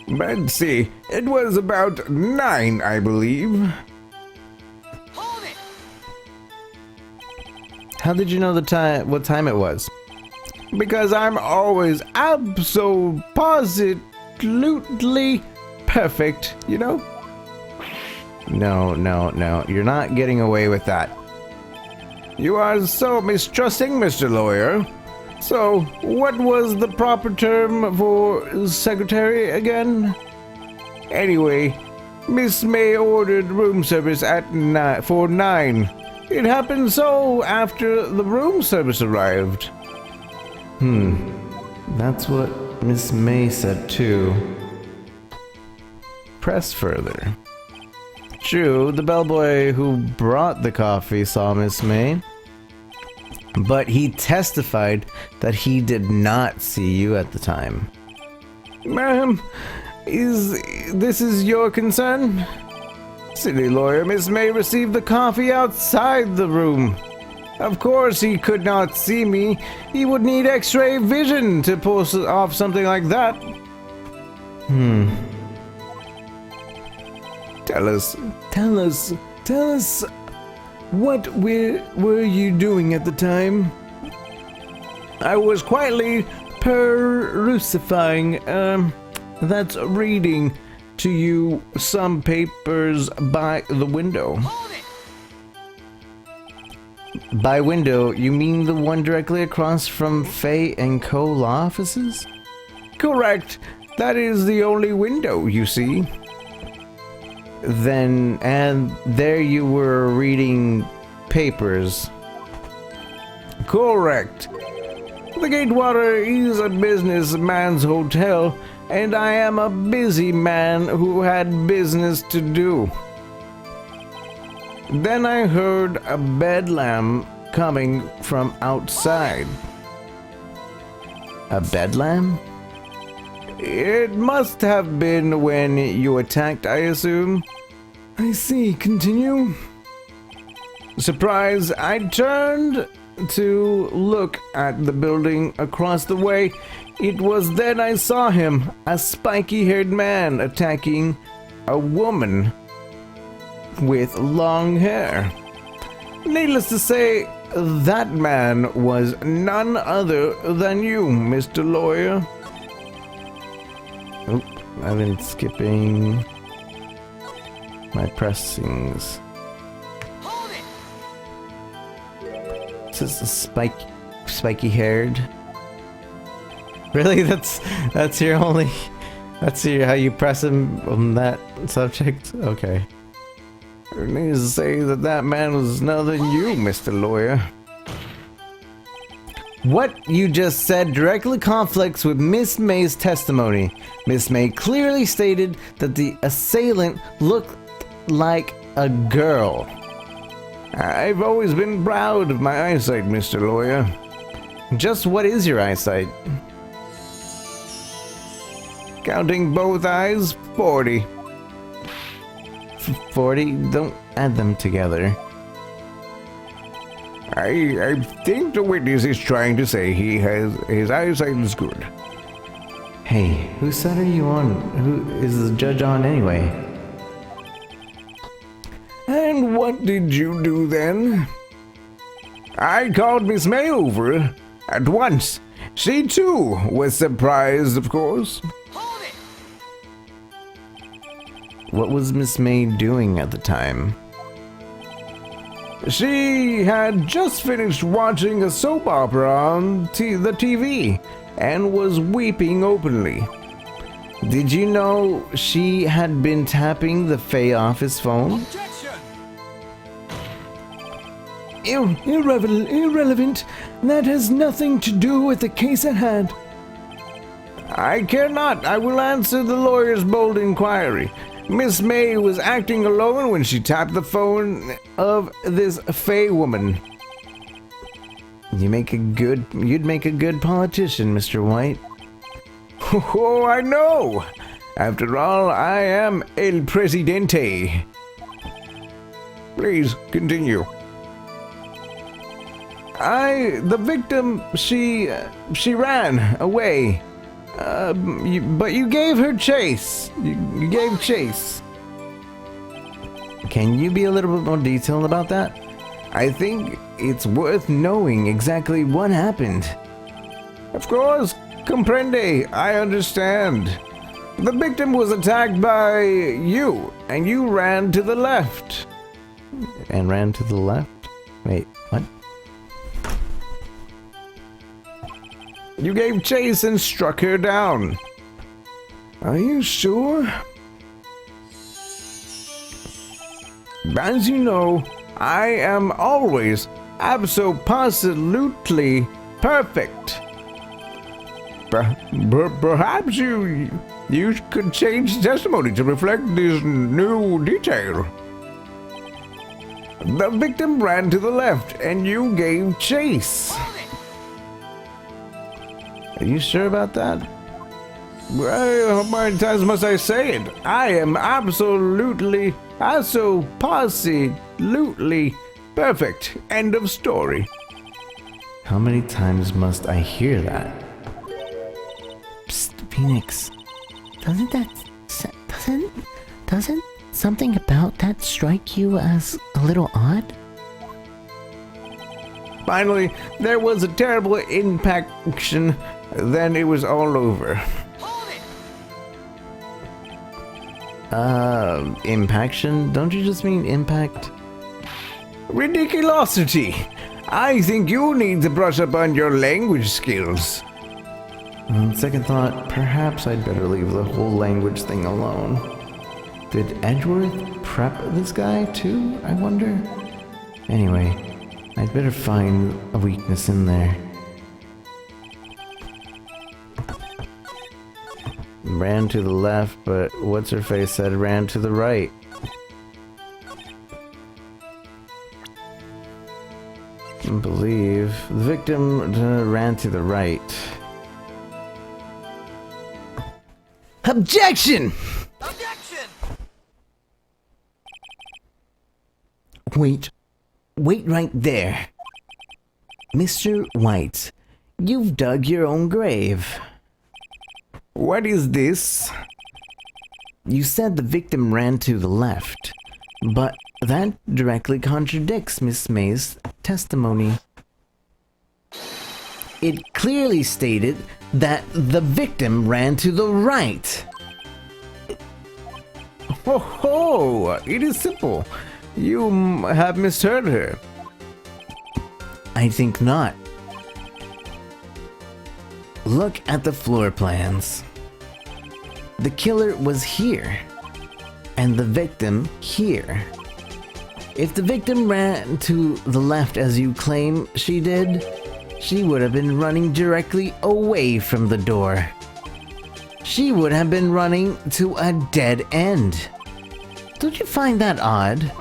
Let's see. It was about 9, I believe. How did you know the time? What time it was? Because I'm always absolutely perfect, you know? No. You're not getting away with that. You are so mistrusting, Mr. Lawyer. So, what was the proper term for secretary again? Anyway, Miss May ordered room service at for 9. It happened so after the room service arrived. That's what Miss May said too. Press further. True, the bellboy who brought the coffee saw Miss May. but he testified that he did not see you at the time. Ma'am, this is your concern? City lawyer, Miss May received the coffee outside the room. Of course he could not see me. He would need x-ray vision to pull off something like that. Tell us, what were you doing at the time? I was quietly perusifying, that's reading to you some papers by the window. By window, you mean the one directly across from Fay and Co. law offices? Correct. That is the only window, you see. Then, and there you were reading papers. Correct. The Gatewater is a businessman's hotel, and I am a busy man who had business to do. Then I heard a bedlam coming from outside. A bedlam? It must have been when you attacked, I assume. I see. Continue. Surprised, I turned to look at the building across the way. It was then I saw him, a spiky-haired man attacking a woman with long hair. Needless to say, that man was none other than you, Mr. Lawyer. Oop, I've been skipping my pressings. This is a spiky haired. Really? That's your only, how you press him on that subject? Okay. Needless to say that man was none other than you, Mr. Lawyer. What you just said directly conflicts with Miss May's testimony. Miss May clearly stated that the assailant looked like a girl. I've always been proud of my eyesight, Mr. Lawyer. Just what is your eyesight? Counting both eyes, 40. 40? Don't add them together. I think the witness is trying to say his eyesight is good. Hey, whose side are you on? Who is the judge on anyway? And what did you do then? I called Miss May over at once. She too was surprised, of course. What was Miss May doing at the time? She had just finished watching a soap opera on the TV and was weeping openly. Did you know she had been tapping the Fay office phone? Irrelevant. That has nothing to do with the case at hand. I care not. I will answer the lawyer's bold inquiry. Miss May was acting alone when she tapped the phone of this Fay woman. You'd make a good politician, Mr. White. Oh, I know. After all, I am el presidente. Please continue. The victim, she ran away. But you gave her chase. You gave chase. Can you be a little bit more detailed about that? I think it's worth knowing exactly what happened. Of course, comprende. I understand. The victim was attacked by you, and you ran to the left. And ran to the left? Wait, what? You gave chase and struck her down. Are you sure? As you know, I am always absolutely perfect. Perhaps you could change the testimony to reflect this new detail. The victim ran to the left and you gave chase. Are you sure about that? Well, how many times must I say it? I am absolutely perfect. End of story. How many times must I hear that? Psst, Phoenix. Doesn't something about that strike you as a little odd? Finally, there was a terrible impaction. Then it was all over. Impaction? Don't you just mean impact? Ridiculosity! I think you need to brush up on your language skills. On second thought, perhaps I'd better leave the whole language thing alone. Did Edgeworth prep this guy too, I wonder? Anyway, I'd better find a weakness in there. Ran to the left, but what's-her-face said ran to the right. I believe the victim ran to the right. Objection! Wait right there. Mr. White, you've dug your own grave. What is this? You said the victim ran to the left, but that directly contradicts Miss May's testimony. It clearly stated that the victim ran to the right. Ho ho! It is simple. You have misheard her. I think not. Look at the floor plans. The killer was here, and the victim here. If the victim ran to the left as you claim she did, she would have been running directly away from the door. She would have been running to a dead end. Don't you find that odd?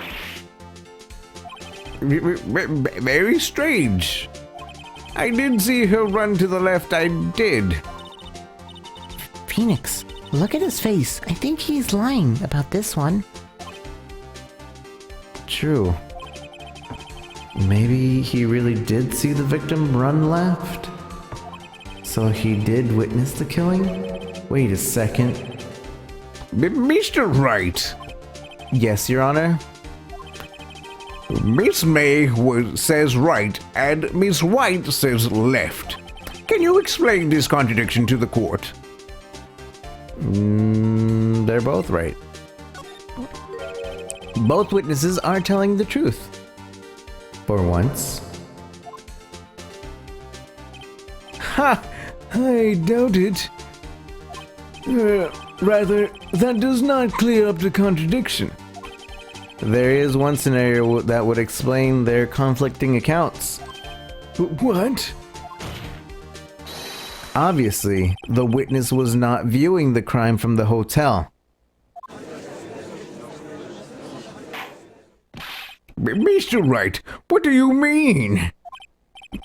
Very strange. I did see her run to the left, I did. Phoenix, look at his face. I think he's lying about this one. True. Maybe he really did see the victim run left? So he did witness the killing? Wait a second. Mr. Wright, Yes, Your Honor? Miss May says right and Miss White says left. Can you explain this contradiction to the court? They're both right. Both witnesses are telling the truth. For once. Ha! I doubt it. Rather, that does not clear up the contradiction. There is one scenario that would explain their conflicting accounts. What? Obviously, the witness was not viewing the crime from the hotel. Mr. Wright, what do you mean?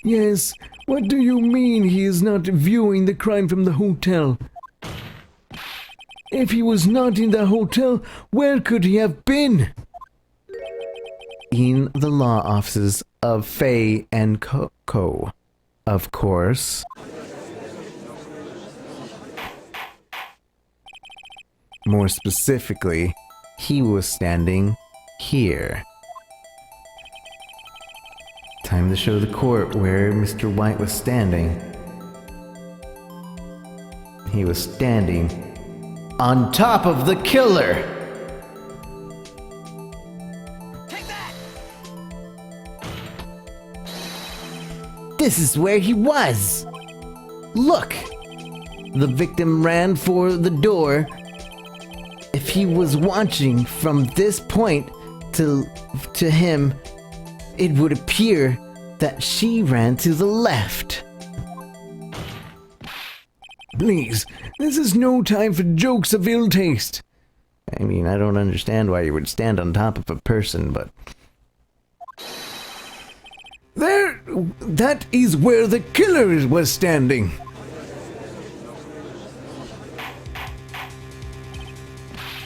Yes, what do you mean he is not viewing the crime from the hotel? If he was not in the hotel, where could he have been? In the law offices of Fay and Co. Of course. More specifically, he was standing here. Time to show the court where Mr. White was standing. He was standing on top of the killer! This is where he was. Look! The victim ran for the door. If he was watching from this point to him, it would appear that she ran to the left. Please, this is no time for jokes of ill taste. I mean, I don't understand why you would stand on top of a person, but that is where the killer was standing.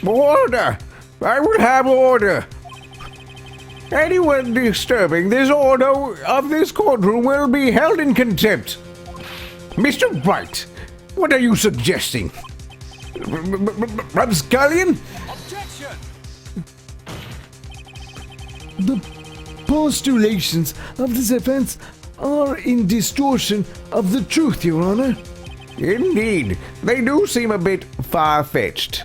Order! I will have order. Anyone disturbing this order of this courtroom will be held in contempt. Mr. Wright, what are you suggesting? Rapscallion? The postulations of this offense are in distortion of the truth, Your Honor. Indeed, they do seem a bit far-fetched.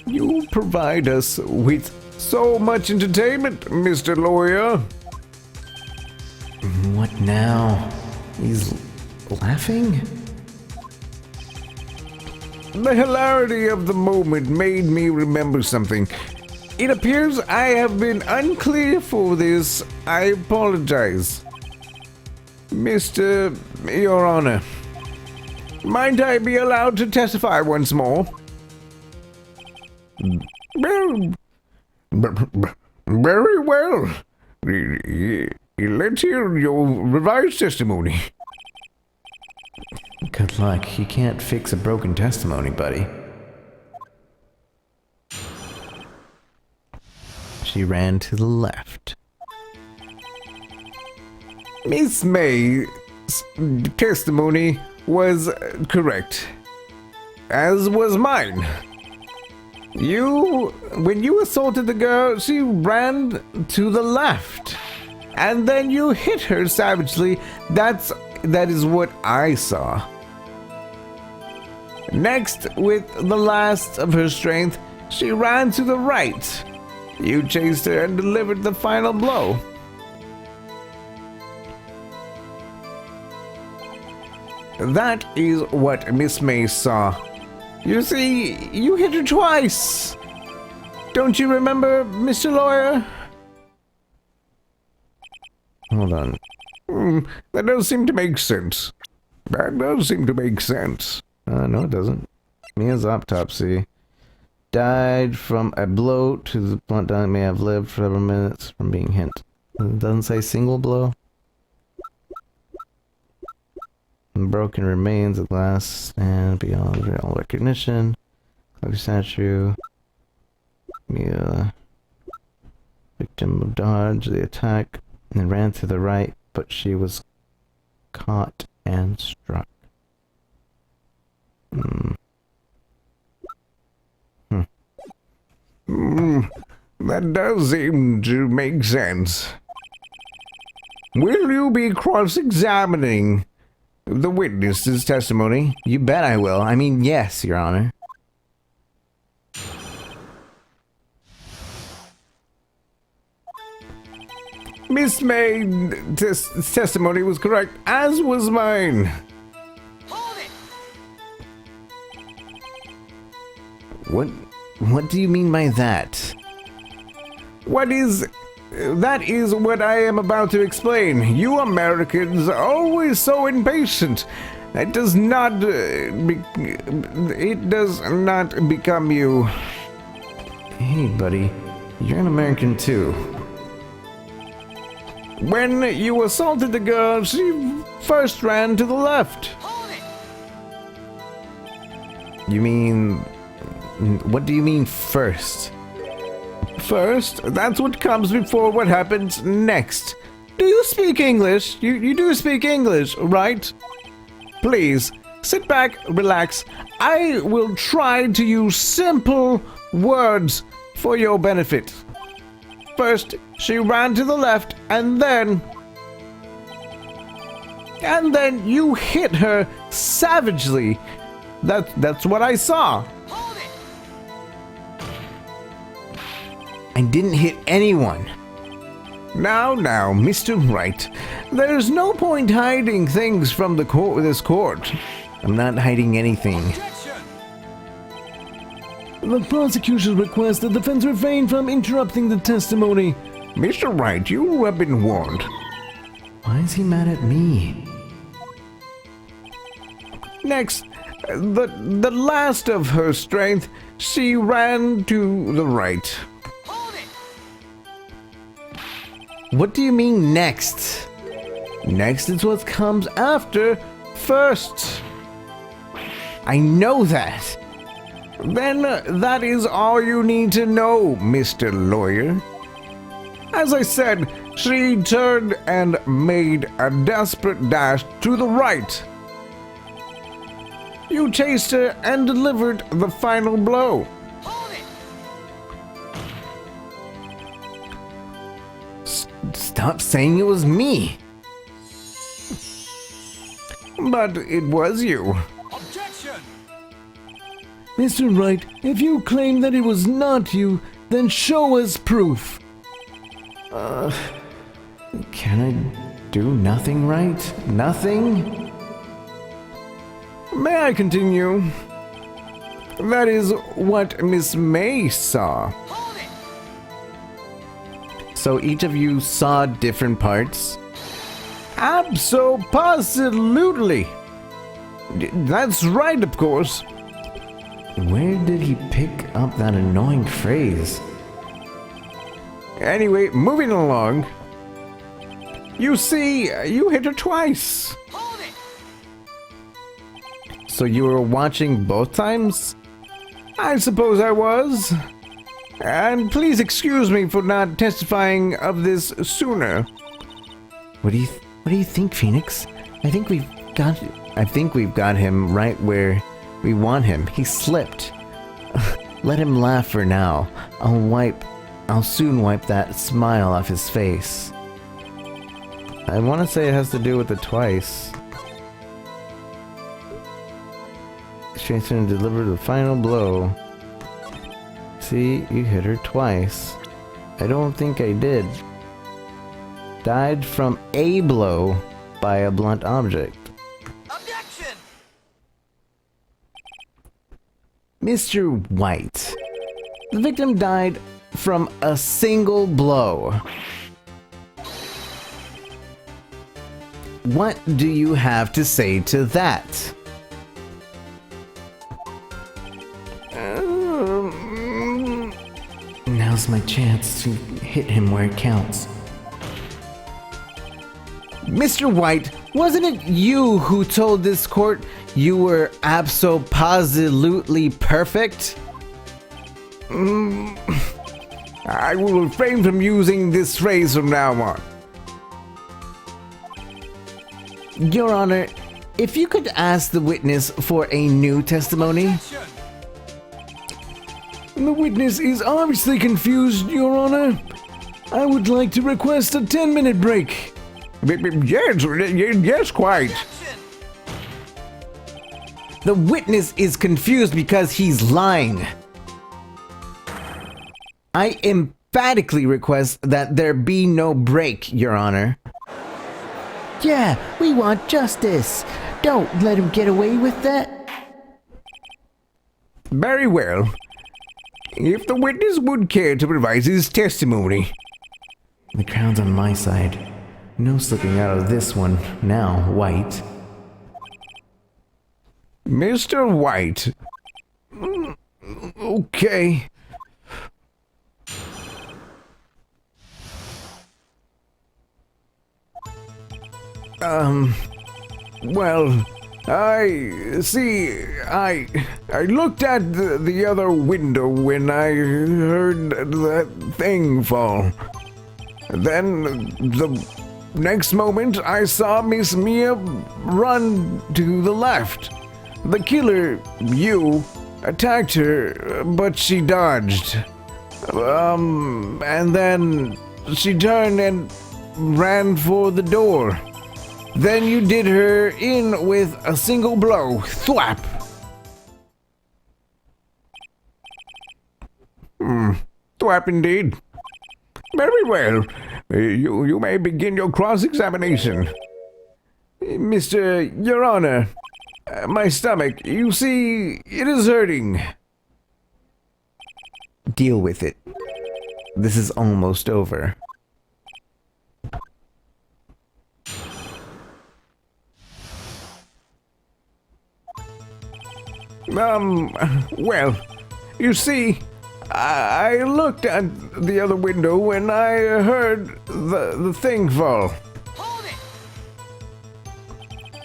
You provide us with so much entertainment, Mr. Lawyer. What now? He's laughing? The hilarity of the moment made me remember something. It appears I have been unclear for this. I apologize. Your Honor, might I be allowed to testify once more? Very well. Let's hear your revised testimony. Good luck. You can't fix a broken testimony, buddy. She ran to the left. Miss May's testimony was correct, as was mine. When you assaulted the girl, she ran to the left, and then you hit her savagely. That is what I saw. Next, with the last of her strength, she ran to the right. You chased her and delivered the final blow. That is what Miss May saw. You see, you hit her twice. Don't you remember, Mr. Lawyer? Hold on. That does seem to make sense. No, it doesn't. Mia's autopsy. Died from a blow to the blunt tongue. May have lived for several minutes from being hit. It doesn't say single blow. Broken remains at last stand beyond real recognition. Clock statue. Mia. Victim dodged the attack and ran to the right, but she was caught and struck. That does seem to make sense. Will you be cross-examining the witness's testimony? You bet I will. I mean, yes, Your Honor. Miss May's testimony was correct, as was mine. What do you mean by that? That is what I am about to explain. You Americans are always so impatient. It does not become you. Hey, buddy. You're an American too. When you assaulted the girl, she first ran to the left. You mean... What do you mean first? First, that's what comes before what happens next. Do you speak English? You do speak English, right? Please, sit back, relax. I will try to use simple words for your benefit. First, she ran to the left, and then you hit her savagely. That's what I saw. I didn't hit anyone. Now, Mr. Wright, there's no point hiding things from this court. I'm not hiding anything. The prosecution requests the defense refrain from interrupting the testimony. Mr. Wright, you have been warned. Why is he mad at me? Next, the last of her strength, she ran to the right. What do you mean next? Next is what comes after first. I know that. Then that is all you need to know, Mr. Lawyer. As I said, she turned and made a desperate dash to the right. You chased her and delivered the final blow. Stop saying it was me. But it was you. Mr. Wright, if you claim that it was not you, then show us proof. Can I do nothing right? Nothing? May I continue? That is what Miss May saw. So each of you saw different parts? Absolutely. That's right, of course. Where did he pick up that annoying phrase? Anyway, moving along. You see, you hit her twice. So you were watching both times? I suppose I was. And please excuse me for not testifying of this sooner. What do you think, Phoenix? I think we've got him right where we want him. He slipped. Let him laugh for now. I'll soon wipe that smile off his face. I want to say it has to do with the twice. Strengthen and deliver the final blow. See, you hit her twice. I don't think I did. Died from a blow by a blunt object. Objection! Mr. White, the victim died from a single blow. What do you have to say to that? Now's my chance to hit him where it counts. Mr. White, wasn't it you who told this court you were abso-positively perfect? I will refrain from using this phrase from now on. Your Honor, if you could ask the witness for a new testimony. The witness is obviously confused, Your Honor. I would like to request a 10-minute break. Yes, quite. The witness is confused because he's lying. I emphatically request that there be no break, Your Honor. Yeah, we want justice. Don't let him get away with that. Very well. If the witness would care to provide his testimony. The crown's on my side. No slipping out of this one now, White. Mr. White. Okay. Well, I looked at the other window when I heard that thing fall. Then the next moment I saw Miss Mia run to the left. The killer, you, attacked her, but she dodged. And then she turned and ran for the door. Then you did her in with a single blow. Thwap! Thwap indeed. Very well. You may begin your cross-examination. Your Honor, my stomach, you see, it is hurting. Deal with it. This is almost over. Well, you see, I looked at the other window and I heard the thing fall.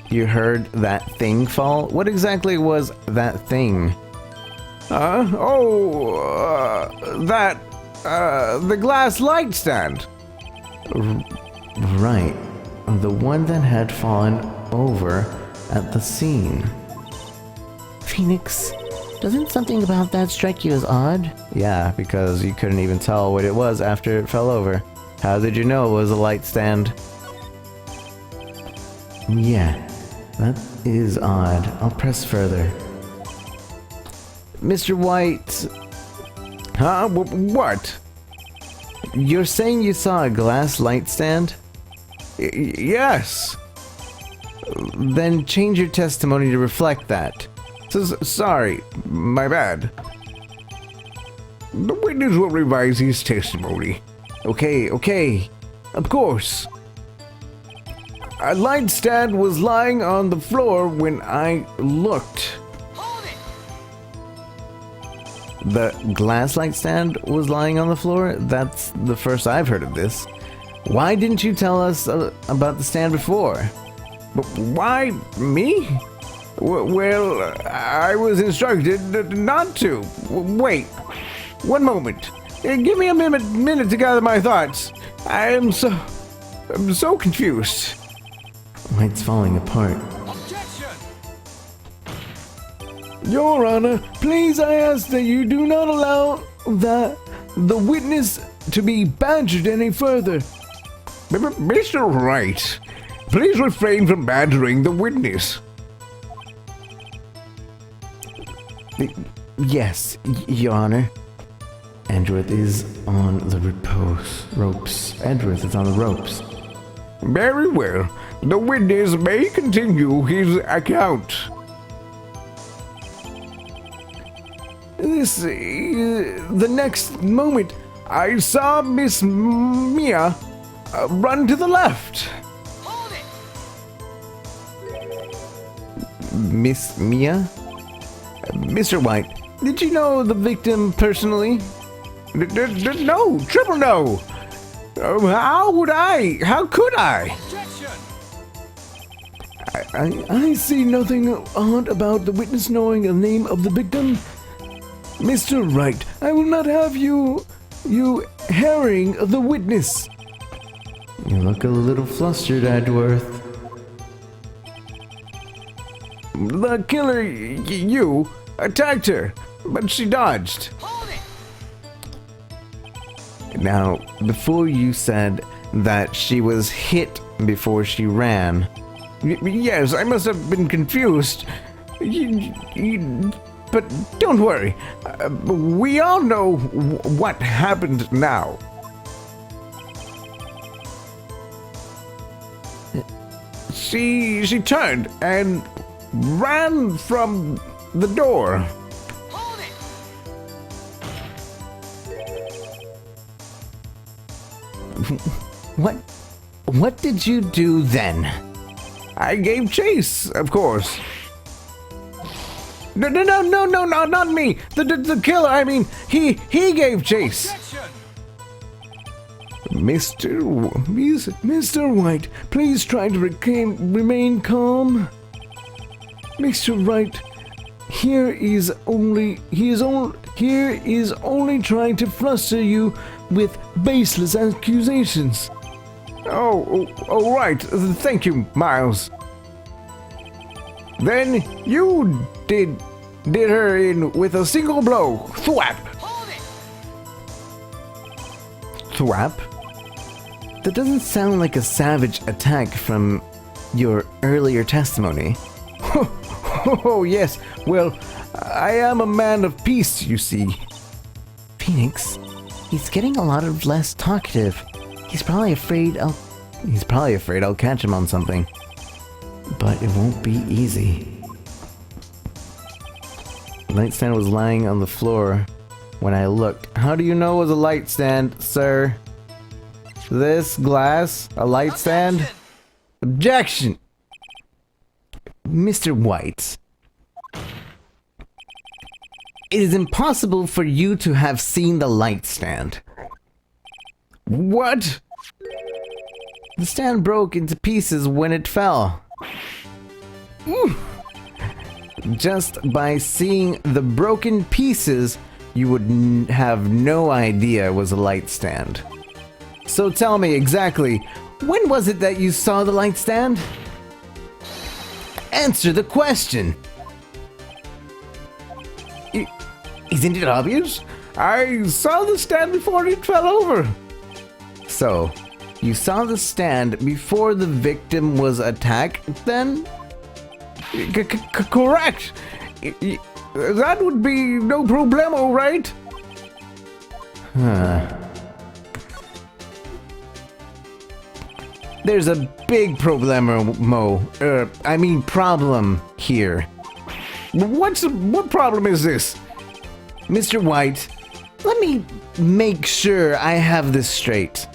You heard that thing fall? What exactly was that thing? The glass light stand. Right. The one that had fallen over at the scene. Phoenix, doesn't something about that strike you as odd? Yeah, because you couldn't even tell what it was after it fell over. How did you know it was a light stand? Yeah, that is odd. I'll press further. Mr. White, Huh? What? you're saying you saw a glass light stand? Yes. Then change your testimony to reflect that. Sorry, my bad. The witness will revise his testimony. Okay. Of course. A light stand was lying on the floor when I looked. The glass light stand was lying on the floor? That's the first I've heard of this. Why didn't you tell us about the stand before? But why me? Well, I was instructed not to. Wait, one moment. Give me a minute to gather my thoughts. I'm so confused. White's falling apart. Your Honor, please I ask that you do not allow the witness to be badgered any further. Mr. Wright, please refrain from badgering the witness. Yes, Your Honor. Edgeworth is on the ropes. Edgeworth is on the ropes. Very well. The witness may continue his account. The next moment, I saw Miss Mia run to the left. Miss Mia? Mr. White, did you know the victim personally? No, triple no. How would I? How could I? I see nothing odd about the witness knowing the name of the victim. Mr. Wright, I will not have you harrying the witness. You look a little flustered, Edgeworth. The killer, you, attacked her, but she dodged. Now, before you said that she was hit before she ran. Yes, I must have been confused. But don't worry. We all know what happened now. She turned and ran from the door. What did you do then? I gave chase, of course. No, not me. The killer, I mean, he gave chase. Mr. White, please try to remain calm. Mr. Wright, he is only trying to fluster you with baseless accusations. Oh, right. Thank you, Miles. Then you did her in with a single blow. Thwap. Thwap? That doesn't sound like a savage attack from your earlier testimony. Oh, yes. Well, I am a man of peace, you see. Phoenix, he's getting a lot of less talkative. He's probably afraid I'll catch him on something. But it won't be easy. The light stand was lying on the floor when I looked. How do you know it was a light stand, sir? This glass? A light stand? Objection! Mr. White. It is impossible for you to have seen the light stand. What? The stand broke into pieces when it fell. Just by seeing the broken pieces, you would have no idea it was a light stand. So tell me exactly, when was it that you saw the light stand? Answer the question. Isn't it obvious? I saw the stand before it fell over. So, you saw the stand before the victim was attacked, then? Correct. That would be no problemo, right? There's a big problem here. What problem is this? Mr. White, let me make sure I have this straight.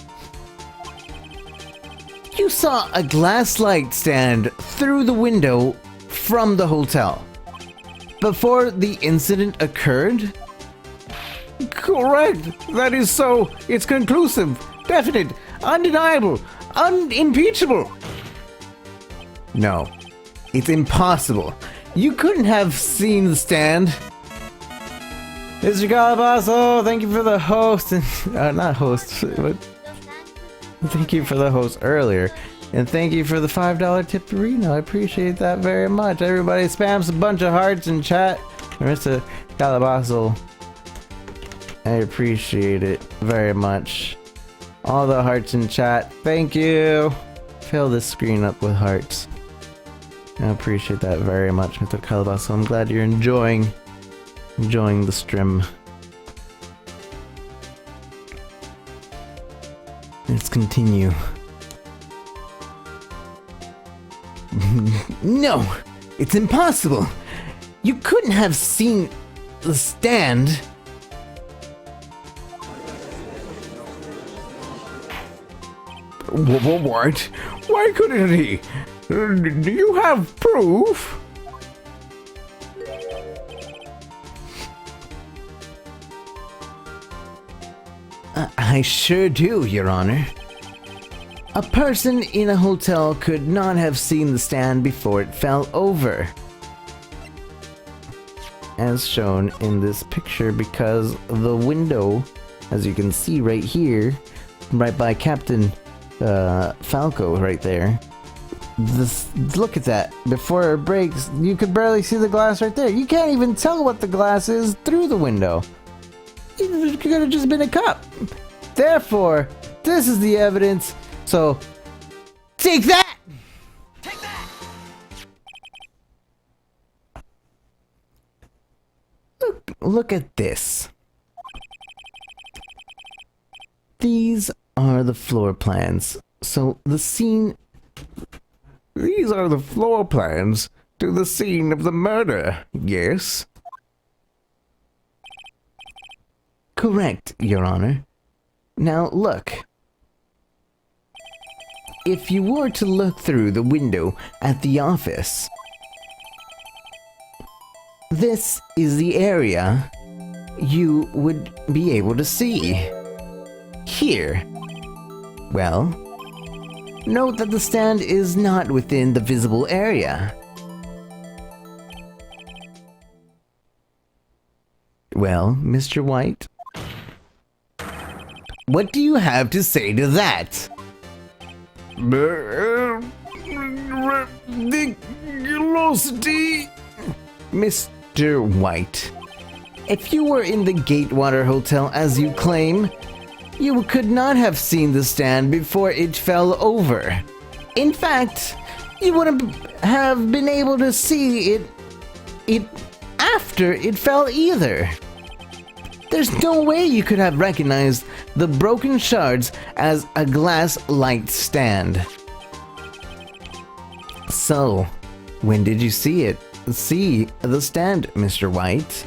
You saw a glass light stand through the window from the hotel before the incident occurred? Correct. That is so. It's conclusive, definite, undeniable, unimpeachable. No, it's impossible. You couldn't have seen the stand. Mr. Calabasso, thank you for the host, and not host, but thank you for the host earlier, and thank you for the $5 tip to Reno. I appreciate that very much. Everybody spams a bunch of hearts in chat. Mr. Calabasso, I appreciate it very much. All the hearts in chat, thank you. Fill this screen up with hearts. I appreciate that very much, Mr. Calabasso. I'm glad you're enjoying the stream. Let's continue. No! It's impossible! You couldn't have seen the stand. What? Why couldn't he? Do you have proof? I sure do, Your Honor. A person in a hotel could not have seen the stand before it fell over, as shown in this picture, because the window, as you can see right here, right by Captain Falco right there, look at that. Before it breaks, you could barely see the glass right there. You can't even tell what the glass is through the window. It could have just been a cup. Therefore, this is the evidence. So, take that! Take that! Look at this. These are the floor plans. So, the scene... These are the floor plans to the scene of the murder, yes? Correct, Your Honor. Now, look. If you were to look through the window at the office, this is the area you would be able to see. Here. Well, note that the stand is not within the visible area. Well, Mr. White, what do you have to say to that? Ridiculosity. Mr. White, if you were in the Gatewater Hotel as you claim, you could not have seen the stand before it fell over. In fact, you wouldn't have been able to see it after it fell either. There's no way you could have recognized the broken shards as a glass light stand. So, when did you see the stand, Mr. White?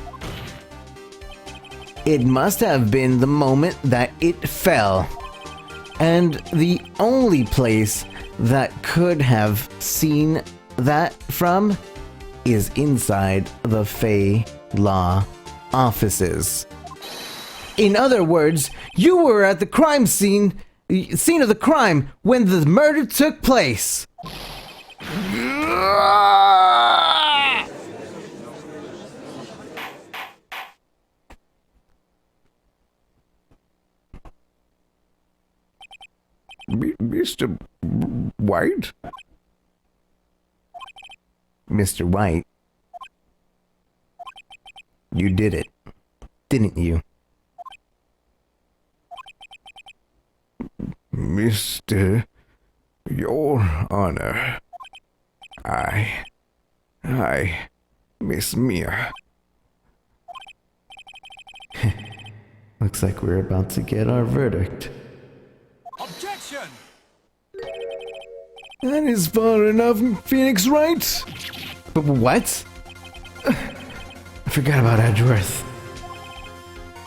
It must have been the moment that it fell. And the only place that could have seen that from is inside the Fey Law offices. In other words, you were at the crime scene of the crime when the murder took place. Mr. White? Mr. White, you did it, didn't you? Mr. Your Honor, I, Miss Mia. Looks like we're about to get our verdict. That is far enough, Phoenix Wright. But what? I forgot about Edgeworth.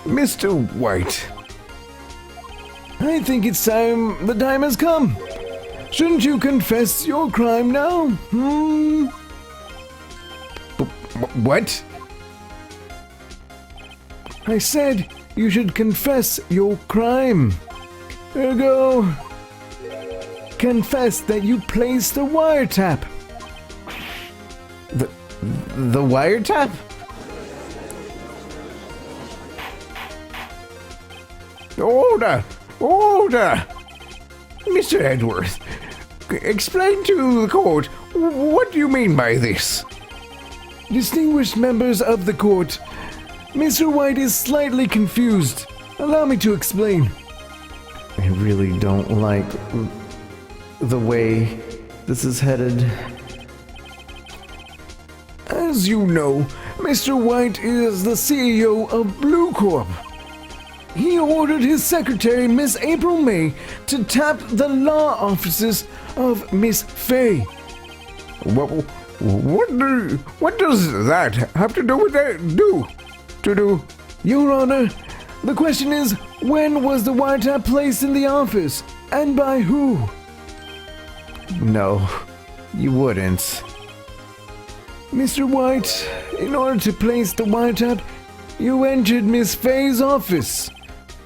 Mr. White, I think it's time the time has come. Shouldn't you confess your crime now? What? I said you should confess your crime. Ergo, confess that you placed the wiretap. The wiretap? Order! Order! Mr. Edgeworth, explain to the court what do you mean by this? Distinguished members of the court, Mr. White is slightly confused. Allow me to explain. I really don't like the way this is headed. As you know, Mr. White is the CEO of Blue Corp. He ordered his secretary, Miss April May, to tap the law offices of Miss Fay. What does that have to do with that? Your Honor, the question is, when was the wiretap placed in the office, and by who? No, you wouldn't. Mr. White, in order to place the wiretap, you entered Miss Fay's office.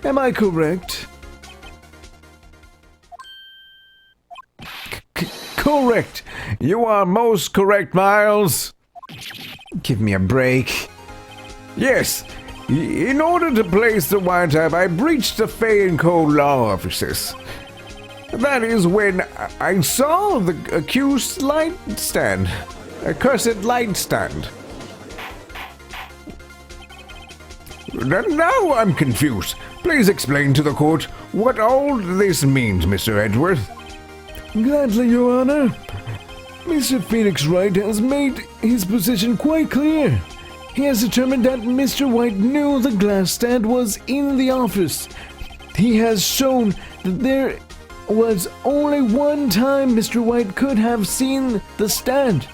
Am I correct? Correct. You are most correct, Miles. Give me a break. Yes. In order to place the wiretap, I breached the Fay & Co. law offices. That is when I saw the accused light stand. Accursed light stand. Now I'm confused. Please explain to the court what all this means, Mr. Edgeworth. Gladly, Your Honor. Mr. Phoenix Wright has made his position quite clear. He has determined that Mr. White knew the glass stand was in the office. He has shown that there was only one time Mr. White could have seen the stand,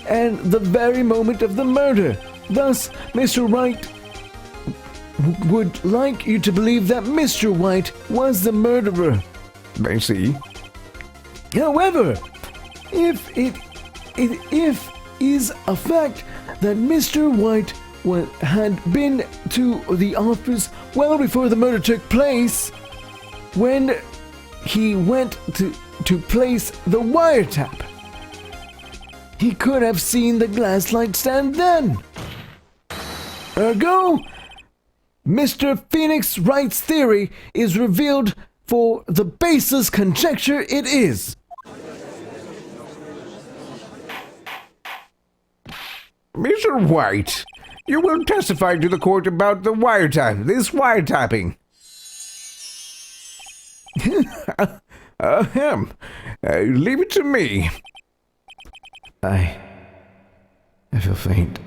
and the very moment of the murder. Thus, Mr. Wright would like you to believe that Mr. White was the murderer. I see. However, if it is a fact that Mr. White had been to the office well before the murder took place, when he went to place the wiretap, he could have seen the glass light stand then. Ergo, Mr. Phoenix Wright's theory is revealed for the baseless conjecture it is. Mr. White, you will testify to the court about the this wiretapping. Leave it to me. I feel faint.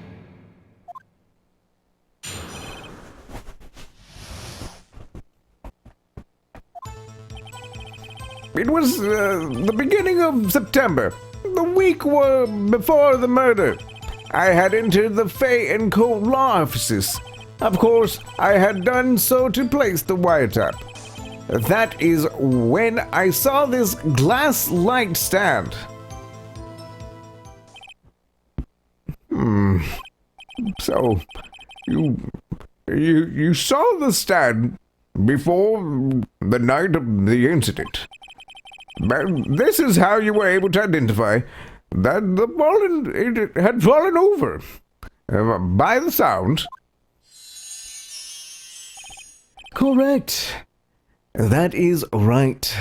It was the beginning of September, the week before the murder. I had entered the Fay & Co. law offices. Of course, I had done so to place the wiretap. That is when I saw this glass light stand. So, You saw the stand before the night of the incident. But this is how you were able to identify that it had fallen over. By the sound. Correct. That is right.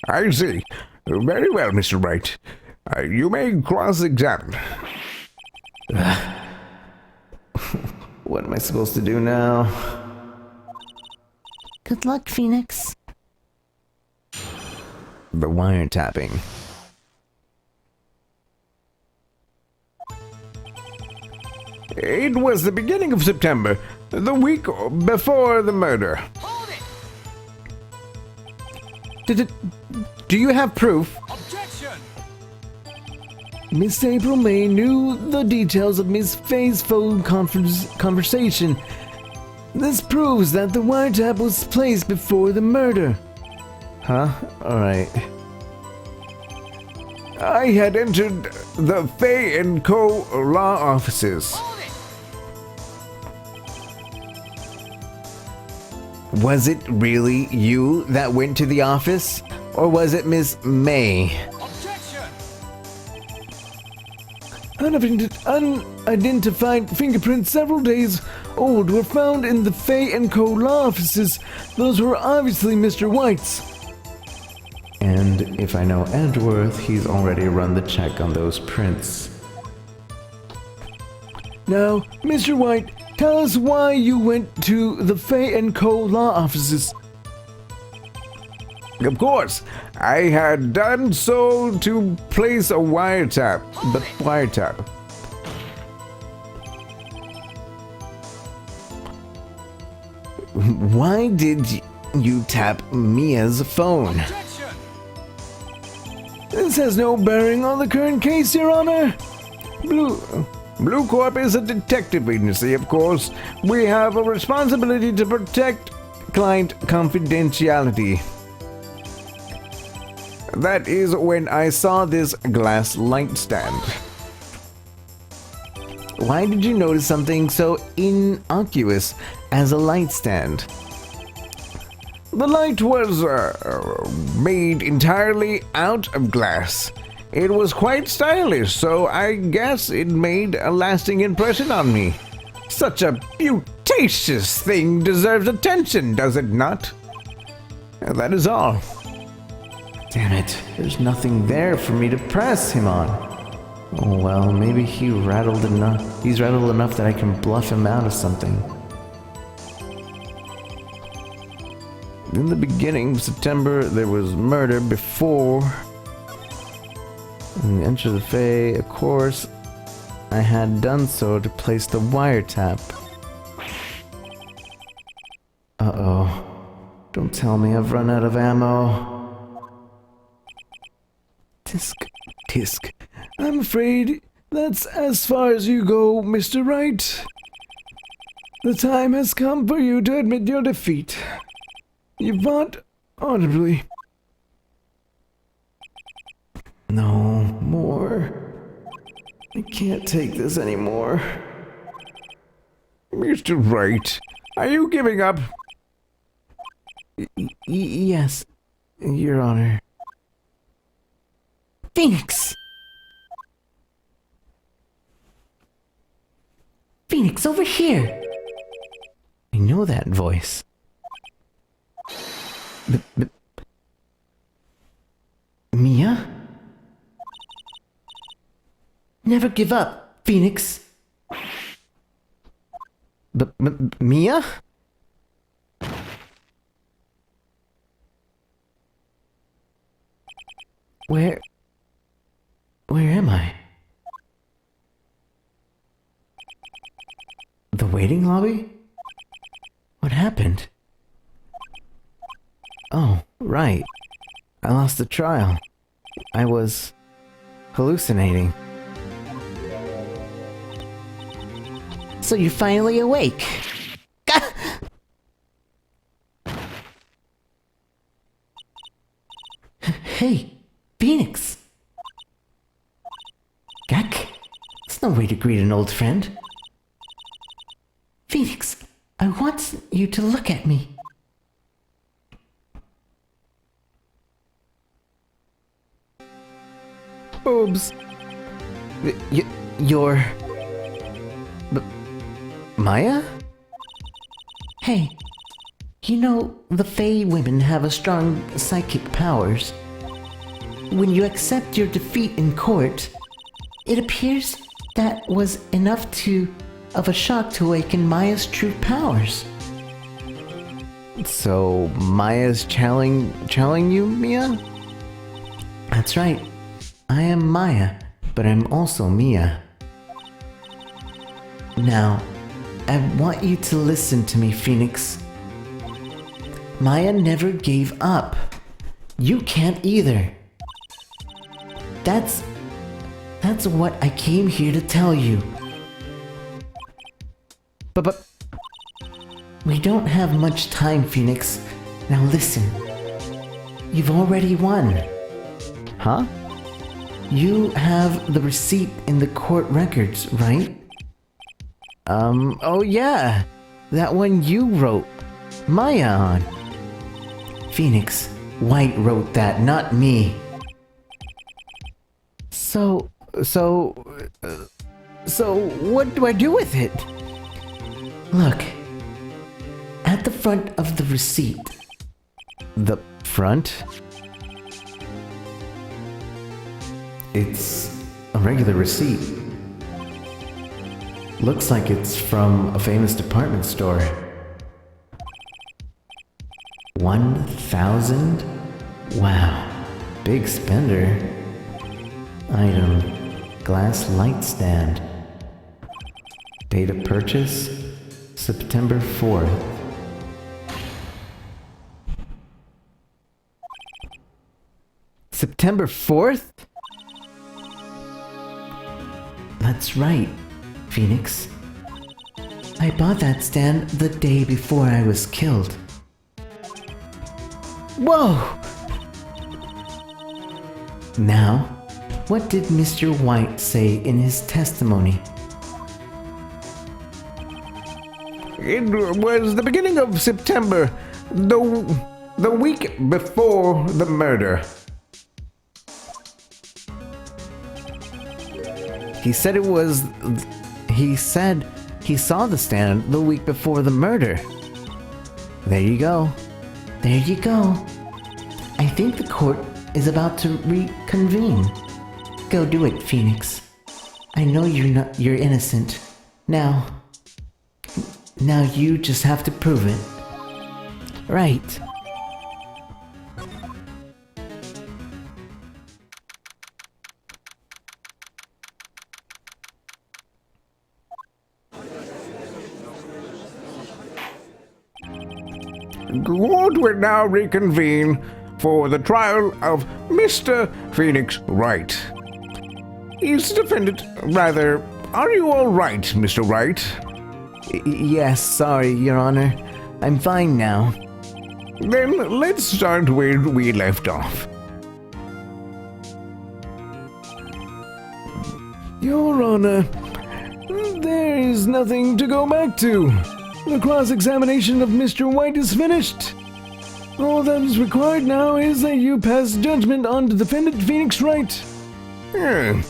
I see. Very well, Mr. Wright. You may cross-examine. What am I supposed to do now? Good luck, Phoenix. The wiretapping. It was the beginning of September, the week before the murder. Do you have proof? Miss April May knew the details of Miss Faye's phone conversation. This proves that the wiretap was placed before the murder. Huh? Alright. I had entered the Fay & Co. law offices. Was it really you that went to the office? Or was it Miss May? Unidentified fingerprints several days old were found in the Fay & Co. law offices. Those were obviously Mr. White's. And if I know Edgeworth, he's already run the check on those prints. Now, Mr. White, tell us why you went to the Fay & Co. law offices. Of course, I had done so to place a wiretap. But wiretap. Why did you tap Mia's phone? This has no bearing on the current case, Your Honor. Blue Corp is a detective agency, of course. We have a responsibility to protect client confidentiality. That is when I saw this glass light stand. Why did you notice something so innocuous as a light stand? The light was made entirely out of glass. It was quite stylish, so I guess it made a lasting impression on me. Such a beautacious thing deserves attention, does it not? That is all. Damn it, there's nothing there for me to press him on. Oh well, maybe he's rattled enough that I can bluff him out of something. In the beginning of September, there was murder before. And enter the Fae, of course, I had done so to place the wiretap. Uh-oh. Don't tell me I've run out of ammo. Tisk. I'm afraid that's as far as you go, Mr. Wright. The time has come for you to admit your defeat. You fought audibly. No more. I can't take this anymore. Mr. Wright, are you giving up? Yes, Your Honor. Phoenix! Phoenix, over here! I know that voice. Mia? Never give up, Phoenix. Mia? Where am I? The waiting lobby? What happened? Oh, right. I lost the trial. I was hallucinating. So you're finally awake. Hey, Phoenix. Gak? That's no way to greet an old friend. Phoenix, I want you to look at me. Boobs. You're... Maya? Hey, you know, the Fey women have a strong psychic powers. When you accept your defeat in court, it appears that was enough of a shock to awaken Maya's true powers. So, Maya's channeling you, Mia? That's right. I am Maya, but I'm also Mia. Now, I want you to listen to me, Phoenix. Maya never gave up. You can't either. That's what I came here to tell you. But We don't have much time, Phoenix. Now listen. You've already won. huh? You have the receipt in the court records, right? Oh yeah. That one you wrote Maya on. Phoenix, Wright wrote that, not me. So what do I do with it? Look, at the front of the receipt. The front? It's a regular receipt. Looks like it's from a famous department store. 1,000? Wow, big spender. Item, glass light stand. Date of purchase, September 4th. September 4th? That's right, Phoenix. I bought that stand the day before I was killed. Whoa! Now, what did Mr. White say in his testimony? It was the beginning of September, the week before the murder. He said he said he saw the stand the week before the murder. There you go. There you go. I think the court is about to reconvene. Go do it, Phoenix. I know you're innocent. Now you just have to prove it. Right. The court will now reconvene for the trial of Mr. Phoenix Wright. He's the defendant, rather. Are you all right, Mr. Wright? Yes, sorry, Your Honor. I'm fine now. Then let's start where we left off. Your Honor, there is nothing to go back to. The cross-examination of Mr. White is finished. All that is required now is that you pass judgment on the defendant Phoenix Wright. Hmm.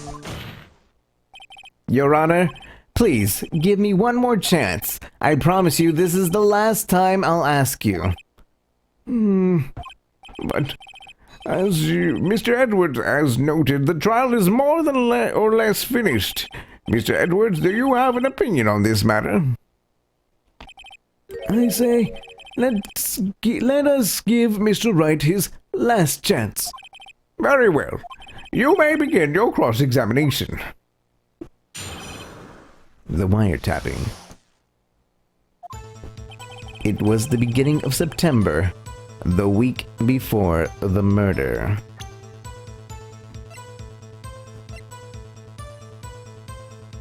Your Honor, please give me one more chance. I promise you this is the last time I'll ask you. But as Mr. Edwards has noted, the trial is more than or less finished. Mr. Edwards, do you have an opinion on this matter? I say, let us give Mr. Wright his last chance. Very well. You may begin your cross-examination. The wiretapping. It was the beginning of September, the week before the murder.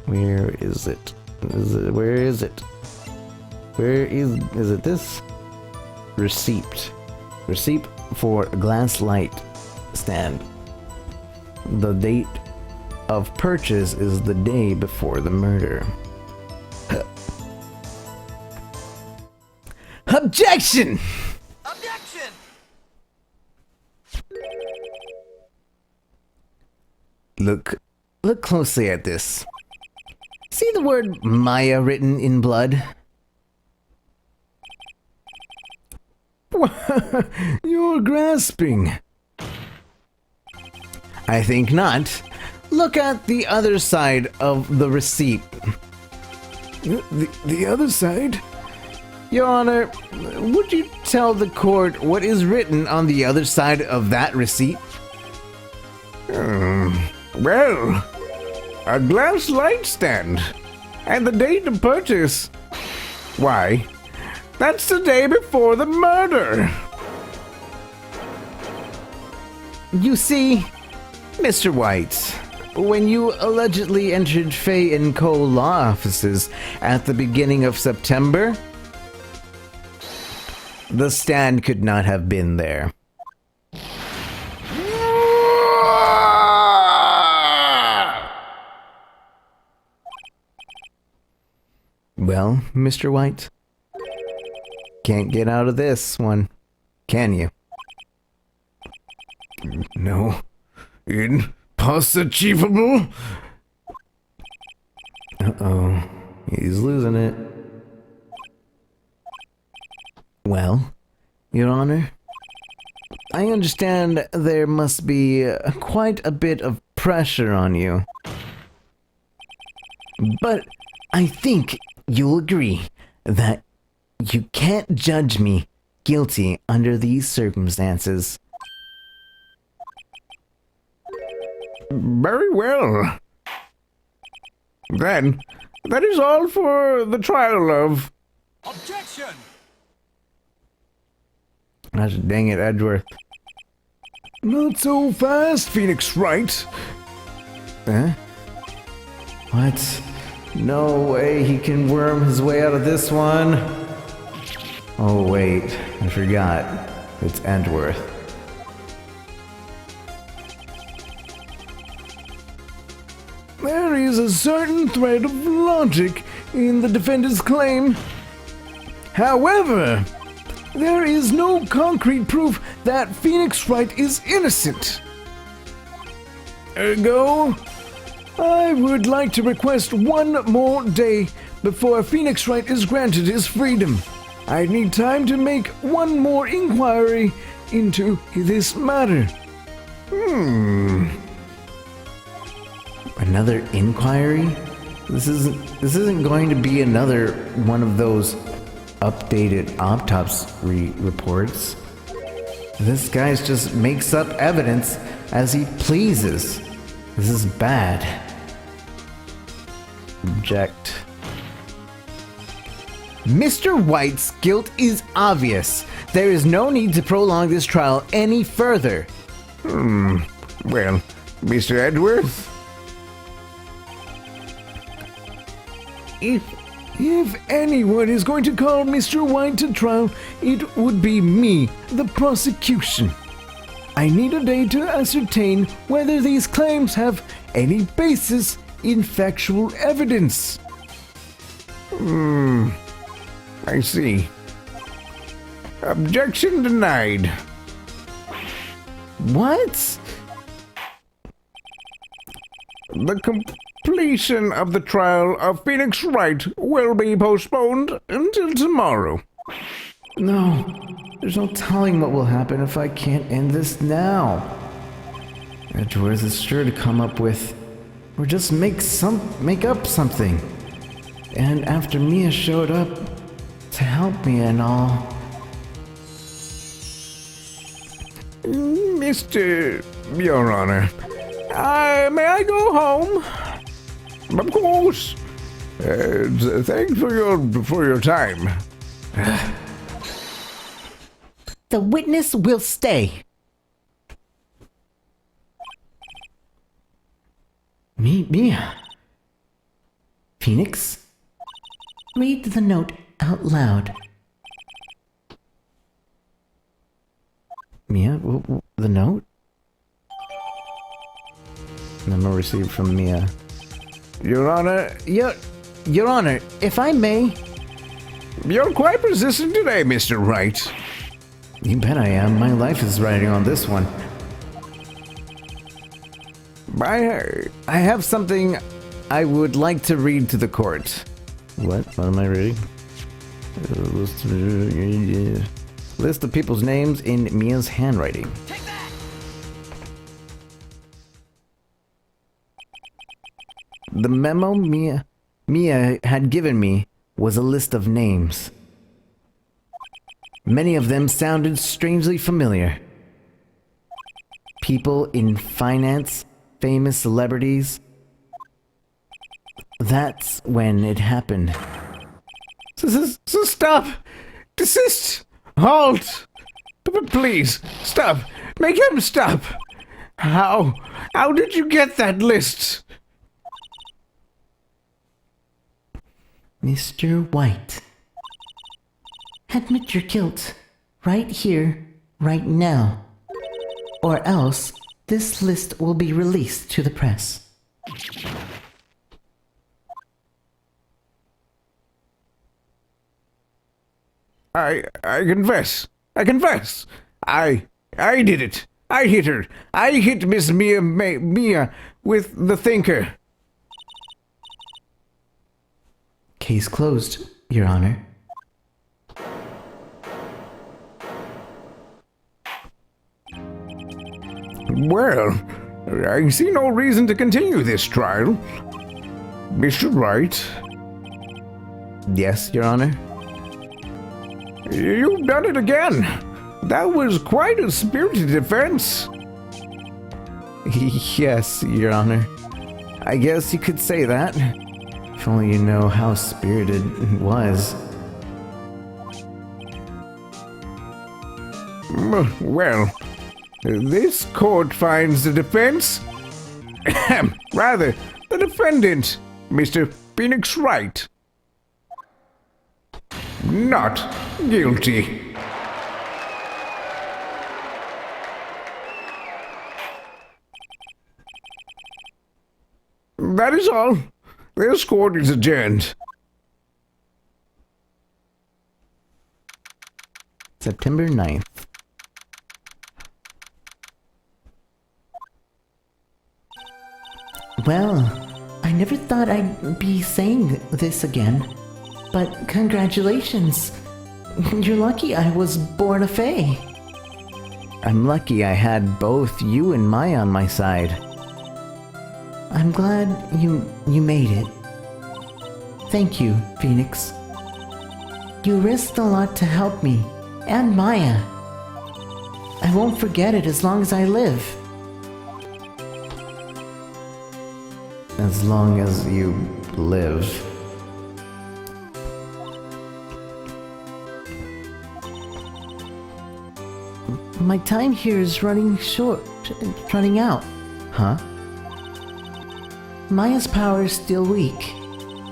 Where is it? Where is it? Where is it this? Receipt. Receipt for glass light stand. The date of purchase is the day before the murder. Objection! Look closely at this. See the word Maya written in blood? You're grasping. I think not. Look at the other side of the receipt. The other side? Your Honor, would you tell the court what is written on the other side of that receipt? Well, a glass light stand. And the date of purchase. Why, that's the day before the murder. You see, Mr. White, when you allegedly entered Fay & Co. law offices at the beginning of September, the stand could not have been there. Well, Mr. White, can't get out of this one, can you? No. Impossible. Uh-oh, he's losing it. Well, Your Honor, I understand there must be quite a bit of pressure on you. But I think you'll agree that you can't judge me guilty under these circumstances. Very well. Then, that is all for the trial of... Gosh dang it, Edgeworth. Not so fast, Phoenix Wright. Huh? What? No way he can worm his way out of this one. Oh wait, I forgot. It's Edgeworth. There is a certain thread of logic in the defendant's claim. However, there is no concrete proof that Phoenix Wright is innocent. Ergo, I would like to request one more day before Phoenix Wright is granted his freedom. I need time to make one more inquiry into this matter. Another inquiry? This isn't going to be another one of those updated autopsy reports. This guy just makes up evidence as he pleases. This is bad. Object. Mr. White's guilt is obvious. There is no need to prolong this trial any further. Well, Mr. Edgeworth? If anyone is going to call Mr. White to trial, it would be me, the prosecution. I need a day to ascertain whether these claims have any basis in factual evidence. I see. Objection denied. What? The completion of the trial of Phoenix Wright will be postponed until tomorrow. No, there's no telling what will happen if I can't end this now. Edgeworth is sure to come up with, or just make up something. And after Mia showed up to help me and all. Mr. Your Honor, may I go home? Of course. Thanks for your time. The witness will stay. Mia. Phoenix? Read the note out loud. Mia? The note? Memo received from Mia. Your Honor, Your Honor, if I may, You're quite persistent today, Mr. Wright. You bet I am. My life is riding on this one. I have something I would like to read to the court. What? What am I reading? List of people's names in Mia's handwriting. The memo Mia had given me was a list of names. Many of them sounded strangely familiar. People in finance, famous celebrities. That's when it happened. Stop! Desist! Halt! Please, stop! Make him stop! How did you get that list? Mr. White, admit your guilt right here, right now, or else this list will be released to the press. I confess. I confess. I did it. I hit her. I hit Miss Mia with the thinker. Case closed, Your Honor. Well, I see no reason to continue this trial. Mr. Wright, Yes, Your Honor. you've done it again. That was quite a spirited defense. Yes, Your Honor. I guess you could say that. If only you know how spirited it was. Well, this court finds the defense, rather, the defendant, Mr. Phoenix Wright, not guilty. That is all. This court is adjourned. September 9th. Well, I never thought I'd be saying this again, but congratulations. You're lucky I was born a fae. I'm lucky I had both you and Maya on my side. I'm glad you made it. Thank you, Phoenix. You risked a lot to help me, and Maya. I won't forget it as long as I live. As long as you live. My time here is running out. Huh? Maya's power is still weak.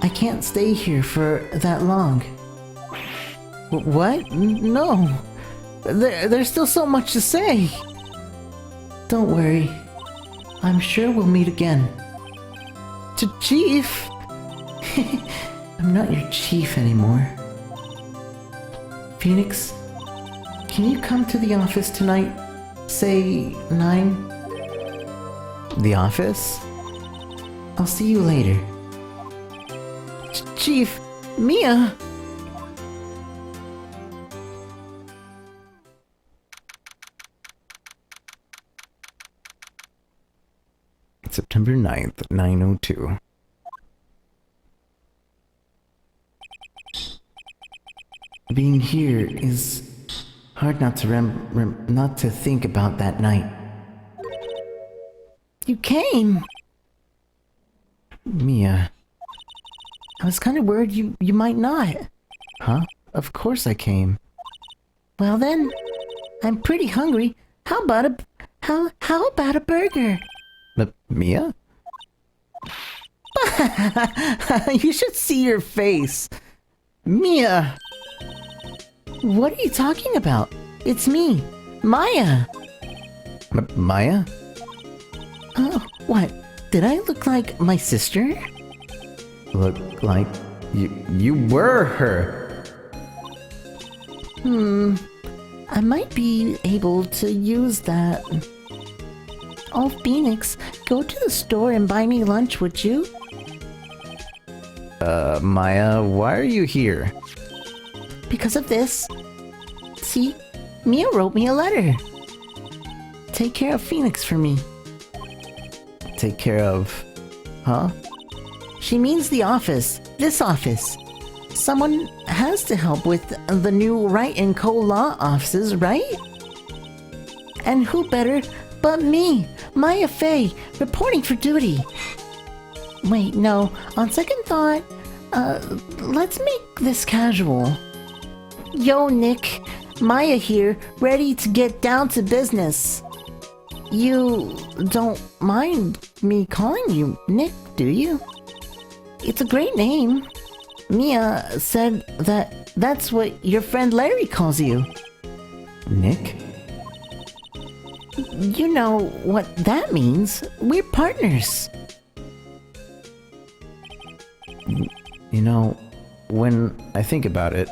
I can't stay here for that long. What? No. There's still so much to say. Don't worry. I'm sure we'll meet again. Chief! I'm not your chief anymore. Phoenix, can you come to the office tonight? Say 9? The office? I'll see you later. Chief, Mia! September 9th, 9:02. Being here is hard not to not to think about that night. You came! Mia. I was kind of worried you might not. Huh? Of course I came. Well then, I'm pretty hungry. How about a burger? Mia? You should see your face. Mia! What are you talking about? It's me, Maya. Maya? Oh, what? Did I look like my sister? Look like you were her. I might be able to use that. Oh, Phoenix, go to the store and buy me lunch, would you? Maya, why are you here? Because of this. See, Mia wrote me a letter. Take care of Phoenix for me. Take care of... Huh? She means the office. This office. Someone has to help with the new Wright and Co. law offices, right? And who better but me, Maya Fey, reporting for duty. Wait, no. On second thought, let's make this casual. Yo, Nick. Maya here, ready to get down to business. You don't mind me calling you Nick, do you? It's a great name. Mia said that's what your friend Larry calls you. Nick? You know what that means. We're partners. You know, when I think about it,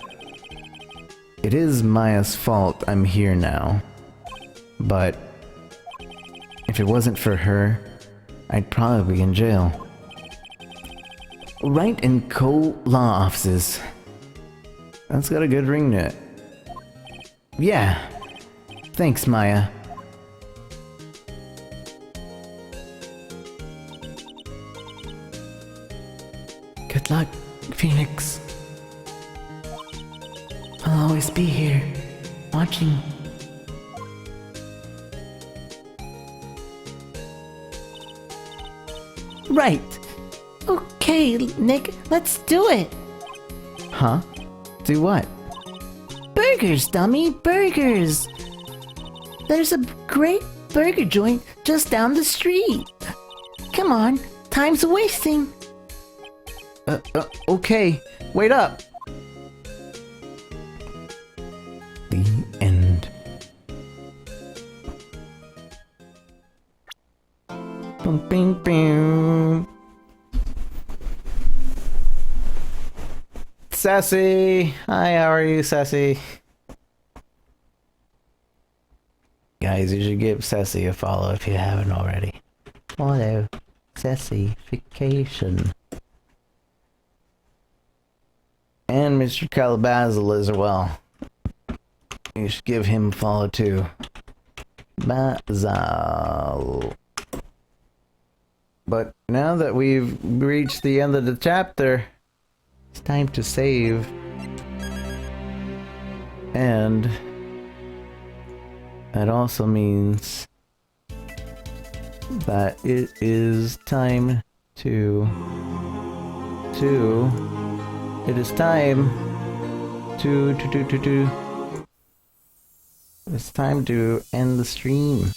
it is Maya's fault I'm here now. But if it wasn't for her, I'd probably be in jail. Wright and Co. law offices. That's got a good ring to it. Yeah. Thanks, Maya. Good luck, Phoenix. I'll always be here, watching. Right. Okay, Nick, let's do it. Huh? Do what? Burgers, dummy, burgers. There's a great burger joint just down the street. Come on, time's wasting. Okay. Wait up. The end. Boom, bing, boom. Sassy! Hi, how are you, Sassy? Guys, you should give Sassy a follow if you haven't already. Follow. Sassy-fication. And Mr. Calabazal as well. You should give him a follow too. Bazal. But now that we've reached the end of the chapter, it's time to save. And that also means that it is time to it is time to it's time to end the stream.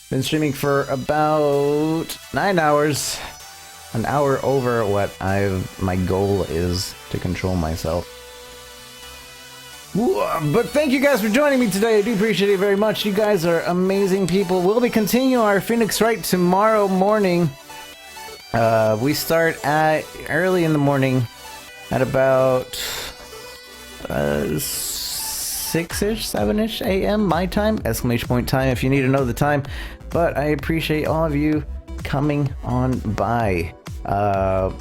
Been streaming for about 9 hours. An hour over what my goal is to control myself. But thank you guys for joining me today. I do appreciate it very much. You guys are amazing people. We'll be continuing our Phoenix Wright tomorrow morning. We start at early in the morning at about 6-ish, 7-ish a.m. my time, exclamation point time if you need to know the time. But I appreciate all of you coming on by. I'll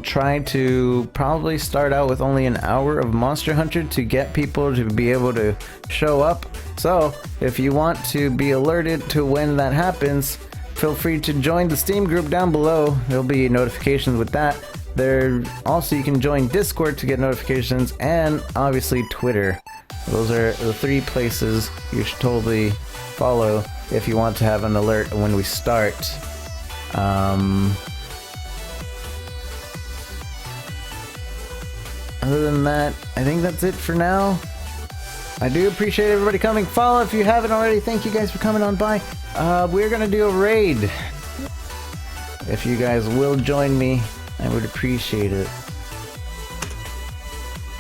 try to probably start out with only an hour of Monster Hunter to get people to be able to show up. So if you want to be alerted to when that happens, feel free to join the Steam group down below. There'll be notifications with that. There also, you can join Discord to get notifications, and obviously Twitter. Those are the 3 places you should totally follow if you want to have an alert when we start. Other than that, I think that's it for now. I do appreciate everybody coming. Follow if you haven't already. Thank you guys for coming on by. We're gonna do a raid. If you guys will join me, I would appreciate it.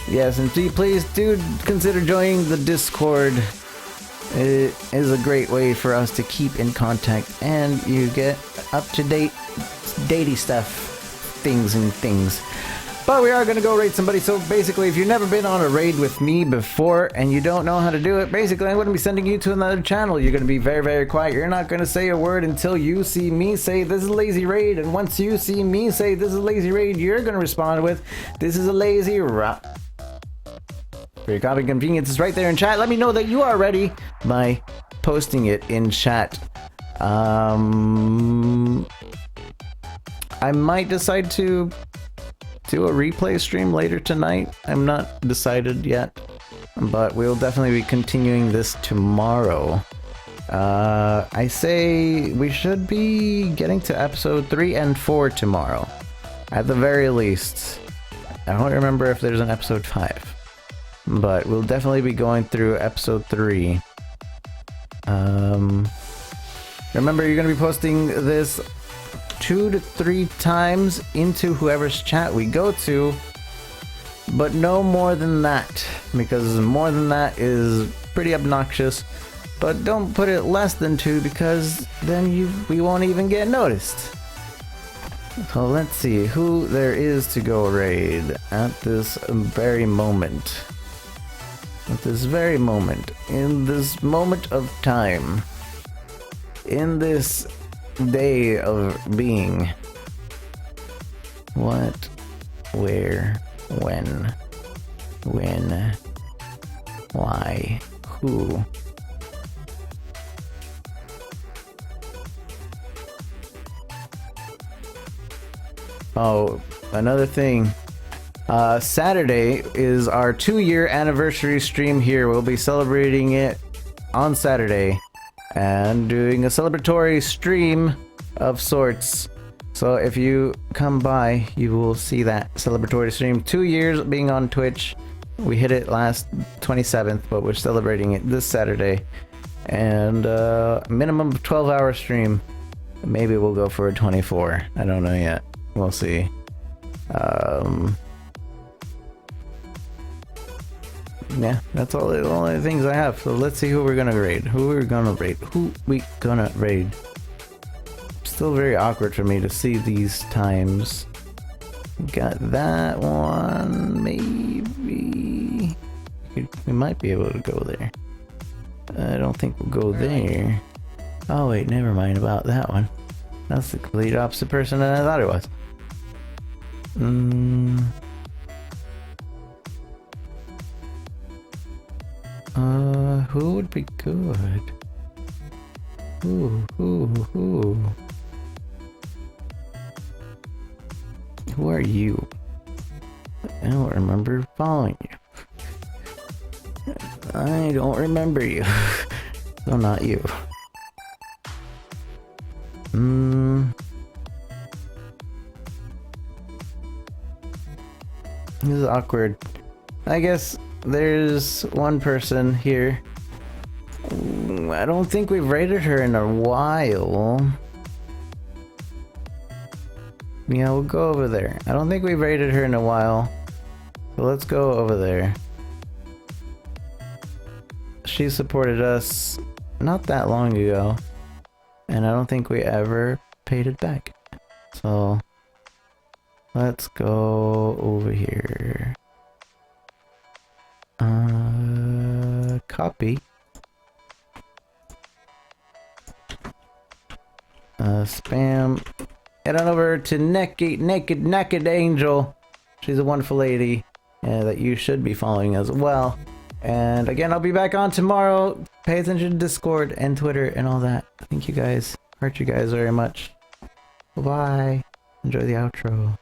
Yes, and please do consider joining the Discord. It is a great way for us to keep in contact, and you get up-to-date datey stuff, things. But we are going to go raid somebody. So basically, if you've never been on a raid with me before and you don't know how to do it, basically I'm going to be sending you to another channel. You're going to be very, very quiet. You're not going to say a word until you see me say this is a lazy raid. And once you see me say this is a lazy raid, you're going to respond with this is a lazy raid. For your copy convenience, it's right there in chat. Let me know that you are ready by posting it in chat. I might decide to do a replay stream later tonight. I'm not decided yet, but we'll definitely be continuing this tomorrow. I say we should be getting to episode 3 and 4 tomorrow, at the very least. I don't remember if there's an episode 5, but we'll definitely be going through episode 3. Remember, you're going to be posting this 2 to 3 times into whoever's chat we go to, but no more than that, because more than that is pretty obnoxious. But don't put it less than 2, because then we won't even get noticed. So let's see who there is to go raid at this very moment. At this very moment, in this moment of time, in this day of being. What, where, when, why, who. Oh, another thing. Saturday is our 2-year anniversary stream here. We'll be celebrating it on Saturday and doing a celebratory stream of sorts. So if you come by, you will see that celebratory stream. 2 years being on Twitch. We hit it last 27th, but we're celebrating it this Saturday. And minimum of 12-hour stream. Maybe we'll go for a 24. I don't know yet. We'll see. Yeah, that's all the only things I have. So let's see who we're gonna raid. Still very awkward for me to see these times. Got that one, maybe. We might be able to go there. I don't think we'll go there. Oh wait, never mind about that one. That's the complete opposite person than I thought it was. Who would be good? Who? Who are you? I don't remember following you. I don't remember you. So not you. This is awkward. I guess there's one person here. I don't think we've raided her in a while. Yeah, we'll go over there. I don't think we've raided her in a while. So let's go over there. She supported us not that long ago, and I don't think we ever paid it back. So let's go over here. Copy. Spam. Head on over to Naked Angel. She's a wonderful lady that you should be following as well. And again, I'll be back on tomorrow. Pay attention to Discord and Twitter and all that. Thank you guys. Heart you guys very much. Bye-bye. Enjoy the outro.